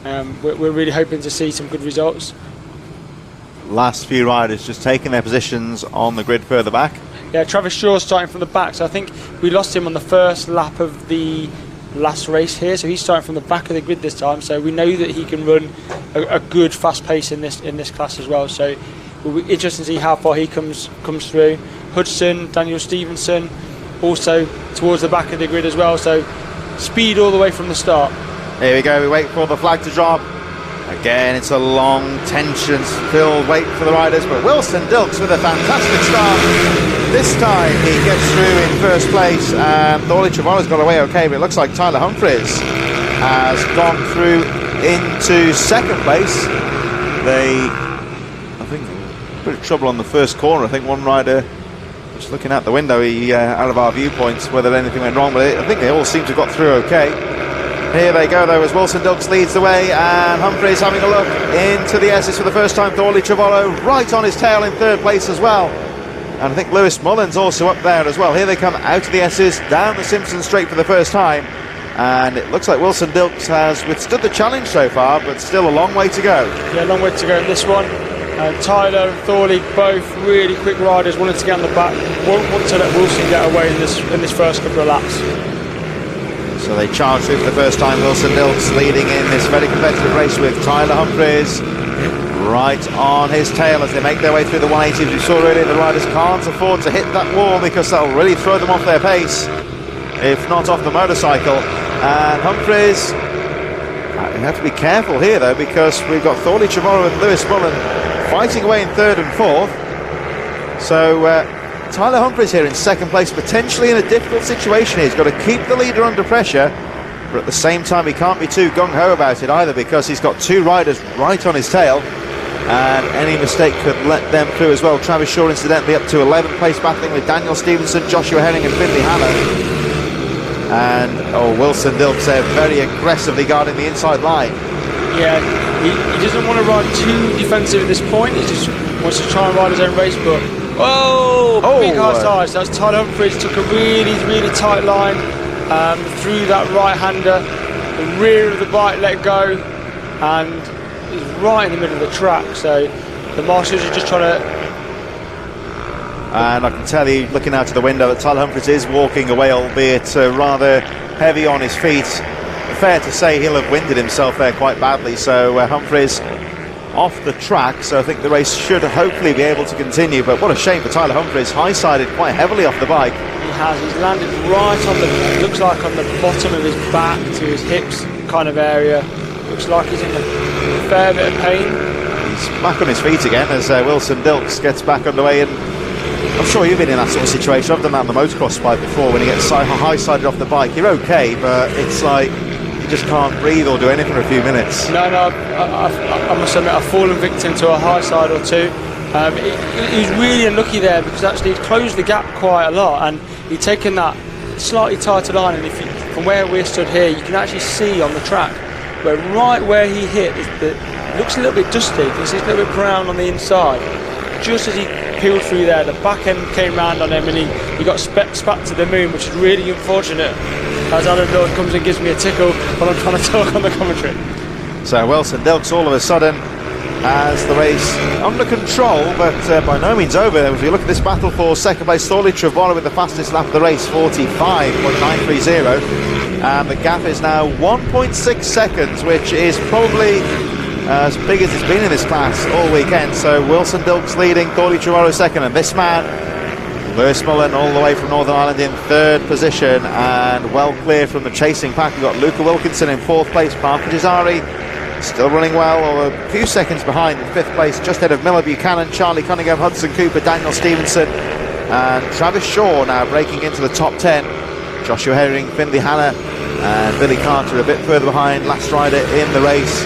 we're really hoping to see some good results. Last few riders just taking their positions on the grid further back. Yeah, Travis Shaw's starting from the back, so I think we lost him on the first lap of the last race here, so he's starting from the back of the grid this time, so we know that he can run a good fast pace in this class as well. So we'll be interested to see how far he comes through. Hudson, Daniel Stevenson also towards the back of the grid as well, so speed all the way from the start. Here we go, we wait for the flag to drop. Again, it's a long, tension-filled wait for the riders, but Wilson Dilks with a fantastic start. This time he gets through in first place, and Thorley Trevorrow's got away okay, but it looks like Tyler Humphreys has gone through into second place. I think, a bit of trouble on the first corner. I think one rider, just looking out the window, out of our viewpoints, whether anything went wrong, but I think they all seem to have got through okay. Here they go though, as Wilson Dilks leads the way, and Humphreys having a look into the S's for the first time. Thorley Trevorrow right on his tail in 3rd place as well. And I think Lewis Mullen's also up there as well. Here they come out of the S's, down the Simpson Straight for the first time. And it looks like Wilson Dilks has withstood the challenge so far, but still a long way to go. Yeah, long way to go in this one. Tyler and Thorley, both really quick riders, wanting to get on the back. Won't want to let Wilson get away in this first couple of laps. So they charge through for the first time. Wilson Dilks leading in this very competitive race with Tyler Humphreys right on his tail as they make their way through the 180s. We saw earlier the riders can't afford to hit that wall, because that'll really throw them off their pace, if not off the motorcycle. And Humphreys, you have to be careful here though, because we've got Thorley Trevorrow and Lewis Mullen fighting away in 3rd and 4th. So Tyler Humphreys here in 2nd place, potentially in a difficult situation. He's got to keep the leader under pressure, but at the same time he can't be too gung-ho about it either, because he's got 2 riders right on his tail, and any mistake could let them through as well. Travis Shaw incidentally up to 11th place, battling with Daniel Stevenson, Joshua Herring and Finley Hanna. And Wilson Dilks there very aggressively guarding the inside line. Yeah, he doesn't want to ride too defensive at this point. He just wants to try and ride his own race, but Oh, big high side. So that's Tyler Humphries. Took a really, really tight line through that right-hander. The rear of the bike let go, and he's right in the middle of the track. So the marshals are just trying to. And I can tell you, looking out of the window, that Tyler Humphries is walking away, albeit rather heavy on his feet. Fair to say he'll have winded himself there quite badly. So Humphries off the track, so I think the race should hopefully be able to continue. But what a shame for Tyler Humphries, high-sided quite heavily off the bike. He has. He's landed right on the, looks like on the bottom of his back to his hips kind of area. Looks like he's in a fair bit of pain. He's back on his feet again as Wilson Dilks gets back underway, and I'm sure you've been in that sort of situation. I've done that on the motocross bike before. When you get high-sided off the bike, you're okay, but it's like you just can't breathe or do anything for a few minutes. No, I must admit, I've fallen victim to a high side or two. He was really unlucky there, because actually he'd closed the gap quite a lot, and he'd taken that slightly tighter line, and from where we're stood here, you can actually see on the track where right where he hit looks a little bit dusty. You can see it's a little bit brown on the inside. Just as he peeled through there, the back end came round on him, and he got spat to the moon, which is really unfortunate, as Alan Lord comes and gives me a tickle when I'm trying to talk on the commentary. So Wilson Dilks all of a sudden has the race under control, but by no means over. If you look at this battle for second place, Thorley Trevorrow with the fastest lap of the race, 45.930, and the gap is now 1.6 seconds, which is probably as big as it's been in this class all weekend. So Wilson Dilks leading, Thorley Trevorrow second, and this man, Lewis Mullen, all the way from Northern Ireland in third position, and well clear from the chasing pack. We've got Luca Wilkinson in fourth place, Parker Jazari still running well, or a few seconds behind in fifth place, just ahead of Miller Buchanan, Charlie Cunningham, Hudson Cooper, Daniel Stevenson, and Travis Shaw now breaking into the top 10. Joshua Herring, Finley Hanna, and Billy Carter a bit further behind, last rider in the race.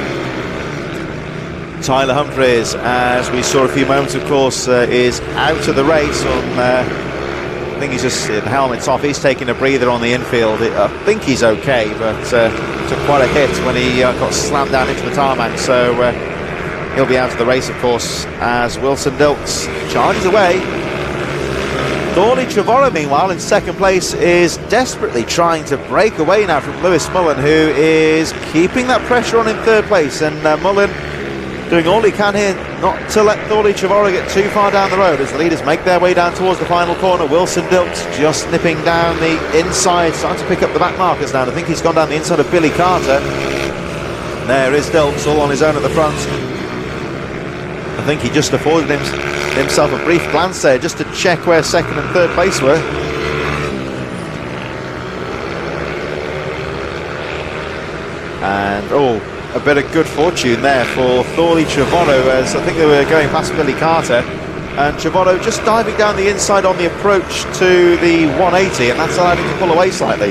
Tyler Humphries, as we saw a few moments, of course, is out of the race on I think he's just, the helmet's off, he's taking a breather on the infield. I think he's okay, but took quite a hit when he got slammed down into the tarmac, so he'll be out of the race, of course, as Wilson Dilks charges away. Thorley Trevorrow, meanwhile, in second place, is desperately trying to break away now from Lewis Mullen, who is keeping that pressure on in third place, and Mullen doing all he can here not to let Thorley Trevorrow get too far down the road as the leaders make their way down towards the final corner. Wilson Dilks just nipping down the inside, starting to pick up the back markers now. I think he's gone down the inside of Billy Carter. There is Dilks all on his own at the front. I think he just afforded himself a brief glance there just to check where second and third place were. And a bit of good fortune there for Thorley Trevorrow, as I think they were going past Billy Carter, and Trevorrow just diving down the inside on the approach to the 180, and that's allowed him to pull away slightly.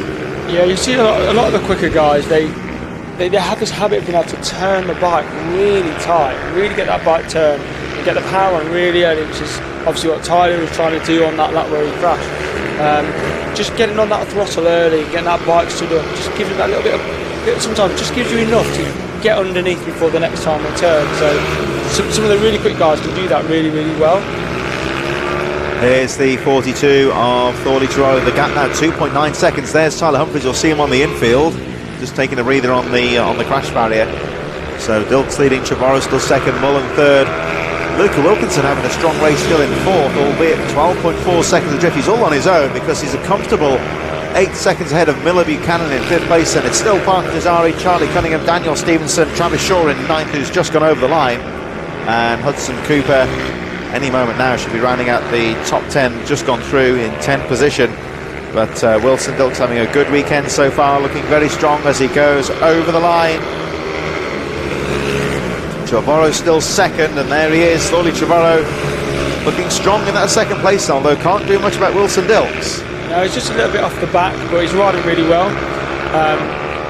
Yeah, you see a lot of the quicker guys, they have this habit of being able to turn the bike really tight, really get that bike turned, and get the power on really early, which is obviously what Tyler was trying to do on that lap where he crashed. Just getting on that throttle early, getting that bike stood up, just gives you that little bit of, sometimes just gives you enough to get underneath before the next time they turn. So some of the really quick guys can do that really, really well. Here's the 42 of Thorley Trevorrow. The gap now 2.9 seconds. There's Tyler Humphries. You'll see him on the infield, just taking a breather on the crash barrier. So Dilks leading, Trevorrow still second, Mullen third. Luca Wilkinson having a strong race still in fourth, albeit 12.4 seconds adrift. He's all on his own because he's a comfortable 8 seconds ahead of Miller Buchanan in fifth place, and it's still Parker Jazari, Charlie Cunningham, Daniel Stevenson, Travis Shaw in ninth, who's just gone over the line, and Hudson Cooper any moment now should be rounding out the top 10, just gone through in 10th position. But Wilson Dilks having a good weekend so far, looking very strong as he goes over the line. Trevorrow still second, and there he is, Thorley Trevorrow looking strong in that second place, although can't do much about Wilson Dilks. No, he's just a little bit off the back, but he's riding really well.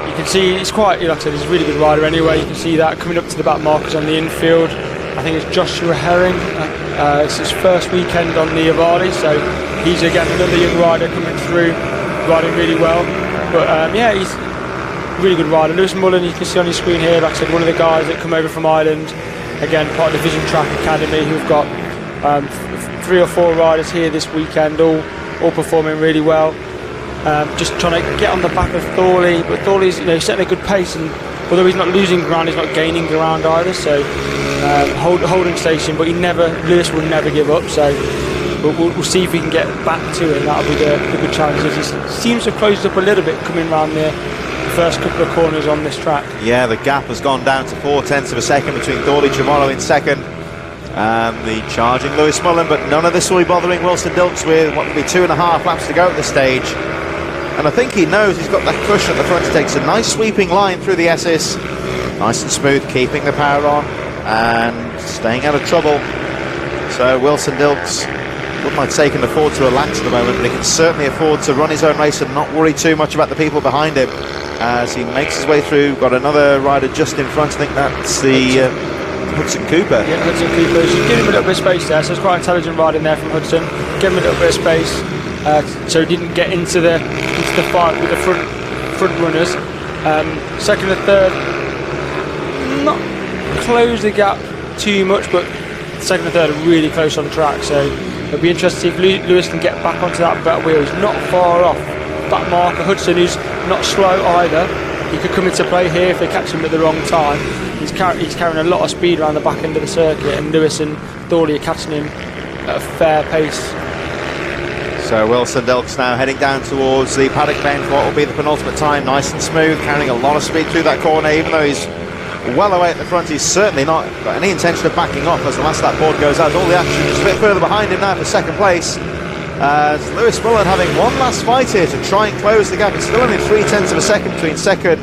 You can see he's quite, like I said, he's a really good rider anyway. You can see that coming up to the back markers on the infield. I think it's Joshua Herring. It's his first weekend on the Avali, so he's again another young rider coming through, riding really well. But yeah, he's a really good rider. Lewis Mullen, you can see on your screen here, like I said, one of the guys that come over from Ireland, again part of the Vision Track Academy, who've got 3 or 4 riders here this weekend, all performing really well. Just trying to get on the back of Thorley, but Thorley's setting a good pace, and although he's not losing ground, he's not gaining ground either. So holding station, but Lewis will never give up. So we'll see if we can get back to it. That'll be the good challenge. He seems to have closed up a little bit coming around the first couple of corners on this track. Yeah, the gap has gone down to 0.4 of a second between Thorley Trevorrow in second and the charging Lewis Mullen, but none of this will be bothering Wilson Dilks with what will be 2.5 laps to go at this stage. And I think he knows he's got that cushion at the front. He takes a nice sweeping line through the S's, nice and smooth, keeping the power on and staying out of trouble. So Wilson Dilks wouldn't like say he can afford to relax at the moment, but he can certainly afford to run his own race and not worry too much about the people behind him as he makes his way through. Got another rider just in front. I think that's the Hudson Cooper. Yeah, Hudson Cooper. Just give him a little bit of space there, so it's quite intelligent riding there from Hudson. Give him a little bit of space so he didn't get into the fight with the front runners. Second and third, not close the gap too much, but second and third are really close on the track, so it'll be interesting if Lewis can get back onto that better wheel. He's not far off that marker. Hudson, who's not slow either, he could come into play here if they catch him at the wrong time. He's carrying a lot of speed around the back end of the circuit, and Lewis and Thorley are catching him at a fair pace. So Wilson Dilks now heading down towards the paddock bend for what will be the penultimate time. Nice and smooth, carrying a lot of speed through that corner. Even though he's well away at the front, he's certainly not got any intention of backing off as the last lap board goes out. All the action just a bit further behind him now for second place, as Lewis Mullen having one last fight here to try and close the gap. It's still only 0.3 of a second between second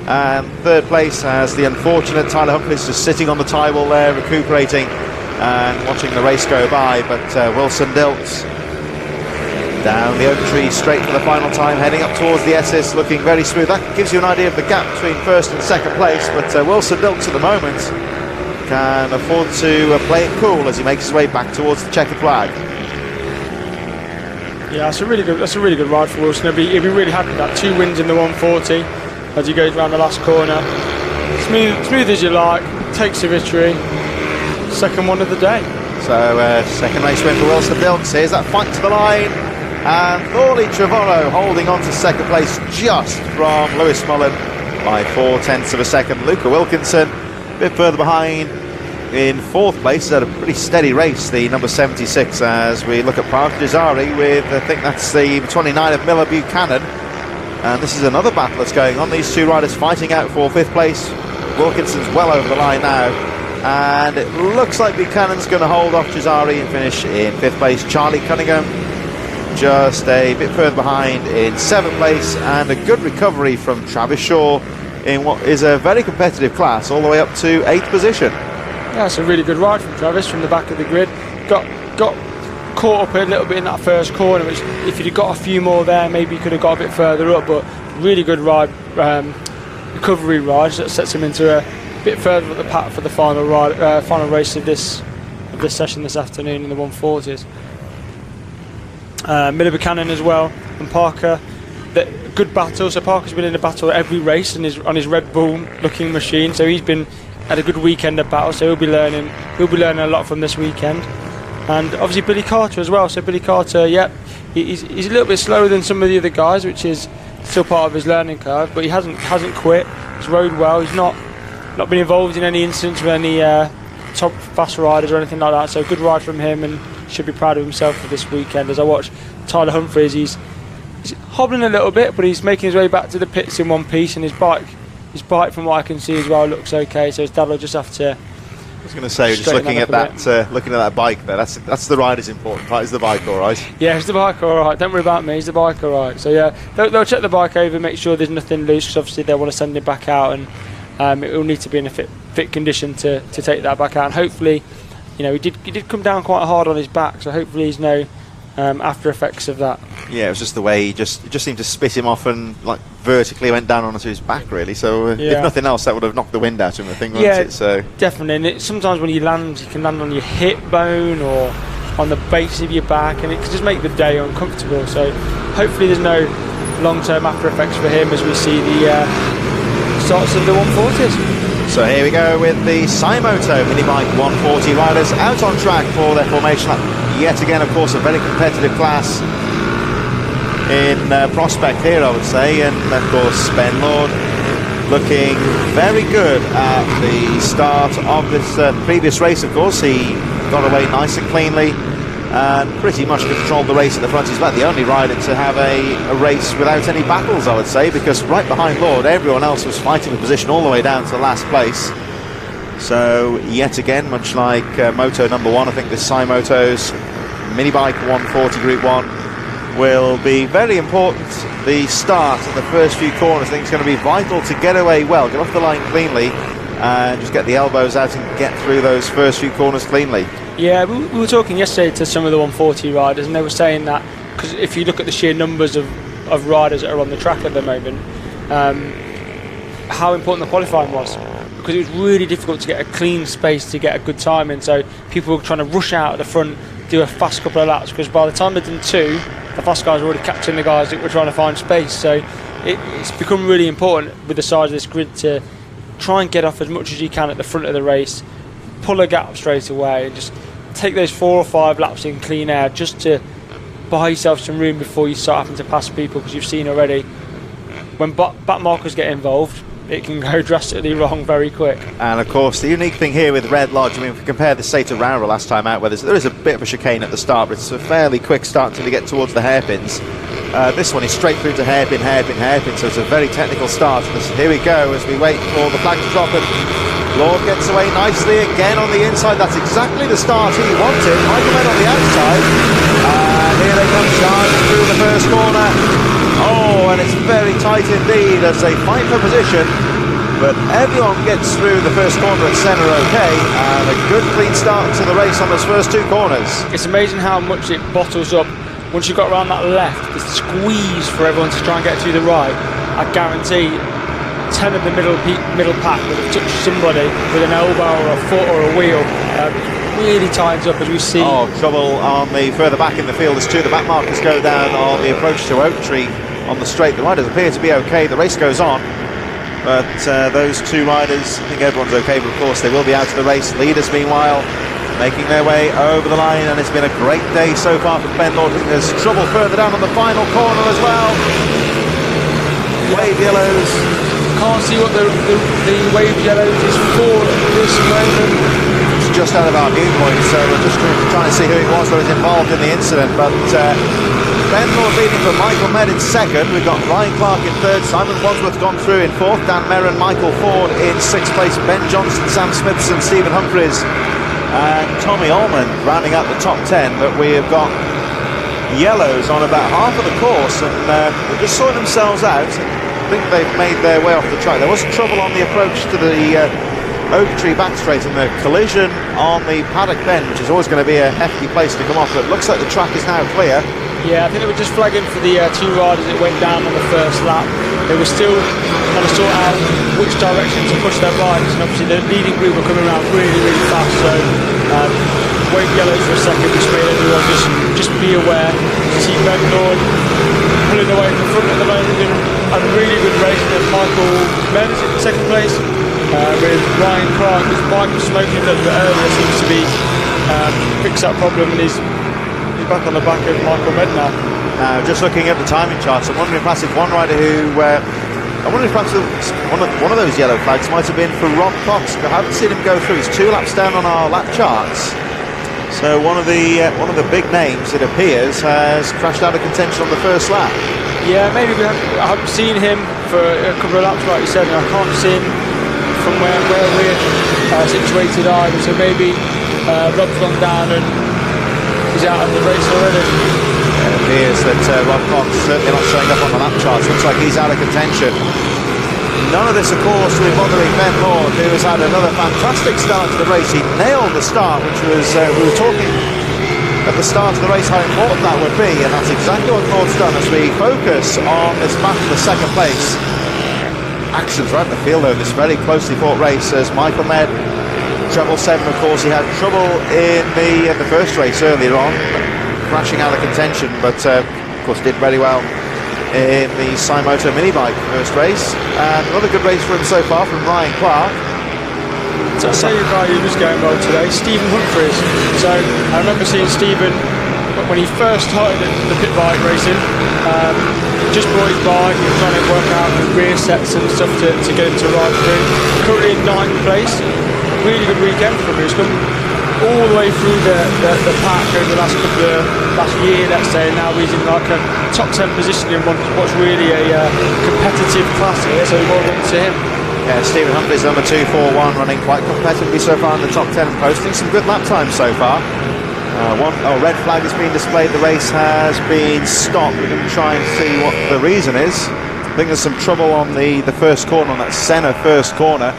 and third place, as the unfortunate Tyler Humphries just sitting on the tie wall there, recuperating and watching the race go by. But Wilson Dilks down the oak tree straight for the final time, heading up towards the S's, looking very smooth. That gives you an idea of the gap between first and second place, but Wilson Dilks at the moment can afford to play it cool as he makes his way back towards the checkered flag. Yeah, that's a really good ride for Wilson. He'll be really happy with that. 2 wins in the 140 as he goes around the last corner. Smooth as you like, takes the victory. Second one of the day. So second race win for Wilson Dilks. Here's that fight to the line, and Thorley Trevorrow holding on to second place just from Lewis Mullen by 0.4 of a second. Luca Wilkinson a bit further behind in fourth place. Had a pretty steady race, the number 76, as we look at Parker Jazari with, I think that's the 29 of Miller Buchanan. And this is another battle that's going on. These two riders fighting out for 5th place. Wilkinson's well over the line now, and it looks like Buchanan's going to hold off Jazari and finish in 5th place. Charlie Cunningham just a bit further behind in 7th place, and a good recovery from Travis Shaw in what is a very competitive class, all the way up to 8th position. Yeah, it's a really good ride from Travis from the back of the grid. Got caught up a little bit in that first corner, which if he'd have got a few more there, maybe he could have got a bit further up, but really good ride, recovery ride that sets him into a bit further at the pack for the final race of this session this afternoon in the 140s. Miller Buchanan as well, and Parker. Good battle. So Parker's been in a battle every race and is on his Red Bull looking machine. So he's had a good weekend of battle. So he'll be learning a lot from this weekend. And obviously Billy Carter as well. So Billy Carter, he's a little bit slower than some of the other guys, which is still part of his learning curve. But he hasn't quit. He's rode well. He's not been involved in any incidents with any top fast riders or anything like that. So a good ride from him, and should be proud of himself for this weekend. As I watch Tyler Humphries, he's hobbling a little bit, but he's making his way back to the pits in one piece, and his bike from what I can see as well looks okay. So his dad will just have to. I was going to say, just looking at that bike there, that's the rider's important part. Is the bike all right? Yeah, is the bike all right? Don't worry about me. Is the bike all right? So yeah, they'll check the bike over, make sure there's nothing loose, because obviously they want to send it back out, and it will need to be in a fit condition to take that back out. And hopefully, he did come down quite hard on his back, so hopefully there's no after effects of that. Yeah, it was just the way it just seemed to spit him off and vertically went down onto his back, really. So if nothing else, that would have knocked the wind out of him, I think, wouldn't it? So definitely. And sometimes when he lands, you can land on your hip bone or on the base of your back, and it can just make the day uncomfortable. So hopefully there's no long-term after effects for him as we see the starts of the 140s. So here we go with the Supermoto Minibike 140 riders out on track for their formation lap. Yet again, of course, a very competitive class in prospect here, I would say. And of course, Ben Lord looking very good at the start of this previous race. Of course, he got away nice and cleanly and pretty much controlled the race at the front. He's about the only rider to have a race without any battles, I would say, because right behind Lord, everyone else was fighting the position all the way down to last place. So yet again, much like Moto number 1, I think this Supermoto's Minibike 140 Group 1 will be very important. The start and the first few corners, I think it's going to be vital to get away well, get off the line cleanly, and just get the elbows out and get through those first few corners cleanly. Yeah, we were talking yesterday to some of the 140 riders, and they were saying that, because if you look at the sheer numbers of riders that are on the track at the moment, how important the qualifying was, because it was really difficult to get a clean space to get a good time in. So people were trying to rush out at the front, do a fast couple of laps, because by the time they'd done 2, the fast guys were already catching the guys that were trying to find space. So it's become really important with the size of this grid to try and get off as much as you can at the front of the race, pull a gap straight away, and just take those 4 or 5 laps in clean air, just to buy yourself some room before you start having to pass people, because you've seen already when back markers get involved, it can go drastically wrong very quick. And of course, the unique thing here with Redlodge, I mean, if we compare this, say, to Rowrah last time out, where there is a bit of a chicane at the start, but it's a fairly quick start until you get towards the hairpins. This one is straight through to hairpin, hairpin, hairpin, so it's a very technical start. Here we go as we wait for the flag to drop, and Lord gets away nicely again on the inside. That's exactly the start he wanted. Michael Med on the outside, and here they come charging through the first corner. Oh, and it's very tight indeed as they fight for position, but everyone gets through the first corner at centre okay, and a good clean start to the race on those first 2 corners. It's amazing how much it bottles up. Once you've got around that left, the squeeze for everyone to try and get to the right, I guarantee 10 of the middle pack would have touched somebody with an elbow or a foot or a wheel. Really tightens up, as we see. Oh, trouble on the further back in the field as 2 of the back markers go down on the approach to Oak Tree on the straight. The riders appear to be okay. The race goes on, but those 2 riders, I think everyone's okay, but of course they will be out of the race. Leaders, meanwhile, making their way over the line, and it's been a great day so far for Ben Lord. There's trouble further down on the final corner as well. Wave yellows. Can't see what the wave yellows is for at this moment. It's just out of our viewpoint, so we're just trying to see who it was that was involved in the incident. But Ben Lord leading for Michael Med in 2nd. We've got Ryan Clark in 3rd. Simon Wadsworth gone through in 4th. Dan Merrin, Michael Ford in 6th place. Ben Johnson, Sam Smithson, Stephen Humphreys, and Tommy Allman rounding out the top 10. But we have got yellows on about half of the course, and they're just sorting themselves out. I think they've made their way off the track. There was trouble on the approach to the Oak Tree back straight, and the collision on the paddock bend, which is always going to be a hefty place to come off, but it looks like the track is now clear. Yeah, I think they were just flagging for the 2 riders that went down on the first lap. They were still trying to sort out which direction to push their bikes, and obviously the leading group were coming around really, really fast, so wave yellows for a second, which made everyone just be aware. See Ben Lord pulling away from the front at the moment, doing a really good race. There's Michael Med is in 2nd place, with Ryan Clark. His bike was smoking a little bit earlier, seems to be fixed that problem, and he's back on the back of Michael Med now. Just looking at the timing charts, I'm wondering if perhaps one rider who I wonder if perhaps one of those yellow flags might have been for Rob Cox. I haven't seen him go through. He's 2 laps down on our lap charts. So one of the big names, it appears, has crashed out of contention on the first lap. Yeah, maybe I haven't seen him for a couple of laps, like you said, and I can't see him from where we're situated either. So maybe Rob's gone down and he's out of the race already. It appears that Rob Cox certainly not showing up on the lap charts. Looks like he's out of contention. None of this, of course, will be bothering Ben Lord, who has had another fantastic start to the race. He nailed the start, which was, we were talking at the start of the race how important that would be, and that's exactly what Lord's done as we focus on this battle for 2nd place. Actions right in the field, though, this very closely fought race, as Michael Med, treble 7, of course, he had trouble in the first race earlier on, crashing out of contention, but of course did very well in the Supermoto Minibike first race. And another good race for him so far from Ryan Clark. So I'll tell you a guy who was going well today, Stephen Humphries. So I remember seeing Stephen when he first started the pit bike racing. Just brought his bike, he was trying to work out the rear sets and stuff to get him to ride through. Currently in 9th place. Really good weekend for him. He's come all the way through the pack over the last year, let's say, and now he's in like a top 10 position in what's really a competitive class here, so well done to him. Yeah, Stephen Humphries, number 241, running quite competitively so far in the top 10 and posting some good lap times so far. Red flag has been displayed, the race has been stopped. We're going to try and see what the reason is. I think there's some trouble on the first corner, on that Senna first corner,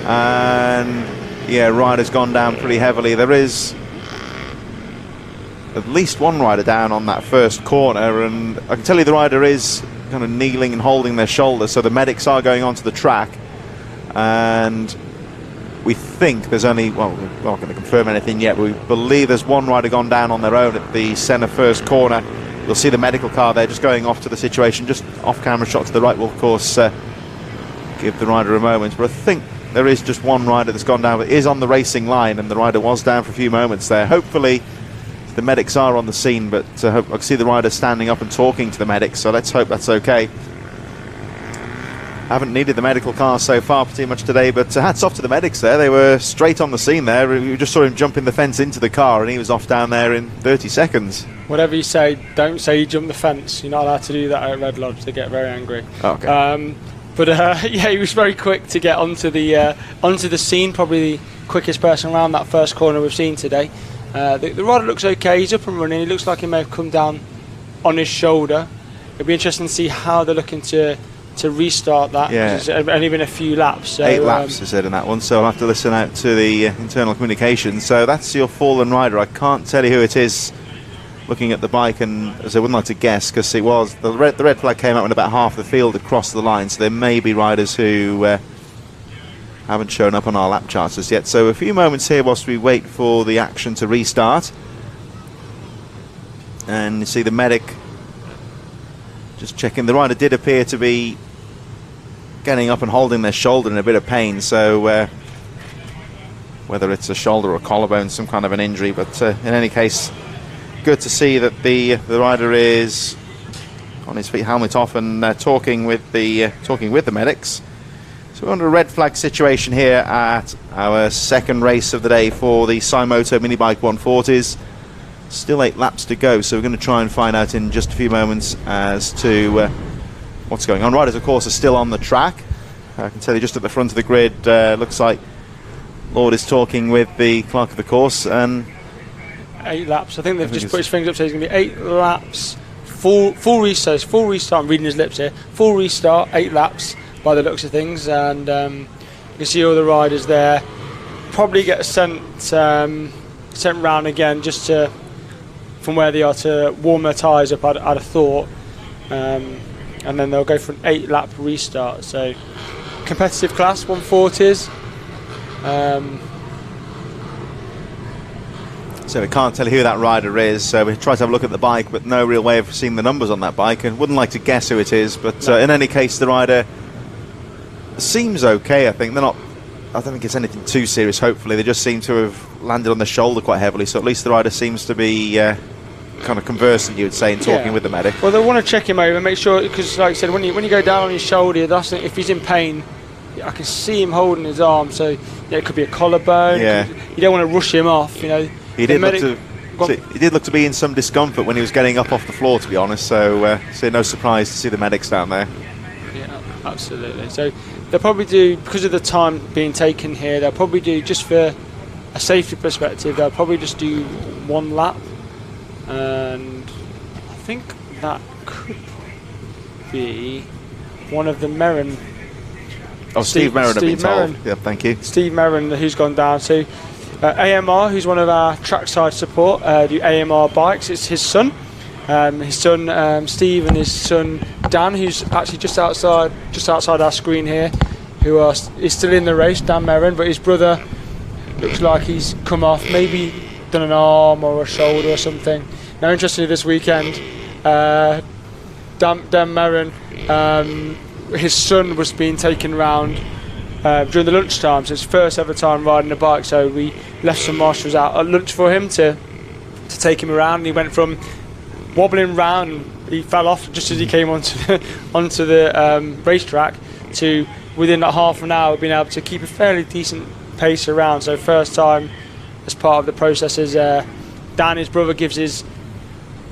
and yeah, rider's gone down pretty heavily. There is at least one rider down on that first corner, and I can tell you the rider is kind of kneeling and holding their shoulder, so the medics are going onto the track, and we think there's only, well, we're not going to confirm anything yet, but we believe there's one rider gone down on their own at the Senna first corner. You'll see the medical car there just going off to the situation, just off camera shot to the right will of course give the rider a moment, but I think there is just one rider that's gone down, but is on the racing line, and the rider was down for a few moments there. Hopefully the medics are on the scene, but I can see the rider standing up and talking to the medics, so let's hope that's okay. Haven't needed the medical car so far pretty much today, but hats off to the medics there. They were straight on the scene there. We just saw him jumping the fence into the car, and he was off down there in 30 seconds. Whatever you say, don't say you jumped the fence. You're not allowed to do that at Redlodge. They get very angry. Okay. But yeah, he was very quick to get onto the scene. Probably the quickest person around that first corner we've seen today. The rider looks okay. He's up and running. He looks like he may have come down on his shoulder. It'll be interesting to see how they're looking to restart that. Yeah. It's only been a few laps. So, 8 laps, they said in that one, so I'll have to listen out to the internal communication. So that's your fallen rider. I can't tell you who it is looking at the bike, and as I wouldn't like to guess, because it was the red flag came out when about half the field had crossed the line, so there may be riders who haven't shown up on our lap charts as yet. So a few moments here whilst we wait for the action to restart, and you see the medic just checking. The rider did appear to be getting up and holding their shoulder in a bit of pain, so whether it's a shoulder or a collarbone, some kind of an injury, but in any case, good to see that the rider is on his feet, helmet off, and talking with the medics. So we're under a red flag situation here at our second race of the day for the Moto Minibike 140s. Still 8 laps to go, so we're going to try and find out in just a few moments as to what's going on. Riders, of course, are still on the track. I can tell you just at the front of the grid, looks like Lord is talking with the clerk of the course, and 8 laps. I think they've just put his fingers up, so it's going to be 8 laps. Full restart. Full restart. I'm reading his lips here. Full restart. 8 laps by the looks of things, and you can see all the riders there. Probably get sent round again just to, from where they are, to warm their tyres up. I'd have thought, and then they'll go for an 8 lap restart. So competitive class 140s. So we can't tell who that rider is, so we try to have a look at the bike, but no real way of seeing the numbers on that bike, and wouldn't like to guess who it is, but in any case the rider seems okay. I don't think it's anything too serious, hopefully. They just seem to have landed on the shoulder quite heavily, so at least the rider seems to be kind of conversing, you would say, and talking with the medic. Well, they want to check him over, make sure, because like I said, when you go down on his shoulder, that's if he's in pain, I can see him holding his arm, so yeah, it could be a collarbone. Yeah. You don't want to rush him off, you know. He did look to be in some discomfort when he was getting up off the floor, to be honest, so no surprise to see the medics down there. Yeah, absolutely. So they'll probably do, because of the time being taken here, they'll probably do, just for a safety perspective, they'll probably just do 1 lap, and I think that could be one of the Merrin. Oh, Steve Merrin, I've been told. Yeah, thank you. Steve Merrin, who's gone down to AMR, who's one of our trackside support, do AMR bikes. It's his son. Steve, and his son Dan, who's actually just outside our screen here, who is still in the race, Dan Merrin, but his brother looks like he's come off, maybe done an arm or a shoulder or something. Now, interestingly, this weekend, Dan Merrin, his son was being taken round during the lunchtime. So it's first ever time riding a bike. So we left some marshals out at lunch for him to take him around. And he went from wobbling round, he fell off just as he came onto the racetrack, to within that half an hour being able to keep a fairly decent pace around. So first time as part of the process is Dan, his brother, gives his,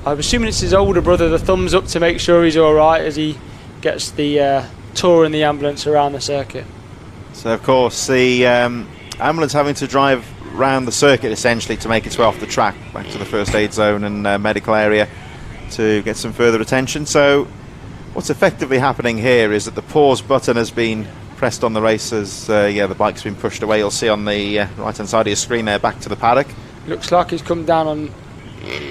I'm assuming it's his older brother, the thumbs up to make sure he's alright as he gets the tour in the ambulance around the circuit. So of course the ambulance having to drive round the circuit essentially to make its way off the track back to the first aid zone and medical area to get some further attention. So what's effectively happening here is that the pause button has been pressed on the race as the bike's been pushed away. You'll see on the right hand side of your screen there, back to the paddock. Looks like he's come down on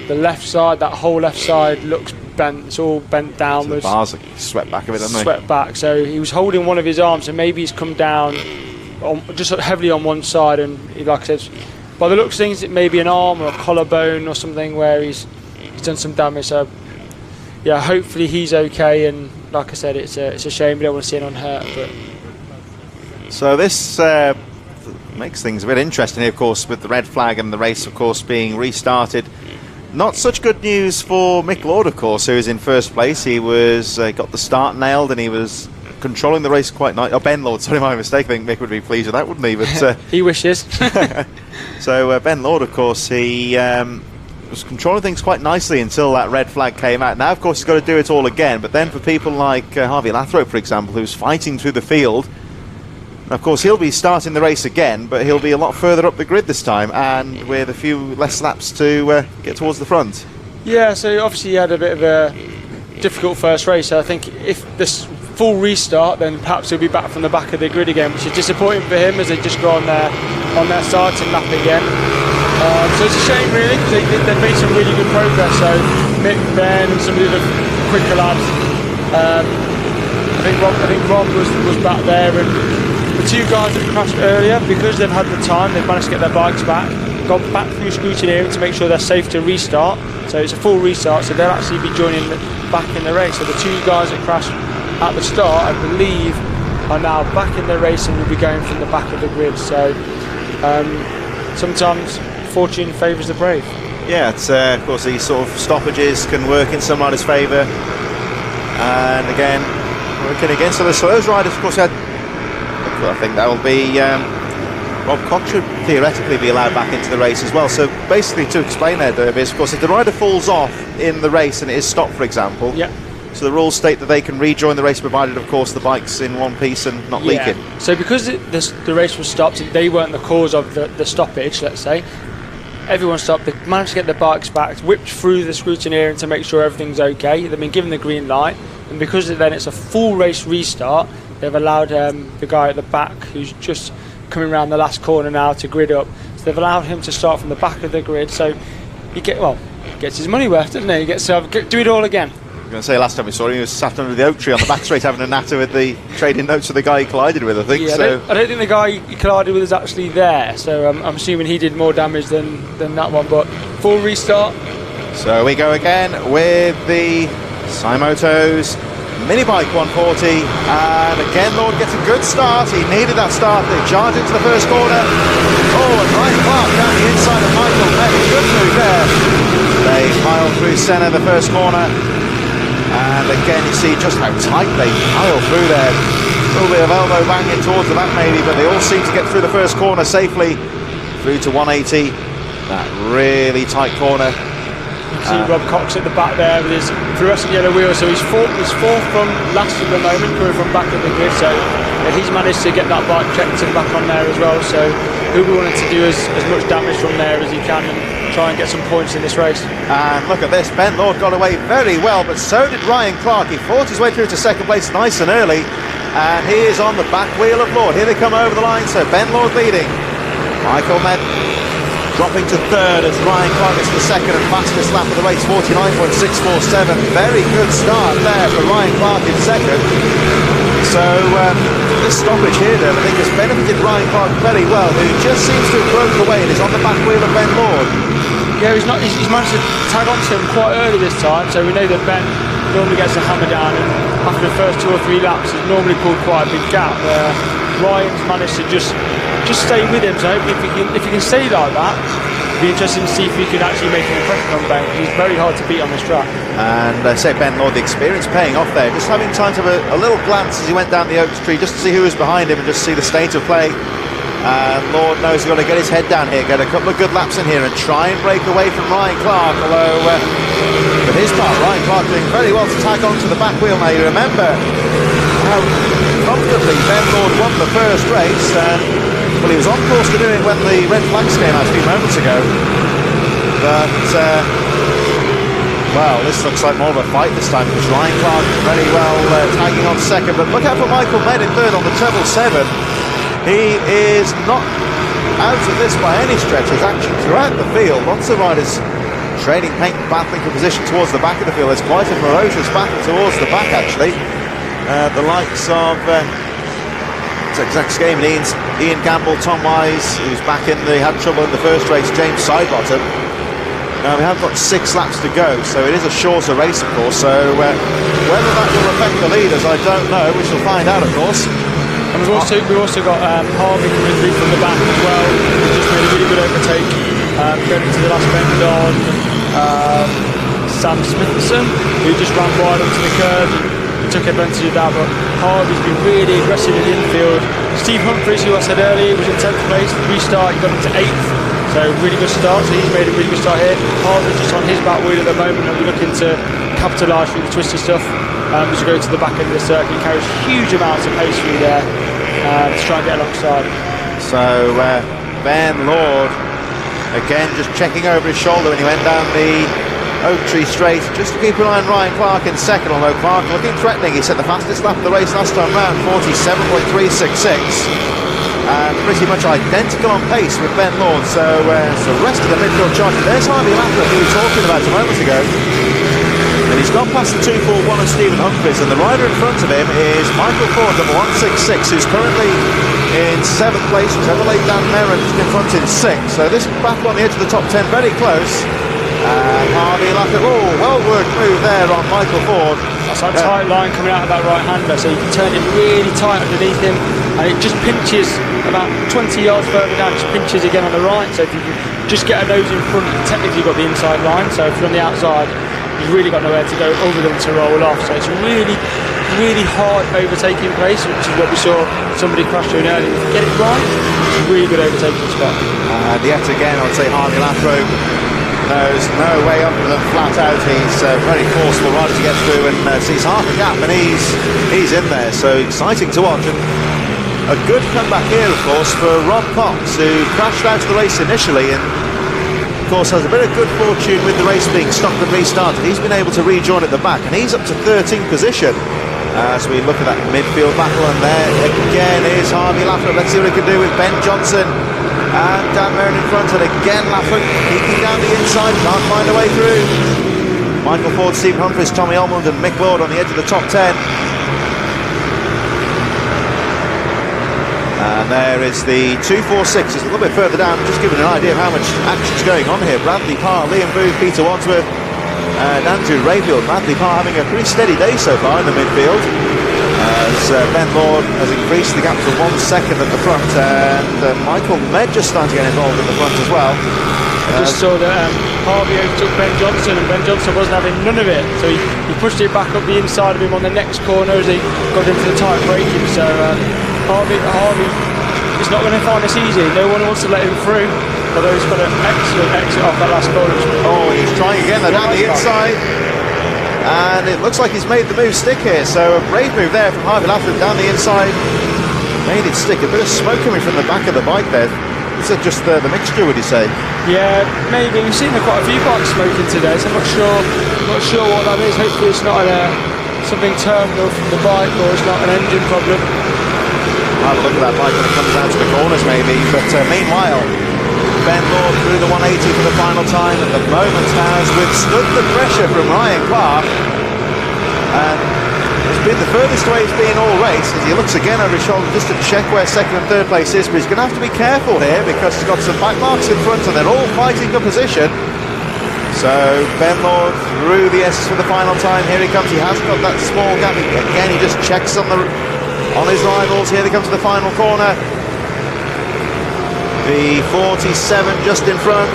the left side. That whole left side looks bent. It's all bent downwards. So the bars are swept back a bit, haven't they? Swept back. So he was holding one of his arms, and maybe he's come down just heavily on one side. And like I said, by the looks of things, it may be an arm or a collarbone or something where he's done some damage. So yeah, hopefully he's okay. And like I said, it's a shame we don't want to see anyone hurt. But so this makes things a bit interesting here, of course, with the red flag and the race, of course, being restarted. Not such good news for Mick Lord, of course, who was in first place. He was got the start nailed and he was controlling the race quite nicely. Oh, Ben Lord, sorry, my mistake. I think Mick would be pleased with that, wouldn't he? But he wishes. So Ben Lord, of course, he was controlling things quite nicely until that red flag came out. Now, of course, he's got to do it all again. But then for people like Harvey Lathrope, for example, who's fighting through the field, of course, he'll be starting the race again, but he'll be a lot further up the grid this time and with a few less laps to get towards the front. Yeah, so obviously he had a bit of a difficult first race. So I think if this full restart, then perhaps he'll be back from the back of the grid again, which is disappointing for him as they just go on their starting lap again. So it's a shame, really, because they've made some really good progress. So Mick, Ben, and some of the other quicker lads. I think Rob was back there, and the two guys that crashed earlier, because they've had the time, they've managed to get their bikes back, gone back through scrutineering to make sure they're safe to restart. So it's a full restart, so they'll actually be joining back in the race. So the two guys that crashed at the start, I believe, are now back in the race and will be going from the back of the grid. So sometimes fortune favours the brave. Yeah, it's, of course, these sort of stoppages can work in some riders' favour, and again, working against others. So those riders, of course, had. I think that will be Rob Cox should theoretically be allowed back into the race as well. So basically, to explain there, Derby, is of course if the rider falls off in the race and it is stopped, for example, so the rules state that they can rejoin the race provided, of course, the bike's in one piece and not leaking. So because the race was stopped, they weren't the cause of the stoppage, let's say. Everyone stopped, they managed to get their bikes back, whipped through the scrutineering to make sure everything's okay. They've been given the green light, and because then it's a full race restart, they've allowed the guy at the back who's just coming around the last corner now to grid up. So they've allowed him to start from the back of the grid. So he gets his money worth, doesn't he? He gets to do it all again. I was going to say, last time we saw him, he was sat under the oak tree on the back straight having a natter with the trading notes of the guy he collided with, I think. Yeah, so. I don't think the guy he collided with is actually there. So I'm assuming he did more damage than that one. But full restart. So we go again with the Supermoto's Minibike 140, and again Lord gets a good start. He needed that start. They charge into the first corner. Oh, and Ryan Clark down the inside of Michael Beck. Good move there. They pile through centre the first corner, and again you see just how tight they pile through there. A little bit of elbow banging towards the back maybe, but they all seem to get through the first corner safely through to 180. That really tight corner. You see Rob Cox at the back there with his fluorescent yellow wheels, so he's fourth from last at the moment, coming from back of the grid. So he's managed to get that bike checked and back on there as well. So he'll be wanting to do as much damage from there as he can and try and get some points in this race. And look at this, Ben Lord got away very well, but so did Ryan Clark. He fought his way through to second place nice and early, and he is on the back wheel of Lord. Here they come over the line, so Ben Lord leading. Michael Med dropping to third as Ryan Clark gets the second and fastest lap of the race, 49.647. Very good start there for Ryan Clark in second. So this stoppage here, I think, has benefited Ryan Clark very well, who just seems to have broken away and is on the back wheel of Ben Lord. Yeah, he's managed to tag on to him quite early this time, so we know that Ben normally gets a hammer down, and after the first 2 or 3 laps he's normally pulled quite a big gap. Ryan's managed to just stay with him. So hopefully if he can stay like that, it'll be interesting to see if he can actually make an impression on Ben. He's very hard to beat on this track. And say Ben Lord, the experience paying off there. Just having time to have a little glance as he went down the oak tree, just to see who was behind him and just see the state of play. And Lord knows he's got to get his head down here, get a couple of good laps in here and try and break away from Ryan Clark. Although, for his part, Ryan Clark doing very well to tag onto the back wheel. Now you remember how comfortably Ben Lord won the first race. Well, he was on course to do it when the red flags came out a few moments ago. But, well, this looks like more of a fight this time because Ryan Clark very well tagging on second. But look out for Michael Med in third on the treble 7. He is not out of this by any stretch. There's action throughout the field. Lots of riders trading paint, battling for position towards the back of the field. There's quite a ferocious battle towards the back, actually. The likes of Zach Skame and Ian Campbell, Tom Wise, who's back in had trouble in the first race, James Sidebottom. Now we have got 6 laps to go, so it is a shorter race, of course. So whether that will affect the leaders, I don't know. We shall find out, of course. And we've also got Harvey coming through from the back as well. He's just made a really good overtake, going into the last bend on Sam Smithson, who just ran wide onto the curb and took advantage of that. But Harvey's been really aggressive in the infield. Steve Humphries, who I said earlier, was in 10th place. Restart, he got into 8th. So really good start. So he's made a really good start here. Harvey's just on his back wheel at the moment, and we're looking to capitalise through the twisty stuff. As you go to the back end of the circuit, he carries huge amounts of pace through there to try and get alongside. So Ben Lord again just checking over his shoulder when he went down the Oak Tree Straight, just to keep an eye on Ryan Clark in second. Although Clark looking threatening, he set the fastest lap of the race last time round, 47.366, and pretty much identical on pace with Ben Lord. So the rest of the midfield charging. There's Harvey Laffer, who we were talking about a moment ago. And he's got past the 241 of Stephen Humphries, and the rider in front of him is Michael Ford, number 166, who's currently in 7th place. Chevrolet Dan Merritt in front in 6th. So this battle on the edge of the top 10, very close. And Harvey Laffer, well worked move there on Michael Ford. That's a tight line coming out of that right-hander, so you can turn it really tight underneath him, and it just pinches about 20 yards further down, just pinches again on the right. So if you can just get a nose in front, you've technically got the inside line. So if you're on the outside, you've really got nowhere to go other than to roll off. So it's a really, really hard overtaking place, which is what we saw somebody crash through earlier. If you get it right, it's a really good overtaking spot. And yet again, I would say Harvey Laffer knows no way other than flat out. He's very forceful rider to get through, and sees half a gap, and he's in there. So exciting to watch. And a good comeback here, of course, for Rob Cox, who crashed out of the race initially, and of course has a bit of good fortune with the race being stopped and restarted. He's been able to rejoin at the back, and he's up to 13th position as we look at that midfield battle. And there again is Harvey Laffer. Let's see what he can do with Ben Johnson and Dan Merritt in front. And again Laffer peeking down the inside, can't find a way through. Michael Ford, Steve Humphries, Tommy Almond and Mick Lord on the edge of the top 10. And there is the 246, it's a little bit further down, just giving an idea of how much action's going on here. Bradley Parr, Liam Booth, Peter Wadsworth and Andrew Rayfield. Bradley Parr having a pretty steady day so far in the midfield, as Ben Lord has increased the gap to 1 second at the front, and Michael Med just starting to get involved in the front as well. I just saw that Harvey overtook Ben Johnson, and Ben Johnson wasn't having none of it, so he pushed it back up the inside of him on the next corner as he got into the tight braking. So Harvey is not going to find this easy. No one wants to let him through, although he's got an excellent exit off that last corner. Oh, he's trying again down the inside, and it looks like he's made the move stick here. So a brave move there from Harvey Laffer down the inside, made it stick. A bit of smoke coming from the back of the bike there. Is it just the mixture, would you say? Yeah, maybe. We've seen quite a few bikes smoking today, so I'm not sure what that is. Hopefully it's not something terminal from the bike, or it's not an engine problem. I'll have a look at that bike when it comes out to the corners maybe. But meanwhile, Ben Lord through the 180 for the final time at the moment has withstood the pressure from Ryan Clark, and it's been the furthest away he's been all race, as he looks again over his shoulder just to check where second and third place is. But he's going to have to be careful here, because he's got some back marks in front and they're all fighting for position. So Ben Lord through the S's for the final time. Here he comes. He has got that small gap again. He just checks on the on his rivals. Here they come to the final corner. The 47 just in front.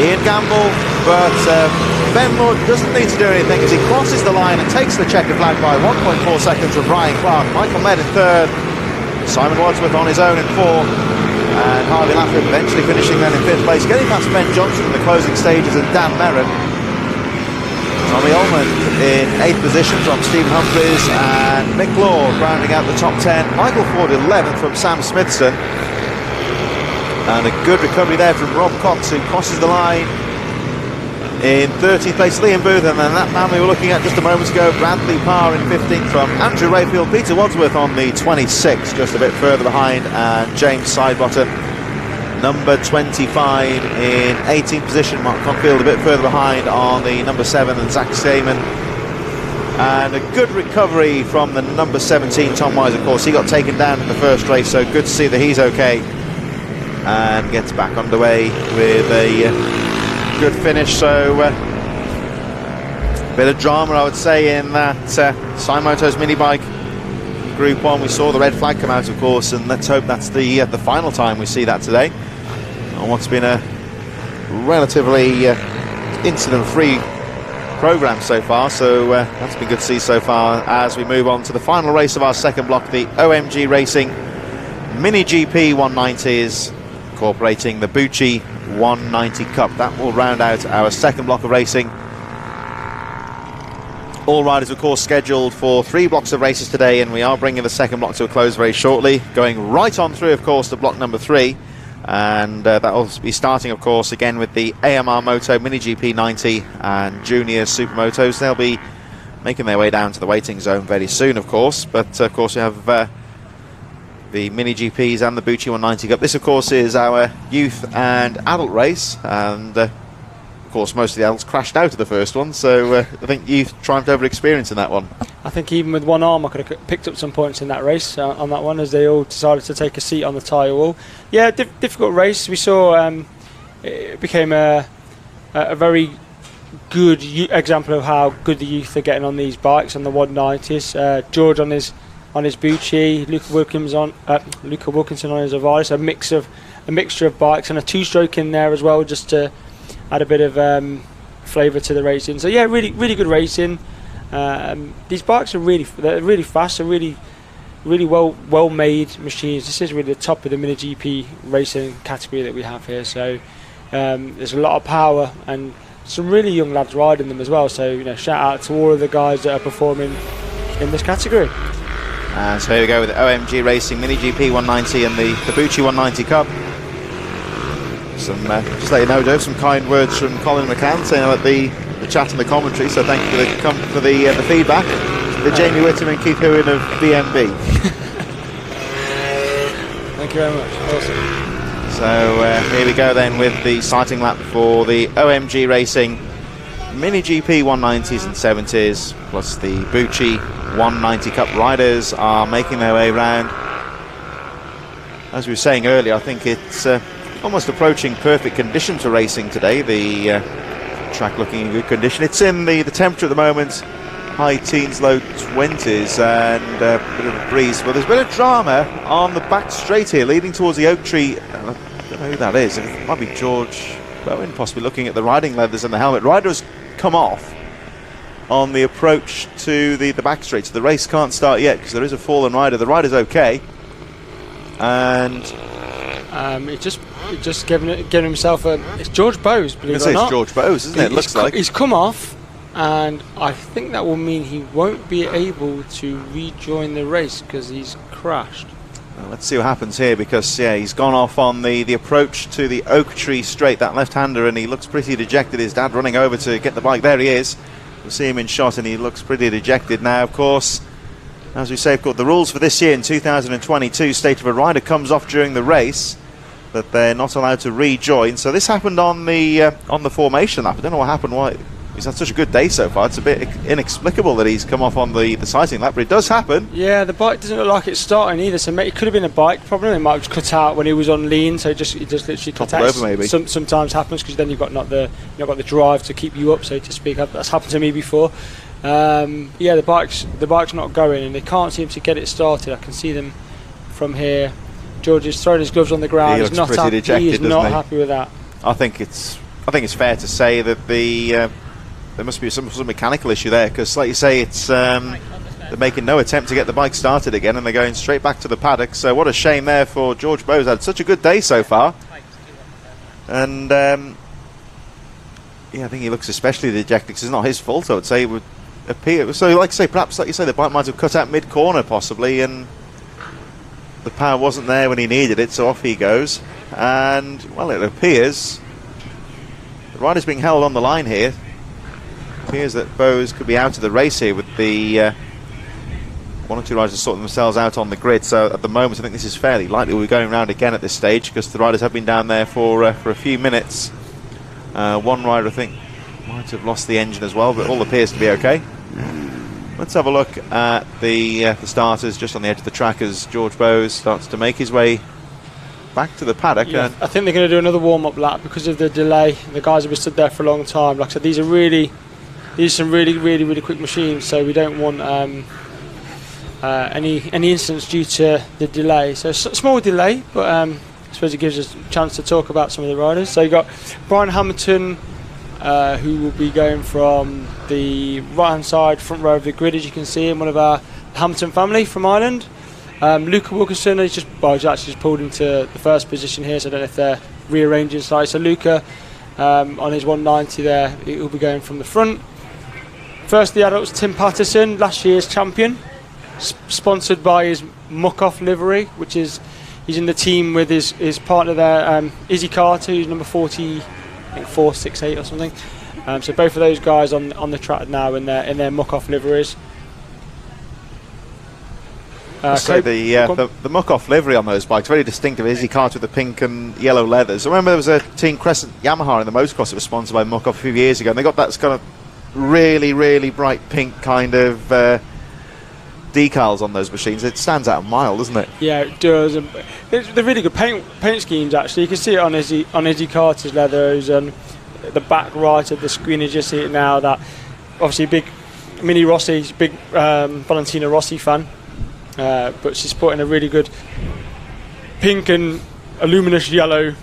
Ian Gamble, but Ben Wood doesn't need to do anything as he crosses the line and takes the checker flag by 1.4 seconds from Brian Clark. Michael Med in third. Simon Wadsworth on his own in fourth. And Harvey Lafford eventually finishing then in fifth place, getting past Ben Johnson in the closing stages and Dan Merritt. Tommy Ullman in 8th position from Stephen Humphries, and Mick Lord rounding out the top 10. Michael Ford 11th from Sam Smithson. And a good recovery there from Rob Cox, who crosses the line in 13th place. Liam Booth, and then that man we were looking at just a moment ago, Bradley Parr in 15th from Andrew Rayfield. Peter Wadsworth on the 26th, just a bit further behind, and James Sidebottom, number 25 in 18th position. Mark Cockfield a bit further behind on the number 7, and Zach Stamen. And a good recovery from the number 17, Tom Wise, of course. He got taken down in the first race, so good to see that he's okay. And gets back underway with a good finish. So bit of drama, I would say, in that Supermoto's minibike Group 1. We saw the red flag come out, of course, and let's hope that's the final time we see that today on what's been a relatively incident-free program so far. So that's been good to see so far as we move on to the final race of our second block, the OMG Racing Mini GP 190s, incorporating the Bucci 190 Cup. That will round out our second block of racing. All riders, of course, scheduled for 3 blocks of races today, and we are bringing the second block to a close very shortly, going right on through, of course, to block number 3. And that will be starting, of course, again with the AMR Moto Mini GP 90 and Junior Supermotos. They'll be making their way down to the waiting zone very soon, of course. But, of course, we have the Mini GPs and the Bucci 190 Cup. This, of course, is our youth and adult race, and of course most of the adults crashed out of the first one, so I think youth triumphed over experience in that one. I think even with one arm I could have picked up some points in that race on that one, as they all decided to take a seat on the tyre wall. Yeah, difficult race. We saw it became a very good example of how good the youth are getting on these bikes, on the 190s. George on his Bucci, Luca Wilkinson on his Avaris, a mixture of bikes, and a 2-stroke in there as well, just to add a bit of flavour to the racing. So yeah, really good racing. These bikes are really fast, they're really well made machines. This is really the top of the Mini GP racing category that we have here. So there's a lot of power and some really young lads riding them as well. So shout out to all of the guys that are performing in this category. And so here we go with the OMG Racing Mini GP 190 and the Bucci 190 Cup. Some, just let you know, Joe, some kind words from Colin McCann saying about the chat and the commentary, so thank you for the feedback. The Jamie Whittam and Keith Hewin of BMB. Thank you very much. Awesome. So here we go then with the sighting lap for the OMG Racing Mini GP 190s and 70s, plus the Bucci 190 Cup riders are making their way round. As we were saying earlier, I think it's almost approaching perfect condition for racing today. The track looking in good condition. It's in the temperature at the moment, high teens, low 20s, and a bit of a breeze. But there's a bit of drama on the back straight here, leading towards the oak tree. I don't know who that is. It might be George Bowen, possibly looking at the riding leathers and the helmet. Riders come off on the approach to the back straight, so the race can't start yet because there is a fallen rider. The rider's okay, and it just giving himself it's George Bowes, believe it or not. It's George Bowes, isn't it? Looks like he's come off, and I think that will mean he won't be able to rejoin the race because he's crashed. Well, let's see what happens here, because he's gone off on the approach to the oak tree straight, that left-hander, and he looks pretty dejected. His dad running over to get the bike. There he is. We'll see him in shot, and he looks pretty dejected now. Of course, as we say, of course, the rules for this year in 2022 state if a rider comes off during the race that they're not allowed to rejoin. So this happened on the formation lap. I don't know what happened. Why he's had such a good day so far. It's a bit inexplicable that he's come off on the sighting lap, but it does happen. Yeah, the bike doesn't look like it's starting either. So it could have been a bike problem. It might have cut out when he was on lean. So it just literally cut out. Over maybe. Sometimes happens because then you've not got the drive to keep you up, so to speak. That's happened to me before. Yeah, the bike's not going, and they can't seem to get it started. I can see them from here. George is throwing his gloves on the ground. He looks pretty dejected, he is not doesn't he? happy with that. I think it's fair to say that there must be some mechanical issue there, because, like you say, it's they're making no attempt to get the bike started again, and they're going straight back to the paddock. So what a shame there for George Bowes. Had such a good day so far, and yeah, I think he looks especially dejected because it's not his fault. I would say it would appear. So, like I say, perhaps, like you say, the bike might have cut out mid-corner possibly, and the power wasn't there when he needed it, so off he goes. And, well, it appears the rider's being held on the line here. It appears that Bowes could be out of the race here with the one or two riders sorting themselves out on the grid. So at the moment, I think this is fairly likely we'll be going round again at this stage, because the riders have been down there for a few minutes. One rider, I think, might have lost the engine as well, but all appears to be okay. Let's have a look at the starters just on the edge of the track as George Bowes starts to make his way back to the paddock. Yeah, I think they're going to do another warm-up lap because of the delay. The guys have been stood there for a long time. Like I said, these are some really quick machines, so we don't want any incidents due to the delay. So small delay, but I suppose it gives us a chance to talk about some of the riders. So you've got Brian Hamilton, who will be going from the right-hand side, front row of the grid, as you can see, in one of our Hamilton family from Ireland. Luca Wilkinson, he's actually just pulled into the first position here, so I don't know if they're rearranging slightly. So Luca, on his 190 there, he'll be going from the front. First, the adults, Tim Patterson, last year's champion, sponsored by his muck-off livery, which is, he's in the team with his partner there, Izzy Carter, who's number 40, I think 468 or something. So both of those guys on the track now in their muck-off liveries. So the muck-off livery on those bikes, very distinctive. Izzy Carter with the pink and yellow leathers. I remember there was a Team Crescent Yamaha in the motocross that was sponsored by muck-off a few years ago, and they got that kind of really bright pink kind of decals on those machines. It stands out a mile, doesn't it? Yeah, it does. They're really good paint schemes, actually. You can see it on Izzy Carter's leathers, and the back right of the screen, as you see it now, that obviously big Mini Rossi, big Valentina Rossi fan, but she's put in a really good pink and a luminous yellow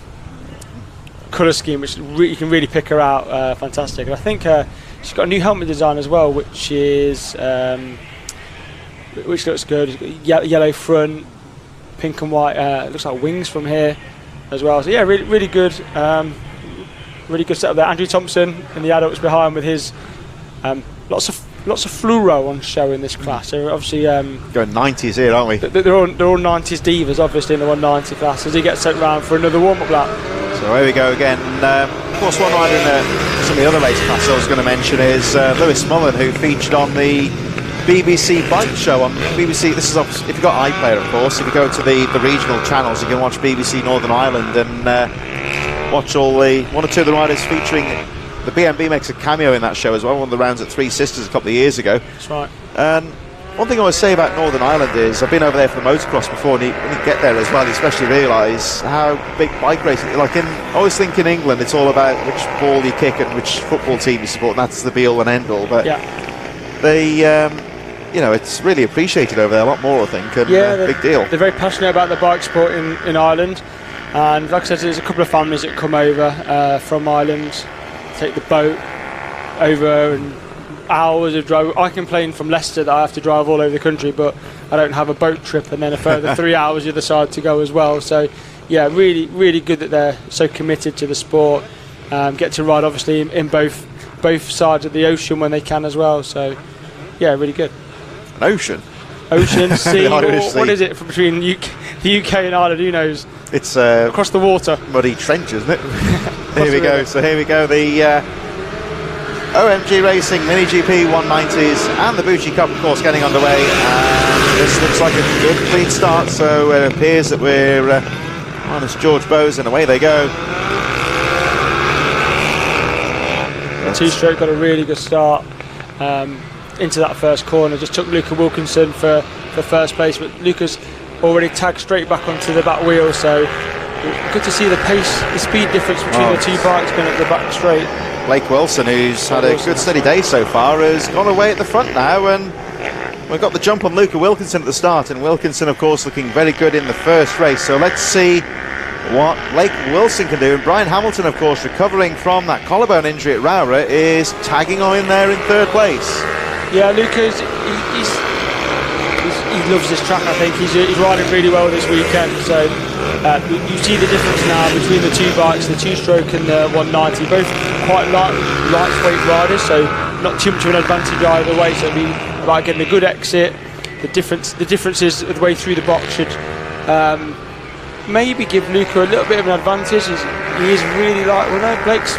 colour scheme, which you can really pick her out. Fantastic. And I think she's got a new helmet design as well, which looks good. Yellow front, pink and white. It looks like wings from here as well. So yeah, really good. Really good setup there. Andrew Thompson in the adults behind with his lots of fluoro on show in this class. So obviously going 90s here, aren't we? They're all 90s divas, obviously, in the 190 class, as he gets sent round for another warm-up lap. So here we go again. Of course, one rider in some of the other race classes I was going to mention is Lewis Mullen, who featured on the BBC Bike Show on BBC. This is if you've got iPlayer, of course. If you go to the regional channels, you can watch BBC Northern Ireland and watch one or two of the riders featuring. The BMB makes a cameo in that show as well. One of the rounds at Three Sisters a couple of years ago. That's right. And one thing I always say about Northern Ireland is I've been over there for the motocross before, and when you get there as well, you especially realise how big bike racing. I always think in England it's all about which ball you kick and which football team you support, and that's the be-all and end-all. But they, it's really appreciated over there a lot more, I think, and big deal. They're very passionate about the bike sport in Ireland, and like I said, there's a couple of families that come over from Ireland, take the boat over, and hours of drive. I complain from Leicester that I have to drive all over the country, but I don't have a boat trip and then a further 3 hours the other side to go as well. So yeah, really good that they're so committed to the sport. Get to ride obviously in both sides of the ocean when they can as well. So yeah, really good. An ocean, sea, what is it between the UK and Ireland? Who knows? It's across the water. Muddy trench, isn't it? Here we go. So here we go. The OMG Racing Mini GP 190s and the Bucci Cup, of course, getting underway. And this looks like a good clean start. So it appears that we're minus George Bowes, and away they go. Two-stroke got a really good start into that first corner. Just took Luca Wilkinson for first place, but Luca's already tagged straight back onto the back wheel. So good to see the pace, the speed difference between the two bikes going up the back straight. Blake Wilson, who's had a good steady day so far, has gone away at the front now, and we've got the jump on Luca Wilkinson at the start, and Wilkinson of course looking very good in the first race, so let's see what Blake Wilson can do. And Brian Hamilton, of course, recovering from that collarbone injury at Rowra, is tagging on in there in third place. Yeah, Luca, he loves this track. I think he's riding really well this weekend. So you see the difference now between the two bikes, the two-stroke and the 190. Both quite lightweight riders, so not too much of an advantage either way. So it'll be about getting a good exit. The differences of the way through the box should maybe give Luca a little bit of an advantage. He is really light. Well, no, Blake's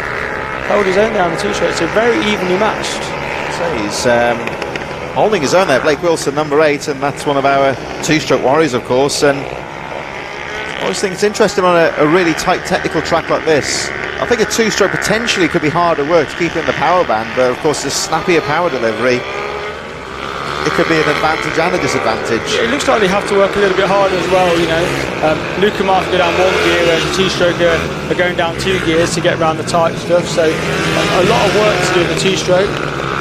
held his own down the two-stroke, so very evenly matched. So he's holding his own there, Blake Wilson, number 8, and that's one of our two-stroke warriors, of course. And I always think it's interesting on a really tight technical track like this. I think a two-stroke potentially could be harder work to keep in the power band, but of course the snappier power delivery, it could be an advantage and a disadvantage. It looks like they have to work a little bit harder as well, you know. Luca might go down 1 gear, whereas the two-stroke are going down 2 gears to get around the tight stuff. So a lot of work to do in the two-stroke,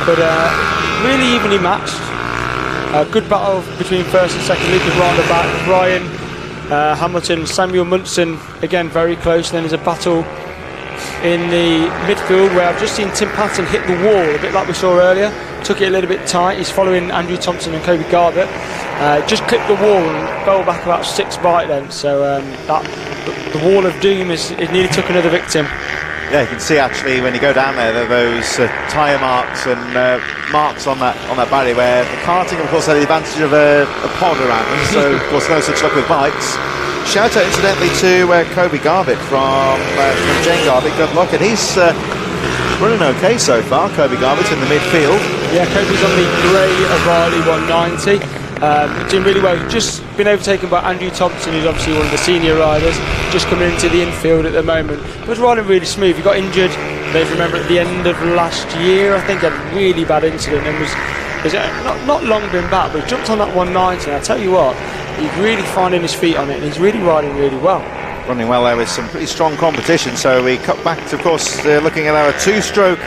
but really evenly matched. Good battle between first and second. Luca's round the back. Brian Hamilton, Samuel Munson, again very close. And then there's a battle in the midfield where I've just seen Tim Patton hit the wall, a bit like we saw earlier. Took it a little bit tight. He's following Andrew Thompson and Kobe Garbutt. Just clipped the wall and fell back about 6 bike lengths. So the wall of doom is nearly took another victim. Yeah, you can see actually when you go down there those tyre marks and marks on that barrier, where the karting of course had the advantage of a pod around them, so of course no such luck with bikes. Shout out incidentally to Kobe Garbutt from Jane Garbutt, good luck, and he's running okay so far, Kobe Garbutt in the midfield. Yeah, Kobe's on the grey O'Reilly 190, doing really well. He's just been overtaken by Andrew Thompson, who's obviously one of the senior riders, just coming into the infield at the moment. He was riding really smooth. He got injured, if you remember, at the end of last year, I think, had a really bad incident and was not long been back, but he jumped on that 190, and I tell you what, he's really finding his feet on it, and he's really riding really well. Running well there with some pretty strong competition, so we cut back to, of course, looking at our two-stroke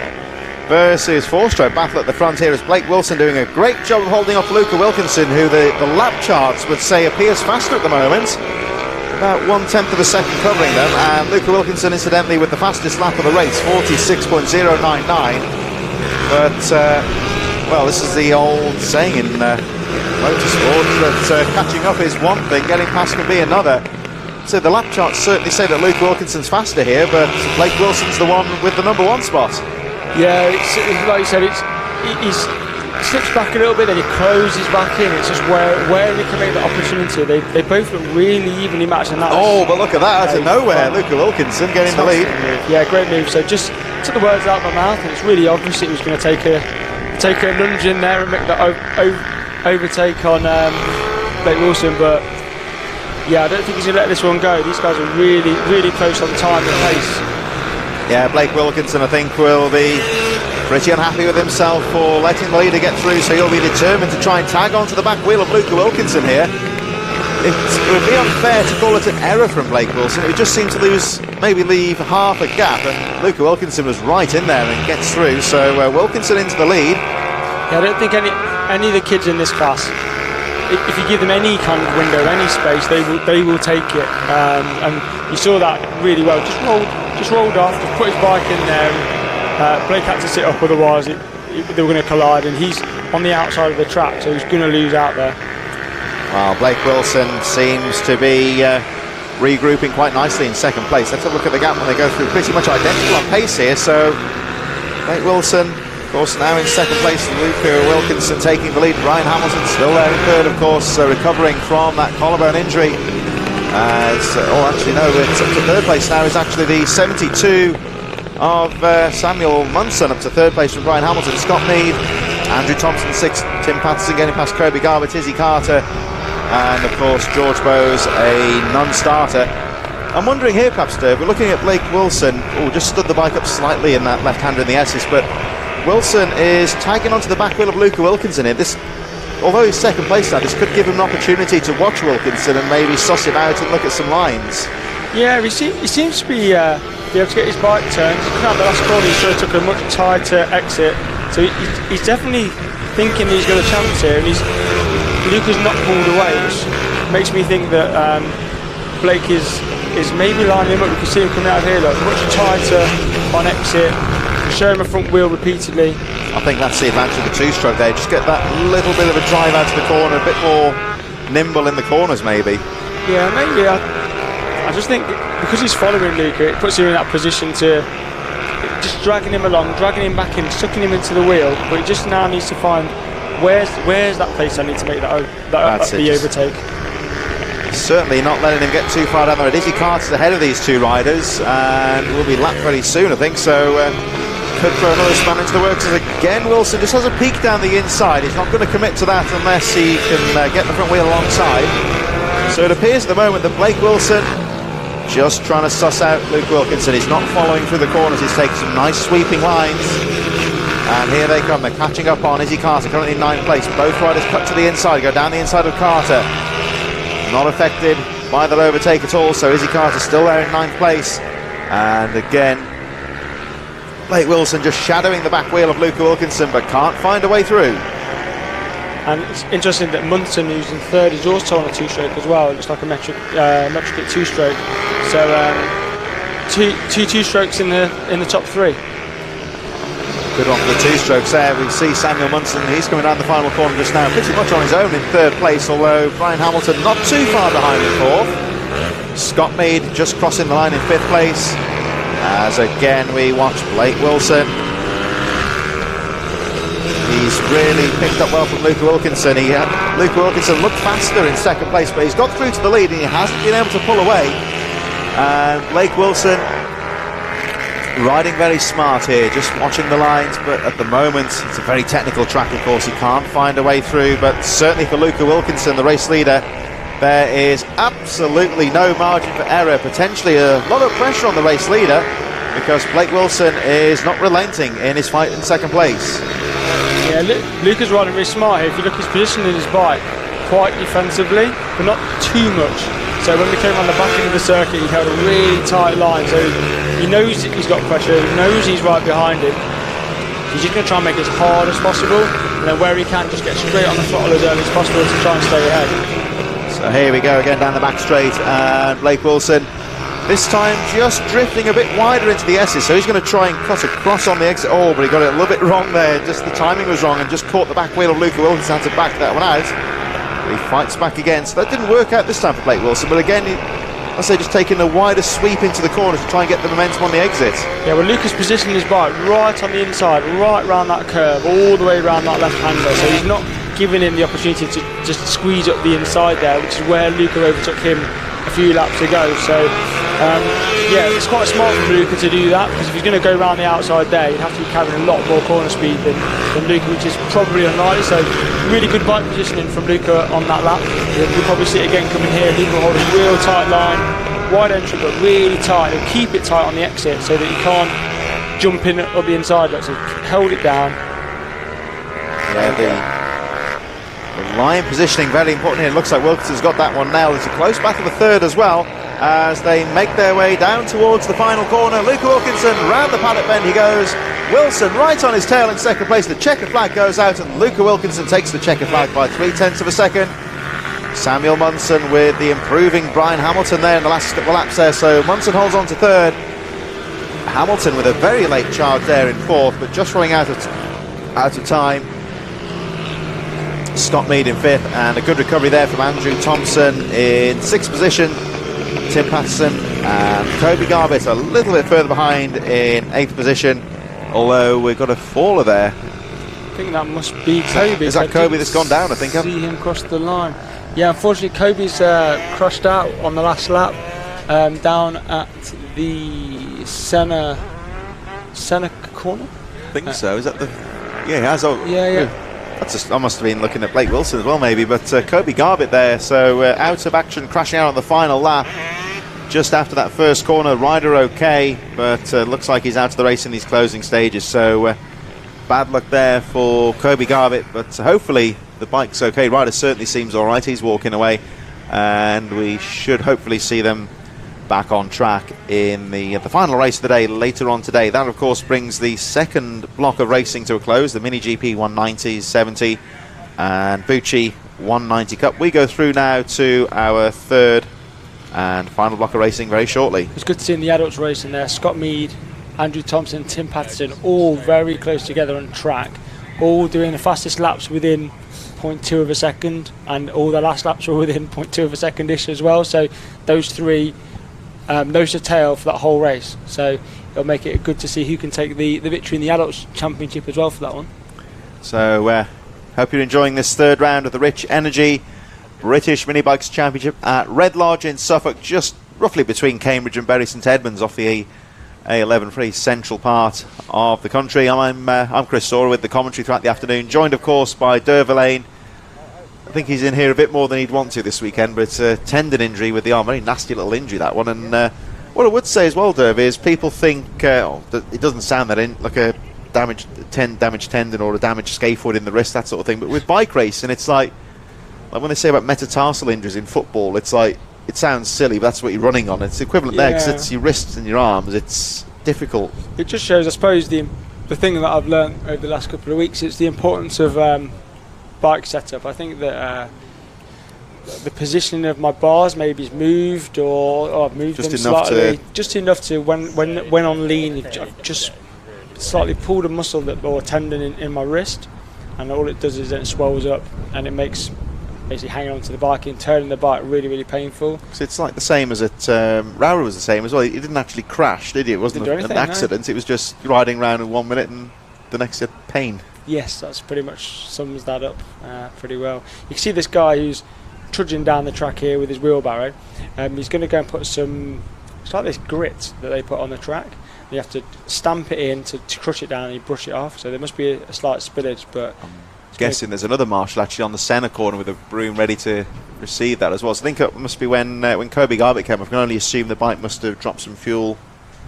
versus four-stroke battle at the front here, as Blake Wilson doing a great job of holding off Luca Wilkinson, who the lap charts would say appears faster at the moment, about 1/10 of a second covering them, and Luca Wilkinson incidentally with the fastest lap of the race, 46.099. But well, this is the old saying in motorsport that catching up is one thing, getting past can be another. So the lap charts certainly say that Luca Wilkinson's faster here, but Blake Wilson's the one with the number 1 spot. Yeah, it's like you said, he slips back a little bit, then he closes back in. It's just where he can make the opportunity. They both look really evenly matched, and that. Oh, but look at that out of nowhere, Luca Wilkinson getting the lead. Yeah, great move. So just took the words out of my mouth, and it's really obvious it was going to take a lunge in there and make that overtake on Blake Wilson. But yeah, I don't think he's going to let this one go. These guys are really, really close on time and pace. Yeah, Blake Wilkinson, I think, will be pretty unhappy with himself for letting the leader get through, so he'll be determined to try and tag onto the back wheel of Luca Wilkinson here. It would be unfair to call it an error from Blake Wilson. It would just seem to leave half a gap, and Luca Wilkinson was right in there and gets through, so Wilkinson into the lead. Yeah, I don't think any of the kids in this class, if you give them any kind of window, any space, they will take it. And you saw that really well. Just rolled off, just put his bike in there. Blake had to sit up, otherwise they were going to collide. And he's on the outside of the track, so he's going to lose out there. Well, Blake Wilson seems to be regrouping quite nicely in second place. Let's have a look at the gap when they go through. Pretty much identical on pace here. So Blake Wilson, of course, now in second place. Luca Wilkinson taking the lead. Brian Hamilton still there in third, of course, recovering from that collarbone injury. It's up to third place now is actually the 72 of Samuel Munson, up to third place from Brian Hamilton. Scott Mead, Andrew Thompson 6th, Tim Patterson getting past Kobe Garbutt, Izzy Carter, and of course George Bowes, a non-starter. I'm wondering here, perhaps, Dave, we're looking at Blake Wilson, just stood the bike up slightly in that left-hander in the S's, but Wilson is tagging onto the back wheel of Luca Wilkinson here. This, although he's second place now, this could give him an opportunity to watch Wilkinson and maybe suss him out and look at some lines. Yeah, he seems to be be able to get his bike turned. He's come out the last corner, he sort of took a much tighter exit. So he's definitely thinking he's got a chance here, and Luca's not pulled away, which makes me think that Blake is maybe lining him up. We can see him coming out of here, look, much tighter on exit, show him a front wheel repeatedly. I think that's the advantage of the two-stroke there. Just get that little bit of a drive out to the corner, a bit more nimble in the corners maybe. Yeah, maybe. I just think because he's following Luca, it puts him in that position to just dragging him along, dragging him back in, sucking him into the wheel. But he just now needs to find where's that place I need to make the overtake. Certainly not letting him get too far down there. Izzy Carter's ahead of these two riders and will be lapped very soon, I think. So could throw another span into the works as again Wilson just has a peek down the inside. He's not going to commit to that unless he can get the front wheel alongside. So it appears at the moment that Blake Wilson just trying to suss out Luke Wilkinson. He's not following through the corners. He's taking some nice sweeping lines. And here they come. They're catching up on Izzy Carter, currently in 9th place. Both riders cut to the inside, go down the inside of Carter. Not affected by that overtake at all, so Izzy Carter still there in 9th place. And again, Blake Wilson just shadowing the back wheel of Luca Wilkinson, but can't find a way through. And it's interesting that Munson, who's in 3rd, is also on a two-stroke as well. It looks like a metric two-stroke. So two two-strokes in the top 3. Good one for the two-strokes there. We see Samuel Munson, he's coming down the final corner just now, pretty much on his own in 3rd place, although Brian Hamilton not too far behind in 4th. Scott Mead just crossing the line in 5th place, as again we watch Blake Wilson. He's really picked up well from Luca Wilkinson. Luca Wilkinson looked faster in 2nd place, but he's got through to the lead and he hasn't been able to pull away. And Blake Wilson riding very smart here, just watching the lines, but at the moment it's a very technical track, of course. He can't find a way through, but certainly for Luca Wilkinson, the race leader, there is absolutely no margin for error. Potentially a lot of pressure on the race leader, because Blake Wilson is not relenting in his fight in 2nd place. Yeah, Luca's riding really smart here. If you look, he's positioning his bike quite defensively, but not too much. So when we came on the back end of the circuit, he held a really tight line. So he knows he's got pressure, he knows he's right behind him. He's just going to try and make it as hard as possible, and then where he can, just get straight on the throttle as early as possible to try and stay ahead. So here we go again down the back straight, and Blake Wilson this time just drifting a bit wider into the S's, so he's going to try and cut across on the exit. Oh, but he got it a little bit wrong there, just the timing was wrong and just caught the back wheel of Luca Wilkinson, had to back that one out. He fights back again, so that didn't work out this time for Blake Wilson, but again, I say just taking a wider sweep into the corner to try and get the momentum on the exit. Yeah, well, Luca's positioning his bike right on the inside, right round that curve, all the way around that left-hander, so he's not giving him the opportunity to just squeeze up the inside there, which is where Luca overtook him a few laps ago. So yeah, it's quite smart for Luca to do that, because if he's going to go around the outside there, he'd have to be carrying a lot more corner speed than Luca, which is probably unlikely. So really good bike positioning from Luca on that lap. You'll probably see it again coming here. Luca holding a real tight line, wide entry but really tight. He'll keep it tight on the exit so that he can't jump in up the inside. So hold it down. Yeah, the line positioning very important here. It looks like Wilkinson's got that one now. There's a close battle for 3rd as well, as they make their way down towards the final corner. Luca Wilkinson round the paddock bend he goes. Wilson right on his tail in 2nd place. The checker flag goes out and Luca Wilkinson takes the checker flag by 0.3 of a second. Samuel Munson with the improving Brian Hamilton there in the last couple of laps there. So Munson holds on to 3rd. Hamilton with a very late charge there in 4th, but just running out of time. Scott Mead in 5th, and a good recovery there from Andrew Thompson in 6th position. Tim Patterson and Kobe Garbett a little bit further behind in 8th position, although we've got a faller there. I think that must be Kobe. Is that Kobe that's gone down, I think? See him cross the line. Yeah, unfortunately Kobe's crushed out on the last lap down at the Senna corner. I think so. Is that the... Yeah, he has. Oh, yeah. I must have been looking at Blake Wilson as well, maybe, but Kobe Garbett there, so out of action, crashing out on the final lap just after that first corner. Rider okay, but looks like he's out of the race in these closing stages, so bad luck there for Kobe Garbett, but hopefully the bike's okay. Rider certainly seems alright, he's walking away, and we should hopefully see them back on track in the final race of the day later on today. That, of course, brings the second block of racing to a close, the Mini GP 190s, 70 and Bucci 190 Cup. We go through now to our third and final block of racing very shortly. It's good to see in the adults racing there, Scott Mead, Andrew Thompson, Tim Patterson, all very close together on track, all doing the fastest laps within 0.2 of a second, and all the last laps were within 0.2 of a second-ish as well. So those three nose to tail for that whole race. So it'll make it good to see who can take the victory in the adults championship as well for that one. So hope you're enjoying this third round of the Rich Energy British Minibikes Championship at Redlodge in Suffolk, just roughly between Cambridge and Bury St Edmunds, off the A11 pretty central part of the country. I'm Chris Storer with the commentary throughout the afternoon, joined of course by Dervalane. I think he's in here a bit more than he'd want to this weekend, but it's a tendon injury with the arm, very nasty little injury that one. And what I would say as well, Derv, is people think it doesn't sound like a damaged tendon or a damaged scaphoid in the wrist, that sort of thing, but with bike racing it's like when they say about metatarsal injuries in football, it's like, it sounds silly, but that's what you're running on. It's equivalent there, because it's your wrists and your arms. It's difficult. It just shows, I suppose, the thing that I've learned over the last couple of weeks, it's the importance of bike setup. I think that the positioning of my bars maybe is moved, or I've moved them slightly, just enough to when on lean, I've just slightly pulled a muscle or a tendon in my wrist, and all it does is then it swells up, and it makes basically hanging onto the bike and turning the bike really, really painful. So it's like the same as at Rowra was the same as well. He didn't actually crash, did he? It wasn't an accident. No. It was just riding around in 1 minute and the next had pain. Yes, that's pretty much sums that up pretty well. You can see this guy who's trudging down the track here with his wheelbarrow. He's going to go and put some, it's like this grit that they put on the track. You have to stamp it in to crush it down and you brush it off. So there must be a slight spillage, but guessing there's another marshal actually on the centre corner with a broom ready to receive that as well. So I think it must be when Kobe Garbutt came. I can only assume the bike must have dropped some fuel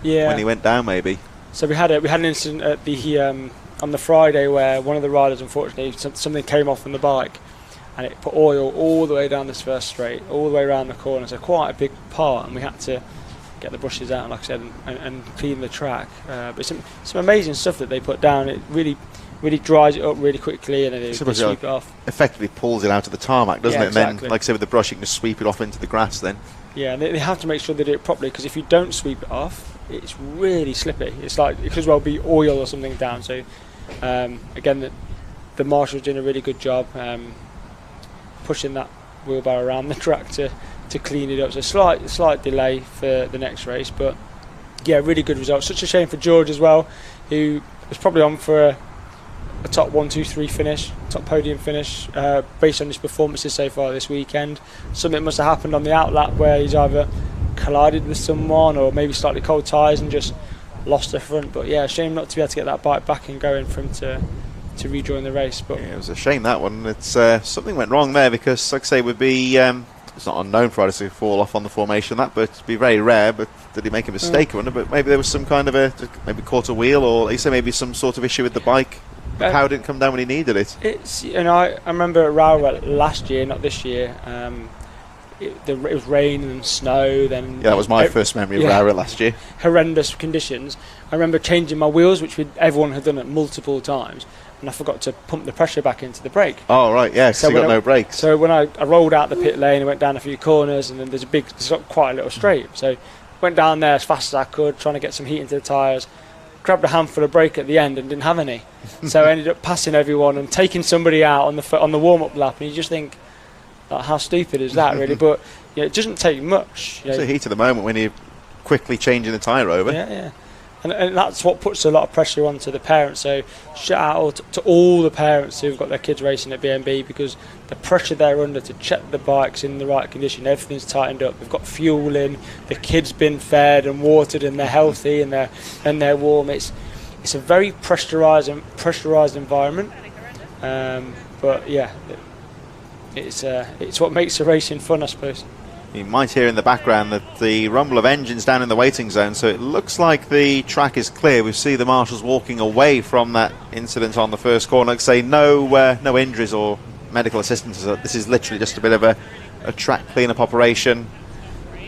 when he went down, maybe. So we had an incident at the on the Friday where one of the riders, unfortunately, something came off on the bike and it put oil all the way down this first straight, all the way around the corner. So quite a big part, and we had to get the brushes out, like I said, and clean the track. But some amazing stuff that they put down. It really dries it up really quickly, and then they sweep it off. Effectively pulls it out of the tarmac, doesn't it? And then, like I say, with the brush, you can just sweep it off into the grass then. Yeah, and they have to make sure they do it properly, because if you don't sweep it off, it's really slippy. It's like, it could as well be oil or something down. So, again, the marshal's doing a really good job pushing that wheelbarrow around the track to clean it up. So slight delay for the next race, but yeah, really good result. Such a shame for George as well, who was probably on for a top 1, 2, 3 finish, top podium finish, based on his performances so far this weekend. Something must have happened on the outlap where he's either collided with someone or maybe slightly cold tyres and just lost the front. But yeah, shame not to be able to get that bike back and going for him to rejoin the race. But yeah, it was a shame, that one. It's something went wrong there, because like I say, would be it's not unknown for riders to fall off on the formation, but it'd be very rare. But did he make a mistake? I wonder, but maybe there was some kind of maybe caught a wheel, or like you say, maybe some sort of issue with the bike. How did it come down when he needed it? It's, I remember at Rowra last year, not this year. It was rain and snow. Then that was my first memory of Rowra last year. Horrendous conditions. I remember changing my wheels, which everyone had done it multiple times, and I forgot to pump the pressure back into the brake. Oh right, yeah. So you got no brakes. So when I rolled out the pit lane and went down a few corners, and then there's got quite a little straight. So went down there as fast as I could, trying to get some heat into the tyres. Grabbed a handful of brake at the end and didn't have any, so I ended up passing everyone and taking somebody out on the warm-up lap, and you just think, like, how stupid is that, really? But it doesn't take much. It's the heat of the moment when you're quickly changing the tyre over. Yeah. And that's what puts a lot of pressure onto the parents. So shout out to all the parents who've got their kids racing at B&B, because the pressure they're under to check the bikes in the right condition, everything's tightened up, they've got fuel in, the kids been fed and watered, and they're healthy and they're warm. It's a very pressurised environment, but yeah, it's what makes the racing fun, I suppose. You might hear in the background that the rumble of engines down in the waiting zone, so it looks like the track is clear. We see the marshals walking away from that incident on the first corner. Like I say, no injuries or medical assistance. This is literally just a bit of a track clean-up operation.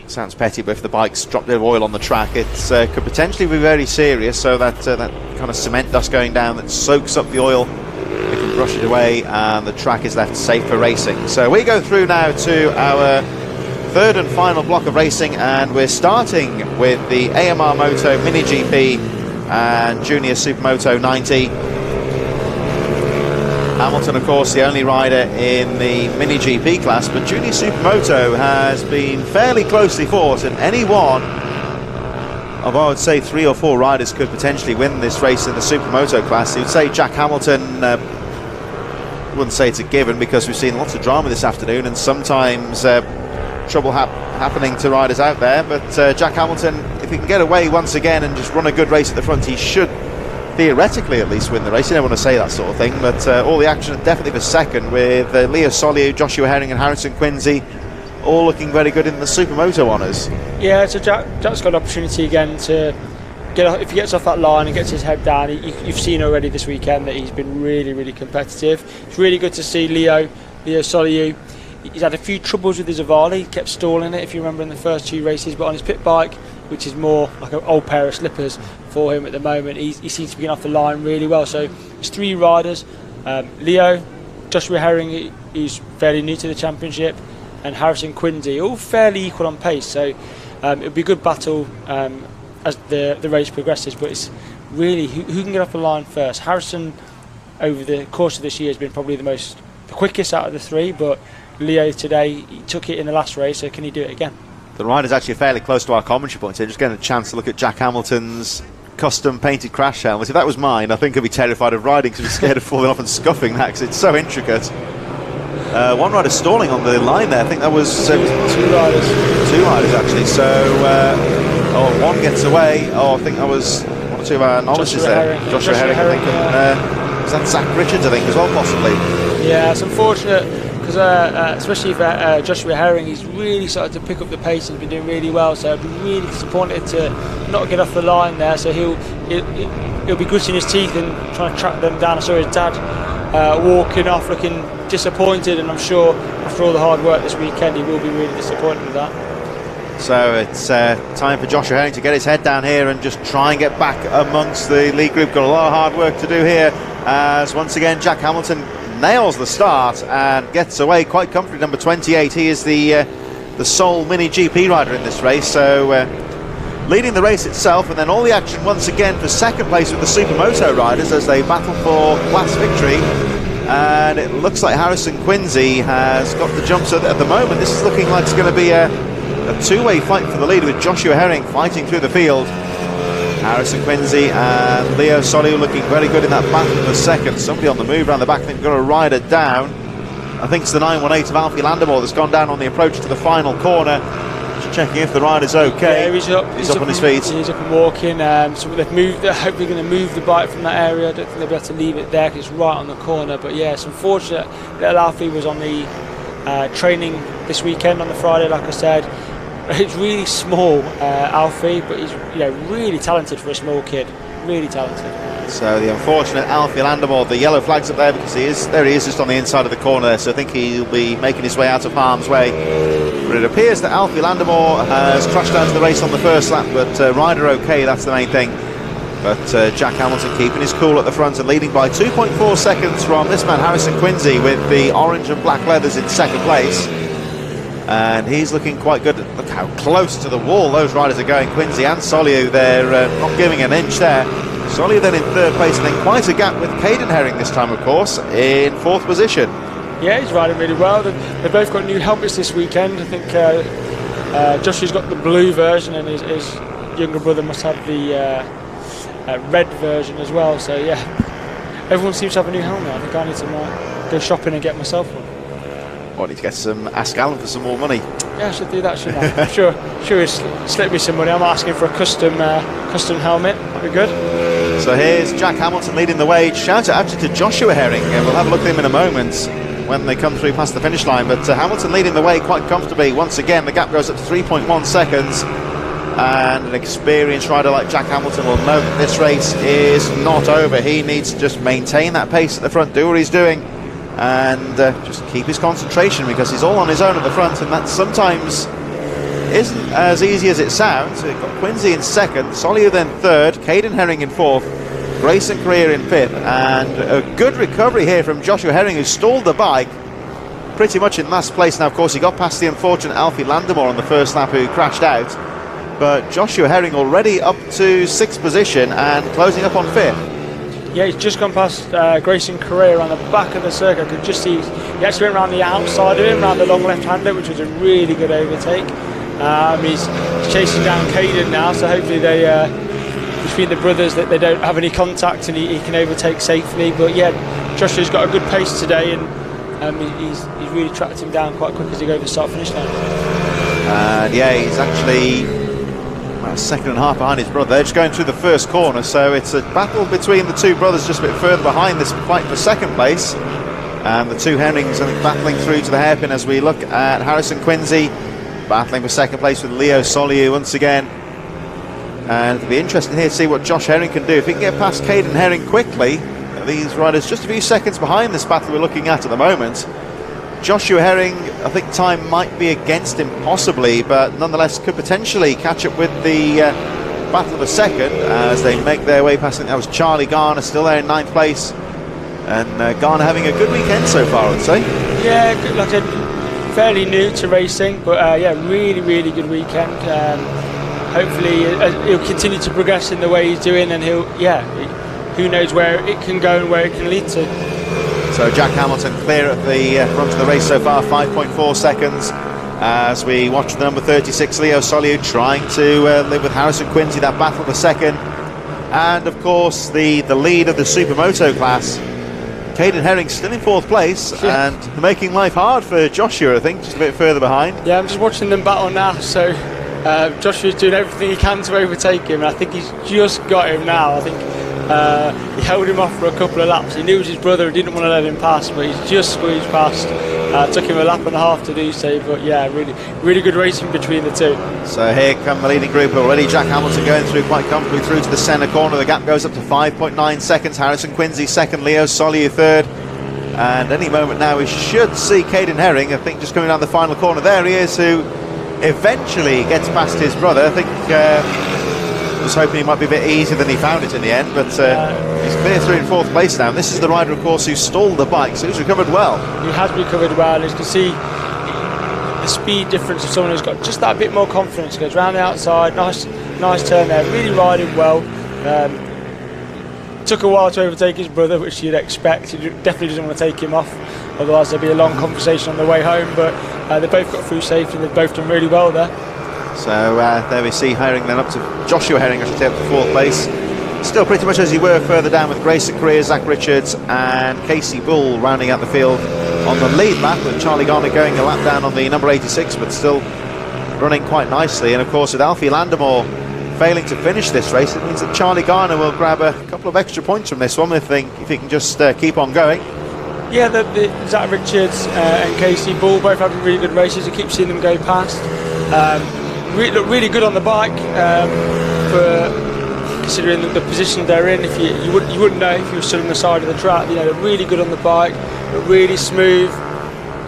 sounds petty, but if the bike's dropped a bit of oil on the track, it could potentially be very serious. So that kind of cement dust going down that soaks up the oil, it can brush it away, and the track is left safe for racing. So we go through now to our third and final block of racing, and we're starting with the AMR Moto Mini GP and Junior Supermoto 90. Hamilton, of course, the only rider in the Mini GP class, but Junior Supermoto has been fairly closely fought, and any one of, I would say, 3 or 4 riders could potentially win this race in the Supermoto class. You'd say Jack Hamilton, wouldn't say it's a given, because we've seen lots of drama this afternoon, and sometimes trouble happening to riders out there, but Jack Hamilton, if he can get away once again and just run a good race at the front, he should theoretically at least win the race. You don't want to say that sort of thing, but all the action definitely for second, with Leo Soliu, Joshua Herring and Harrison Quincy all looking very good in the Supermoto honours. Yeah, so Jack's got an opportunity again to get off, if he gets off that line and gets his head down. You've seen already this weekend that he's been really, really competitive. It's really good to see Leo Soliu. He's had a few troubles with his Avali. He kept stalling it, if you remember, in the first 2 races, but on his pit bike, which is more like an old pair of slippers for him at the moment, he seems to be getting off the line really well. So there's 3 riders, Leo, Joshua Herring, who's fairly new to the championship, and Harrison Quincy, all fairly equal on pace. So it'll be a good battle as the race progresses, but it's really who can get off the line first. Harrison, over the course of this year, has been probably the quickest out of the 3, but Leo today, he took it in the last race, so can he do it again? The rider's actually fairly close to our commentary point here, just getting a chance to look at Jack Hamilton's custom painted crash helmet. If that was mine, I think I'd be terrified of riding because I'd be scared of falling off and scuffing that, because it's so intricate. One rider stalling on the line there. I think that was 2 riders. 2 riders actually. So one gets away. I think that was 1 or 2 of our novices there. Joshua Herring, I think. And, was that Zach Richards, I think, as well, possibly? Yeah, it's unfortunate, because especially for Joshua Herring, he's really started to pick up the pace and been doing really well, so I'd be really disappointed to not get off the line there. So he'll be gritting his teeth and trying to track them down. I saw his dad walking off looking disappointed, and I'm sure after all the hard work this weekend he will be really disappointed with that. So it's time for Joshua Herring to get his head down here and just try and get back amongst the lead group. Got a lot of hard work to do here, as once again Jack Hamilton nails the start and gets away quite comfortably. Number 28, he is the sole Mini GP rider in this race, so leading the race itself, and then all the action once again for second place with the Supermoto riders as they battle for class victory. And it looks like Harrison Quincy has got the jump, so that at the moment this is looking like it's going to be a 2-way fight for the lead, with Joshua Herring fighting through the field. Harrison Quincy and Leo Soliu looking very good in that battle for second. Somebody on the move around the back, they've got a rider down. I think it's the 918 of Alfie Landemore that's gone down on the approach to the final corner. Just checking if the rider's okay. Yeah, he's up on his feet. He's up and walking. So they've moved. They're hopefully going to move the bike from that area. I don't think they'll be able to leave it there because it's right on the corner. But yeah, it's unfortunate. Little Alfie was on the training this weekend on the Friday, like I said. It's really small, Alfie, but he's really talented for a small kid. Really talented. So the unfortunate Alfie Landemore, the yellow flag's up there because he is just on the inside of the corner there, so I think he'll be making his way out of harm's way. But it appears that Alfie Landemore has crashed out of the race on the first lap, but rider okay, that's the main thing. But Jack Hamilton keeping his cool at the front and leading by 2.4 seconds from this man Harrison Quincy, with the orange and black leathers in second place. And he's looking quite good. Look how close to the wall those riders are going. Quincy and Soliu, they're not giving an inch there. Soliu then in third place, and then quite a gap with Caden Herring this time, of course, in fourth position. Yeah, he's riding really well. They've both got new helmets this weekend. I think Joshua's got the blue version, and his younger brother must have the red version as well. So yeah, everyone seems to have a new helmet. I think I need to go shopping and get myself one. I need to get ask Alan for some more money. Yeah, I should do that, shouldn't I? I'm sure he'll slip me some money. I'm asking for a custom helmet. That'd be good. So here's Jack Hamilton leading the way. Shout out actually to Joshua Herring, and we'll have a look at him in a moment when they come through past the finish line. But Hamilton leading the way quite comfortably. Once again, the gap goes up to 3.1 seconds. And an experienced rider like Jack Hamilton will know that this race is not over. He needs to just maintain that pace at the front, do what he's doing, and just keep his concentration, because he's all on his own at the front, and that's sometimes isn't as easy as it sounds. We've got Quincy in second, Soliu then third, Caden Herring in fourth, Grayson Career in fifth, and a good recovery here from Joshua Herring, who stalled the bike pretty much in last place. Now, of course, he got past the unfortunate Alfie Landemore on the first lap, who crashed out, but Joshua Herring already up to sixth position and closing up on fifth. Yeah, he's just gone past Grayson Career on the back of the circuit. I could just see he actually went around the outside of him, around the long left-hander, which was a really good overtake. He's chasing down Caden now, so hopefully they, between the brothers, that they don't have any contact and he can overtake safely. But yeah, Joshua's got a good pace today, and he's really tracked him down quite quick as he goes to the start-finish line. And yeah, he's actually about a second and a half behind his brother. They're just going through the first corner, so it's a battle between the two brothers just a bit further behind this fight for second place. And the two Herrings, I think, battling through to the hairpin as we look at Harrison Quincy battling for second place with Leo Soliu once again. And it'll be interesting here to see what Josh Herring can do. If he can get past Caden Herring quickly, these riders just a few seconds behind this battle we're looking at the moment. Joshua Herring, I think time might be against him possibly, but nonetheless could potentially catch up with the battle of a second as they make their way past. I think that was Charlie Garner still there in ninth place, and Garner having a good weekend so far, I would say. Yeah, like I said, fairly new to racing, but yeah, really good weekend. Hopefully he'll continue to progress in the way he's doing, and who knows where it can go and where it can lead to. So Jack Hamilton clear at the front of the race so far, 5.4 seconds, as we watch the number 36 Leo Soliu trying to live with Harrison Quincy, that battle for second. And of course the lead of the Supermoto class, Caden Herring still in fourth place, and making life hard for Joshua, I think, just a bit further behind. Yeah, I'm just watching them battle now, so Joshua's doing everything he can to overtake him, and I think he's just got him now. I think he held him off for a couple of laps. He knew it was his brother, he didn't want to let him pass, but he's just squeezed past. Took him a lap and a half to do so, but yeah, really good racing between the two. So here come the leading group already. Jack Hamilton going through quite comfortably through to the centre corner. The gap goes up to 5.9 seconds. Harrison Quincy second, Leo Soliu third. And any moment now we should see Caden Herring, I think, just coming down the final corner. There he is, who eventually gets past his brother. I think was hoping it might be a bit easier than he found it in the end, but he's clear through in fourth place now. And this is the rider, of course, who stalled the bike, so he's recovered well. He has recovered well. As you can see, the speed difference of someone who's got just that bit more confidence. Goes round the outside, nice turn there, really riding well. Took a while to overtake his brother, which you'd expect. He definitely doesn't want to take him off, otherwise there'll be a long conversation on the way home, but they both got through safely and they've both done really well there. So there we see Herring then up to Joshua Herring, I should say, up to fourth place. Still pretty much as he were further down, with Grayson Career, Zach Richards and Casey Bull rounding out the field on the lead lap, with Charlie Garner going a lap down on the number 86, but still running quite nicely. And of course, with Alfie Landemore failing to finish this race, it means that Charlie Garner will grab a couple of extra points from this one if he can just keep on going. Yeah, the Zach Richards and Casey Bull both having really good races. I keep seeing them go past. Look really good on the bike for considering the position they're in. If you wouldn't know if you were stood on the side of the track. You know, they're really good on the bike, but really smooth.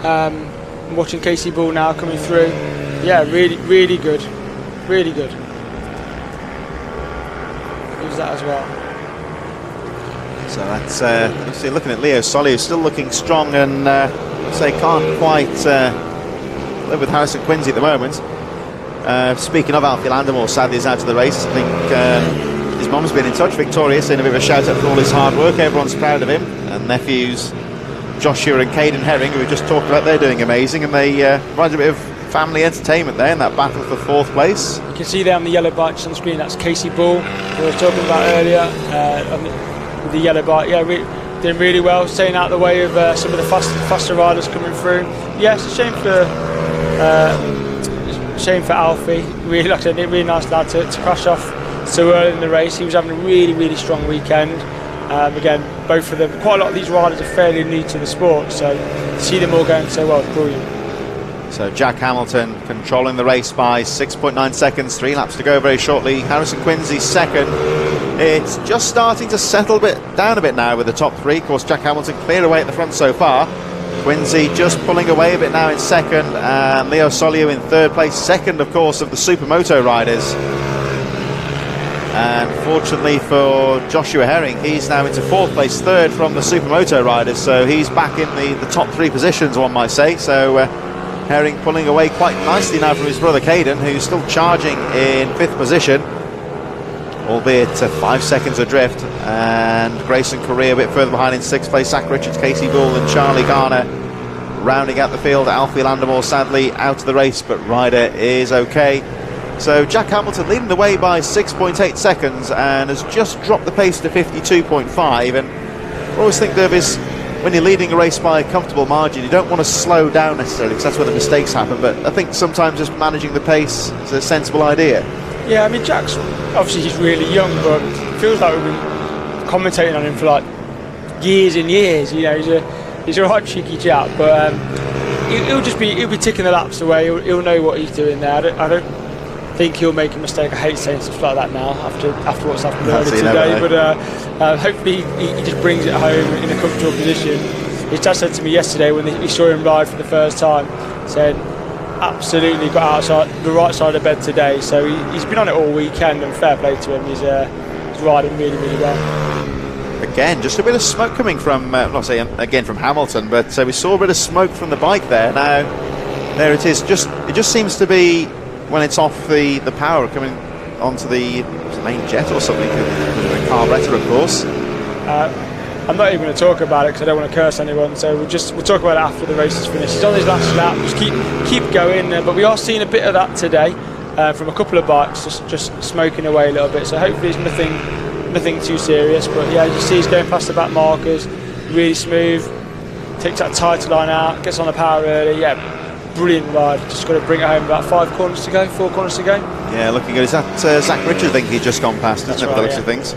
I'm watching Casey Bull now coming through. Yeah, really good, really good. Use that as well. So that's obviously looking at Leo Soliu, still looking strong, and can't quite live with Harrison Quincy at the moment. Speaking of Alfie Landemore, sadly is out of the race. I think his mum's been in touch, Victoria, saying a bit of a shout out for all his hard work. Everyone's proud of him, and nephews Joshua and Caden Herring, who we just talked about, they're doing amazing, and they provide a bit of family entertainment there in that battle for fourth place. You can see there on the yellow bikes on screen, that's Casey Bull, who I was talking about earlier, with the yellow bike. Yeah, doing really well, staying out of the way of some of the faster riders coming through. Yeah, it's a shame for Alfie. Really, like I said, really nice lad to crash off so early in the race. He was having a really strong weekend. Again, both of them, quite a lot of these riders are fairly new to the sport, so to see them all going so well is brilliant. So Jack Hamilton controlling the race by 6.9 seconds, 3 laps to go very shortly. Harrison Quincy second. It's just starting to settle down a bit now with the top three. Of course, Jack Hamilton clear away at the front so far. Quincy just pulling away a bit now in second, and Leo Solio in third place, second of course of the Supermoto riders. And fortunately for Joshua Herring, he's now into fourth place, third from the Supermoto riders, so he's back in the top three positions, one might say. So Herring pulling away quite nicely now from his brother Caden, who's still charging in fifth position, albeit 5 seconds adrift. And Grayson Correa a bit further behind in sixth place, Zach Richards, Casey Bull and Charlie Garner rounding out the field. Alfie Landemore sadly out of the race, but Ryder is okay. So Jack Hamilton leading the way by 6.8 seconds and has just dropped the pace to 52.5. And I always think, Dervis, when you're leading a race by a comfortable margin, you don't want to slow down necessarily, because that's where the mistakes happen. But I think sometimes just managing the pace is a sensible idea. Yeah, I mean, Jack's obviously he's really young, but it feels like we've been commentating on him for like years and years. You know, he's a right cheeky chap, but he'll be ticking the laps away. He'll know what he's doing there. I don't think he'll make a mistake. I hate saying stuff like that now after what's happened earlier today, but hopefully he just brings it home in a comfortable position. His dad said to me yesterday when he saw him ride for the first time, said absolutely got outside the right side of bed today. So he's been on it all weekend, and fair play to him. He's riding really, really well. Again, just a bit of smoke coming from, not saying again from Hamilton, but we saw a bit of smoke from the bike there. Now there it is. It just seems to be when it's off the power coming onto the main jet or something, the carburetor of course. I'm not even going to talk about it because I don't want to curse anyone, so we'll talk about it after the race is finished. He's on his last lap, just keep going, but we are seeing a bit of that today from a couple of bikes, just smoking away a little bit, so hopefully it's nothing too serious. But yeah, you see he's going past the back markers, really smooth, takes that tighter line out, gets on the power early. Yeah, brilliant ride. Just got to bring it home. About 4 corners to go. Yeah, looking good. Is that Zach Richards? I think he's just gone past, isn't it, by the looks of things?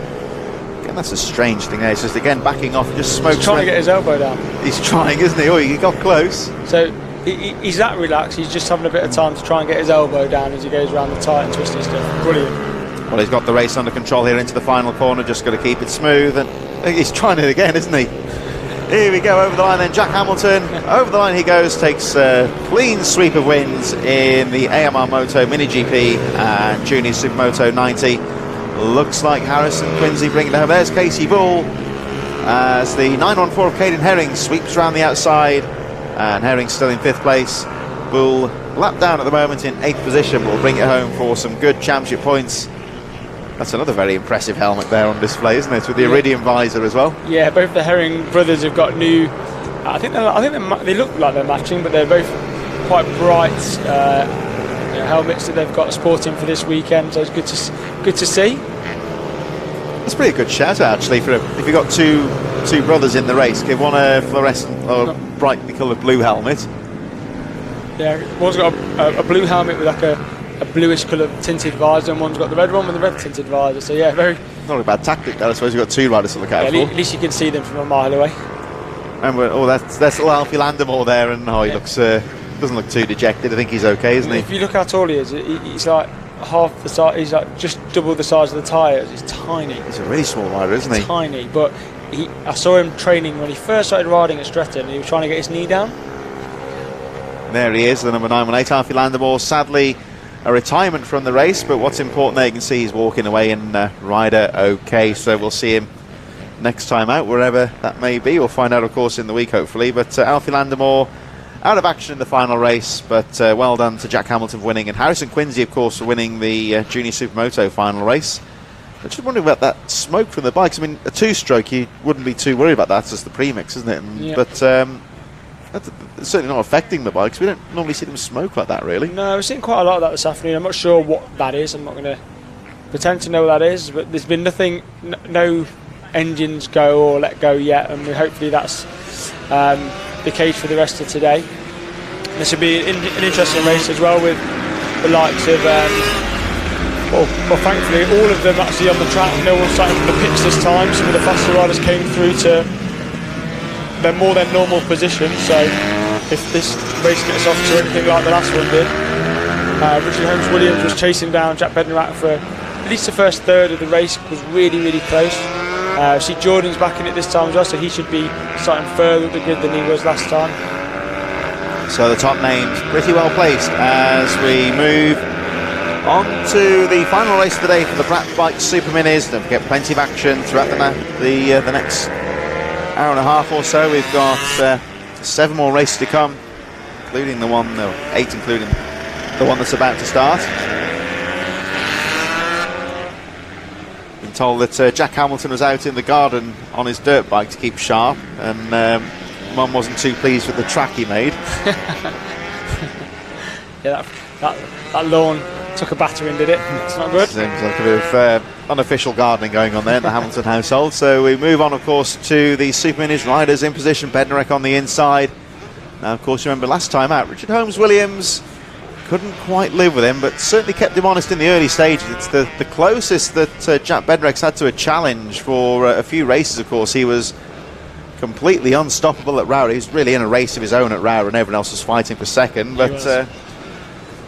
Again, that's a strange thing there. It's just again backing off, just smoke. He's trying to get his elbow down. He's trying, isn't he? Oh, he got close. So he's that relaxed. He's just having a bit of time to try and get his elbow down as he goes around the tight and twisty stuff. Brilliant. Well, he's got the race under control here into the final corner. Just got to keep it smooth, and he's trying it again, isn't he? Here we go, over the line then, Jack Hamilton, over the line he goes, takes a clean sweep of wins in the AMR Moto Mini GP and Junior Supermoto 90. Looks like Harrison Quincy bringing it home. There's Casey Bull as the 914 of Caden Herring sweeps around the outside, and Herring still in fifth place. Bull lap down at the moment in eighth position, but will bring it home for some good championship points. That's another very impressive helmet there on display, isn't it, with the iridium visor as well? Yeah, both the Herring brothers have got new. I think they look like they're matching, but they're both quite bright helmets that they've got sporting for this weekend. So it's good to see. That's a pretty good shout out actually. For if you've got two brothers in the race, give one a fluorescent or brightly coloured blue helmet. Yeah, one's got a blue helmet with like a bluish coloured tinted visor, and one's got the red one with the red tinted visor. So yeah, very not a bad tactic there. I suppose you've got two riders to look out for. At least you can see them from a mile away. And that's little Alfie Landemore there, and he looks doesn't look too dejected. I think he's okay, isn't he? If you look how tall he is, he's like half the size. He's like just double the size of the tyres. He's tiny. He's a really small rider, isn't he? Tiny, but I saw him training when he first started riding at Stretton, and he was trying to get his knee down. There he is, the number 918, Alfie Landemore. Sadly, a retirement from the race, but what's important there, you can see he's walking away in rider okay, so we'll see him next time out, wherever that may be. We'll find out, of course, in the week, hopefully. But Alfie Landemore out of action in the final race, but well done to Jack Hamilton for winning, and Harrison Quincy, of course, for winning the Junior Supermoto final race. I'm just wondering about that smoke from the bikes. I mean, a two-stroke, you wouldn't be too worried about that. It's just the premix, isn't it? Yep. But it's certainly not affecting the bikes. We don't normally see them smoke like that, really. No, we've seen quite a lot of that this afternoon. I'm not sure what that is. I'm not going to pretend to know what that is, but there's been nothing, no engines go or let go yet, and hopefully that's the case for the rest of today. This will be an interesting race as well, with the likes of well, thankfully all of them actually on the track. No one starting from the pits this time. Some of the faster riders came through to their more than normal position, so if this race gets off to anything like the last one did, Richard Holmes Williams was chasing down Jack Bednarak for at least the first third of the race, was really close. See Jordan's back in it this time as well, so he should be starting further up the grid than he was last time. So the top names pretty well placed as we move on to the final race of the day for the Brat Bike Super Minis. Don't forget, plenty of action throughout the next hour and a half or so. We've got 7 more races to come, including the one, no, 8 including the one that's about to start. Been told that Jack Hamilton was out in the garden on his dirt bike to keep sharp, and Mum wasn't too pleased with the track he made. Yeah, that lawn took a battering, did it? It's not good. Seems like a bit of unofficial gardening going on there in the Hamilton household. So we move on, of course, to the Super Minis riders in position. Bednarek on the inside. Now, of course, you remember last time out, Richard Holmes-Williams couldn't quite live with him, but certainly kept him honest in the early stages. It's the closest that Jack Bednarek's had to a challenge for a few races, of course. He was completely unstoppable at Rower. He was really in a race of his own at Rower, and everyone else was fighting for second. But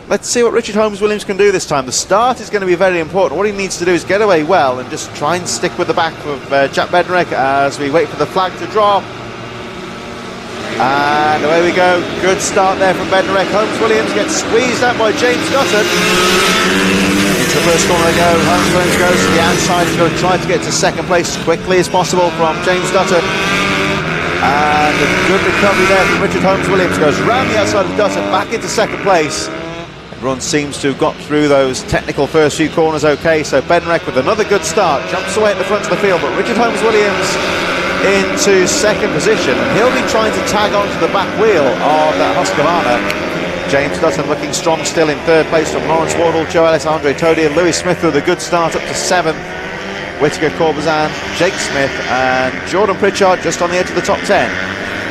let's see what Richard Holmes-Williams can do this time. The start is going to be very important. What he needs to do is get away well and just try and stick with the back of Jack Bednarek as we wait for the flag to drop. And away we go. Good start there from Bednarek. Holmes-Williams gets squeezed out by James Dutton. Into the first corner they go. Holmes-Williams goes to the outside. He's going to try to get to second place as quickly as possible from James Dutton. And a good recovery there from Richard Holmes-Williams. Goes round the outside of Dutton, back into second place. Everyone seems to have got through those technical first few corners okay. So Bednarek with another good start. Jumps away at the front of the field, but Richard Holmes-Williams into second position, and he'll be trying to tag onto the back wheel of that Husqvarna. James Dutton looking strong still in third place from Lawrence Wardle, Joe Ellis, Andre Todi, and Lewis Smith with a good start up to 7th. Whittaker, Corbazan, Jake Smith and Jordan Pritchard just on the edge of the top 10.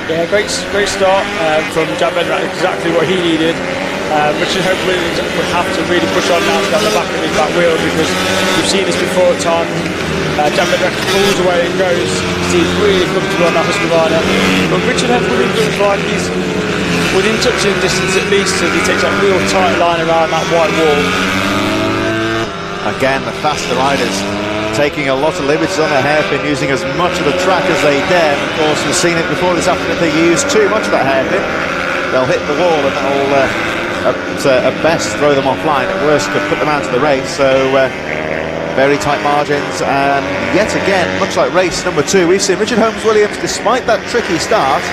Yeah, great start from Jack Bednarek, exactly what he needed. Richard Holmes-Williams would have to really push on now to get on the back of his back wheel, because we've seen this before at times. Jack Bednarek pulls away and goes. He's really comfortable on that Husqvarna. But Richard Holmes-Williams looks like he's within touching distance at least, as he takes that real tight line around that white wall. Again, the faster riders taking a lot of liberties on their hairpin, using as much of the track as they dare. Of course, we've seen it before this afternoon. If they use too much of that hairpin, they'll hit the wall, and that'll at best throw them offline. At worst, could put them out of the race. So very tight margins, and yet again, much like race number 2, we've seen Richard Holmes-Williams, despite that tricky start,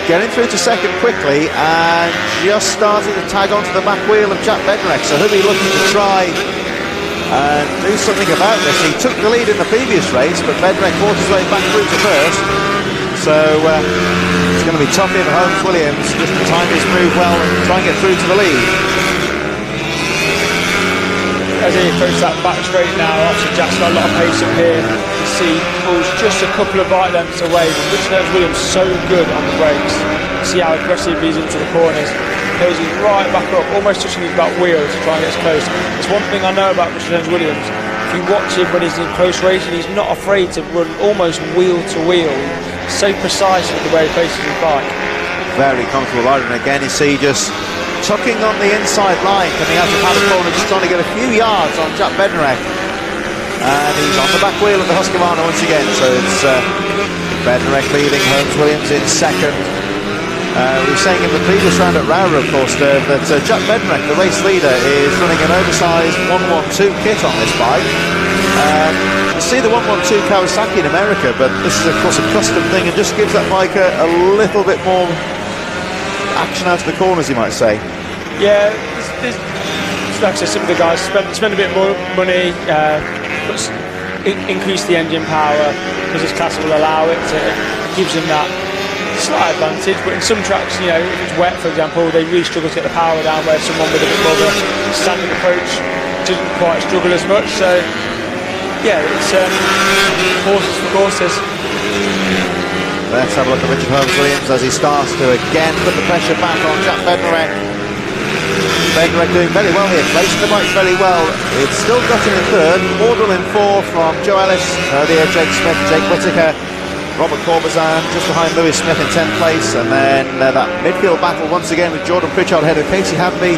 getting through to second quickly and just starting to tag onto the back wheel of Jack Bednarek. So he'll be looking to try and do something about this. He took the lead in the previous race, but Bednarek fought his way back through to first. So it's going to be tough here for Holmes-Williams just to time his move well and try and get through to the lead. As he approaches that back straight now, obviously Jack's got a lot of pace up here. You see, pulls just a couple of bike lengths away, but Richard Holmes-Williams so good on the brakes. See how aggressive he's into the corners. Closing right back up, almost touching his back wheel to try and get close. It's one thing I know about Richard Holmes-Williams. If you watch him when he's in close racing, he's not afraid to run almost wheel to wheel. So precise with the way he places his bike. Very comfortable rider, and again you see just tucking on the inside line, coming out of Paddock Corner, just trying to get a few yards on Jack Bednarek. And he's on the back wheel of the Husqvarna once again, so it's Bednarek leading, Holmes-Williams in second. We were saying in the previous round at Rower, of course, that Jack Bednarek, the race leader, is running an oversized 112 kit on this bike. You see the 112 Kawasaki in America, but this is of course a custom thing and just gives that bike a little bit more action out of the corners, you might say. Yeah, like I said, some of the guys spend a bit more money, increase the engine power because this class will allow it. It gives them that slight advantage, but in some tracks, you know, if it's wet, for example, they really struggle to get the power down, where someone with a bit more of a standard approach doesn't quite struggle as much. So yeah, it's horses for courses. Let's have a look at Richard Holmes-Williams as he starts to again put the pressure back on Jack Bednarek. Bednarek doing very well here, placing the bike very well. It's still Dutton in third, Wardle in fourth from Joe Ellis, earlier Jake Smith, Jake Whittaker, Robert Corbazan just behind Lewis Smith in 10th place, and then that midfield battle once again with Jordan Pritchard ahead of Casey Hadby,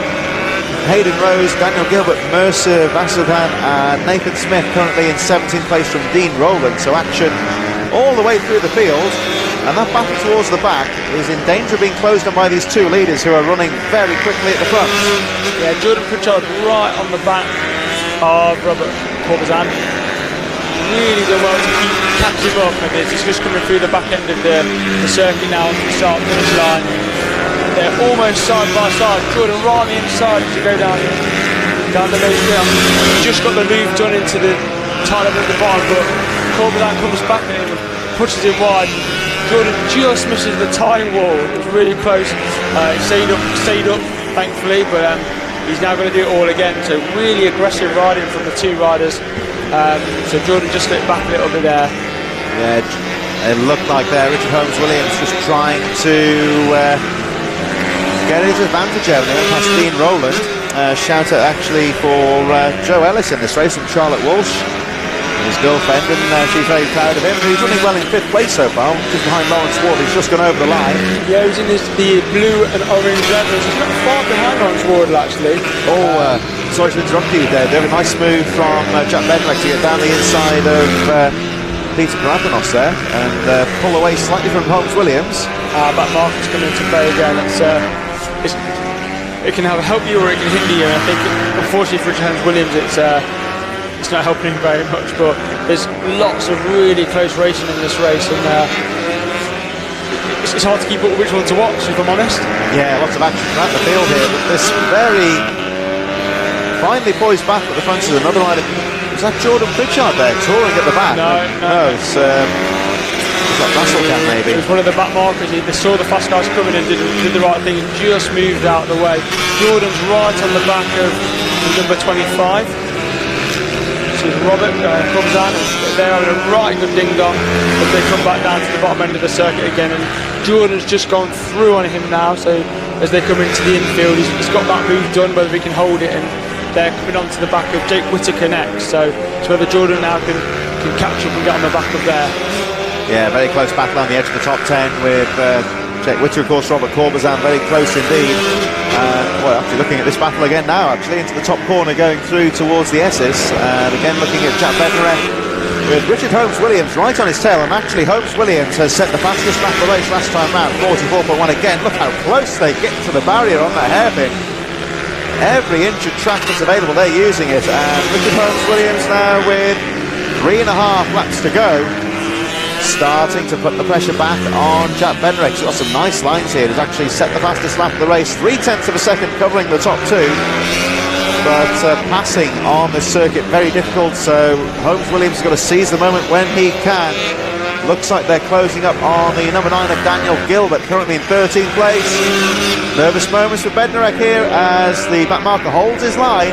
Hayden Rose, Daniel Gilbert, Mercer, Vasseldan and Nathan Smith currently in 17th place from Dean Rowland. So action all the way through the field. and that battle towards the back is in danger of being closed on by these two leaders who are running very quickly at the front. Yeah, Jordan Pritchard right on the back of Robert Corbizan. Really done well to keep catching him up, and it's just coming through the back end of the circuit now to the start finish line. They're almost side by side. Jordan right on the inside as you go down the main field. Just got the move done into the tie level at the bottom, but Corbizan comes back at him and pushes him wide. Jordan just misses the tying wall. It was really close. It stayed up, thankfully, but he's now going to do it all again. So really aggressive riding from the two riders. So Jordan just slipped back a little bit there. Yeah, it looked like there Richard Holmes-Williams just trying to get his advantage out there past Dean Rowland. Shout out actually for Joe Ellis in this race from Charlotte Walsh, his girlfriend, and she's very proud of him. He's running well in 5th place so far, just behind Lawrence Ward. He's just gone over the line. Yeah, he's in the blue and orange leathers. He's not far behind Lawrence Ward actually. Sorry to interrupt you there. They have a nice move from Jack Bednarik to get down the inside of Peter Karapanos there and pull away slightly from Holmes-Williams. Back marker's coming into play again. It can either help you or it can hinder you. And I think, unfortunately for Richard Holmes-Williams, it's not helping him very much. But there's lots of really close racing in this race, and it's hard to keep up which one to watch, if I'm honest. Yeah, lots of action throughout the field here. But this very finely poised back at the front is another rider. Was that Jordan Pritchard there touring at the back? No, it's like Russell maybe. It was one of the back markers. They saw the fast guys coming and did the right thing and just moved out of the way. Jordan's right on the back of number 25. So it's Robert Corbizan. They're having a right good ding-dong as they come back down to the bottom end of the circuit again. And Jordan's just gone through on him now. So as they come into the infield, he's got that move done, whether he can hold it, and they're coming onto the back of Jake Whittaker next. So it's whether Jordan now can catch up and get on the back of there. Yeah, very close battle on the edge of the top 10 with Jake Whittaker, of course, Robert Corbizan, very close indeed. Well, actually looking at this battle again now, actually, into the top corner going through towards the S's. And again looking at Jack Bednarik with Richard Holmes-Williams right on his tail. And actually Holmes-Williams has set the fastest lap of the race last time round, 44.1 again. Look how close they get to the barrier on that hairpin. Every inch of track that's available, they're using it. And Richard Holmes-Williams now with 3.5 laps to go, starting to put the pressure back on Jack Bednarik. He's got some nice lines here. He's actually set the fastest lap of the race, 0.3 of a second covering the top two. But passing on this circuit, very difficult. So Holmes-Williams has got to seize the moment when he can. Looks like they're closing up on the number 9 of Daniel Gilbert, currently in 13th place. Nervous moments for Bednarik here as the back marker holds his line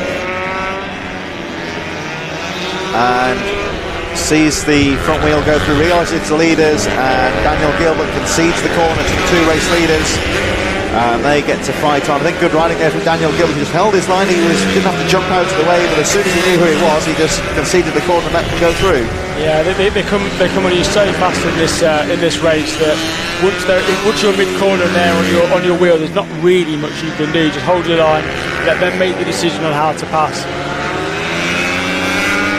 and sees the front wheel go through, realises it's the leaders, and Daniel Gilbert concedes the corner to the two race leaders, and they get to fight on. I think good riding there from Daniel Gilbert. He just held his line. Didn't have to jump out of the way, but as soon as he knew who it was, he just conceded the corner and let them go through. Yeah, they come on you so fast in this race that once you're mid corner and there on your wheel, there's not really much you can do. Just hold your line, let them make the decision on how to pass.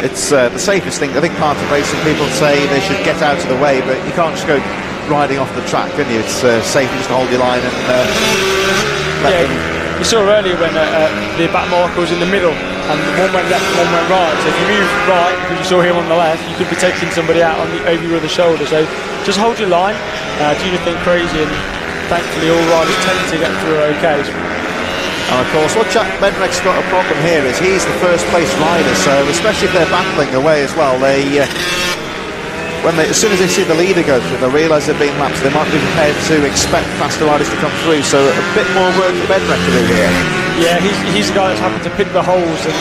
It's the safest thing. I think part of racing, people say they should get out of the way, but you can't just go riding off the track, can you? It's safer just to hold your line and let them. You saw earlier when the back marker was in the middle and one went left and one went right. So if you move right, because you saw him on the left, you could be taking somebody out over your other shoulder. So just hold your line, do nothing crazy, and thankfully all riders tend to get through okay. And of course, what Jack Bednarek's got a problem here is he's the first place rider, so especially if they're battling away as well, as soon as they see the leader go through, they'll realise they're being lapped. They might be prepared to expect faster riders to come through, so a bit more work for Bednarik to do here. Yeah, he's the guy that's happened to pick the holes, and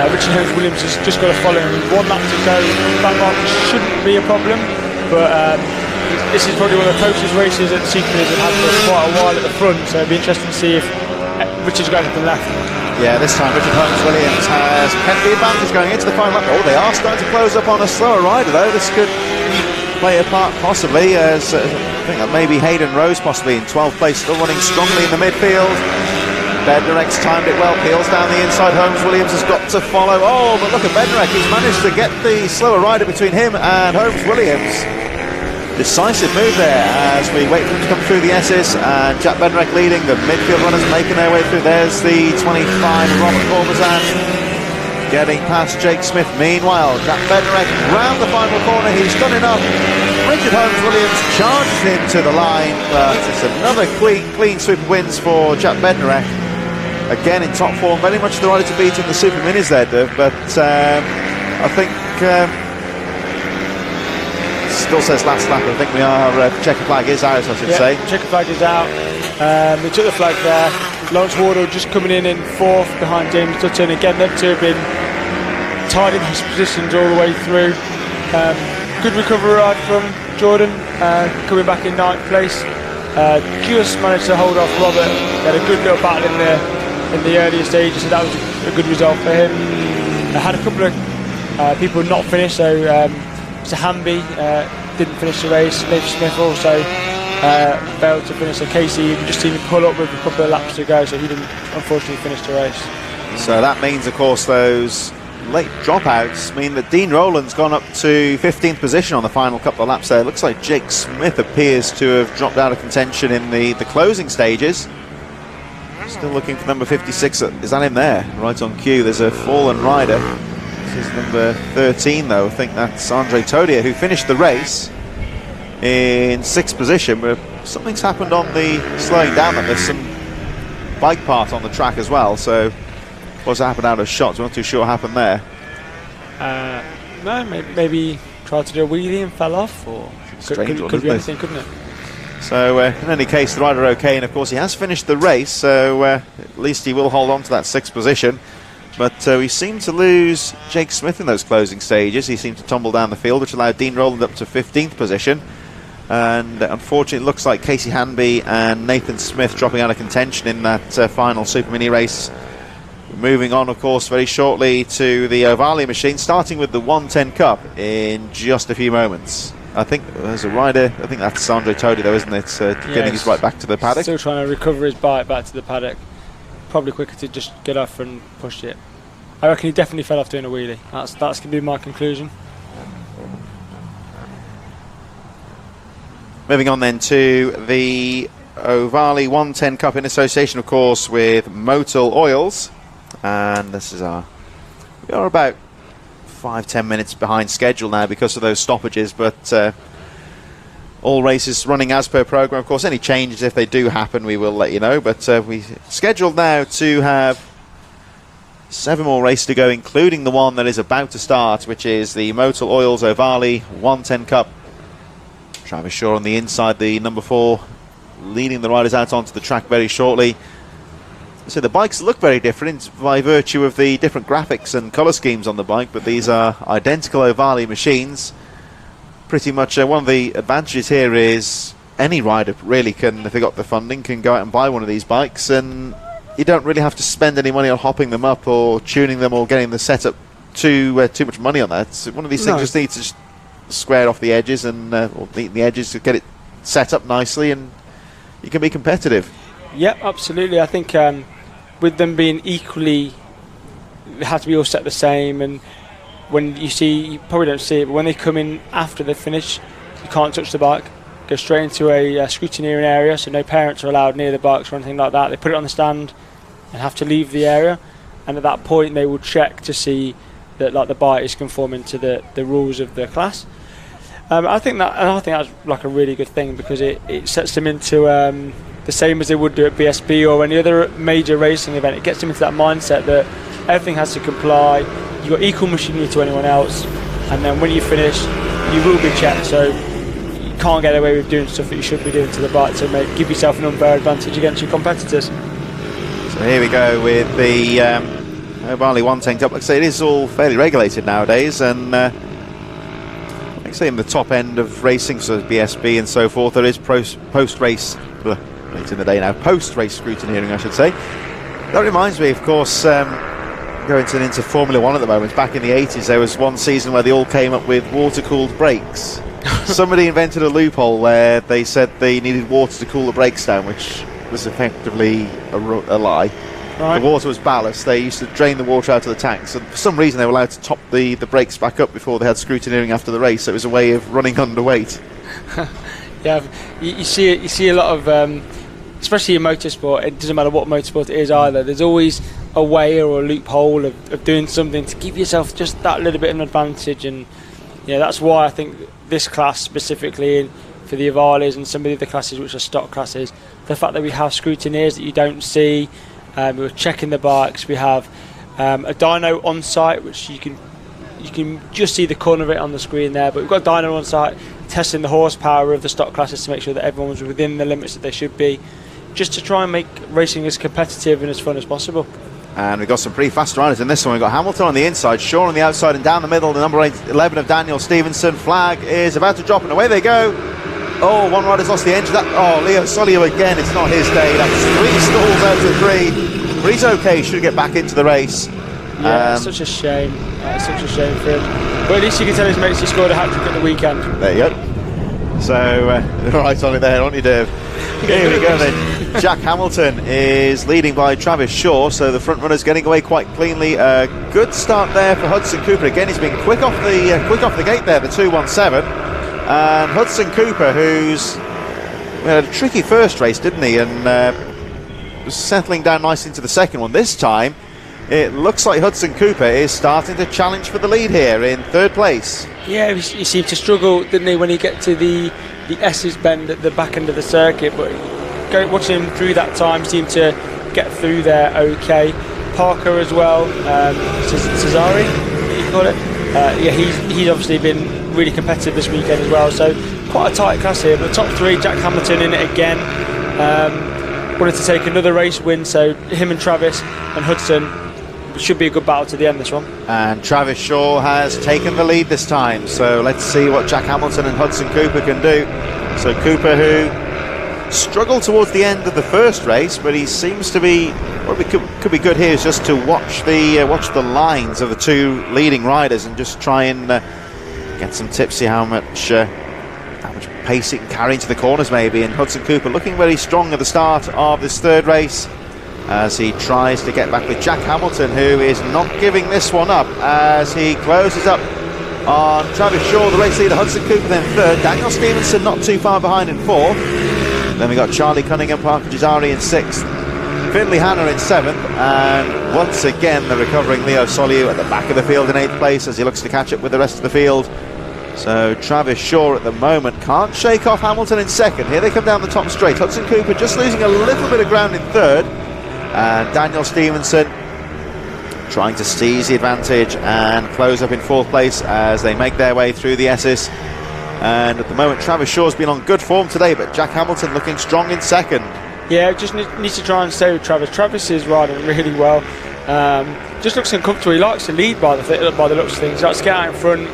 Richard Holmes-Williams has just got to follow him. 1 lap to go, that marker shouldn't be a problem, but this is probably one of the closest races that the Supermotos have had for quite a while at the front, so it'll be interesting to see if Richard's going to the left. Yeah, this time Richard Holmes-Williams has kept the advantage going into the final lap. Oh, they are starting to close up on a slower rider though. This could play a part possibly, as I think that maybe Hayden Rose possibly in 12th place, still running strongly in the midfield. Bednarik's timed it well, peels down the inside. Holmes-Williams has got to follow. Oh, but look at Bednarik, he's managed to get the slower rider between him and Holmes-Williams. Decisive move there as we wait for him to come through the S's, and Jack Bednarek leading, the midfield runners making their way through. There's the 25, Robert Corbazan, getting past Jake Smith. Meanwhile, Jack Bednarek round the final corner, he's done enough. Richard Holmes-Williams charges into the line, but it's another clean sweep of wins for Jack Bednarek. Again in top form, very much the rider to beat in the Super Minis there, Dave, but I think... still says last lap. I think we are checker flag is out, I should say. Checker flag is out. We took the flag there. Lawrence Wardle just coming in 4th behind James Dutton. Again, them two have been tied in his positions all the way through. Good recovery ride from Jordan, coming back in 9th place. Just managed to hold off Robert. He had a good little battle in the earlier stages, so that was a good result for him. I had a couple of people not finish, so Mr. Hamby didn't finish the race. Nathan Smith also failed to finish. So Casey just seen him pull up with a couple of laps to go, so he didn't unfortunately finish the race. So that means, of course, those late dropouts mean that Dean Rowland's gone up to 15th position on the final couple of laps there. It looks like Jake Smith appears to have dropped out of contention in the closing stages. Still looking for number 56. Is that him there? Right on cue. There's a fallen rider. This is number 13, though. I think that's Andre Todier, who finished the race in 6th position, but something's happened on the slowing down. There's some bike part on the track as well, so what's happened out of shots? We're not too sure what happened there. No, maybe tried to do a wheelie and fell off, or could be anything, couldn't it? So in any case, the rider okay, and of course he has finished the race, so at least he will hold on to that 6th position. But we seemed to lose Jake Smith in those closing stages. He seemed to tumble down the field, which allowed Dean Rowland up to 15th position. And unfortunately, it looks like Casey Hanby and Nathan Smith dropping out of contention in that final Super Mini race. Moving on, of course, very shortly to the Ovalie machine, starting with the 110 Cup in just a few moments. I think there's a rider, I think that's Andre Todi, though, isn't it? Getting his right back to the paddock. Still trying to recover his bike back to the paddock. Probably quicker to just get off and push it. I reckon he definitely fell off doing a wheelie. That's going to be my conclusion. Moving on then to the Ovalie 110 Cup in association, of course, with Moto Oils. And this is we are about 5-10 minutes behind schedule now because of those stoppages, but all races running as per program. Of course, any changes, if they do happen, we will let you know, but we scheduled now to have 7 more races to go, including the one that is about to start, which is the Moto Oils Ovalie 110 Cup. Travis Shaw on the inside, the number 4, leading the riders out onto the track very shortly. So the bikes look very different by virtue of the different graphics and colour schemes on the bike, but these are identical Ovalie machines. Pretty much one of the advantages here is any rider really can, if they got the funding, can go out and buy one of these bikes, and you don't really have to spend any money on hopping them up or tuning them or getting the setup too much money on that. So one of these things just needs to just square off the edges and or neaten the edges to get it set up nicely, and you can be competitive. Yep, absolutely. I think with them being equally, they have to be all set the same, and when you see, you probably don't see it, but when they come in after they finish, you can't touch the bike. Go straight into a scrutineering area, so no parents are allowed near the bikes or anything like that. They put it on the stand and have to leave the area, and at that point they will check to see that the bike is conforming to the rules of the class. I think that's like a really good thing, because it sets them into the same as they would do at BSB or any other major racing event. It gets them into that mindset that everything has to comply. You've got equal machinery to anyone else, and then when you finish, you will be checked. So you can't get away with doing stuff that you should be doing to the bike to give yourself an unfair advantage against your competitors. So here we go with the Ovalie 110 Cup. Like I say, it is all fairly regulated nowadays, and like I say, in the top end of racing, so BSB and so forth, there is post-race, late in the day now, post-race scrutineering, I should say. That reminds me, of course, going into Formula 1 at the moment. Back in the 80s, there was one season where they all came up with water-cooled brakes. Somebody invented a loophole where they said they needed water to cool the brakes down, which was effectively a lie. Right. The water was ballast. They used to drain the water out of the tanks, and for some reason they were allowed to top the brakes back up before they had scrutineering after the race. So it was a way of running underweight. Yeah, you see a lot of, especially in motorsport. It doesn't matter what motorsport it is either. There's always a way or a loophole of doing something to give yourself just that little bit of an advantage, and that's why I think this class specifically, for the Avalis and some of the other classes which are stock classes, the fact that we have scrutineers that you don't see, we're checking the bikes, we have a dyno on site which you can just see the corner of it on the screen there, but we've got a dyno on site testing the horsepower of the stock classes to make sure that everyone's within the limits that they should be, just to try and make racing as competitive and as fun as possible. And we've got some pretty fast riders in this one. We've got Hamilton on the inside, Shaw on the outside, and down the middle, the number 11 of Daniel Stevenson. Flag is about to drop, and away they go. Oh, one rider's lost the engine. Leo Solio again, it's not his day. That's 3 stalls out of 3. But he's okay, should get back into the race. Yeah, it's such a shame. It's such a shame for him. But at least you can tell his mates he scored a hat-trick at the weekend. There you go. So, right on it there, aren't you, Dave? Here we go then. Jack Hamilton is leading by Travis Shaw, so the front runner's getting away quite cleanly. Good start there for Hudson Cooper. Again, he's been quick off the gate there, the 217. And Hudson Cooper, who's had a tricky first race, didn't he? And was settling down nicely into the second one. This time, it looks like Hudson Cooper is starting to challenge for the lead here in 3rd place. Yeah, he seemed to struggle, didn't he, when he get to the S's bend at the back end of the circuit, but watching him through that time, seemed to get through there okay. Parker as well, Cesari, you call it? He's obviously been really competitive this weekend as well, so quite a tight class here, but top 3, Jack Hamilton in it again. Wanted to take another race win, so him and Travis and Hudson should be a good battle to the end, this one. And Travis Shaw has taken the lead this time, so let's see what Jack Hamilton and Hudson Cooper can do. So Cooper, who struggled towards the end of the first race, but he seems to be, what could be good here is just to watch the lines of the 2 leading riders and just try and get some tips, see how much pace he can carry into the corners maybe. And Hudson Cooper looking very strong at the start of this 3rd race as he tries to get back with Jack Hamilton, who is not giving this one up as he closes up on Travis Shaw, the race leader. Hudson Cooper then 3rd, Daniel Stevenson not too far behind in 4th. Then we got Charlie Cunningham, Parker Gisari in 6th, Finley Hanna in 7th, and once again the recovering Leo Soliu at the back of the field in 8th place as he looks to catch up with the rest of the field. So Travis Shaw at the moment can't shake off Hamilton in 2nd. Here they come down the top straight. Hudson Cooper just losing a little bit of ground in 3rd, and Daniel Stevenson trying to seize the advantage and close up in 4th place as they make their way through the S's. And at the moment Travis Shaw's been on good form today, but Jack Hamilton looking strong in 2nd. Yeah, just needs to try and stay with Travis. Travis is riding really well. Just looks uncomfortable. He likes to lead by the looks of things. He likes to get out in front,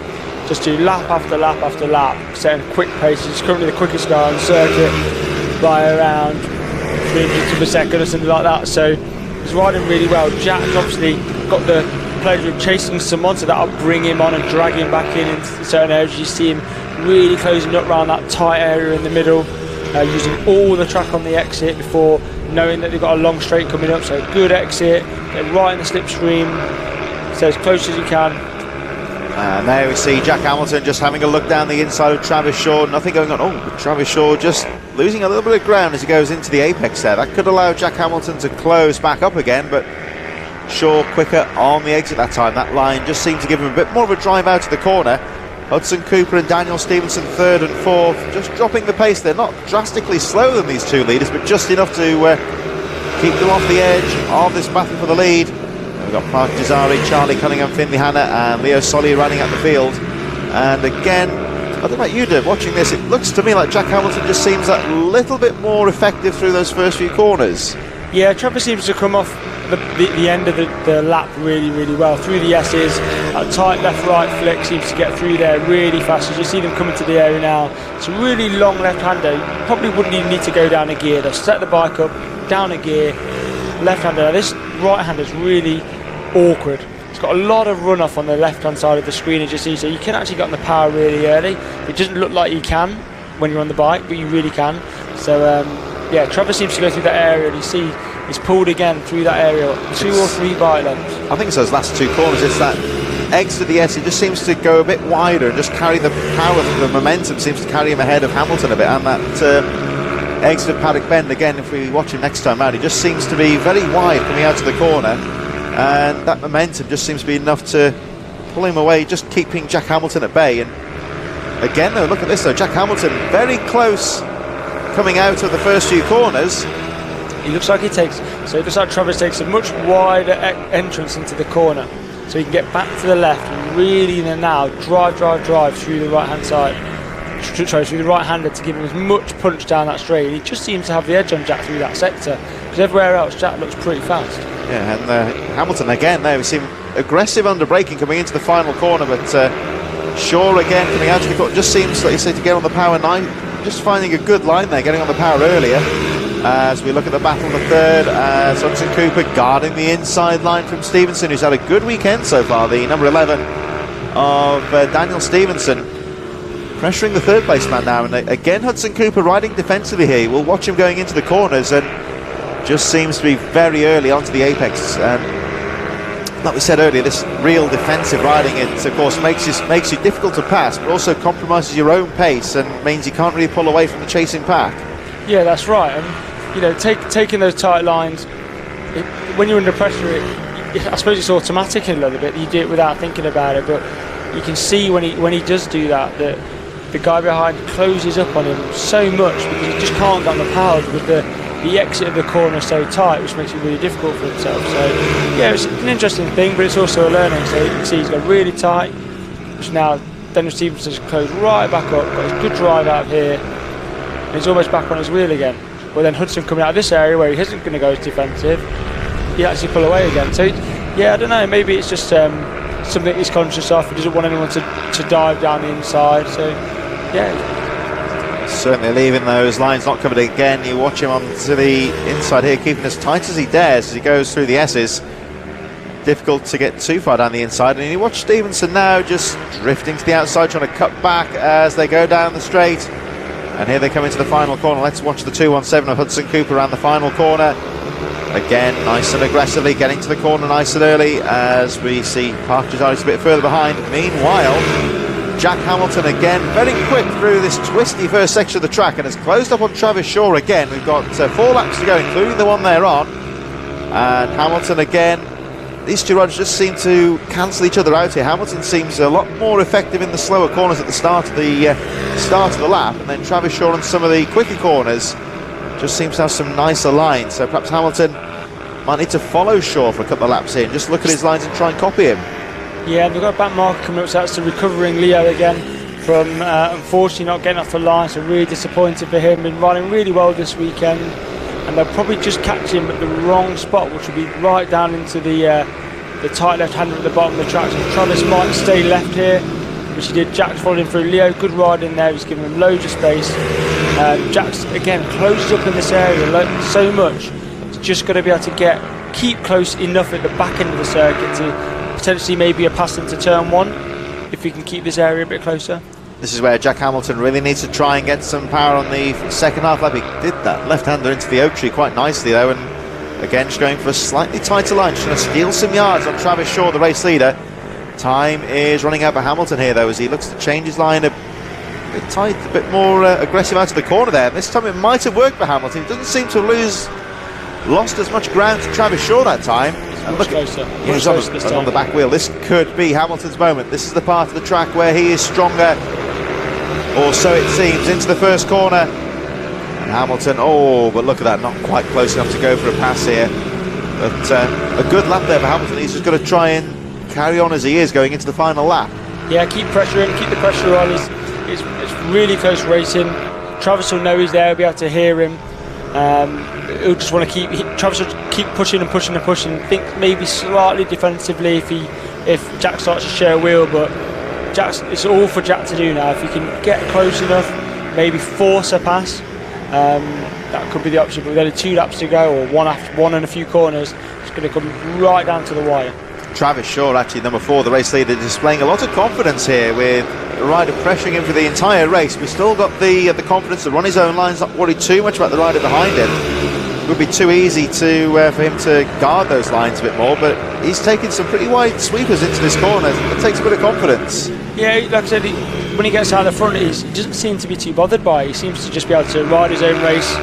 just do lap after lap after lap, setting quick paces. He's currently the quickest guy on the circuit by around 300 per second or something like that. So he's riding really well. Jack's obviously got the pleasure of chasing someone, so that'll bring him on and drag him back in certain areas. You see him really closing up around that tight area in the middle, using all the track on the exit before knowing that they've got a long straight coming up. So good exit, get right in the slipstream, so as close as you can. And there we see Jack Hamilton just having a look down the inside of Travis Shaw. Nothing going on. Oh, Travis Shaw just losing a little bit of ground as he goes into the apex there. That could allow Jack Hamilton to close back up again, but Shaw quicker on the exit that time. That line just seemed to give him a bit more of a drive out of the corner. Hudson Cooper and Daniel Stevenson 3rd and 4th, just dropping the pace. They're not drastically slower than these 2 leaders, but just enough to keep them off the edge of this battle for the lead. We've got Parker Gisari, Charlie Cunningham, Finley Hanna and Leo Solly running at the field. And again, I don't know about you, Dave, watching this, it looks to me like Jack Hamilton just seems that little bit more effective through those first few corners. Yeah, Trevor seems to come off the end of the lap really, really well. Through the S's, a tight left-right flick seems to get through there really fast. As you see them coming to the area now, it's a really long left-hander. You probably wouldn't even need to go down a gear. They'll set the bike up, down a gear, left-hander. Now this right-hander is really awkward. It's got a lot of runoff on the left-hand side of the screen, as you see, so you can actually get on the power really early. It doesn't look like you can when you're on the bike, but you really can. So yeah, Trevor seems to go through that area, and you see he's pulled again through that area, 2 or 3 bike lengths. I think it's those last 2 corners. It's that exited the S, he just seems to go a bit wider and just carry the power, the momentum seems to carry him ahead of Hamilton a bit. And that exit of Paddock Bend, again, if we watch him next time out, he just seems to be very wide coming out of the corner, and that momentum just seems to be enough to pull him away, just keeping Jack Hamilton at bay. And again, though, look at this though, Jack Hamilton very close coming out of the first few corners. He looks like Travis takes a much wider entrance into the corner, so he can get back to the left and really now drive through the right hand side, through the right hander to give him as much punch down that straight. He just seems to have the edge on Jack through that sector, because everywhere else Jack looks pretty fast. Yeah, and Hamilton again there, we see him aggressive under braking coming into the final corner, but Shaw again coming out of the corner, just seems like you say to get on the power nine, just finding a good line there, getting on the power earlier. As we look at the battle in the third, Hudson Cooper guarding the inside line from Stevenson, who's had a good weekend so far, the number 11 of Daniel Stevenson, pressuring the third place man now. And again, Hudson Cooper riding defensively here. We'll watch him going into the corners and just seems to be very early onto the apex. Like we said earlier, this real defensive riding, it of course makes you difficult to pass, but also compromises your own pace and means you can't really pull away from the chasing pack. Yeah, that's right. And you know, taking those tight lines, when you're under pressure, I suppose it's automatic in a little bit. You do it without thinking about it, but you can see when he does do that the guy behind closes up on him so much because he just can't get on the power with the exit of the corner so tight, which makes it really difficult for himself. So yeah, it's an interesting thing, but it's also a learning. So you can see he's got really tight, which now Daniel Stevenson's closed right back up, got his good drive out of here, and he's almost back on his wheel again. But then Hudson coming out of this area where he isn't going to go as defensive, he actually pull away again. So yeah, I don't know, maybe it's just something he's conscious of. He doesn't want anyone to dive down the inside. So yeah, certainly leaving those lines not covered again. You watch him onto the inside here, keeping as tight as he dares as he goes through the S's. Difficult to get too far down the inside, and you watch Stevenson now just drifting to the outside, trying to cut back as they go down the straight. And here they come into the final corner. Let's watch the 217 of Hudson Cooper around the final corner. Again, nice and aggressively getting to the corner nice and early as we see Partridge Eyes a bit further behind. Meanwhile, Jack Hamilton again very quick through this twisty first section of the track and has closed up on Travis Shaw again. We've got 4 laps to go, including the one they're on. And Hamilton again, these two riders just seem to cancel each other out here. Hamilton seems a lot more effective in the slower corners at the start of the lap, and then Travis Shaw on some of the quicker corners just seems to have some nicer lines. So perhaps Hamilton might need to follow Shaw for a couple of laps here and just look at his lines and try and copy him. Yeah, they've got a back marker coming up, so that's the recovering Leo again from unfortunately not getting off the line. So really disappointed for him. Been riding really well this weekend, and they'll probably just catch him at the wrong spot, which will be right down into the tight left-hander at the bottom of the track. So Travis might stay left here, which he did. Jack's following through. Leo, good ride in there. He's giving him loads of space. Jack's again closes up in this area so much. He's just got to be able to keep close enough at the back end of the circuit to potentially maybe a pass into turn 1 if he can keep this area a bit closer. This is where Jack Hamilton really needs to try and get some power on the second half lap. He did that left-hander into the oak tree quite nicely though, and again just going for a slightly tighter line, trying to steal some yards on Travis Shaw, the race leader. Time is running out for Hamilton here though, as he looks to change his line a bit tight, a bit more aggressive out of the corner there. And this time it might have worked for Hamilton. He doesn't seem to have lost as much ground to Travis Shaw that time. And look, he's on the back wheel. This could be Hamilton's moment. This is the part of the track where he is stronger, or so it seems, into the first corner. And Hamilton, but look at that, not quite close enough to go for a pass here. But a good lap there for Hamilton. He's just got to try and carry on as he is going into the final lap. Yeah, keep pressuring, keep the pressure on. It's really close racing. Travis will know he's there, he'll be able to hear him. He'll just want to Travis will keep pushing and pushing and pushing. Think maybe slightly defensively if Jack starts to share a wheel, but it's all for Jack to do now. If he can get close enough, maybe force a pass, that could be the option. But with only 2 laps to go, or one and a few corners, it's going to come right down to the wire. Travis Shaw, actually number 4, the race leader, displaying a lot of confidence here with the rider pressuring him for the entire race. We've still got the confidence to run his own lines, not worry too much about the rider behind him. It would be too easy to for him to guard those lines a bit more, but he's taking some pretty wide sweepers into this corner. It takes a bit of confidence. Yeah, like I said, when he gets out of the front, he doesn't seem to be too bothered by it. He seems to just be able to ride his own race,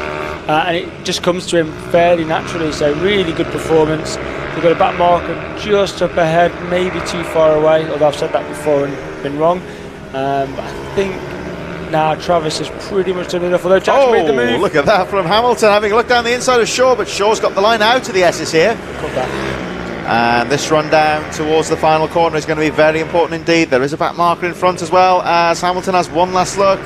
and it just comes to him fairly naturally. So really good performance. We've got a back marker just up ahead, maybe too far away, although I've said that before and been wrong. I think now Travis has pretty much done enough, although Jack's made the move. Look at that from Hamilton, having a look down the inside of Shaw, but Shaw's got the line out to the S's here. Cut that. And this run down towards the final corner is going to be very important indeed. There is a back marker in front as well, as Hamilton has one last look.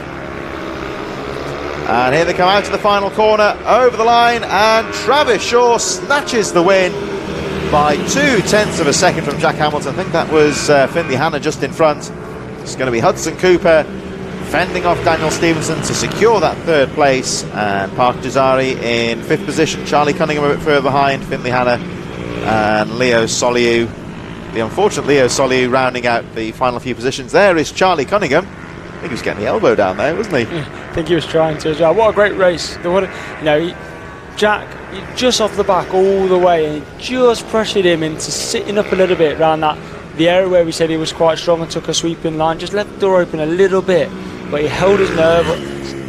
And here they come out to the final corner, over the line, and Travis Shaw snatches the win by 0.2 of a second from Jack Hamilton. I think that was Finley Hanna just in front. It's going to be Hudson Cooper fending off Daniel Stevenson to secure that third place, and Park Jazari in fifth position. Charlie Cunningham a bit further behind, Finley Hanna and Leo Soliu. The unfortunate Leo Soliu rounding out the final few positions. There is Charlie Cunningham. I think he was getting the elbow down there, wasn't he? I think he was trying to as well. What a great race. Jack just off the back all the way, and he just pressured him into sitting up a little bit around the area where we said he was quite strong, and took a sweeping line, just left the door open a little bit, but he held his nerve,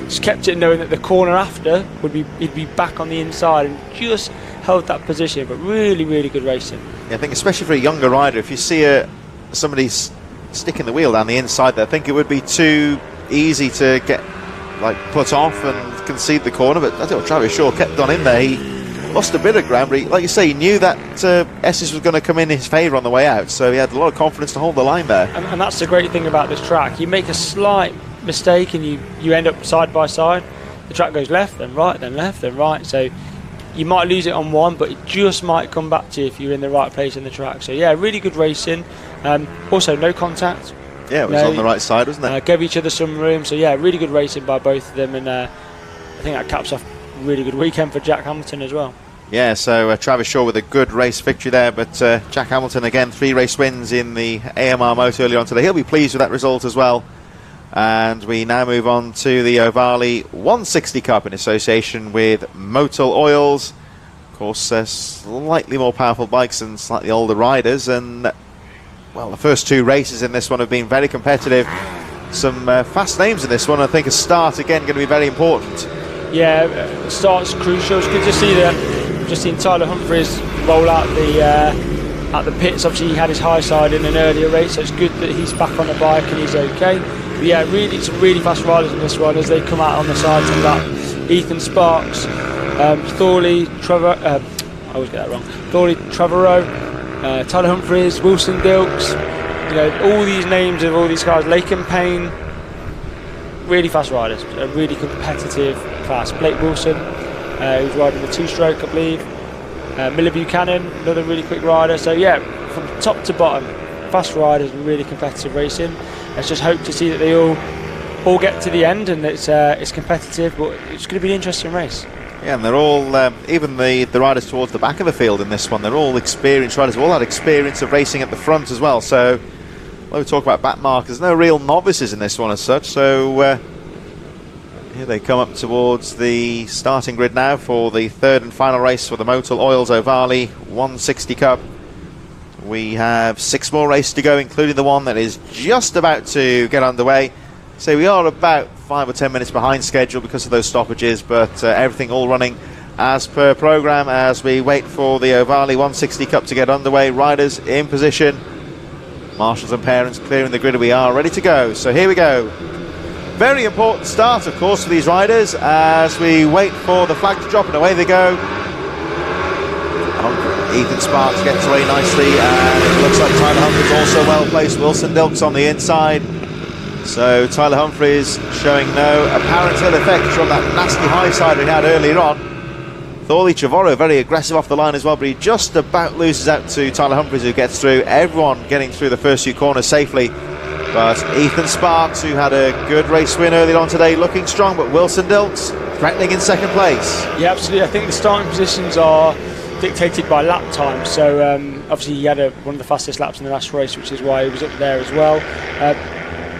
just kept it knowing that the corner after he'd be back on the inside, and just held that position. But really, really good racing. Yeah, I think especially for a younger rider, if you see somebody sticking the wheel down the inside there, I think it would be too easy to get put off and concede the corner. But I think Travis Shaw kept on in there. He lost a bit of ground, but like you say, he knew that Esses was going to come in his favour on the way out, so he had a lot of confidence to hold the line there. And that's the great thing about this track. You make a slight mistake and you end up side by side. The track goes left, then right, then left, then right. So you might lose it on one, but it just might come back to you if you're in the right place in the track. So yeah, really good racing. Also, no contact. Yeah, it was on the right side, wasn't it? Gave each other some room. So yeah, really good racing by both of them, and I think that caps off a really good weekend for Jack Hamilton as well. Yeah, so Travis Shaw with a good race victory there, but Jack Hamilton again 3 race wins in the AMR Moto earlier on today. He'll be pleased with that result as well. And we now move on to the Ovali 160 Cup in association with Moto Oils. Of course, slightly more powerful bikes and slightly older riders, and well, the first 2 races in this one have been very competitive. Some fast names in this one. I think a start again going to be very important. Yeah, start's crucial. It's good to see just seen Tyler Humphries roll out at the pits. Obviously, he had his high side in an earlier race, so it's good that he's back on the bike and he's okay. But yeah, really some really fast riders in this one as they come out on the sides of that. Ethan Sparks, Thorley, Trevor. I always get that wrong. Thorley, Trevorrow, Tyler Humphries, Wilson Dilks. All these names of all these guys. Laken Payne. Really fast riders, a really competitive class. Blake Wilson, who's riding the 2-stroke, I believe. Miller Buchanan, another really quick rider. So yeah, from top to bottom, fast riders and really competitive racing. Let's just hope to see that they all get to the end and it's competitive, but it's going to be an interesting race. Yeah, and they're all, even the riders towards the back of the field in this one, they're all experienced riders, all had experience of racing at the front as well. So when we talk about back markers, there's no real novices in this one as such. So here they come up towards the starting grid now for the 3rd and final race for the Moto Oils Ovali 160 Cup. We have 6 more races to go, including the one that is just about to get underway. So we are about 5 or 10 minutes behind schedule because of those stoppages, but everything all running as per programme as we wait for the Ovali 160 Cup to get underway. Riders in position, marshals and parents clearing the grid. We are ready to go. So here we go. Very important start, of course, for these riders as we wait for the flag to drop, and away they go. Ethan Sparks gets away nicely, and it looks like Tyler Humphries also well placed. Wilson Dilks on the inside. So Tyler Humphries showing no apparent ill effect from that nasty high side he had earlier on. Thorley Trevorrow very aggressive off the line as well, but he just about loses out to Tyler Humphries, who gets through. Everyone getting through the first few corners safely. But Ethan Sparks, who had a good race win earlier on today, looking strong, but Wilson Dilks threatening in 2nd place. Yeah, absolutely. I think the starting positions are dictated by lap time. So obviously he had one of the fastest laps in the last race, which is why he was up there as well.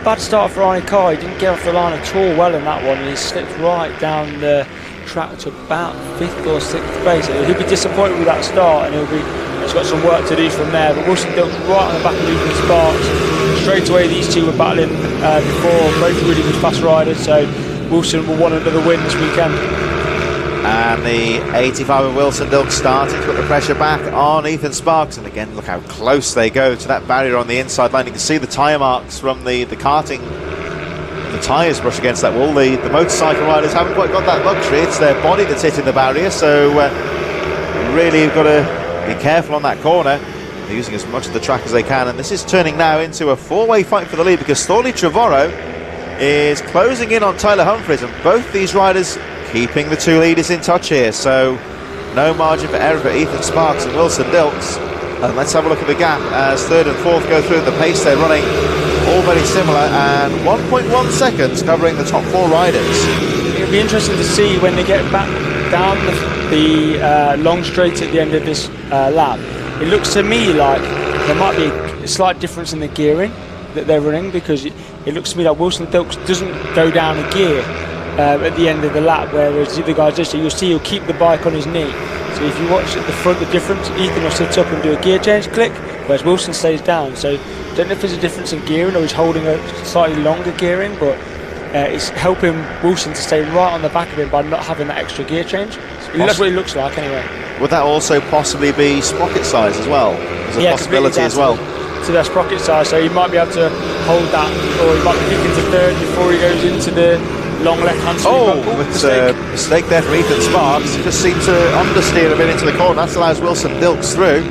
Bad start for Arnie Carr. He didn't get off the line at all well in that one, and he slipped right down the track to about 5th or 6th place. He'll be disappointed with that start, and he's got some work to do from there. But Wilson Dilks right on the back of Ethan Sparks. Straight away, these two were battling before, both really good fast riders, so Wilson will want another win this weekend. And the 85 of Wilson Dilks starting to put the pressure back on Ethan Sparks, and again, look how close they go to that barrier on the inside line. You can see the tyre marks from the karting. The tyres brush against that wall. The motorcycle riders haven't quite got that luxury. It's their body that's hitting the barrier, so really you've got to be careful on that corner. They're using as much of the track as they can, and this is turning now into a four-way fight for the lead, because Thorley Trevorrow is closing in on Tyler Humphries, and both these riders keeping the two leaders in touch here, so no margin for error for Ethan Sparks and Wilson Dilks. And let's have a look at the gap as third and fourth go through. The pace they're running all very similar, and 1.1 seconds covering the top four riders. It'll be interesting to see when they get back down the long straight at the end of this lap. It looks to me like there might be a slight difference in the gearing that they're running, because it looks to me like Wilson Dilks doesn't go down a gear at the end of the lap, whereas the other guys do. So you'll see he'll keep the bike on his knee. So if you watch at the front, the difference, Ethan will sit up and do a gear change, click, whereas Wilson stays down. So I don't know if there's a difference in gearing, or he's holding a slightly longer gearing, but it's helping Wilson to stay right on the back of him by not having that extra gear change. So that's what it looks like anyway. Would that also possibly be sprocket size as well? There's a possibility as well. To their sprocket size, so he might be able to hold that, or he might be kicking to third before he goes into the long left-hand sweep. Mistake there from Ethan Sparks. He just seemed to understeer a bit into the corner. That allows Wilson Dilks through.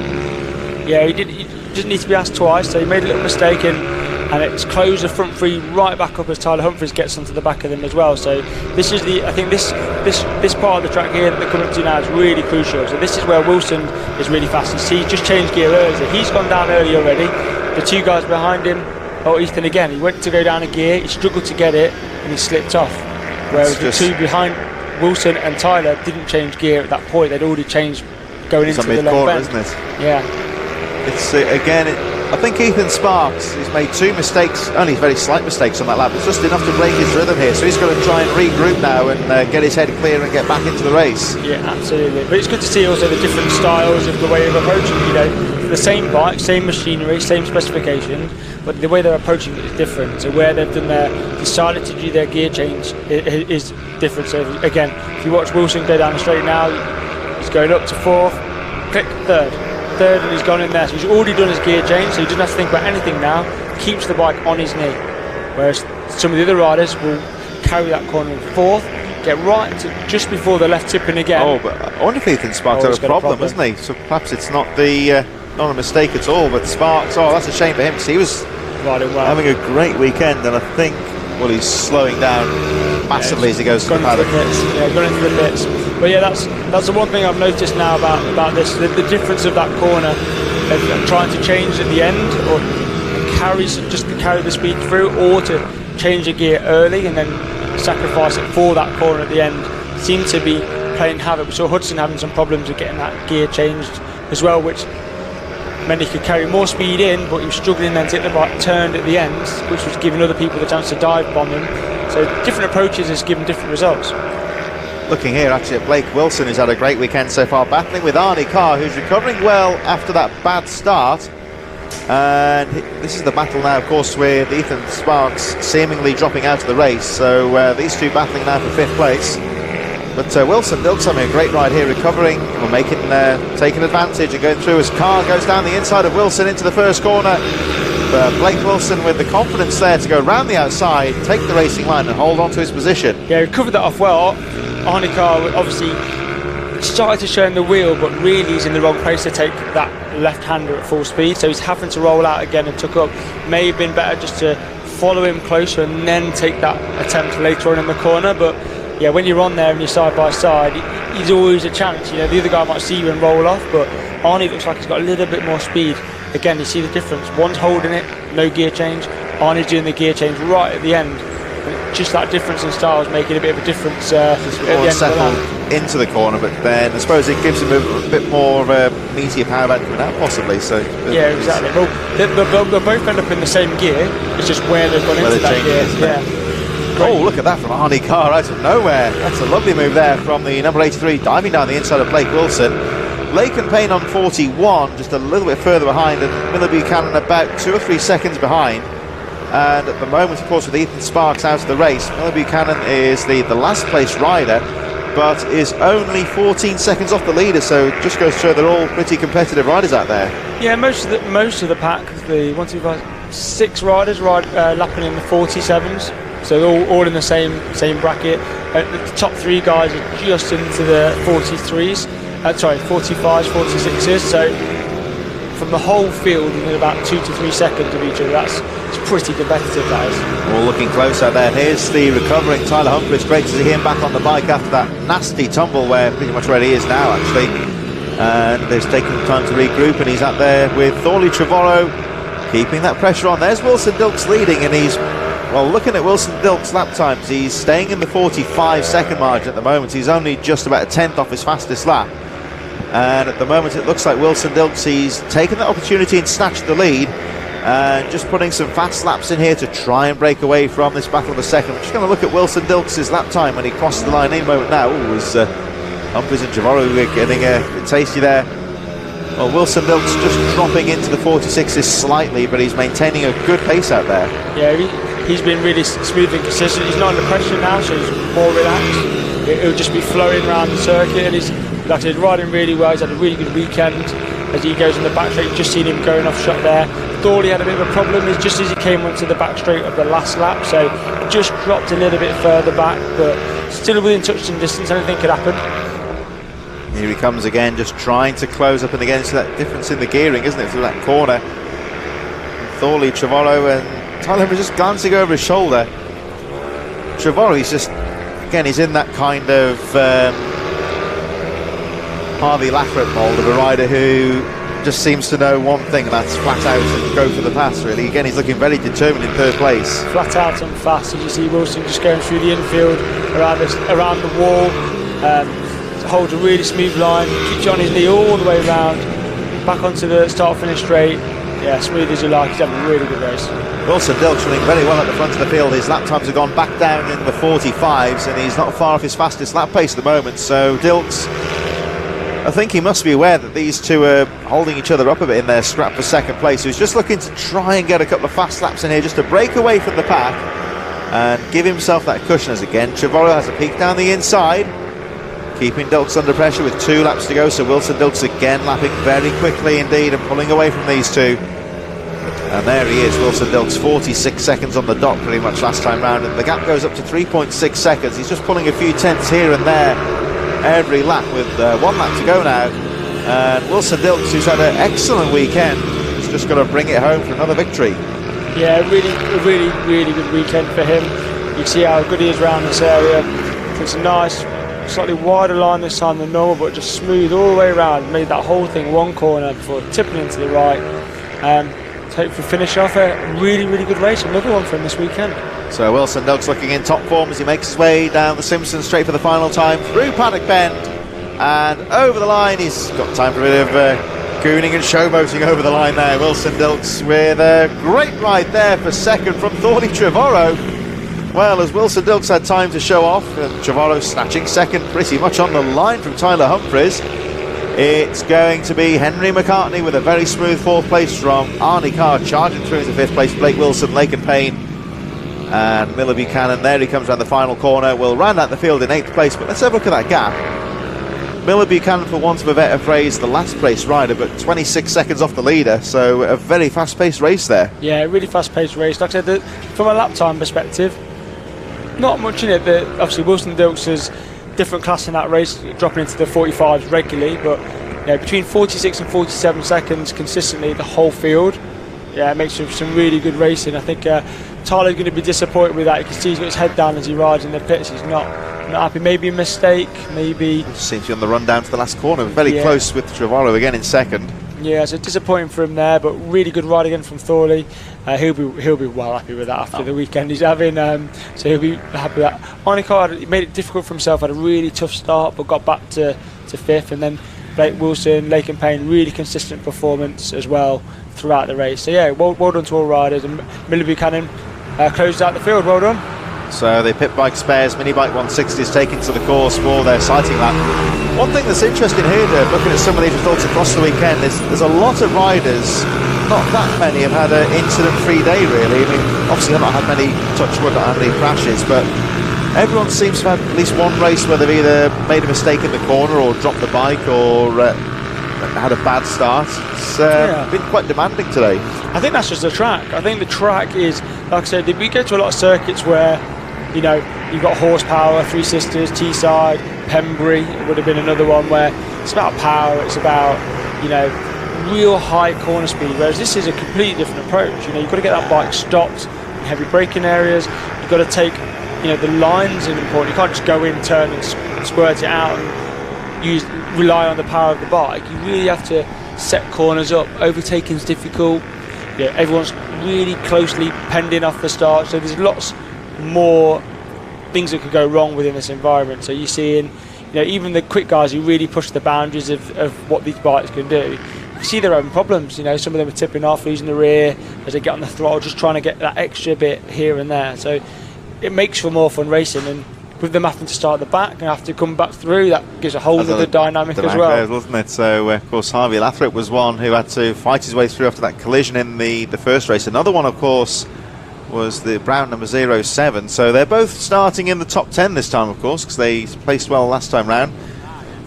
Yeah, he didn't need to be asked twice, so he made a little mistake, and it's closed the front three right back up as Tyler Humphries gets onto the back of them as well. So this is I think this part of the track here that they're coming to now is really crucial. So this is where Wilson is really fast. You see, he just changed gear early. So he's gone down early already. The two guys behind him, Ethan again, he went to go down a gear, he struggled to get it, and he slipped off. Whereas the two behind Wilson and Tyler didn't change gear at that point. They'd already changed going into the long bend. Isn't it? Yeah. It's again. I think Ethan Sparks has made two mistakes, only very slight mistakes on that lap. It's just enough to break his rhythm here. So he's got to try and regroup now and get his head clear and get back into the race. Yeah, absolutely. But it's good to see also the different styles of the way of approaching. You know, the same bike, same machinery, same specifications, but the way they're approaching it is different. So where they've decided to do their gear change is different. So again, if you watch Wilson go down the straight now, he's going up to fourth, click third, and he's gone in there. So he's already done his gear change, so he doesn't have to think about anything now. Keeps the bike on his knee. Whereas some of the other riders will carry that corner in fourth, get right to just before the left tip in again. Oh, but I wonder if Ethan Sparks had a problem, hasn't he? So perhaps it's not not a mistake at all, but Sparks, that's a shame for him, because he was having a great weekend, and I think, he's slowing down massively as he goes to the paddock. Going into the pits. But yeah, that's the one thing I've noticed now about this, the difference of that corner, and trying to change at the end, or just to carry the speed through, or to change a gear early and then sacrifice it for that corner at the end, seemed to be playing havoc. We saw Hudson having some problems with getting that gear changed as well, which meant he could carry more speed in, but he was struggling then to get the bike turned at the end, which was giving other people the chance to dive bomb him. So different approaches has given different results. Looking here actually at Blake Wilson, who's had a great weekend so far, battling with Arnie Carr, who's recovering well after that bad start. And this is the battle now, of course, with Ethan Sparks seemingly dropping out of the race. So these two battling now for fifth place. But Wilson Dilks having a great ride here, recovering, taking advantage and going through as Carr goes down the inside of Wilson into the first corner. But Blake Wilson with the confidence there to go round the outside, take the racing line and hold on to his position. Yeah, he covered that off well. Arnie Carr obviously started to show him the wheel, but really he's in the wrong place to take that left-hander at full speed, so he's having to roll out again and took up. May have been better just to follow him closer and then take that attempt later on in the corner, but yeah, when you're on there and you're side by side, he's always a chance. You know, the other guy might see you and roll off, but Arnie looks like he's got a little bit more speed. Again, you see the difference. One's holding it, no gear change. Arnie's doing the gear change right at the end. And just that difference in style is making a bit of a difference at the end of the lap. Into the corner, but then I suppose it gives him a bit more of a meatier power back coming out, possibly. So yeah, exactly. Well, they'll both end up in the same gear. It's just where they've gone into that gear. Yeah. Oh, look at that from Arnie Carr out of nowhere. That's a lovely move there from the number 83, diving down the inside of Blake Wilson. Laken Payne on 41, just a little bit further behind, and Miller Buchanan about 2 or 3 seconds behind. And at the moment, of course, with Ethan Sparks out of the race, Miller Buchanan is the last place rider, but is only 14 seconds off the leader, so it just goes to show they're all pretty competitive riders out there. Yeah, most of the pack, the 1, 2, 5, 6 riders lapping in the 47s, so they're all in the same bracket. The top 3 guys are just into the 43s, 45s, 46s, so from the whole field within about 2 to 3 seconds of each other. It's pretty competitive, that is. All looking close out there. Here's the recovering Tyler Humphrey. It's great to see him back on the bike after that nasty tumble, pretty much where he is now, actually. And it's taking time to regroup, and he's out there with Thorley Trevorrow, keeping that pressure on. There's Wilson Dilks leading, and he's, well, looking at Wilson Dilks' lap times, he's staying in the 45-second margin at the moment. He's only just about a tenth off his fastest lap. And at the moment it looks like Wilson Dilks, he's taken that opportunity and snatched the lead, and just putting some fast laps in here to try and break away from this battle of the second. We're just going to look at Wilson Dilks' lap time when he crosses the line any moment now. As Humphries and Trevorrow getting a bit tasty there. Well, Wilson Dilks just dropping into the 46s slightly, but he's maintaining a good pace out there. Yeah, he's been really smooth and consistent. He's not under pressure now, so he's more relaxed. It'll just be flowing around the circuit, and he's, like I said, riding really well. He's had a really good weekend as he goes in the back straight. You've just seen him going off shot there. Thorley had a bit of a problem just as he came onto the back straight of the last lap, so just dropped a little bit further back, but still within touching distance. Anything could happen. Here he comes again, just trying to close up, and again it's that difference in the gearing, isn't it, through that corner. Thorley, Trevorrow, and Tyler was just glancing over his shoulder. Trevorrow, he's just, again, he's in that kind of Harvey Lafferty mould of a rider who just seems to know one thing, and that's flat out and go for the pass, really. Again, he's looking very determined in third place. Flat out and fast, as you see Wilson just going through the infield, around the wall. Holds a really smooth line, keeps you on his knee all the way around, back onto the start-finish straight. Yeah, smooth as you like. He's having a really good race. Wilson Dilks running very well at the front of the field. His lap times have gone back down in the 45s, and he's not far off his fastest lap pace at the moment. So Dilks, I think he must be aware that these two are holding each other up a bit in their scrap for second place. So he's just looking to try and get a couple of fast laps in here, just to break away from the pack and give himself that cushion. As again, Trevorrow has a peek down the inside, keeping Dilks under pressure with 2 laps to go. So Wilson Dilks again lapping very quickly indeed and pulling away from these two. And there he is, Wilson Dilks, 46 seconds on the dot pretty much last time round, and the gap goes up to 3.6 seconds. He's just pulling a few tenths here and there every lap, with 1 lap to go now. And Wilson Dilks, who's had an excellent weekend, is just going to bring it home for another victory. Yeah, really good weekend for him. You can see how good he is around this area. It's a nice, slightly wider line this time than normal, but just smooth all the way around. Made that whole thing one corner before tipping into the right. To hopefully finish off a really good race. Another one for him this weekend. So Wilson Dilks looking in top form as he makes his way down the Simpson straight for the final time, through Paddock Bend and over the line. He's got time for a bit of gooning and showboating over the line there. Wilson Dilks with a great ride there for second from Thorley Trevorrow. Well, as Wilson Dilks had time to show off, and Trevorrow snatching second pretty much on the line from Tyler Humphries, it's going to be Henry McCartney with a very smooth 4th place from Arnie Carr, charging through into 5th place. Blake Wilson, Laken Payne and Miller Buchanan. There he comes around the final corner. We'll round out the field in 8th place, but let's have a look at that gap. Miller Buchanan, for want of a better phrase, the last place rider, but 26 seconds off the leader, so a very fast-paced race there. Yeah, really fast-paced race. Like I said, from a lap time perspective, not much in it. Obviously Wilson Dilks is different class in that race, dropping into the 45s regularly, but yeah, between 46 and 47 seconds consistently the whole field. Yeah, it makes for some really good racing. I think Tyler's going to be disappointed with that. You can see he's got his head down as he rides in the pits. He's not happy. Maybe a mistake, maybe. Seems to be on the run down to the last corner. Very close with Trevorrow again in second. Yeah, so disappointing for him there, but really good ride again from Thorley. He'll be well happy with that after the weekend he's having. So he'll be happy with that. Arnie Carr, he made it difficult for himself. Had a really tough start, but got back to 5th, and then Blake Wilson, Laken Payne, really consistent performance as well throughout the race. So yeah, well done to all riders. And Miller Buchanan closed out the field. Well done. So the pit bike spares, Minibike 160 is taken to the course for their sighting lap. One thing that's interesting here, Dave, looking at some of these results across the weekend, is there's a lot of riders, not that many have had an incident-free day really. I mean, obviously they've not had many, touch wood, not had any crashes, but everyone seems to have had at least one race where they've either made a mistake in the corner or dropped the bike or had a bad start. It's been quite demanding today. I think that's just the track. I think the track is, like I said, we go to a lot of circuits where, you know, you've got horsepower, Three Sisters, Teesside, Pembrey would have been another one where it's about power, it's about, you know, real high corner speed, whereas this is a completely different approach. You know, you've got to get that bike stopped in heavy braking areas, you've got to take, you know, the lines are important. You can't just go in, turn and squirt it out and rely on the power of the bike. You really have to set corners up. Overtaking's difficult. Yeah, everyone's really closely penned in off the start, so there's lots more things that could go wrong within this environment. So you're seeing, you know, even the quick guys who really push the boundaries of what these bikes can do, you see they're having problems. You know, some of them are tipping off, losing the rear as they get on the throttle, just trying to get that extra bit here and there. So it makes for more fun racing, and with them having to start at the back and have to come back through, that gives a whole other dynamic as well. There, doesn't it? So of course Harvey Lathrop was one who had to fight his way through after that collision in the first race. Another one, of course, was the Brown number 07. So they're both starting in the top 10 this time, of course, because they placed well last time round.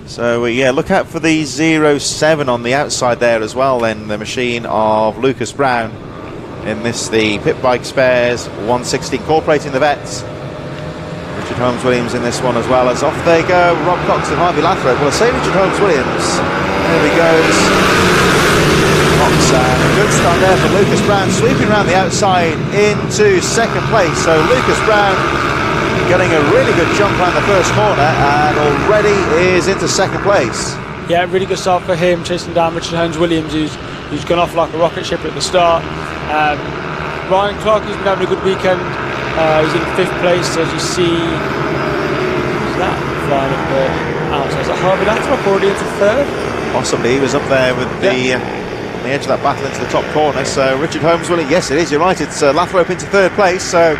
So yeah, look out for the 07 on the outside there as well, then the machine of Lucas Brown. In this, the pit bike spares 160 incorporating the vets. Richard Holmes Williams in this one as well, as off they go. Rob Cox and Harvey Lathrop. Well, I say Richard Holmes Williams. There he goes. Cox, and a good start there for Lucas Brown, sweeping around the outside into second place. So Lucas Brown getting a really good jump around the first corner and already is into second place. Yeah, really good start for him, chasing down Richard Holmes Williams, who's gone off like a rocket ship at the start. Ryan Clark has been having a good weekend. He's in 5th place, as you see. Is that flying up the outside? Is that Harvey Lathrop already into 3rd? Possibly, he was up there with on the edge of that battle into the top corner. So Richard Holmes Williams, yes it is, you're right, it's Lathrop into 3rd place. So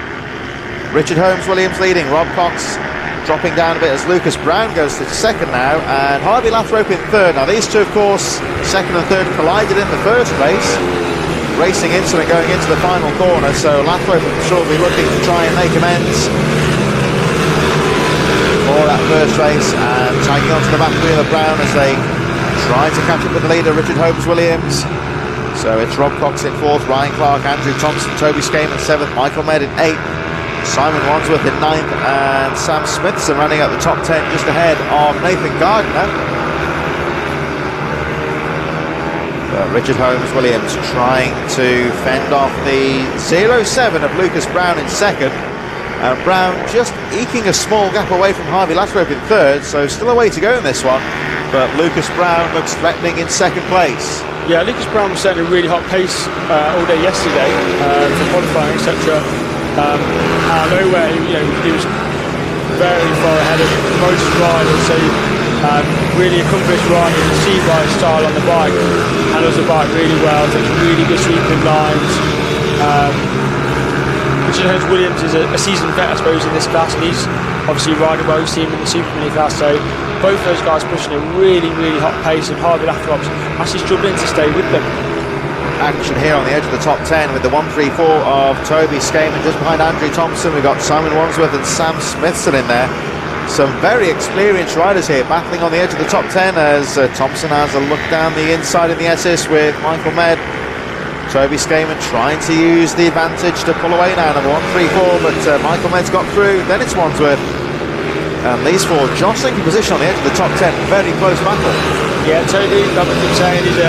Richard Holmes Williams leading, Rob Cox dropping down a bit as Lucas Brown goes to 2nd now, and Harvey Lathrop in 3rd. Now these two, of course, 2nd and 3rd collided in the first race. Racing incident going into the final corner, so Lathrop will shortly looking to try and make amends for that first race, and tagging onto the back wheel of Brown as they try to catch up with the leader, Richard Holmes Williams. So it's Rob Cox in 4th, Ryan Clark, Andrew Thompson, Toby Skame in 7th, Michael Med in 8th, Simon Wansworth in 9th, and Sam Smithson running at the top 10 just ahead of Nathan Gardner. Richard Holmes Williams trying to fend off the 07 of Lucas Brown in 2nd, and Brown just eking a small gap away from Harvey Lathrop in 3rd, so still a way to go in this one, but Lucas Brown looks threatening in 2nd place. Yeah, Lucas Brown was setting a really hot pace all day yesterday for qualifying, etc. Out of nowhere, he was very far ahead of most riders, so really accomplished rider. You can see by his style on the bike, handles the bike really well, takes really good sweeping lines. Richard Holmes Williams is a seasoned vet, I suppose, in this class, and he's obviously riding well. We've seen him in the Super Mini class, so both those guys pushing a really, really hot pace, and Harvey Lathrop's actually struggling to stay with them. Action here on the edge of the top 10 with the 134 of Toby Skame, and just behind Andrew Thompson we've got Simon Wansworth and Sam Smithson in there. Some very experienced riders here battling on the edge of the top 10 as Thompson has a look down the inside in the SS with Michael Med. Toby Skaman trying to use the advantage to pull away now, number 134, but Michael Med's got through, then it's Wansworth. And these four jostling for position on the edge of the top 10, very close battle. Yeah, Toby, like I keep saying, he's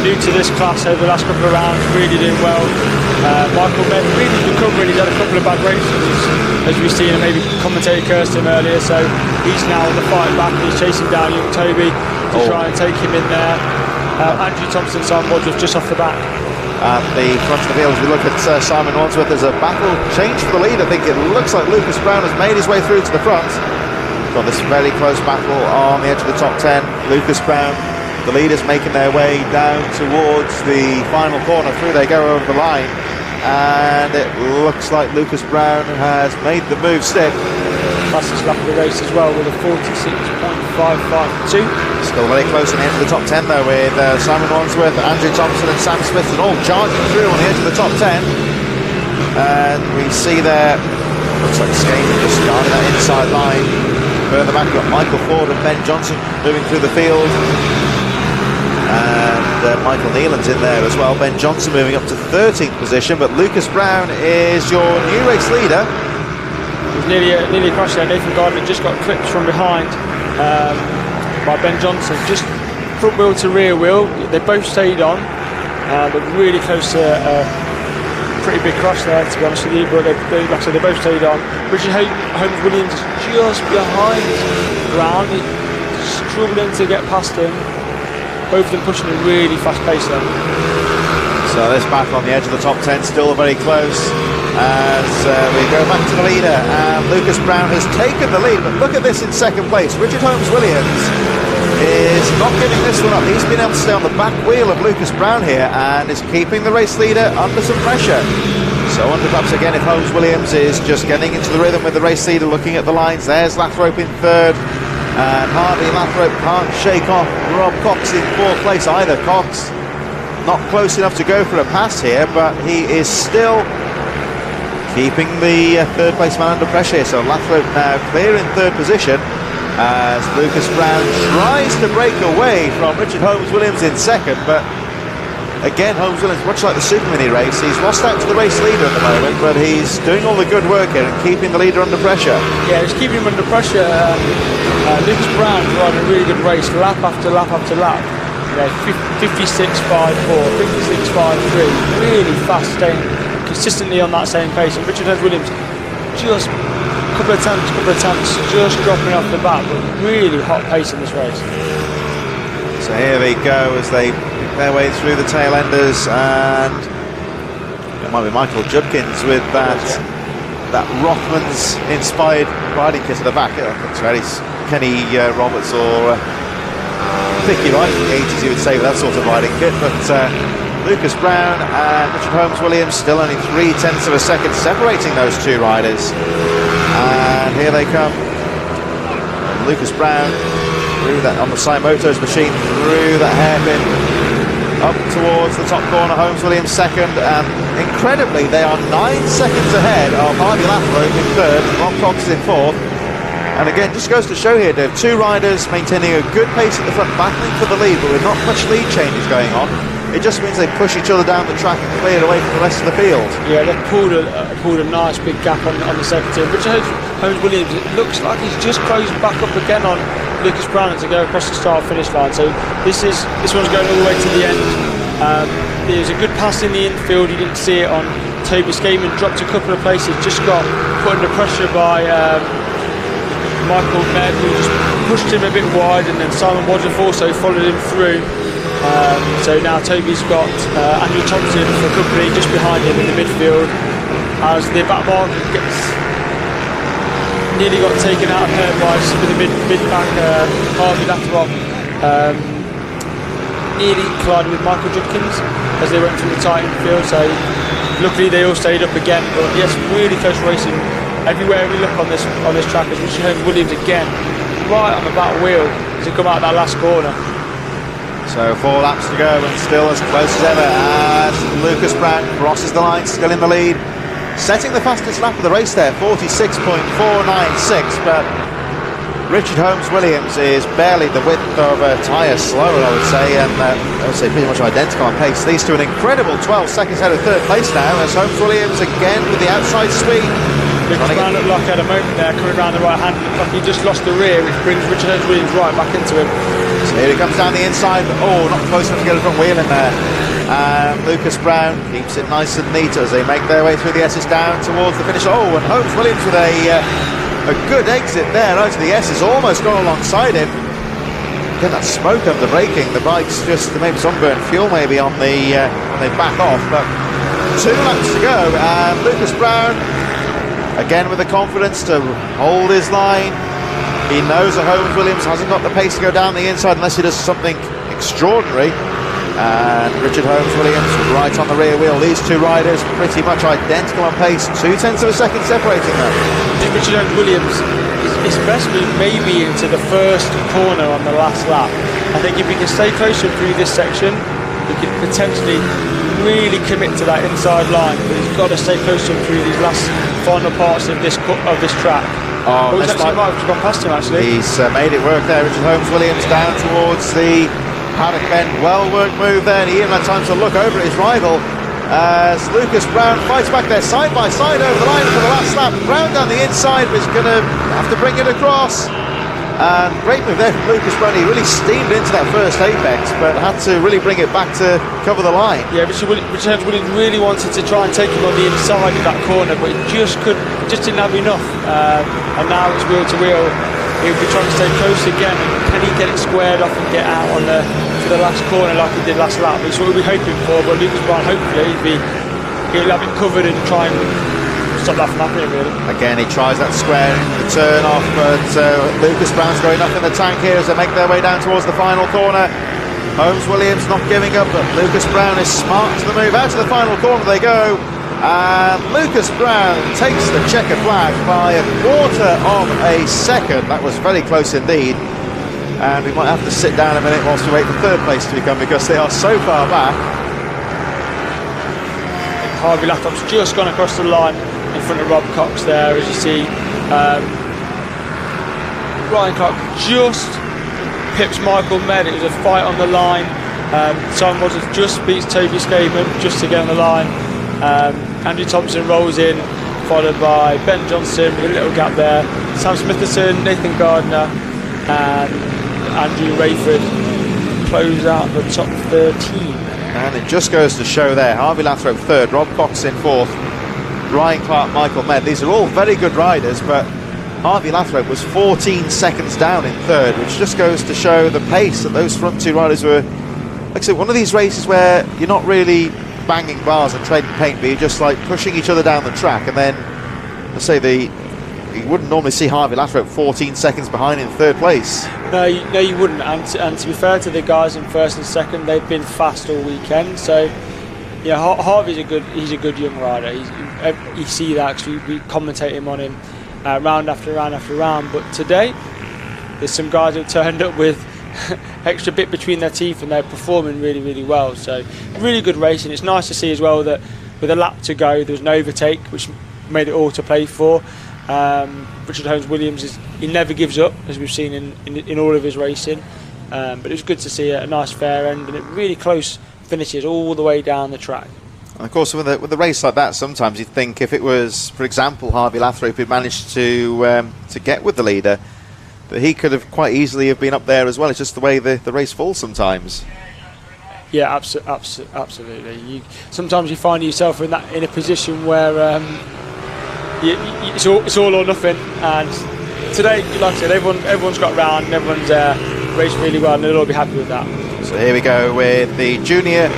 new to this class over the last couple of rounds, really doing well. Michael Med really recovering, he's had a couple of bad races, as we've seen, and maybe commentator cursed him earlier, so he's now on the fight back, he's chasing down young Toby to try and take him in there. Andrew Thompson, Simon Wansworth just off the back. At the front of the field, as we look at Simon Wansworth, there's a battle change for the lead. I think it looks like Lucas Brown has made his way through to the front. Got this very close battle on the edge of the top 10. Lucas Brown, the leaders making their way down towards the final corner. Through they go over the line. and it looks like Lucas Brown has made the move stick. Fastest lap of the race as well with a 46.552. Still very close in the end of the top 10 though, with Simon Wansworth, Andrew Thompson and Sam Smith all charging through on the edge of the top 10. And we see there, looks like Skane just guarding that inside line. Further back, got Michael Ford and Ben Johnson moving through the field. And Michael Neelan's in there as well. Ben Johnson moving up to 13th position, but Lucas Brown is your new race leader. It was nearly across there. Nathan Gardner just got clipped from behind by Ben Johnson. Just front wheel to rear wheel. They both stayed on. They're really close to pretty big cross there, to be honest with you, but like I said, they both stayed on. Richard Holmes Williams is just behind Brown, struggling to get past him. Both of them pushing a really fast pace then. So this battle on the edge of the top 10 still very close as we go back to the leader, and Lucas Brown has taken the lead, but look at this in second place. Richard Holmes Williams is not giving this one up. He's been able to stay on the back wheel of Lucas Brown here and is keeping the race leader under some pressure. So I wonder perhaps again if Holmes Williams is just getting into the rhythm with the race leader, looking at the lines. There's Lathrope in third, and hardly Lathrope can't shake off Rob Cox in fourth place either. Cox not close enough to go for a pass here, but he is still keeping the third place man under pressure. So Lathrope now clear in third position as Lucas Brown tries to break away from Richard Holmes Williams in second, but again Holmes Williams, much like the Super Mini race, he's lost out to the race leader at the moment, but he's doing all the good work here and keeping the leader under pressure. Yeah, he's keeping him under pressure. Lucas Brown riding a really good race, lap after lap after lap. 56.54, 56.53, really fast, staying consistently on that same pace. And Richard Holmes Williams just a couple of attempts, just dropping off the bat, but really hot pace in this race. So here they go as they pick their way through the tail enders, and it might be Michael Judkins with that Rothmans inspired riding kit at the back. It looks very Kenny Roberts or Vicky Wright from the 80s, you would say, with that sort of riding kit. But Lucas Brown and Richard Holmes Williams still only 0.3 of a second separating those two riders. And here they come. Lucas Brown through that on the Moto's machine, through that hairpin up towards the top corner. Holmes Williams second, and incredibly they are 9 seconds ahead of Harvey Lathrope in third, Rob Cox in fourth. And again, just goes to show here, Dave, two riders maintaining a good pace at the front, battling for the lead, but with not much lead changes going on. It just means they push each other down the track and clear away from the rest of the field. Yeah, they've pulled a nice big gap on the second team. Richard Holmes Williams, it looks like he's just closed back up again on Lucas Brown to go across the start-finish line. So this one's going all the way to the end. There's a good pass in the infield. You didn't see it on Toby Skaman, dropped a couple of places, just got put under pressure by Michael Ned, who just pushed him a bit wide, and then Simon Wadsworth also followed him through. So now Toby's got Andrew Thompson for company just behind him in the midfield, as the back mark nearly got taken out of her by with the mid-back Harvey Lathrope. Nearly collided with Michael Judkins as they went through the tight infield, so luckily they all stayed up again. But yes, really close racing everywhere we look on this track, as Richard Holmes Williams again right on the back wheel to come out that last corner. So 4 laps to go and still as close as ever as Lucas Brown crosses the line, still in the lead, setting the fastest lap of the race there, 46.496, but Richard Holmes Williams is barely the width of a tyre slower, I would say, and I would say pretty much identical on pace. These two an incredible 12 seconds ahead of third place now, as Holmes Williams again with the outside sweep. Lucas Brown looked like he had a moment there coming around the right hand, looked like he just lost the rear, which brings Richard Holmes Williams right back into him. So here he comes down the inside, but not close enough to get a front wheel in there. And Lucas Brown keeps it nice and neat as they make their way through the S's down towards the finish. And Holmes Williams with a good exit there out of the S's, almost gone alongside him. Get that smoke under braking. The bike's just maybe some burnt fuel maybe on the when they back off. But 2 laps to go, and Lucas Brown again with the confidence to hold his line. He knows that Holmes Williams hasn't got the pace to go down the inside unless he does something extraordinary. And Richard Holmes-Williams right on the rear wheel. These two riders pretty much identical on pace, 0.2 of a second separating them. I think Richard Holmes-Williams, his best move may be into the first corner on the last lap. I think if we can stay closer through this section, we could potentially really commit to that inside line, but he's got to stay closer through these last final parts of this track. Oh, he's actually might have gone past him actually. He's made it work there. Richard Holmes-Williams down towards the paddock bend. Well worked move there, and he even had time to look over at his rival as Lucas Brown fights back there side by side over the line for the last lap. Brown down the inside, but he's going to have to bring it across. And great move there from Lucas Brown. He really steamed into that first apex, but had to really bring it back to cover the line. Yeah, Richard Holmes-Williams really wanted to try and take him on the inside of that corner, but he just didn't have enough. And now it's wheel to wheel. He'll be trying to stay close again. And can he get it squared off and get out on to the last corner like he did last lap? It's what we'll be hoping for. But Lucas Brown, hopefully, he'll have it covered and try and stop that from happening, really. Again, he tries that square in the turn off, but Lucas Brown's going up in the tank here as they make their way down towards the final corner. Holmes-Williams not giving up, but Lucas Brown is smart to the move. Out to the final corner they go, and Lucas Brown takes the checker flag by 1/4 of a second. That was very close indeed, and we might have to sit down a minute whilst we wait for third place to become, because they are so far back. Harvey Lathrop's just gone across the line in front of Rob Cox there, as you see. Ryan Clark just pips Michael Med. It was a fight on the line. Simon Walters just beats Toby Skaven just to get on the line. Andrew Thompson rolls in, followed by Ben Johnson with a little gap there. Sam Smitherson, Nathan Gardner, and Andrew Rayford close out the top 13. And it just goes to show there, Harvey Lathrop third, Rob Cox in fourth, Ryan Clark, Michael Med. These are all very good riders, but Harvey Lathrop was 14 seconds down in third, which just goes to show the pace that those front two riders were. Like I said, one of these races where you're not really banging bars and trading paint, but you're just like pushing each other down the track. And then, let's say, you wouldn't normally see Harvey Lathrop 14 seconds behind in third place. No, you wouldn't. And to be fair to the guys in first and second, they've been fast all weekend. So, yeah, Harvey's he's a good young rider. You see that because we commentate him on him round after round after round. But today, there's some guys who turned up with extra bit between their teeth, and they're performing really, really well. So, really good racing. It's nice to see as well that with a lap to go, there was an overtake, which made it all to play for. Richard Holmes-Williams he never gives up, as we've seen in all of his racing. But it was good to see a nice fair end and really close finishes all the way down the track. And of course, with a race like that, sometimes you'd think if it was, for example, Harvey Lathrop who managed to get with the leader, that he could have quite easily have been up there as well. It's just the way the race falls sometimes. Yeah, absolutely. Sometimes you find yourself in a position where it's all or nothing. And today, like I said, everyone's got round and everyone's raced really well, and they'll all be happy with that. So here we go with the Junior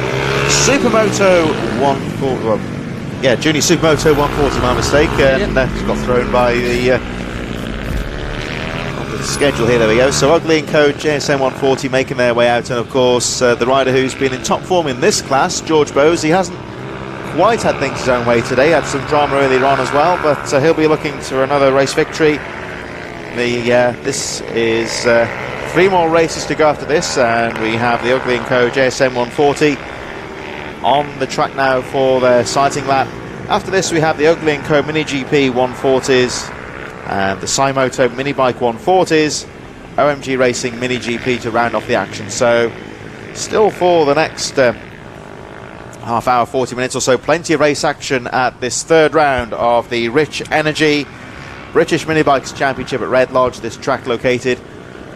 Supermoto 140. Well, yeah, Junior Supermoto 140, my mistake. And it's got thrown by the schedule here. There we go. So Ugly and Co. JSM 140 making their way out, and of course the rider who's been in top form in this class, George Bowes. He hasn't quite had things his own way today. Had some drama earlier on as well, but he'll be looking for another race victory. This is 3 more races to go after this, and we have the Ugly & Co JSM 140 on the track now for their sighting lap. After this we have the Ugly & Co Mini GP 140s and the Supermoto Mini Bike 140s, OMG Racing Mini GP to round off the action. So still for the next half hour, 40 minutes or so, plenty of race action at this third round of the Rich Energy British Minibikes Championship at Redlodge. This track located,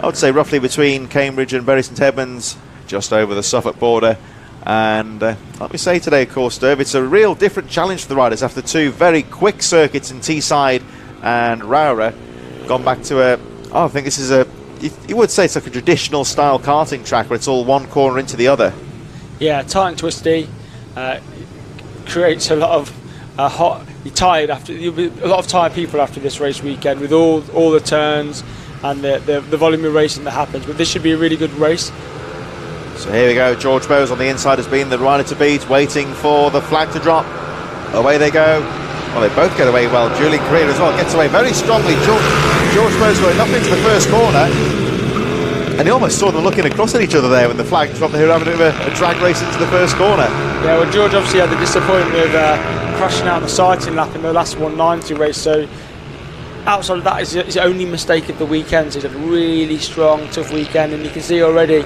I would say, roughly between Cambridge and Bury St Edmunds, just over the Suffolk border. And let me say today, of course, Derv, it's a real different challenge for the riders after 2 very quick circuits in Teesside and Rowra. Gone back to I think this is you would say it's like a traditional style karting track where it's all one corner into the other. Yeah, tight and twisty. Creates a lot of you're tired after. You'll be a lot of tired people after this race weekend with all the turns and the volume of racing that happens. But this should be a really good race. So here we go, George Bowes on the inside has been the rider to beat, waiting for the flag to drop. Away they go. Well, they both get away well. Julian Correa as well gets away very strongly. George Bowes going up into the first corner. And you almost saw them looking across at each other there when the flag dropped. They were having a bit of a drag race into the first corner. Yeah, well, George obviously had the disappointment of crashing out on the sighting lap in the last 190 race. So outside of that, is his only mistake of the weekend. So he's had a really strong, tough weekend, and you can see already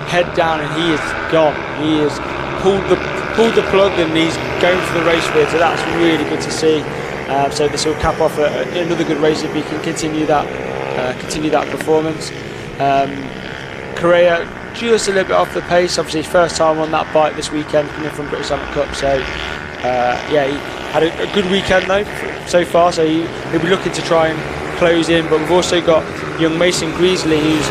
head down, and he is gone. He has pulled the plug, and he's going for the race with. So that's really good to see. So this will cap off another good race if he can continue that performance. Correa just a little bit off the pace. Obviously, first time on that bike this weekend, coming from British Summit Cup. So yeah, he had a good weekend though so far. So he'll be looking to try and close in. But we've also got young Mason Greasley, who's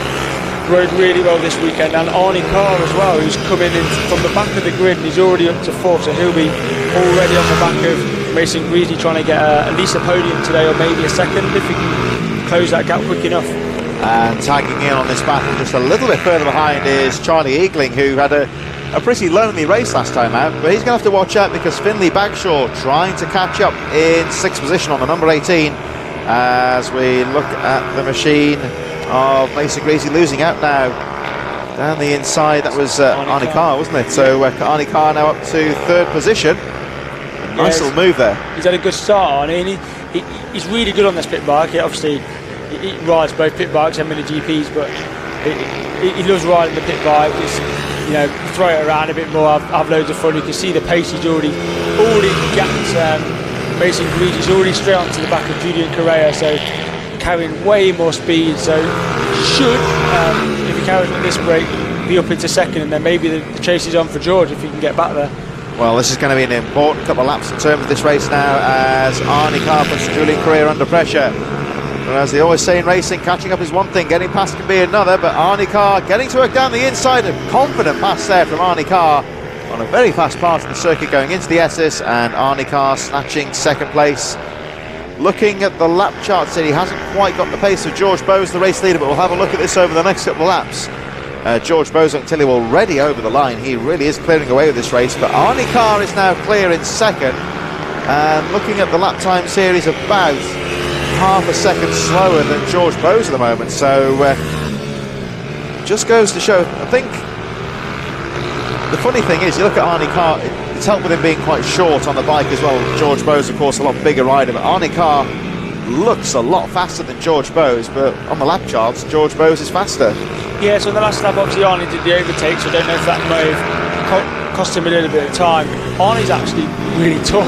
rode really well this weekend, and Arnie Carr as well, who's coming in from the back of the grid, and he's already up to 4th. So he'll be already on the back of Mason Greasley, trying to get at least a podium today, or maybe a second if he can close that gap quick enough. And tagging in on this battle just a little bit further behind is Charlie Eagling, who had a pretty lonely race last time out, but he's going to have to watch out because Finlay Bagshaw trying to catch up in 6th position on the number 18 as we look at the machine of Mason Greasley losing out now down the inside. That was Arnie Carr, wasn't it? So Arnie Carr now up to 3rd position. Nice little move there. He's had a good start, Arnie, and he's really good on this pit bike. Obviously he rides both pit bikes and mini GPs, but he loves riding the pit bike. Just, you know, throw it around a bit more, have loads of fun. You can see the pace he's already got. Mason Greasley, he's already straight onto the back of Julian Correa, so carrying way more speed. So should, if he carries at this rate, be up into 2nd, and then maybe the chase is on for George if he can get back there. Well, this is going to be an important couple of laps in terms of this race now, as Arnie Carr puts Julian Correa under pressure. But as they always say in racing, catching up is one thing, getting past can be another. But Arnie Carr getting to work down the inside, a confident pass there from Arnie Carr on a very fast part of the circuit going into the SS, and Arnie Carr snatching 2nd place. Looking at the lap charts here, he hasn't quite got the pace of George Bowes, the race leader, but we'll have a look at this over the next couple of laps. George Bowes, I can tell you, already over the line. He really is clearing away with this race, but Arnie Carr is now clear in 2nd, and looking at the lap times here, he's about half a second slower than George Bowes at the moment. So just goes to show, I think the funny thing is, you look at Arnie Carr, it's helped with him being quite short on the bike as well. George Bowes, of course, a lot bigger rider, but Arnie Carr looks a lot faster than George Bowes, but on the lap charts, George Bowes is faster. Yeah, so in the last lap, obviously Arnie did the overtake, so I don't know if that may have cost him a little bit of time. Arnie's actually really tall.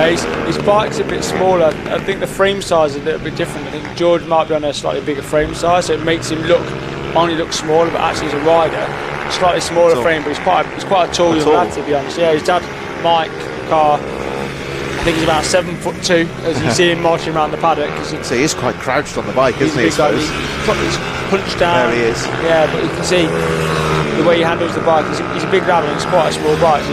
His bike's a bit smaller. I think the frame size is a little bit different. I think George might be on a slightly bigger frame size, so it makes him Arnie look smaller, but actually as a rider, slightly smaller frame, but he's quite a tall young lad, to be honest. Yeah, his dad, Mike Carr, I think he's about 7'2", as you see him marching around the paddock. So he's quite crouched on the bike, isn't he? He's punched down. There he is. Yeah, but you can see the way he handles the bike. He's a big lad, and it's quite a small bike. So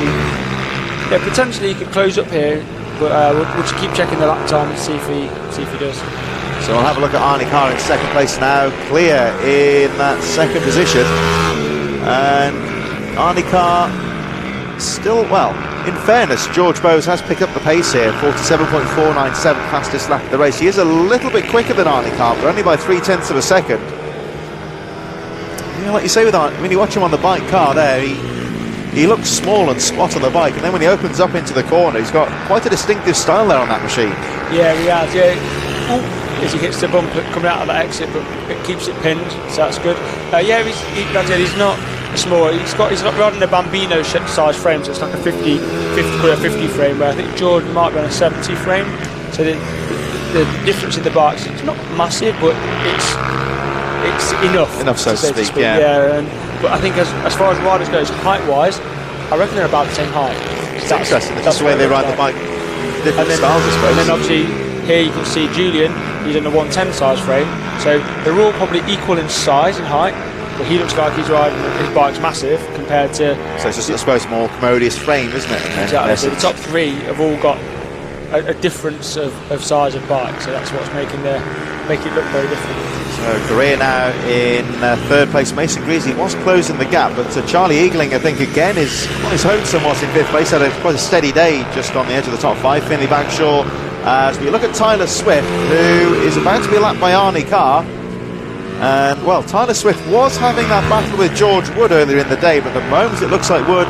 yeah, potentially he could close up here, but we'll just keep checking the lap time and see if he does. So we'll have a look at Arnie Carr in 2nd place now, clear in that 2nd position. And Arnie Carr still, well, in fairness, George Bowes has picked up the pace here, 47.497, fastest lap of the race. He is a little bit quicker than Arnie Carr, but only by 0.3 of a second. You know, like you say with Arnie, when you watch him on the bike car there, he looks small and squat on the bike, and then when he opens up into the corner, he's got quite a distinctive style there on that machine. Yeah, he has, yeah. As he hits the bump coming out of that exit, but it keeps it pinned, so that's good. Yeah, he's not small. He's not riding a Bambino size frame, so it's like a 50 frame, where I think George might be on a 70 frame. So the difference in the bikes, it's not massive, but it's enough, so to speak. Yeah. But I think as far as riders goes, height-wise, I reckon they're about the same height. It's interesting. That's the way they ride the bike. Different styles, I suppose. And then obviously here you can see Julian. He's in a 110 size frame, so they're all probably equal in size and height. But he looks like he's riding, his bike's massive compared to. So it's just, I suppose, more commodious frame, isn't it? Exactly. So the top 3 have all got a difference of size of bike. So that's what's making it look very different. So Korea now in third place. Mason Greasy was closing the gap, but Charlie Eagling, I think, again is on his home somewhat in fifth place. Had quite a steady day just on the edge of the top five. Finley Bagshaw. As we look at Tyler Swift, who is about to be lapped by Arnie Carr. And well, Tyler Swift was having that battle with George Wood earlier in the day, but at the moment it looks like Wood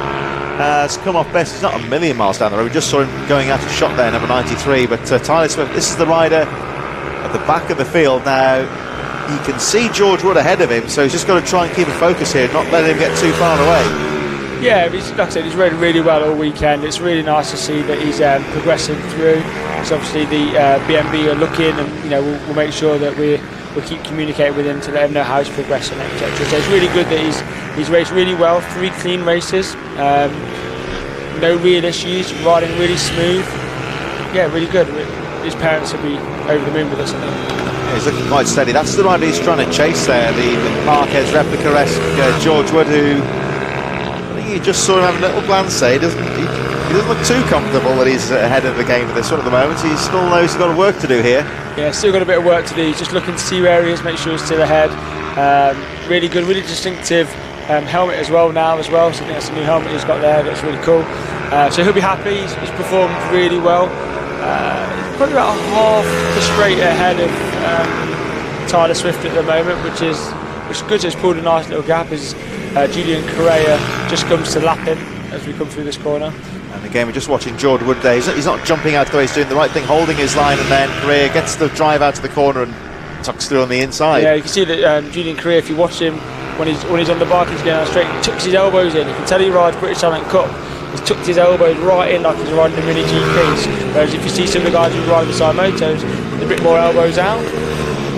has come off best. He's not a million miles down the road. We just saw him going out of shot there, number 93. But Tyler Swift, this is the rider at the back of the field now. You can see George Wood ahead of him, so he's just got to try and keep a focus here, not let him get too far away. Yeah, like I said, he's ridden really well all weekend. It's really nice to see that he's progressing through. So obviously the BMB are looking, and we'll make sure that we'll keep communicating with him to let him know how he's progressing, etc. So it's really good that he's raced really well, 3 clean races, no real issues, riding really smooth. Yeah, really good. His parents will be over the moon with us, I think. He's looking quite steady. That's the rider he's trying to chase there, the Marquez replica-esque George Wood, who I think you just saw him have a little glance there. He doesn't look too comfortable that he's ahead of the game for this one at the moment. He still knows he's got work to do here. Yeah, still got a bit of work to do. He's just looking to see where he is, make sure he's still ahead. Really good, really distinctive helmet as well now as well. So I think that's a new helmet he's got there. That's really cool. So he'll be happy. He's performed really well. He's probably about a half the straight ahead of Tyler Swift at the moment, which is good. So he's pulled a nice little gap as Julian Correa just comes to lap him as we come through this corner. And again, we're just watching George Wood there. He's not jumping out the way, he's doing the right thing, holding his line, and then Correa gets the drive out to the corner and tucks through on the inside. Yeah, you can see that Julian Correa, if you watch him when he's on the bike, he's going out straight, he tucks his elbows in. You can tell he rides British Talent Cup. He's tucked his elbows right in like he's riding the mini GPs. Whereas if you see some of the guys who ride beside motos, a bit more elbows out.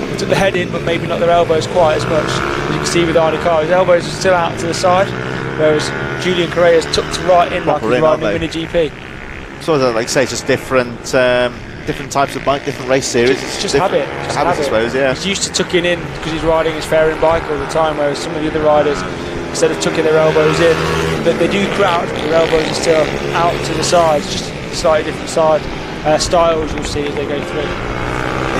They took the head in, but maybe not their elbows quite as much. As you can see with Arnie Carr, his elbows are still out to the side, whereas Julian Correa's tucked right in like he's riding the mini GP. So like you say, it's just different types of bike, different race series. It's just habit. I suppose, yeah. He's used to tucking in because he's riding his fairing bike all the time, whereas some of the other riders, instead of tucking their elbows in, they do crouch, but their elbows are still out to the sides, just slightly different styles you'll see as they go through.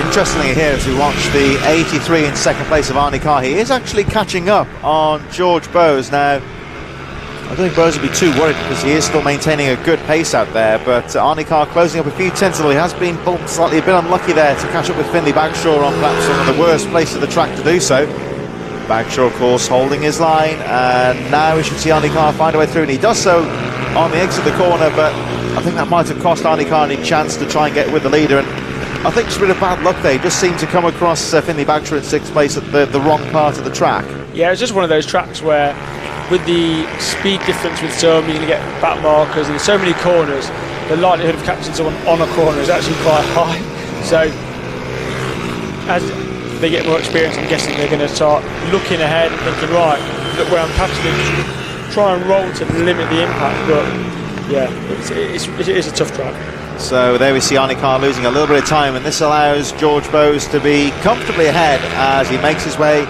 Interestingly here, as we watch the 83 in second place of Arnie Carr, he is actually catching up on George Bowes. Now, I don't think Bowes will be too worried because he is still maintaining a good pace out there, but Arnie Carr closing up a few tenths. He has been bumped slightly, a bit unlucky there to catch up with Finley Bagshaw on perhaps one of the worst places of the track to do so. Bagshaw, of course, holding his line, and now we should see Arnie Carr find a way through, and he does so on the exit of the corner, but I think that might have cost Arnie Carr any chance to try and get with the leader, and I think just a bit of bad luck there. He just seemed to come across Finley Bagshaw in sixth place at the wrong part of the track. Yeah, it's just one of those tracks where with the speed difference with some, you're going to get back markers, and so many corners, the likelihood of catching someone on a corner is actually quite high. So as they get more experience, I'm guessing they're going to start looking ahead and thinking, right, look where I'm catching them, try and roll to limit the impact. But yeah, it is a tough track. So there we see Arnie Carr losing a little bit of time, and this allows George Bowes to be comfortably ahead as he makes his way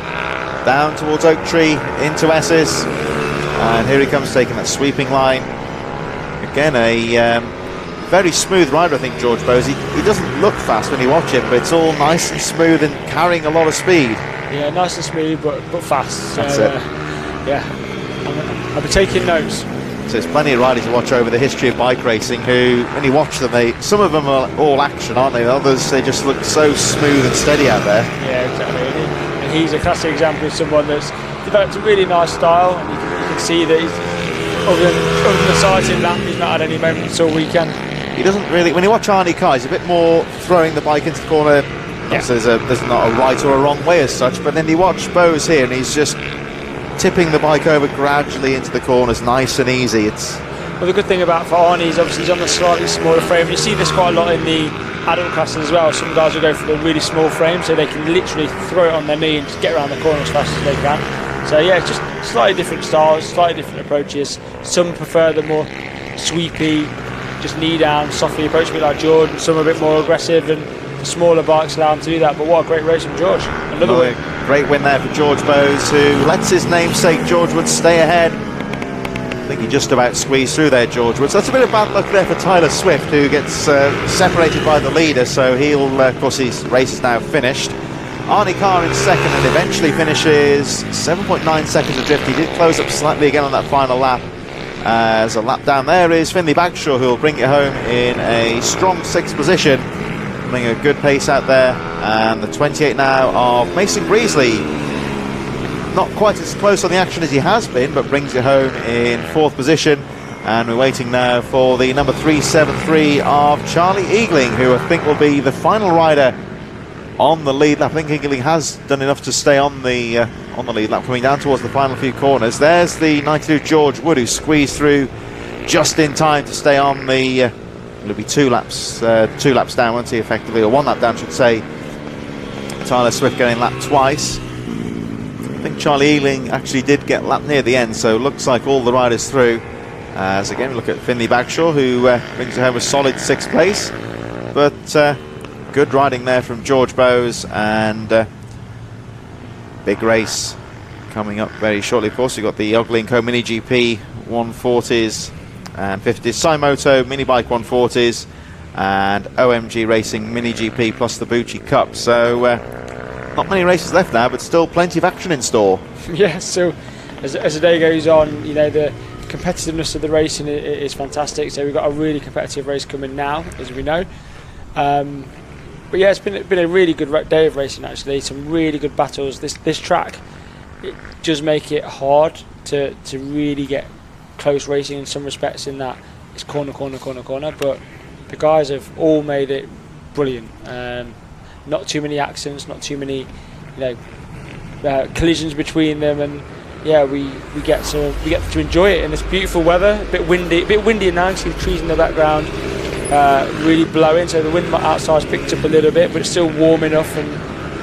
down towards Oak Tree into Esses, and here he comes taking that sweeping line. Again, a very smooth rider, I think, George Bowes. He doesn't look fast when you watch him, but it's all nice and smooth and carrying a lot of speed. Yeah, nice and smooth, but fast. That's so, it. Yeah, I'll be taking notes. So there's plenty of riders to watch over the history of bike racing who, when you watch them, some of them are all action, aren't they? Others, they just look so smooth and steady out there. Yeah, exactly. And he's a classic example of someone that's developed a really nice style, and you can see that he's, other than the sighting lap, he's not had any moments all weekend. He doesn't really, when you watch Arnie Carr, he's a bit more throwing the bike into the corner. Yeah. So there's not a right or a wrong way as such, but then you watch Bowes here and he's just tipping the bike over gradually into the corners, nice and easy. Well, the good thing about for Arnie is obviously he's on the slightly smaller frame. You see this quite a lot in the adult classes as well. Some guys will go for the really small frame so they can literally throw it on their knee and just get around the corner as fast as they can. So yeah, it's just slightly different styles, slightly different approaches. Some prefer the more sweepy, just knee down, softly approach, a bit like George, and some are a bit more aggressive, and the smaller bikes allow him to do that. But what a great race from George. Another win. Great win there for George Bowes, who lets his namesake George Wood stay ahead. I think he just about squeezed through there, George Woods. That's a bit of bad luck there for Tyler Swift, who gets separated by the leader, so he'll, of course, his race is now finished. Arnie Carr in second and eventually finishes 7.9 seconds adrift. He did close up slightly again on that final lap. As a lap down there is Finley Bagshaw, who will bring it home in a strong 6th position. Running a good pace out there. And the 28 now of Mason Breesley. Not quite as close on the action as he has been, but brings it home in 4th position. And we're waiting now for the number 373 of Charlie Eagling, who I think will be the final rider on the lead lap. I think Eagling has done enough to stay on the lead lap, coming down towards the final few corners. There's the 92 George Wood, who squeezed through just in time to stay on the... it'll be 2 laps down, won't he, effectively, or 1 lap down, I should say. Tyler Swift getting lapped twice. I think Charlie Eagling actually did get lapped near the end, so looks like all the riders through. As again, we look at Finley Bagshaw, who brings it home a solid 6th place. But good riding there from George Bowes, and big race coming up very shortly. Of course, we've got the Ugly & Co Mini GP 140s and 50s, Moto Mini Bike 140s, and OMG Racing Mini GP plus the Bucci Cup. So not many races left now, but still plenty of action in store. Yeah, so as the day goes on, you know, the competitiveness of the racing is fantastic. So we've got a really competitive race coming now, as we know. But yeah, it's been a really good day of racing, actually. Some really good battles. This track, it does make it hard to really get close racing in some respects, in that it's corner. But the guys have all made it brilliant. Not too many accidents, not too many, collisions between them, and yeah, we get to enjoy it in this beautiful weather. A bit windy now. You see the trees in the background, really blowing, so the wind outside's picked up a little bit, but it's still warm enough and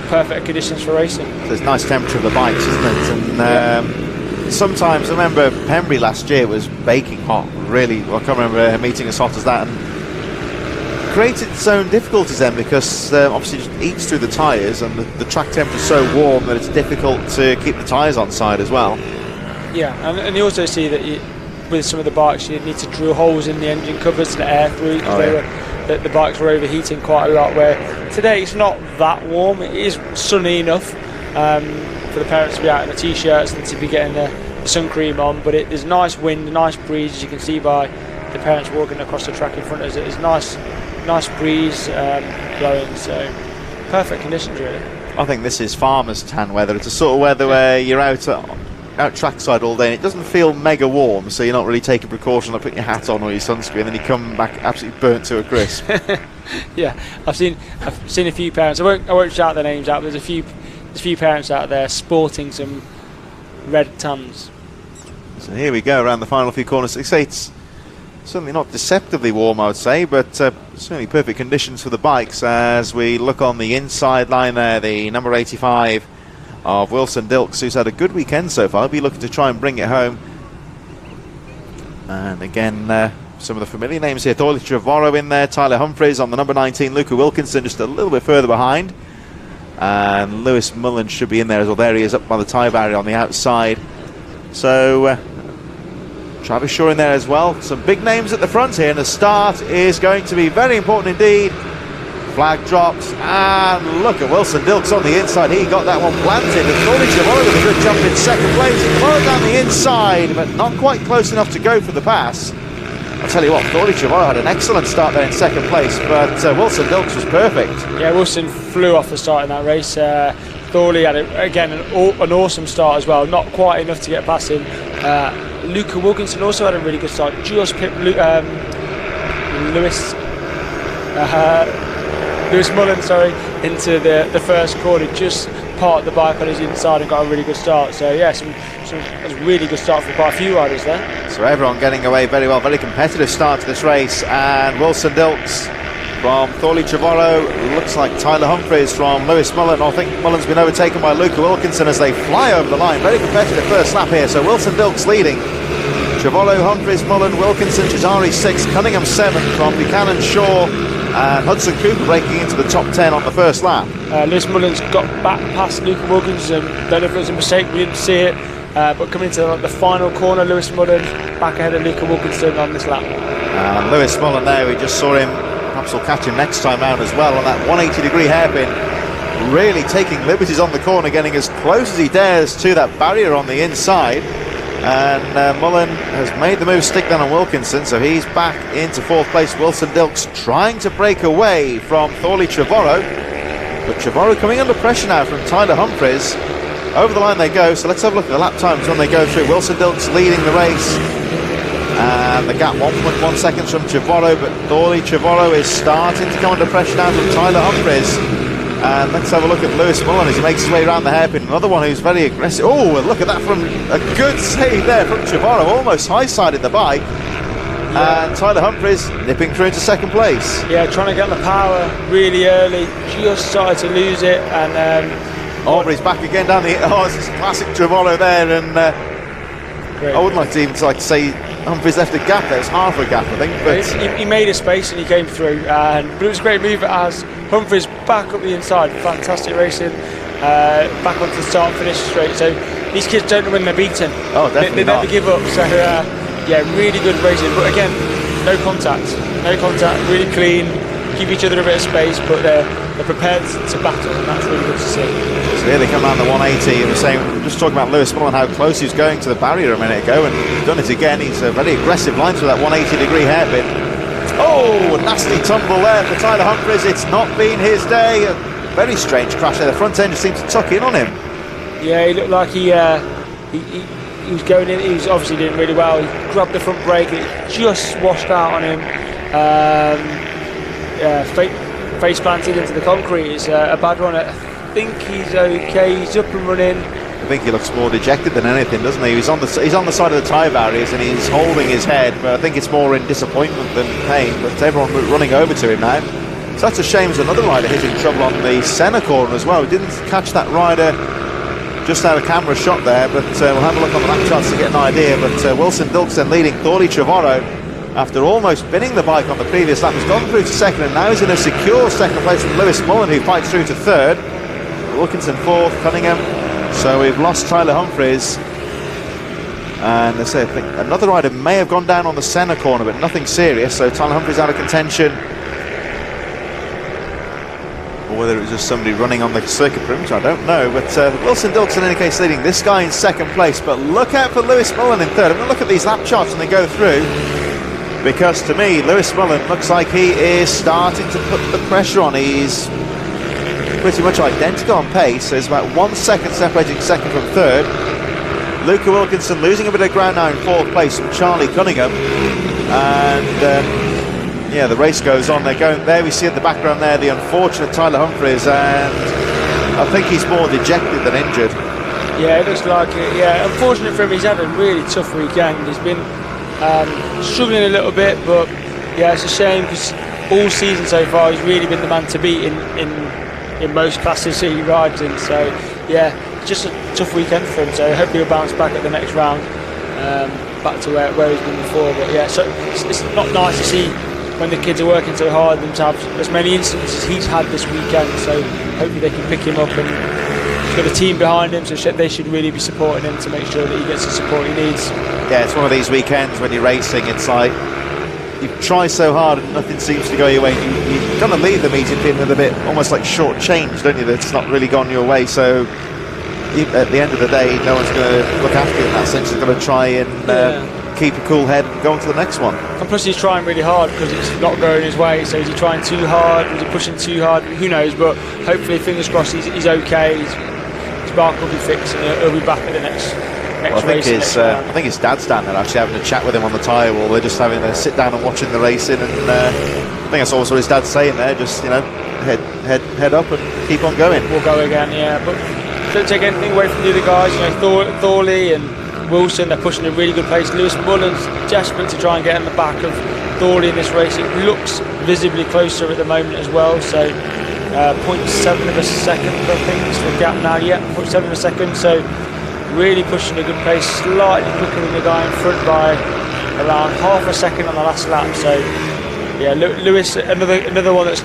perfect conditions for racing. There's nice temperature of the bikes, isn't it? And sometimes, I remember Pembrey last year was baking hot. Really, I can't remember a meeting as hot as that, and created its own difficulties then, because obviously it just eats through the tyres, and the track temperature is so warm that it's difficult to keep the tyres on side as well. Yeah, and you also see that with some of the bikes you need to drill holes in the engine covers to let air through, because the bikes were overheating quite a lot, where today it's not that warm. It is sunny enough for the parents to be out in the t-shirts and to be getting the sun cream on, but there's nice wind, nice breeze, as you can see by the parents walking across the track in front of us. It's nice breeze blowing, so perfect conditions really. I think this is farmer's tan weather. It's a sort of weather where you're out trackside all day and it doesn't feel mega warm, so you're not really taking precaution like putting your hat on or your sunscreen, and then you come back absolutely burnt to a crisp. Yeah, I've seen a few parents. I won't shout their names out. There's a few parents out there sporting some red tans. So here we go around the final few corners. They say it's certainly not deceptively warm, I would say, but certainly perfect conditions for the bikes. As we look on the inside line there, the number 85 of Wilson Dilks, who's had a good weekend so far. He'll be looking to try and bring it home. And again, some of the familiar names here. Thorley Trevorrow in there, Tyler Humphreys on the number 19, Luca Wilkinson just a little bit further behind. And Lewis Mullen should be in there as well. There he is, up by the tyre barrier on the outside. So Travis Shaw in there as well. Some big names at the front here, and the start is going to be very important indeed. Flag drops, and look at Wilson Dilks on the inside. He got that one planted, and Thorley Trevorrow with a good jump in second place. He followed down the inside, but not quite close enough to go for the pass. I'll tell you what, Thorley Trevorrow had an excellent start there in second place, but Wilson Dilks was perfect. Yeah, Wilson flew off the start in that race. Thorley had, again, an awesome start as well. Not quite enough to get past him. Luca Wilkinson also had a really good start. Just picked Lewis Mullen, into the first corner. Just parked the bike on his inside and got a really good start. So yeah, a really good start for quite a few riders there. So everyone getting away very well. Very competitive start to this race. And Wilson Dilks from Thorley Trevorrow, looks like Tyler Humphreys from Lewis Mullen. I think Mullen's been overtaken by Luca Wilkinson as they fly over the line. Very competitive first lap here. So Wilson Dilks leading. Trevorrow, Humphreys, Mullen, Wilkinson, Cesari 6, Cunningham 7 from Buchanan, Shaw and Hudson Cooper breaking into the top 10 on the first lap. Lewis Mullen's got back past Luca Wilkinson. Don't know if it was a mistake, we didn't see it. But coming into the final corner, Lewis Mullen back ahead of Luca Wilkinson on this lap. And Lewis Mullen there, we just saw him, perhaps we'll catch him next time out as well, on that 180-degree hairpin, really taking liberties on the corner, getting as close as he dares to that barrier on the inside. And Mullen has made the move stick down on Wilkinson, so he's back into 4th place. Wilson Dilks trying to break away from Thorley Trevorrow, but Trevorrow coming under pressure now from Tyler Humphries. Over the line they go, so let's have a look at the lap times when they go through. Wilson Dilks leading the race, and the gap 1.1 seconds from Trevorrow, but Thorley Trevorrow is starting to come under pressure now from Tyler Humphries. And let's have a look at Lewis Mullen as he makes his way around the hairpin. Another one who's very aggressive. Oh, and look at that, from a good save there from Trevorrow, almost high-sided the bike. Yeah. And Tyler Humphries nipping through into 2nd place. Yeah, trying to get the power really early, just started to lose it. And Aubrey's back again down the... Oh, it's classic Trevorrow there, and I wouldn't like to say Humphries left a gap there. It's half a gap, I think. But he made a space and he came through. But it was a great move as Humphries back up the inside. Fantastic racing. Back onto the start and finish straight. So these kids don't know when they're beaten. Oh, definitely They never give up. So yeah, really good racing. But again, no contact, really clean. Give each other a bit of space, but they're prepared to battle, and that's really good to see. So here they come around the 180, and we're saying, just talking about Lewis Mullen, how close he was going to the barrier a minute ago, and he's done it again. He's a very aggressive line through that 180-degree hairpin. Oh, a nasty tumble there for Tyler Humphries. It's not been his day. A very strange crash there. The front end just seemed to tuck in on him. Yeah, he looked like he was going in. He was obviously doing really well. He grabbed the front brake, it just washed out on him. Face planted into the concrete. It's a bad one. I think he's okay. He's up and running. I think he looks more dejected than anything, doesn't he? He's on the side of the tyre barriers and he's holding his head, but I think it's more in disappointment than pain. But everyone running over to him now. So that's a shame. There's another rider hitting trouble on the centre corner as well. We didn't catch that rider just out of camera shot there, but we'll have a look on the lap charts to get an idea. But Wilson Dilks then leading Thorley Trevorrow after almost spinning the bike on the previous lap. He's gone through to 2nd and now he's in a secure 2nd place from Lewis Mullen, who fights through to 3rd. Wilkinson 4th, Cunningham. So we've lost Tyler Humphries. And I say, I think another rider may have gone down on the centre corner, but nothing serious. So Tyler Humphries out of contention. Or whether it was just somebody running on the circuit perimeter, I don't know. But Wilson Dilks in any case leading this guy in 2nd place. But look out for Lewis Mullen in 3rd. I'm going to look at these lap charts when they go through, because to me Lewis Mullen looks like he is starting to put the pressure on. He's pretty much identical on pace. There's about 1 second separating 2nd from 3rd. Luca Wilkinson losing a bit of ground now in 4th place from Charlie Cunningham. And yeah, the race goes on. They're going there. We see in the background there the unfortunate Tyler Humphries, and I think he's more dejected than injured. Yeah, it looks like it. Yeah, unfortunate for him. He's had a really tough weekend. He's been struggling a little bit, but yeah, it's a shame because all season so far he's really been the man to beat in most classes he rides in. So yeah, just a tough weekend for him. So hopefully he'll bounce back at the next round, back to where he's been before. But yeah, so it's not nice to see when the kids are working so hard and to have as many instances he's had this weekend. So hopefully they can pick him up, and he's got a team behind him, so they should really be supporting him to make sure that he gets the support he needs. Yeah, it's one of these weekends when you're racing, it's like you try so hard and nothing seems to go your way. You're going to leave the meeting feeling a bit almost like short-changed, don't you? That it's not really gone your way. So at the end of the day, no one's going to look after you in that sense. They're going to try and keep a cool head and go on to the next one. And plus he's trying really hard because it's not going his way. So is he trying too hard? Is he pushing too hard? Who knows? But hopefully, fingers crossed, he's okay. His bike will be fixed and he'll be back at the next race. I think his dad's down there actually having a chat with him on the tyre wall. They're just having a sit down and watching the racing, and I think that's also what his dad's saying there. Just head up and keep on going. We'll go again, yeah. But don't take anything away from the other guys. Thorley and Wilson, they're pushing a really good pace. Lewis Mullen's desperate to try and get in the back of Thorley in this race. It looks visibly closer at the moment as well. So 0.7 of a second, I think, is the gap now. Yeah, 0.7 of a second. So really pushing a good pace, slightly quicker than the guy in front by around half a second on the last lap. So yeah, Lewis, another one that's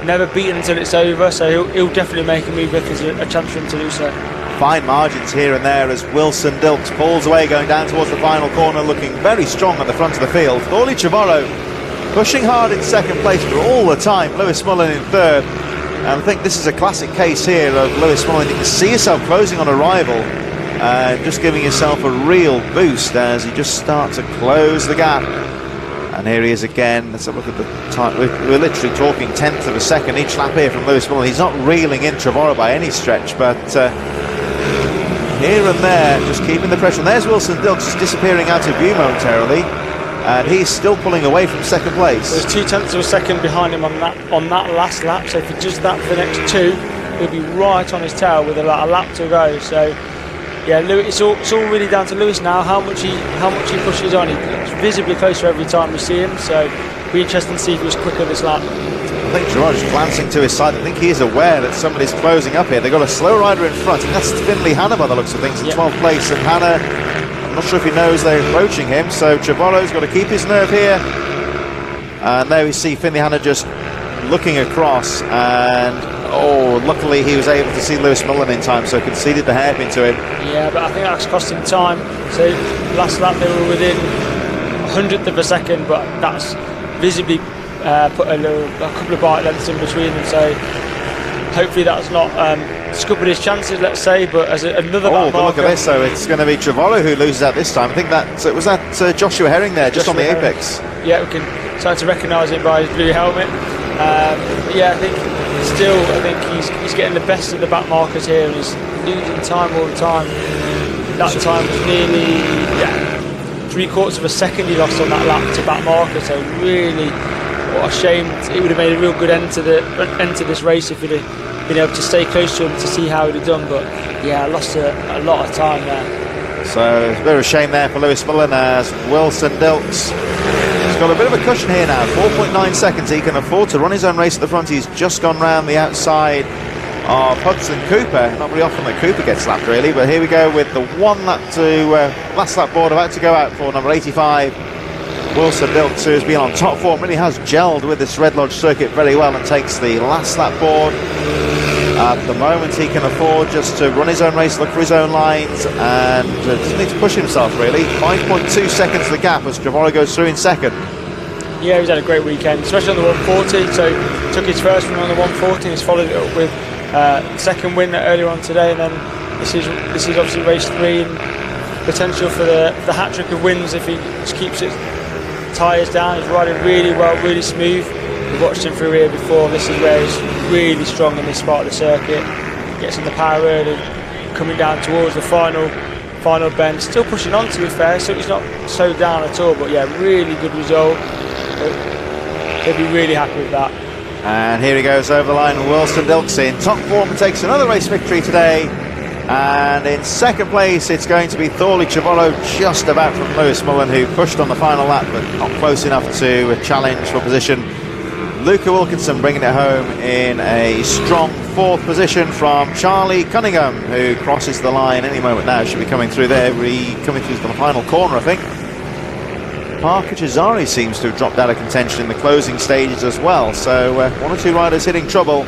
never beaten until it's over. So he'll definitely make a move if there's a chance for him to do so. fine margins here and there as Wilson Dilks pulls away, going down towards the final corner, looking very strong at the front of the field. Thorley Trevorrow pushing hard in second place, but all the time Lewis Mullen in third. And I think this is a classic case here of Lewis Mullen. You can see yourself closing on a rival and just giving yourself a real boost as you just start to close the gap. And here he is again. Let's have a look at the time. We're literally talking tenth of a second each lap here from Lewis Mullen. He's not reeling in Trevorrow by any stretch, but here and there, just keeping the pressure. And there's Wilson Dilks just disappearing out of view momentarily, and he's still pulling away from second place. There's 0.2 of a second behind him on that last lap. So if he does that for the next two, he'll be right on his tail with a lap to go. So yeah, Lewis, it's all really down to Lewis now. How much he pushes on. He's visibly closer every time we see him. So it'll be interesting to see if he was quicker this lap. I think Gerard's glancing to his side. I think he is aware that somebody's closing up here. They've got a slow rider in front, and that's Finley Hanna by the looks of things in 12th place. And Hanna, I'm not sure if he knows they're approaching him, so Trevorrow's got to keep his nerve here. And there we see Finley Hanna just looking across, and luckily he was able to see Lewis Mullen in time, so conceded the hairpin to him. Yeah, but I think that's cost him time. So last lap they were within 100th of a second, but that's visibly put a couple of bike lengths in between them, so hopefully that's not scuppered his chances, let's say. But as another but look at this, so it's going to be Trevorrow who loses out this time. I think that was that Joshua Herring there, just on the apex. Yeah, we can start to recognise him by his blue helmet. Yeah, I think he's getting the best of the back markers here, and he's losing time all the time. That time was nearly 3/4 of a second he lost on that lap to back marker, so really what a shame. It would have made a real good end to this race if he'd have been able to stay close to him to see how he'd have done, but yeah, lost a lot of time there. So it's a bit of a shame there for Lewis Mullen as Wilson Dilks has got a bit of a cushion here now, 4.9 seconds. He can afford to run his own race at the front. He's just gone round the outside of Hudson Cooper. Not very often that Cooper gets lapped really, but here we go with the last lap board about to go out for number 85. Wilson Dilks, who has been on top form, really has gelled with this Redlodge circuit very well, and takes the last lap board. At the moment he can afford just to run his own race, look for his own lines, and doesn't need to push himself really. 5.2 seconds the gap as Trevorrow goes through in second. Yeah, he's had a great weekend, especially on the 140, so took his first win on the 140 and he's followed it up with second win earlier on today, and then this is obviously race 3 and potential for the hat-trick of wins if he just keeps his tyres down. He's riding really well, really smooth. We've watched him through here before. This is where he's really strong in this part of the circuit. Gets in the power early, coming down towards the final bend. Still pushing on, to be fair, so he's not slowed down at all. But yeah, really good result. He'll be really happy with that. And here he goes over the line. Wilson Dilks in top form and takes another race victory today. And in second place it's going to be Thorley Trevorrow, just about from Lewis Mullen, who pushed on the final lap but not close enough to challenge for position. Luca Wilkinson bringing it home in a strong fourth position from Charlie Cunningham, who crosses the line any moment now. Should be coming through there, coming through the final corner I think. Parker Cesari seems to have dropped out of contention in the closing stages as well, so one or two riders hitting trouble.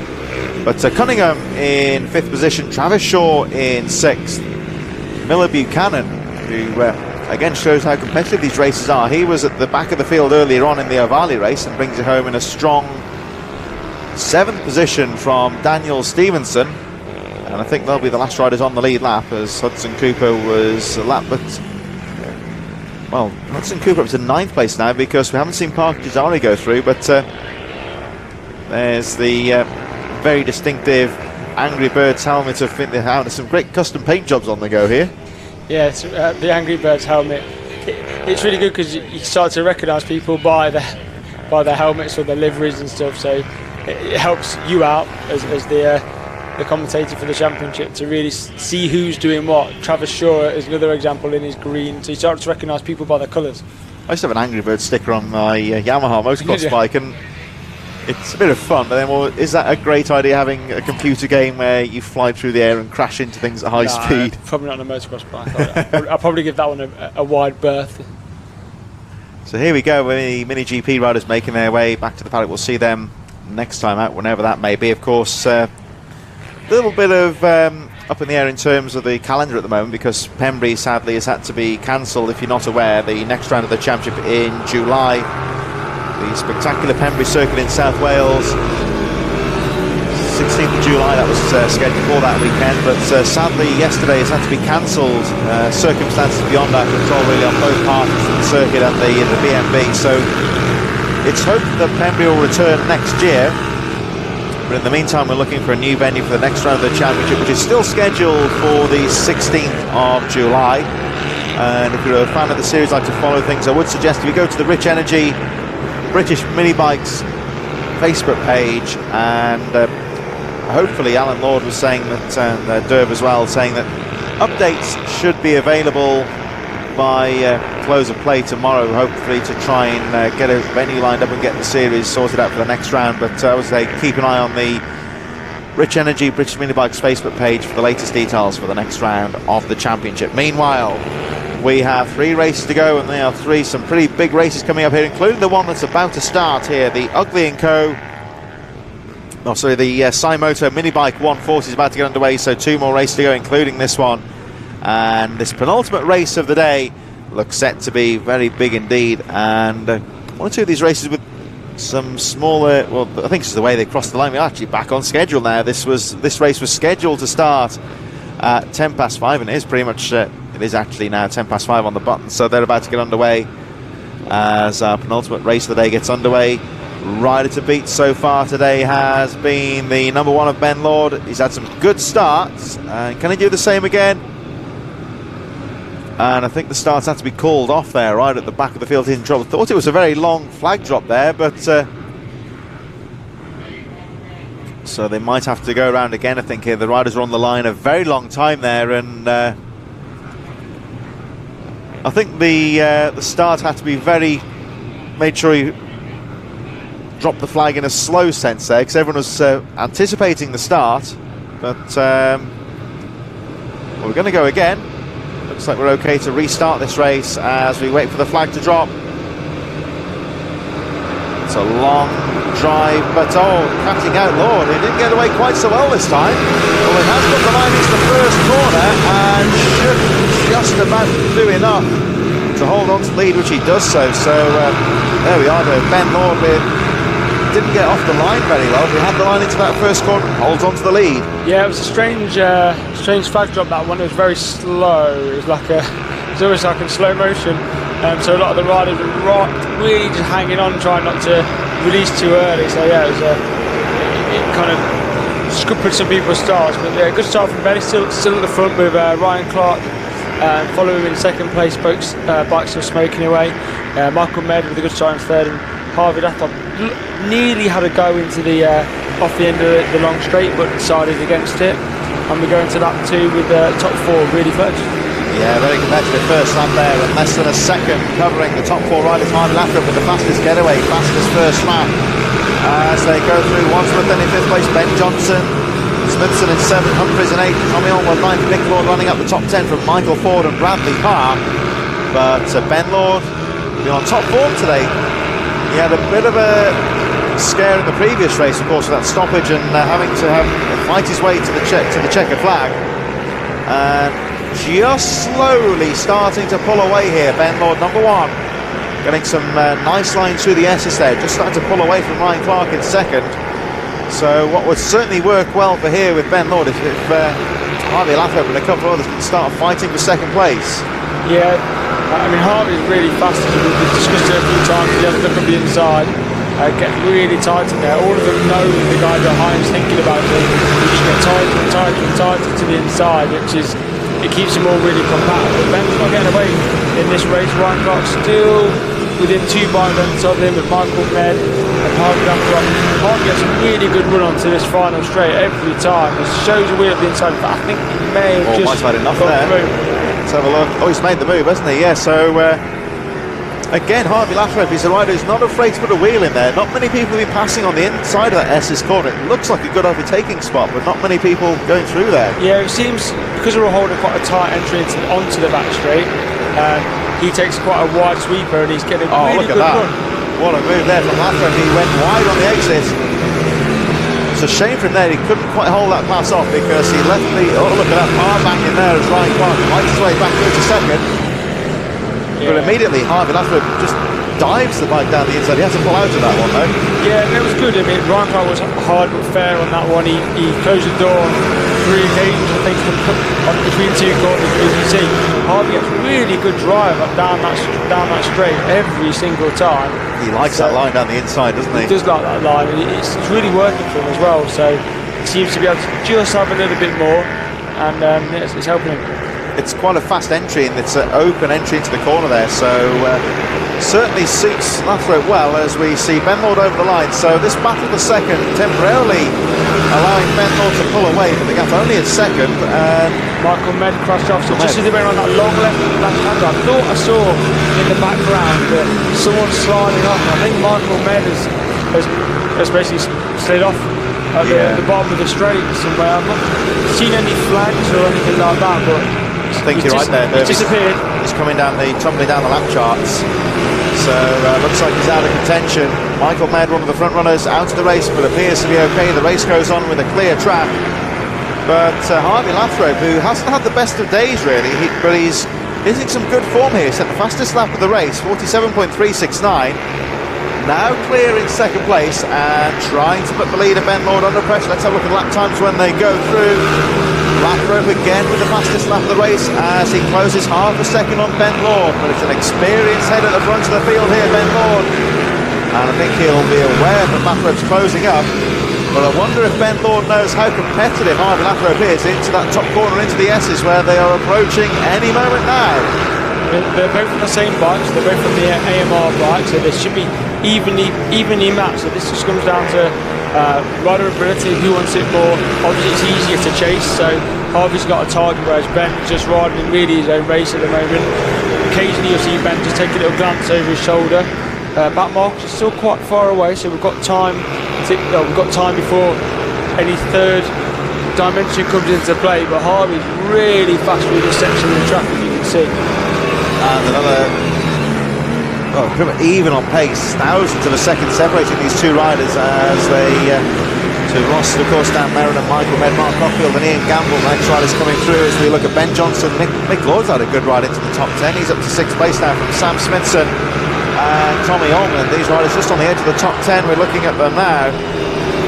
But Cunningham in 5th position, Travis Shaw in 6th. Miller Buchanan, who again shows how competitive these races are. He was at the back of the field earlier on in the Ovale race and brings it home in a strong 7th position from Daniel Stevenson. And I think they'll be the last riders on the lead lap, as Hudson Cooper was a lap, but well, Hudson Cooper up to 9th place now because we haven't seen Parker Cesari go through, but there's the very distinctive Angry Birds helmet of Finley Hanna. There's some great custom paint jobs on the go here. Yeah, it's, the Angry Birds helmet. It's really good because you start to recognise people by their helmets or their liveries and stuff. So it helps you out as the commentator for the championship to really see who's doing what. Travis Shaw is another example in his green. So you start to recognise people by their colours. I used to have an Angry Birds sticker on my Yamaha motocross bike, and it's a bit of fun, but then is that a great idea, having a computer game where you fly through the air and crash into things at high speed? Probably not on a motocross bike. I'll probably give that one a wide berth. So here we go with the Mini GP riders making their way back to the paddock. We'll see them next time out, whenever that may be. Of course, a little bit of up in the air in terms of the calendar at the moment, because Pembrey sadly has had to be cancelled. If you're not aware, the next round of the championship in July, the spectacular Pembrey circuit in South Wales, 16th of July, that was scheduled for that weekend, but sadly yesterday it's had to be cancelled. Circumstances beyond our control really on both parties of the circuit and the BMB, so it's hoped that Pembrey will return next year, but in the meantime we're looking for a new venue for the next round of the championship, which is still scheduled for the 16th of July. And if you're a fan of the series, like to follow things, I would suggest if you go to the Rich Energy British Minibikes Facebook page, and hopefully Alan Lord was saying that, and Derv as well, saying that updates should be available by close of play tomorrow, hopefully, to try and get a venue lined up and get the series sorted out for the next round. But I would say keep an eye on the Rich Energy British Minibikes Facebook page for the latest details for the next round of the championship. Meanwhile, we have 3 races to go, and there are some pretty big races coming up here, including the one that's about to start here, the Ugly & Co. Oh, sorry, the Moto Minibike 140 is about to get underway, so 2 more races to go, including this one. And this penultimate race of the day looks set to be very big indeed. And 1 or 2 of these races with some smaller, well, I think it's the way they crossed the line. We're actually back on schedule now. This race was scheduled to start at 5:10, and it is pretty much, it is actually now 5:10 on the button. So they're about to get underway as our penultimate race of the day gets underway. Rider to beat so far today has been the number 1 of Ben Lord. He's had some good starts. Can he do the same again? And I think the starts had to be called off there, right at the back of the field. He didn't drop. Thought it was a very long flag drop there, but so they might have to go around again. I think here the riders are on the line a very long time there, and I think the start had to be very, made sure he dropped the flag in a slow sense there, because everyone was anticipating the start. But well, we're going to go again. Looks like we're okay to restart this race as we wait for the flag to drop. It's a long drive, but cutting out Lord. He didn't get away quite so well this time. Well, he has got the line into the first corner and should just about do enough to hold on to the lead, which he does so. So there we are, though. Ben Lord didn't get off the line very well. We had the line into that first corner, holds on to the lead. Yeah, it was a strange flag drop, that one. It was very slow. It was almost like in slow motion. So a lot of the riders were really just hanging on, trying not to release too early. So yeah, it kind of scuppered some people's starts. But yeah, good start from Ben. He's still at the front with Ryan Clark. Following him in second place, bikes still smoking away. Michael Med with a good start in third, and Harvey Lathop nearly had a go into the off the end of the long straight, but decided against it. And we're going to lap 2 with the top 4 really close. Yeah, very competitive first lap there, and less than a second covering the top 4 riders. Harvey Lathop with the fastest getaway, fastest first lap. As they go through, Wadsworth then in 5th place, Ben Johnson, Smithson in 7th, Humphries in 8th, Tommy Allwood 9th, Nick Lord running up the top 10 from Michael Ford and Bradley Park. But Ben Lord been on top form today. He had a bit of a scare in the previous race, of course, with that stoppage and having to fight his way to the checkered flag. And just slowly starting to pull away here, Ben Lord, number 1. Getting some nice lines through the S's there, just starting to pull away from Ryan Clark in 2nd. So what would certainly work well for here with Ben Lord if Harvey Lathop and a couple of others can start fighting for 2nd place. Yeah, I mean, Harvey's really fast, as we've discussed it a few times. He has to look up the inside, get really tight in there. All of them know the guy behind is thinking about it. You just get tighter and tighter and tighter to the inside, it keeps them all really compact. But Ben's not getting away in this race. Ryan Clark's still within 2 bike lengths of him with Michael Med and Harvey Lathop. Harvey gets a really good run onto this final straight every time. It shows a wheel at the inside, but I think he may have just might have had enough there. Through. Let's have a look. Oh, he's made the move, hasn't he? Yeah, so again, Harvey Lathop, he's a rider who's not afraid to put a wheel in there. Not many people have been passing on the inside of that S's corner. It looks like a good overtaking spot, but not many people going through there. Yeah, it seems, because we're holding quite a tight entry onto the back straight, he takes quite a wide sweeper and he's getting a really good run. What a move there from Lathop. He went wide on the exit. It's a shame for him there, he couldn't quite hold that pass off because he left the, oh look at that power back in there as Ryan Clark fights his way back through to second. But immediately Harvey Lathrop just dives the bike down the inside. He had to pull out of that one though. Yeah, it was good. I mean, Ryan Clark was hard but fair on that one. He closed the door on 3 occasions, I think, on between 2 corners. As you see, Harvey gets really good drive up down that straight every single time. He likes that line down the inside, doesn't he? He does like that line. It's really working for him as well. So he seems to be able to just have a little bit more, and it's helping him. It's quite a fast entry, and it's an open entry into the corner there, so certainly suits Lathrop well as we see Ben Lord over the line. So this battle for second, temporarily allowing Ben Lord to pull away, but the gap only at second. Michael Med crashed off, so just as they went on that long left-hand, I thought I saw in the background someone sliding off. I think Michael Med has basically slid off at the bottom of the straight somewhere. I've not seen any flags or anything like that, but I think you're right there. He's disappeared. He's tumbling down the lap charts. So looks like he's out of contention. Michael Med, one of the front runners, out of the race, but appears to be okay. The race goes on with a clear track. But Harvey Lathrop, who hasn't had the best of days really, but he's in some good form here. He set the fastest lap of the race, 47.369. Now clear in second place and trying to put the leader Ben Lord under pressure. Let's have a look at lap times when they go through. Lathrop again with the fastest lap of the race as he closes half a second on Ben Lord, but it's an experienced head at the front of the field here, Ben Lord, and I think he'll be aware that Lathrop's closing up, but I wonder if Ben Lord knows how competitive Harvey Lathrop is into that top corner, into the S's where they are approaching any moment now. They're both on the same bikes, they're both on the AMR bike, so they should be evenly matched. So this just comes down to rider ability, who wants it more. Obviously it's easier to chase, so Harvey's got a target, whereas Ben's just riding in really his own race at the moment. Occasionally you'll see Ben just take a little glance over his shoulder. Back marks are still quite far away, so we've got time before any third dimension comes into play, but Harvey's really fast through this section of the track, as you can see. And another, pretty much even on pace, thousands of a second separating these two riders as they, to Ross, of course, Dan Merrin and Michael Med, Mark Cockfield and Ian Gamble, the next riders coming through as we look at Ben Johnson. Mick Lord's had a good ride into the top 10, he's up to 6th place now from Sam Smithson and Tommy Ullman. These riders just on the edge of the top 10, we're looking at them now.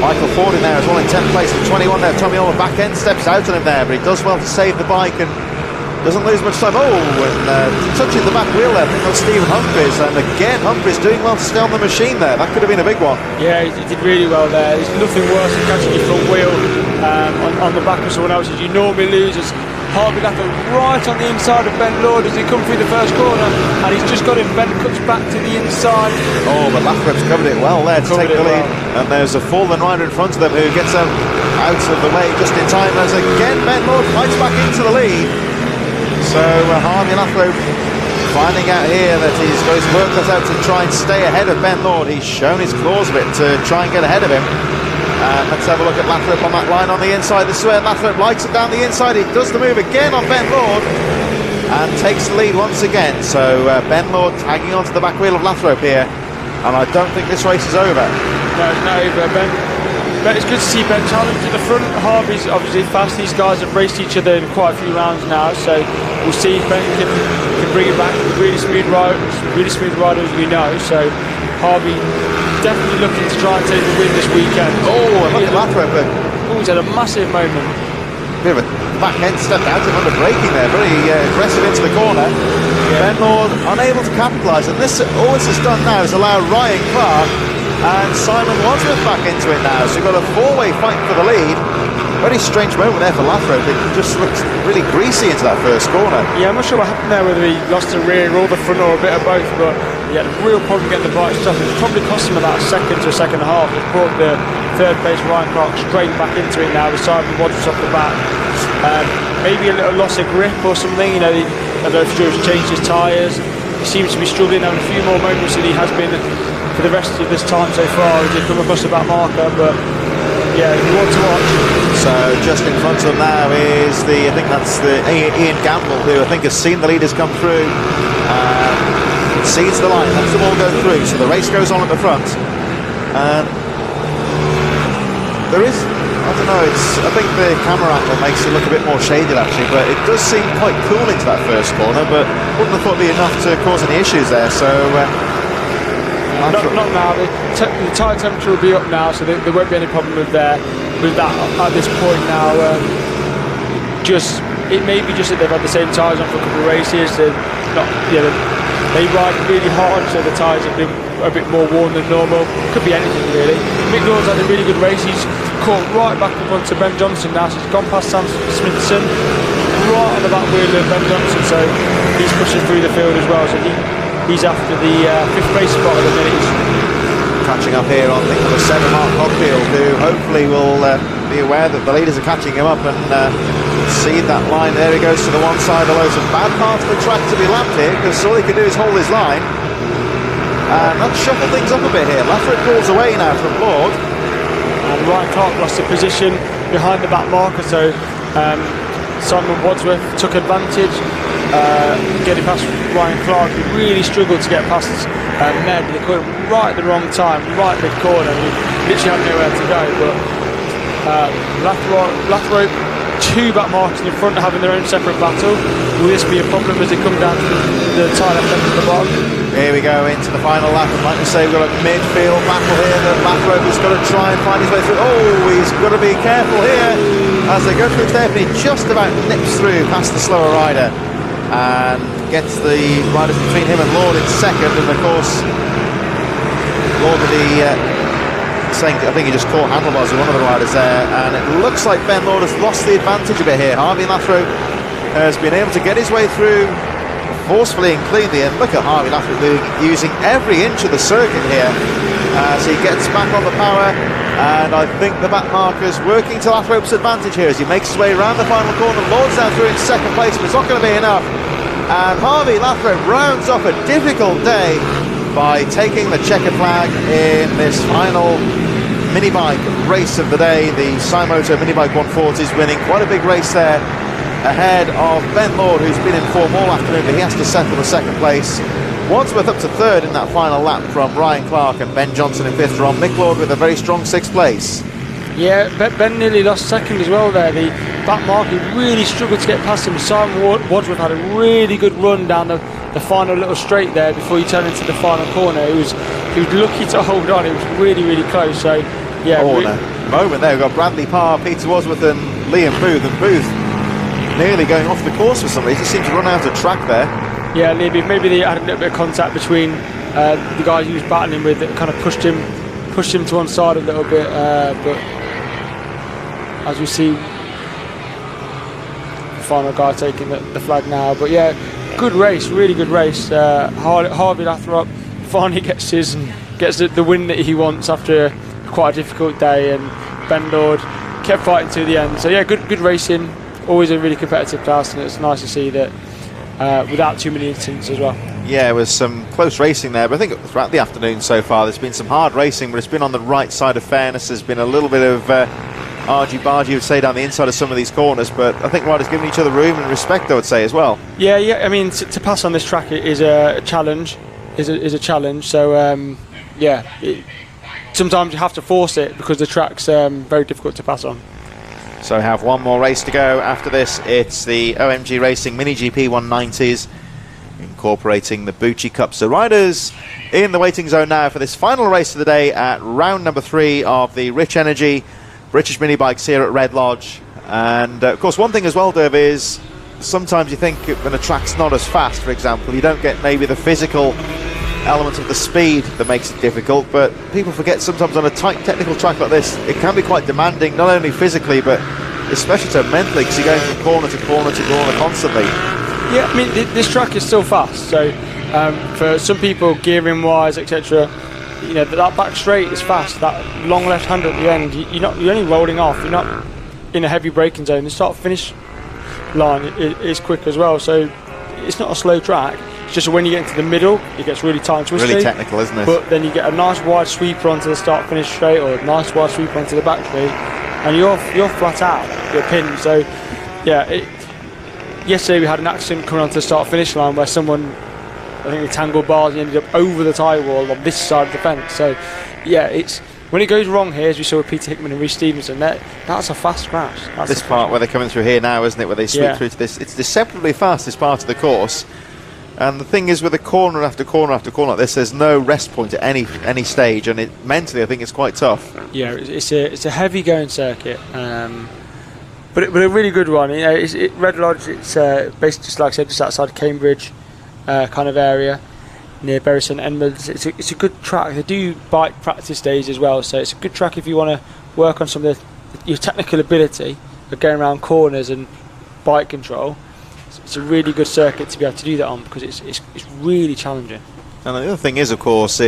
Michael Ford in there as well in 10th place at 21 there. Tommy Ullman back end steps out on him there, but he does well to save the bike and doesn't lose much time. And touching the back wheel there, I think that's Stephen Humphries, and again Humphries doing well to stay on the machine there. That could have been a big one. Yeah, he did really well there. There's nothing worse than catching your front wheel on the back of someone else's. You normally lose. As Harvey Lathrop right on the inside of Ben Lord as he comes through the first corner, and he's just got him. Ben cuts back to the inside. Oh, but Lathrop's covered it well there to take the lead. Well. And there's a fallen rider in front of them who gets out of the way just in time as again Ben Lord fights back into the lead. So Harvey Lathrop finding out here that he's got his work cut out to try and stay ahead of Ben Lord. He's shown his claws a bit to try and get ahead of him. Let's have a look at Lathrop on that line on the inside. This is where Lathrop likes it down the inside. He does the move again on Ben Lord and takes the lead once again. So Ben Lord tagging onto the back wheel of Lathrop here, and I don't think this race is over. No, it's not over. But it's good to see Ben challenge at the front. Harvey's obviously fast. These guys have raced each other in quite a few rounds now, so we'll see if Ben can bring it back. Really smooth rider, as we know. So Harvey definitely looking to try and take the win this weekend. Oh, and look at Lathrop. He's had a massive moment. Bit of a back end step out of under braking there, very aggressive into the corner. Yeah. Ben Lord unable to capitalise, and all this has done now is allow Ryan Clark and Simon Wadsworth back into it now, so you've got a four-way fight for the lead. Very strange moment there for Lathrop. It just looked really greasy into that first corner. Yeah, I'm not sure what happened there, whether he lost the rear or the front or a bit of both, but he had a real problem getting the bike stuck. It probably cost him about a second to a second and a half. It brought the third place Ryan Clark straight back into it now with Simon Wadsworth off the back. Maybe a little loss of grip or something, I don't know if Stuart's changed his tyres. He seems to be struggling, having a few more moments than he has been for the rest of this time so far. He did come across the back marker, but yeah, you want to watch. So just in front of them now is I think that's the Ian Gamble, who I think has seen the leaders come through, sees the line, lets them all go through, so the race goes on at the front. there is, I don't know, I think the camera angle makes it look a bit more shaded actually, but it does seem quite cool into that first corner, but wouldn't have thought it'd be enough to cause any issues there, so... not now. The tyre temperature will be up now, so there won't be any problem with that at this point now. It may be just that they've had the same tyres on for a couple of races. They ride really hard, so the tyres have been a bit more worn than normal. Could be anything really. Mick Lord's had a really good race. He's caught right back up onto Ben Johnson now, so he's gone past Sam Smithson, right on the back wheel of Ben Johnson, so he's pushing through the field as well. So he's after the 5th place spot at the minute. He's catching up here on, I think, number 7, Mark Hogfield, who hopefully will be aware that the leaders are catching him up and see that line. There he goes to the one side, although some bad parts of the track to be lapped here, because all he can do is hold his line. And that shuffled things up a bit here. Lathrop pulls away now from Lord. And Ryan Clark lost the position behind the back marker, so Simon Wadsworth took advantage, getting past Ryan Clark, who really struggled to get past Ned. They caught him right at the wrong time, right mid-corner. He literally had nowhere to go, but Lathrop, 2 back markers in front having their own separate battle. Will this be a problem as they come down to the tie left end of the bottom? Here we go into the final lap, and like we say, we've got a midfield battle here that Lathrop has got to try and find his way through. Oh, he's got to be careful here as they go through there, but he just about nips through past the slower rider and gets the riders between him and Lord in second. And of course, Lord with the saying, I think he just caught handlebars with one of the riders there, and it looks like Ben Lord has lost the advantage a bit here. Harvey Lathrop has been able to get his way through forcefully and cleanly, and look at Harvey Lathrop using every inch of the circuit here as he gets back on the power, and I think the back marker's working to Lathrop's advantage here as he makes his way around the final corner. Lord's down through in second place, but it's not going to be enough, and Harvey Lathrop rounds off a difficult day by taking the checkered flag in this final minibike race of the day. The Supermoto minibike 140 is winning quite a big race there ahead of Ben Lord, who's been in form all afternoon, but he has to settle the second place. Wadsworth up to 3rd in that final lap from Ryan Clark, and Ben Johnson in 5th from Mick Lord with a very strong 6th place. Yeah, Ben nearly lost second as well there. The back marker really struggled to get past him. Simon Wadsworth had a really good run down the final little straight there before he turned into the final corner. He was lucky to hold on. It was really, really close. So yeah, moment there. We've got Bradley Parr, Peter Wadsworth and Liam Booth, and Booth nearly going off the course for some reason. He seemed to run out of track there. Yeah, maybe they had a little bit of contact between the guys he was battling with that kind of pushed him to one side a little bit, but as we see the final guy taking the flag now. But yeah, good race, really good race. Harvey Lathrop finally gets the win that he wants after quite a difficult day, and Ben Lord kept fighting to the end. So yeah, good racing. Always a really competitive class, and it's nice to see that without too many incidents as well. Yeah, it was some close racing there, but I think throughout the afternoon so far there's been some hard racing, but it's been on the right side of fairness. There's been a little bit of argy-bargy, would say, down the inside of some of these corners, but I think riders giving each other room and respect, I would say, as well. Yeah, I mean, to pass on this track is a challenge, so sometimes you have to force it because the track's very difficult to pass on. So we have one more race to go. After this, it's the OMG Racing Mini GP 190s, incorporating the Bucci Cup. So riders in the waiting zone now for this final race of the day at round number 3 of the Rich Energy British Minibikes here at Redlodge. And of course, one thing as well, Derv, is sometimes you think when a track's not as fast, for example, you don't get maybe the physical element of the speed that makes it difficult, but people forget sometimes on a tight technical track like this, it can be quite demanding, not only physically but especially so mentally, because you're going from corner to corner to corner constantly. Yeah, I mean, this track is still fast, so for some people, gearing wise, etc., you know, that back straight is fast. That long left hand at the end, you're only rolling off. You're not in a heavy braking zone. The start finish line is quick as well, so it's not a slow track. It's just when you get into the middle, it gets really tight and twisty. Really technical, isn't it? But then you get a nice wide sweeper onto the start finish straight, or a nice wide sweeper onto the back straight, and you're flat out. You're pinned. So yeah, yesterday we had an accident coming onto the start finish line where someone, I think, they tangled bars and ended up over the tyre wall on this side of the fence. So yeah, it's When it goes wrong here, as we saw with Peter Hickman and Reece Stevenson, that's a fast crash. This part where they're coming through here now, isn't it, where they sweep through to this, it's deceptively fast, this part of the course. And the thing is, with a corner after corner after corner like this, there's no rest point at any stage, and mentally I think it's quite tough. Yeah, it's a heavy going circuit, but a really good one. You know, Redlodge, it's basically just like I said, just outside Cambridge kind of area, near Bury St Edmunds. It's a good track. They do bike practice days as well, so it's a good track if you want to work on some of your technical ability of going around corners and bike control. It's a really good circuit to be able to do that on, because it's really challenging. And the other thing is, of course,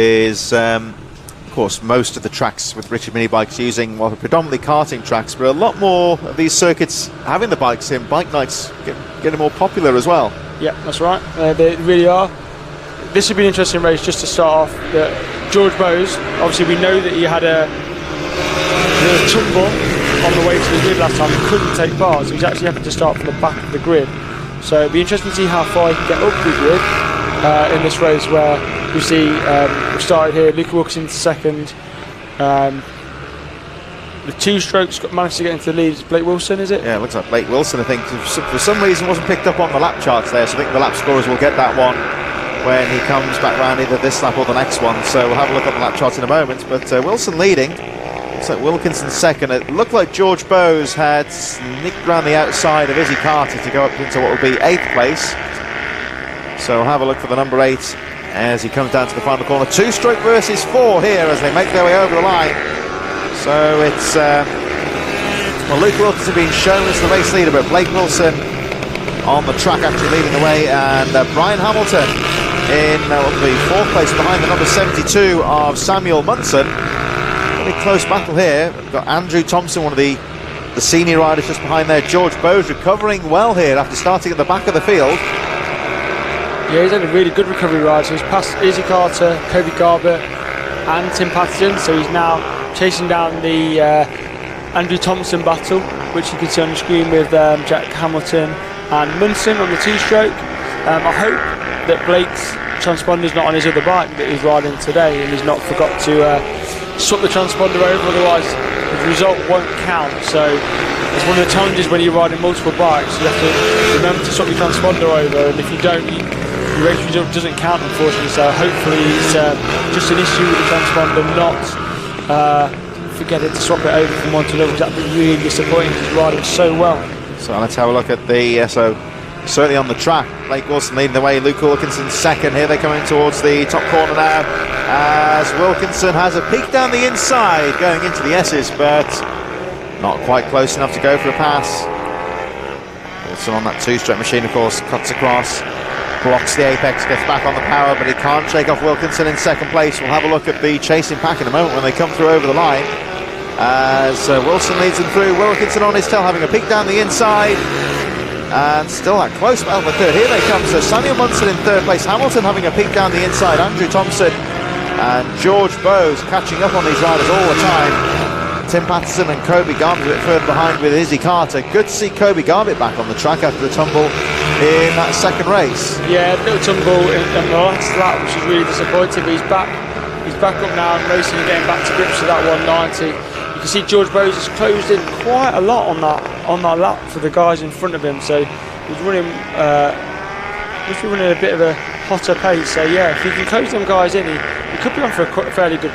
most of the tracks with Richard Minibikes using predominantly karting tracks, but a lot more of these circuits having the bikes in. Bike nights getting more popular as well. Yeah, that's right. They really are. This would be an interesting race just to start off. George Bowes, obviously we know that he had a tumble on the way to the grid last time. He couldn't take part, so he's actually having to start from the back of the grid. So it'll be interesting to see how far he can get up the grid in this race, where we see we started here, Luca Wilkinson second. The two strokes managed to get into the lead. It's Blake Wilson, is it? Yeah, it looks like Blake Wilson, I think. For some reason wasn't picked up on the lap charts there, so I think the lap scorers will get that one when he comes back round either this lap or the next one. So we'll have a look at the lap charts in a moment. But Wilson leading. Looks like Wilkinson second. It looked like George Bowes had sneaked around the outside of Izzy Carter to go up into what will be 8th place. So we'll have a look for the number 8 as he comes down to the final corner. 2-stroke versus 4 here as they make their way over the line. So it's Luke Wilkinson being shown as the race leader, but Blake Wilson on the track actually leading the way, and Brian Hamilton in the 4th place behind the number 72 of Samuel Munson. Very close battle here. We've got Andrew Thompson, one of the senior riders, just behind there. George Bowes recovering well here after starting at the back of the field. Yeah, he's had a really good recovery ride. So he's passed Izzy Carter, Kobe Garbett and Tim Patterson, so he's now chasing down the Andrew Thompson battle, which you can see on the screen with Jack Hamilton and Munson on the 2-stroke. I hope that Blake's transponder's not on his other bike that he's riding today, and he's not forgot to swap the transponder over, otherwise the result won't count. So it's one of the challenges when you're riding multiple bikes. You have to remember to swap your transponder over, and if you don't, your race result doesn't count, unfortunately. So hopefully it's just an issue with the transponder, not forgetting to swap it over from one to another, because that would be really disappointing. He's riding so well. So let's have a look at the certainly on the track, Blake Wilson leading the way, Luke Wilkinson second. Here they're coming towards the top corner now, as Wilkinson has a peek down the inside going into the S's, but not quite close enough to go for a pass. Wilson on that 2-stroke machine, of course, cuts across, blocks the apex, gets back on the power, but he can't shake off Wilkinson in second place. We'll have a look at the chasing pack in a moment when they come through over the line, as Wilson leads them through. Wilkinson on his tail, having a peek down the inside, and still that close battle for third. Here they come. So Samuel Munson in 3rd place, Hamilton having a peek down the inside, Andrew Thompson and George Bowes catching up on these riders all the time. Tim Patterson and Kobe Garbett a bit further behind with Izzy Carter. Good to see Kobe Garbett back on the track after the tumble in that second race. Yeah, a little tumble in the last lap, which is really disappointing, but he's back up now and racing and getting back to grips with that 190. You can see George Bowes has closed in quite a lot on that lap for the guys in front of him, so he's running a bit of a hotter pace. So yeah, if he can close them guys in, he could be on for a fairly good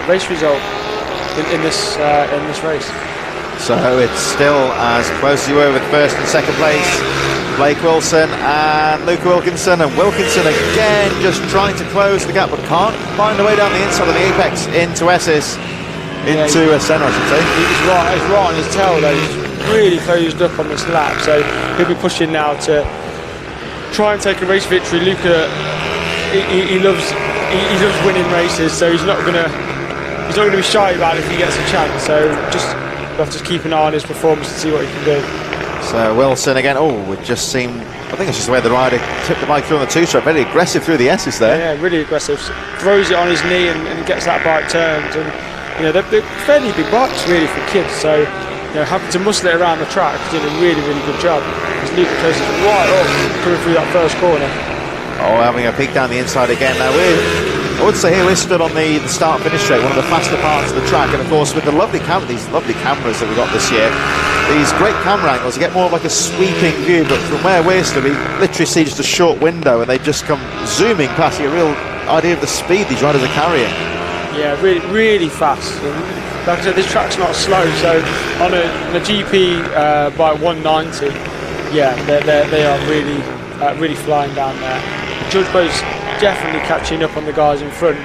race result in this race. So it's still as close as you were with 1st and 2nd place, Blake Wilson and Luke Wilkinson, and Wilkinson again just trying to close the gap, but can't find a way down the inside of the apex into S's. Into a centre, I should say. He's right on his tail though. He's really closed up on this lap, so he'll be pushing now to try and take a race victory. Luca, he loves winning races, so he's not gonna be shy about it if he gets a chance. So we'll have to keep an eye on his performance and see what he can do. So Wilson again. It just seemed, I think it's just the way the rider tipped the bike through on the 2-stroke. Very aggressive through the S's there. Yeah, really aggressive. Throws it on his knee and gets that bike turned. And they're fairly big bikes really for kids, so having to muscle it around the track, he's doing a really, really good job. As Luca closes right up, coming through that first corner. Having a peek down the inside again. Now I would say here we're stood on the start-finish straight, one of the faster parts of the track, and of course with the these lovely cameras that we've got this year, these great camera angles, you get more of like a sweeping view, but from where we're stood, we literally see just a short window, and they just come zooming past you, a real idea of the speed these riders are carrying. Yeah, really, really fast. Like I said, this track's not slow, so on a GP by 190, yeah, they are really flying down there. Judge Bo's definitely catching up on the guys in front,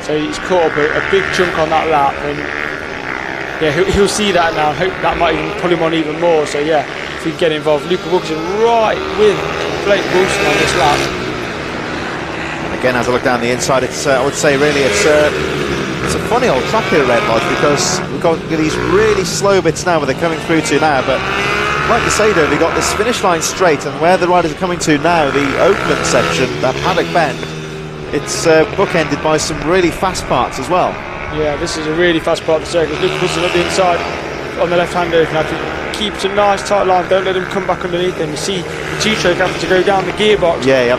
so he's caught up a big chunk on that lap, and yeah, he'll see that now. Hope that might even pull him on even more. So yeah, if we get involved, Luca Wilkinson right with Blake Wilson on this lap. Again, as I look down the inside, it's I would say really it's a funny old track here at Redlodge, because we've got these really slow bits now where they're coming through to now, but like you say, Dave, we've got this finish line straight, and where the riders are coming to now, the Oakland section, that paddock bend, it's bookended by some really fast parts as well. Yeah, this is a really fast part of the circuit. Luke Wilson at the inside on the left-hand open. I think keeps a nice tight line. Don't let him come back underneath him. You see the two-stroke having to go down the gearbox. Yeah,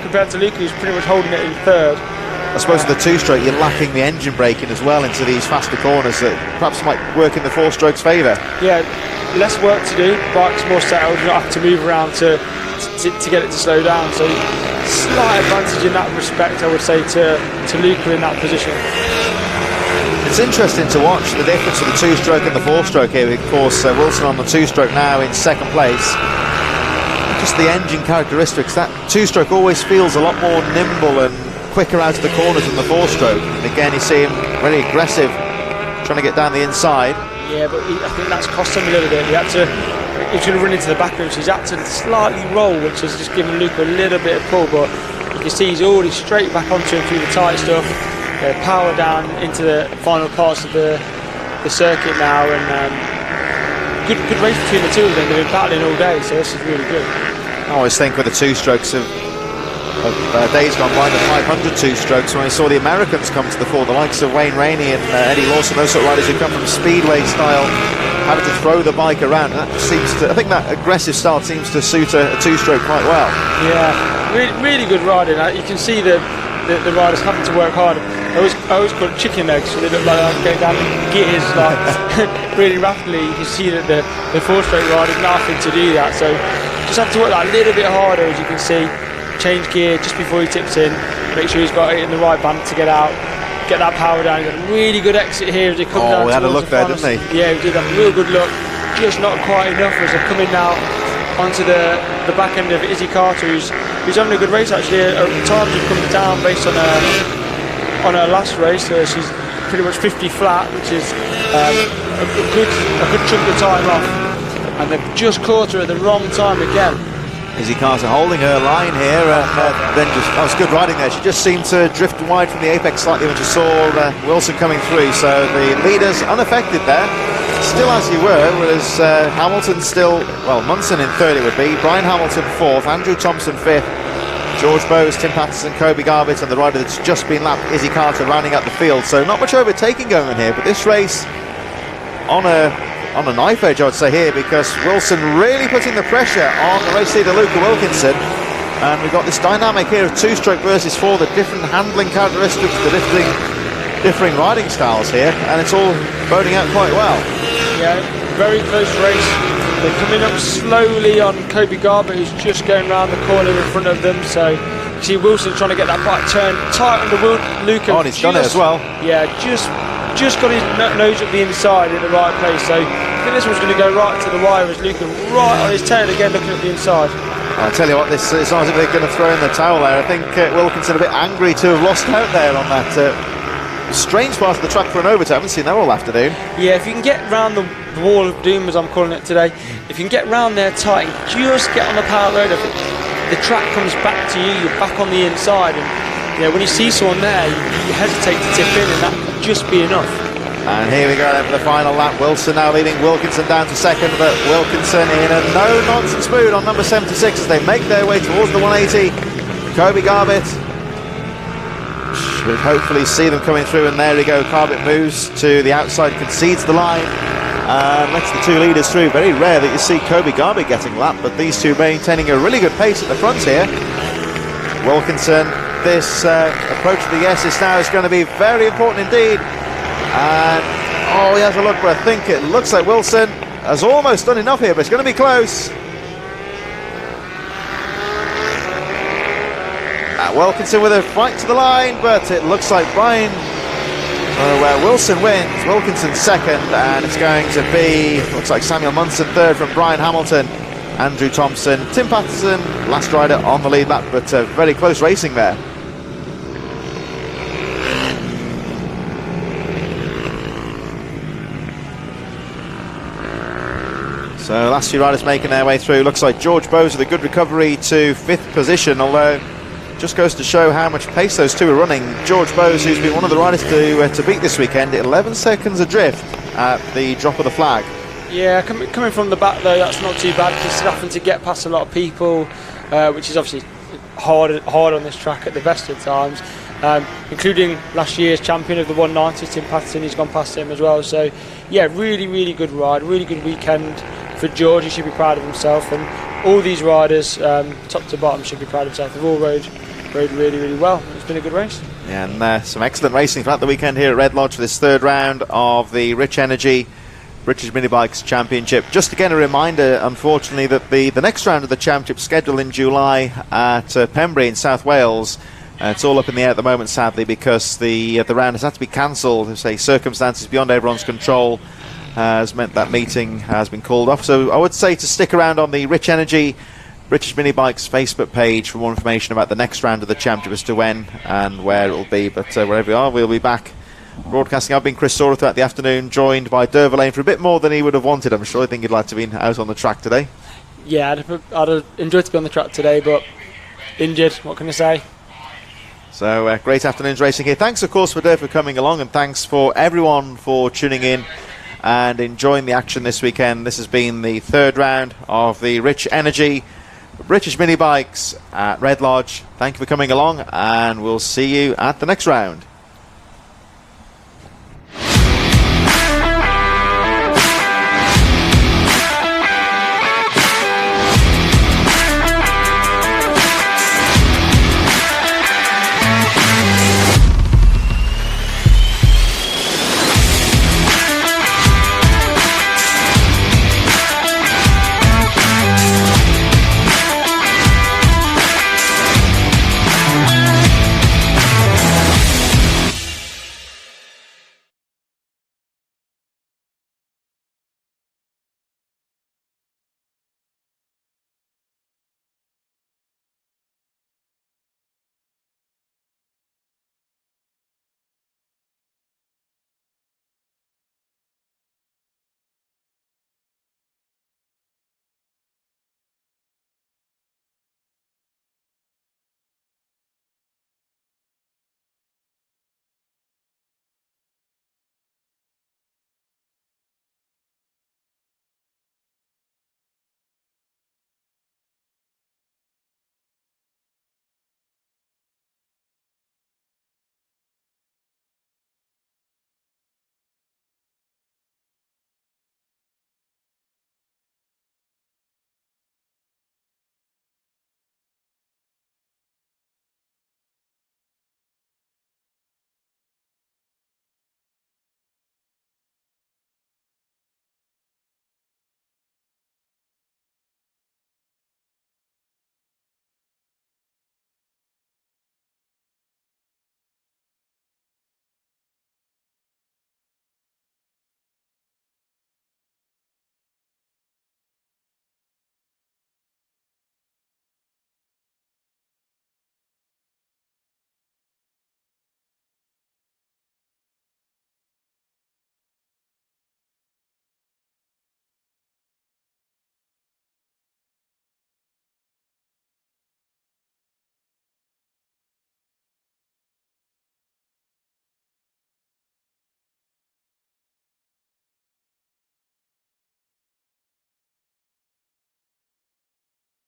compared to Luke, who's pretty much holding it in third. I suppose with the two-stroke, you're lacking the engine braking as well into these faster corners that perhaps might work in the four-stroke's favour. Yeah, less work to do. Bike's more settled. You don't have to move around to get it to slow down. So slight advantage in that respect, I would say, to Luca in that position. It's interesting to watch the difference of the two-stroke and the four-stroke here. Of course, Wilson on the two-stroke now in second place. Just the engine characteristics, that two-stroke always feels a lot more nimble and quicker out of the corners than the four-stroke. And again, you see him very aggressive, trying to get down the inside. Yeah, but I think that's cost him a little bit. He was going to run into the back room, so he's had to slightly roll, which has just given Luca a little bit of pull. But you can see he's already straight back onto him through the tight stuff. Power down into the final parts of the circuit now, and good race between the two of them. They've been battling all day, so this is really good. I always think with the two-strokes of days gone by, the 500 two-strokes, when I saw the Americans come to the fore, the likes of Wayne Rainey and Eddie Lawson, those sort of riders who come from speedway style, having to throw the bike around. And that seems to, I think that aggressive style seems to suit a two-stroke quite well. Yeah, really good riding. You can see the riders having to work hard. I always call it chicken legs, so they look like they're going down gears like really rapidly. You can see that the four-stroke rider is nothing to do that, so just have to work that a little bit harder, as you can see. Change gear just before he tips in, make sure he's got it in the right band to get out, get that power down. He's got a really good exit here as they come down. We had a look there, didn't he? Yeah, we did have a real good look, just not quite enough as they're coming now onto the back end of Izzy Carter, who's having a good race actually. At times have come down based on her last race, she's pretty much 50 flat, which is a good chunk of time off, and they've just caught her at the wrong time again. Izzy Carter holding her line here, and then that was good riding there. She just seemed to drift wide from the apex slightly when she saw Wilson coming through, so the leaders unaffected there, still as you were, whereas Hamilton still, well, Munson in third it would be, Brian Hamilton fourth, Andrew Thompson fifth, George Bowes, Tim Patterson, Kobe Garbett, and the rider that's just been lapped, Izzy Carter, rounding out the field. So not much overtaking going on here, but this race on a knife edge, I would say here, because Wilson really putting the pressure on the race leader Luca Wilkinson, and we've got this dynamic here of two-stroke versus four, the different handling characteristics, the differing riding styles here, and it's all boding out quite well. Yeah, very close race. They're coming up slowly on Kobe Garbett, who's just going round the corner in front of them, so you see Wilson trying to get that bike turned tight under Luca. Oh, and he's done it as well. Yeah, just got his nose up the inside in the right place, so I think this one's going to go right to the wire as Luca right on his tail again looking at the inside. I'll tell you what, this is not as if they're going to throw in the towel there. I think Wilkinson a bit angry to have lost out there on that strange part of the track for an overtake. I haven't seen that all afternoon. Yeah, if you can get round the wall of doom, as I'm calling it today, if you can get round there tight and just get on the power road, I think the track comes back to you, you're back on the inside, and when you see someone there, you hesitate to tip in, and that could just be enough. And here we go then for the final lap. Wilson now leading Wilkinson down to second, but Wilkinson in a no-nonsense mood on number 76 as they make their way towards the 180. Kobe Garbett should hopefully see them coming through, and there we go. Garbett moves to the outside, concedes the line, lets the two leaders through. Very rare that you see Kobe Garbett getting lapped, but these two maintaining a really good pace at the front here. Wilkinson this approach to the S's now is going to be very important indeed. And oh, he has a look, but I think it looks like Wilson has almost done enough here, but it's going to be close. Wilkinson with a fight to the line, but it looks like Brian, Wilson wins, Wilkinson second, and it's going to be, looks like Samuel Munson third from Brian Hamilton, Andrew Thompson, Tim Patterson, last rider on the lead lap, but very close racing there. So last few riders making their way through. Looks like George Bowes with a good recovery to 5th position, although just goes to show how much pace those two are running. George Bowes, who's been one of the riders to beat this weekend, 11 seconds adrift at the drop of the flag. Yeah, coming from the back though, that's not too bad. He's still having to get past a lot of people, which is obviously hard on this track at the best of times, including last year's champion of the 190, Tim Patterson. He's gone past him as well. So yeah, really good ride, really good weekend for George. He should be proud of himself, and all these riders, top to bottom, should be proud of themselves. They've all rode really well. It's been a good race. Yeah, and some excellent racing throughout the weekend here at Redlodge for this third round of the Rich Energy British Minibikes Championship. Just again a reminder, unfortunately, that the next round of the championship scheduled in July at Pembrey in South Wales. It's all up in the air at the moment, sadly, because the round has had to be cancelled. Say circumstances beyond everyone's control has meant that meeting has been called off. So I would say to stick around on the Rich Energy British Minibikes Facebook page for more information about the next round of the championship as to when and where it will be. But wherever we are, we'll be back broadcasting. I've been Chris Sora throughout the afternoon, joined by Dervalane for a bit more than he would have wanted. I'm sure I think he'd like to have been out on the track today. Yeah, I'd have enjoyed to be on the track today, but injured, what can I say? So great afternoon's racing here. Thanks of course for Derv for coming along, and thanks for everyone for tuning in and enjoying the action this weekend. This has been the third round of the Rich Energy British Minibikes at Redlodge. Thank you for coming along, and we'll see you at the next round.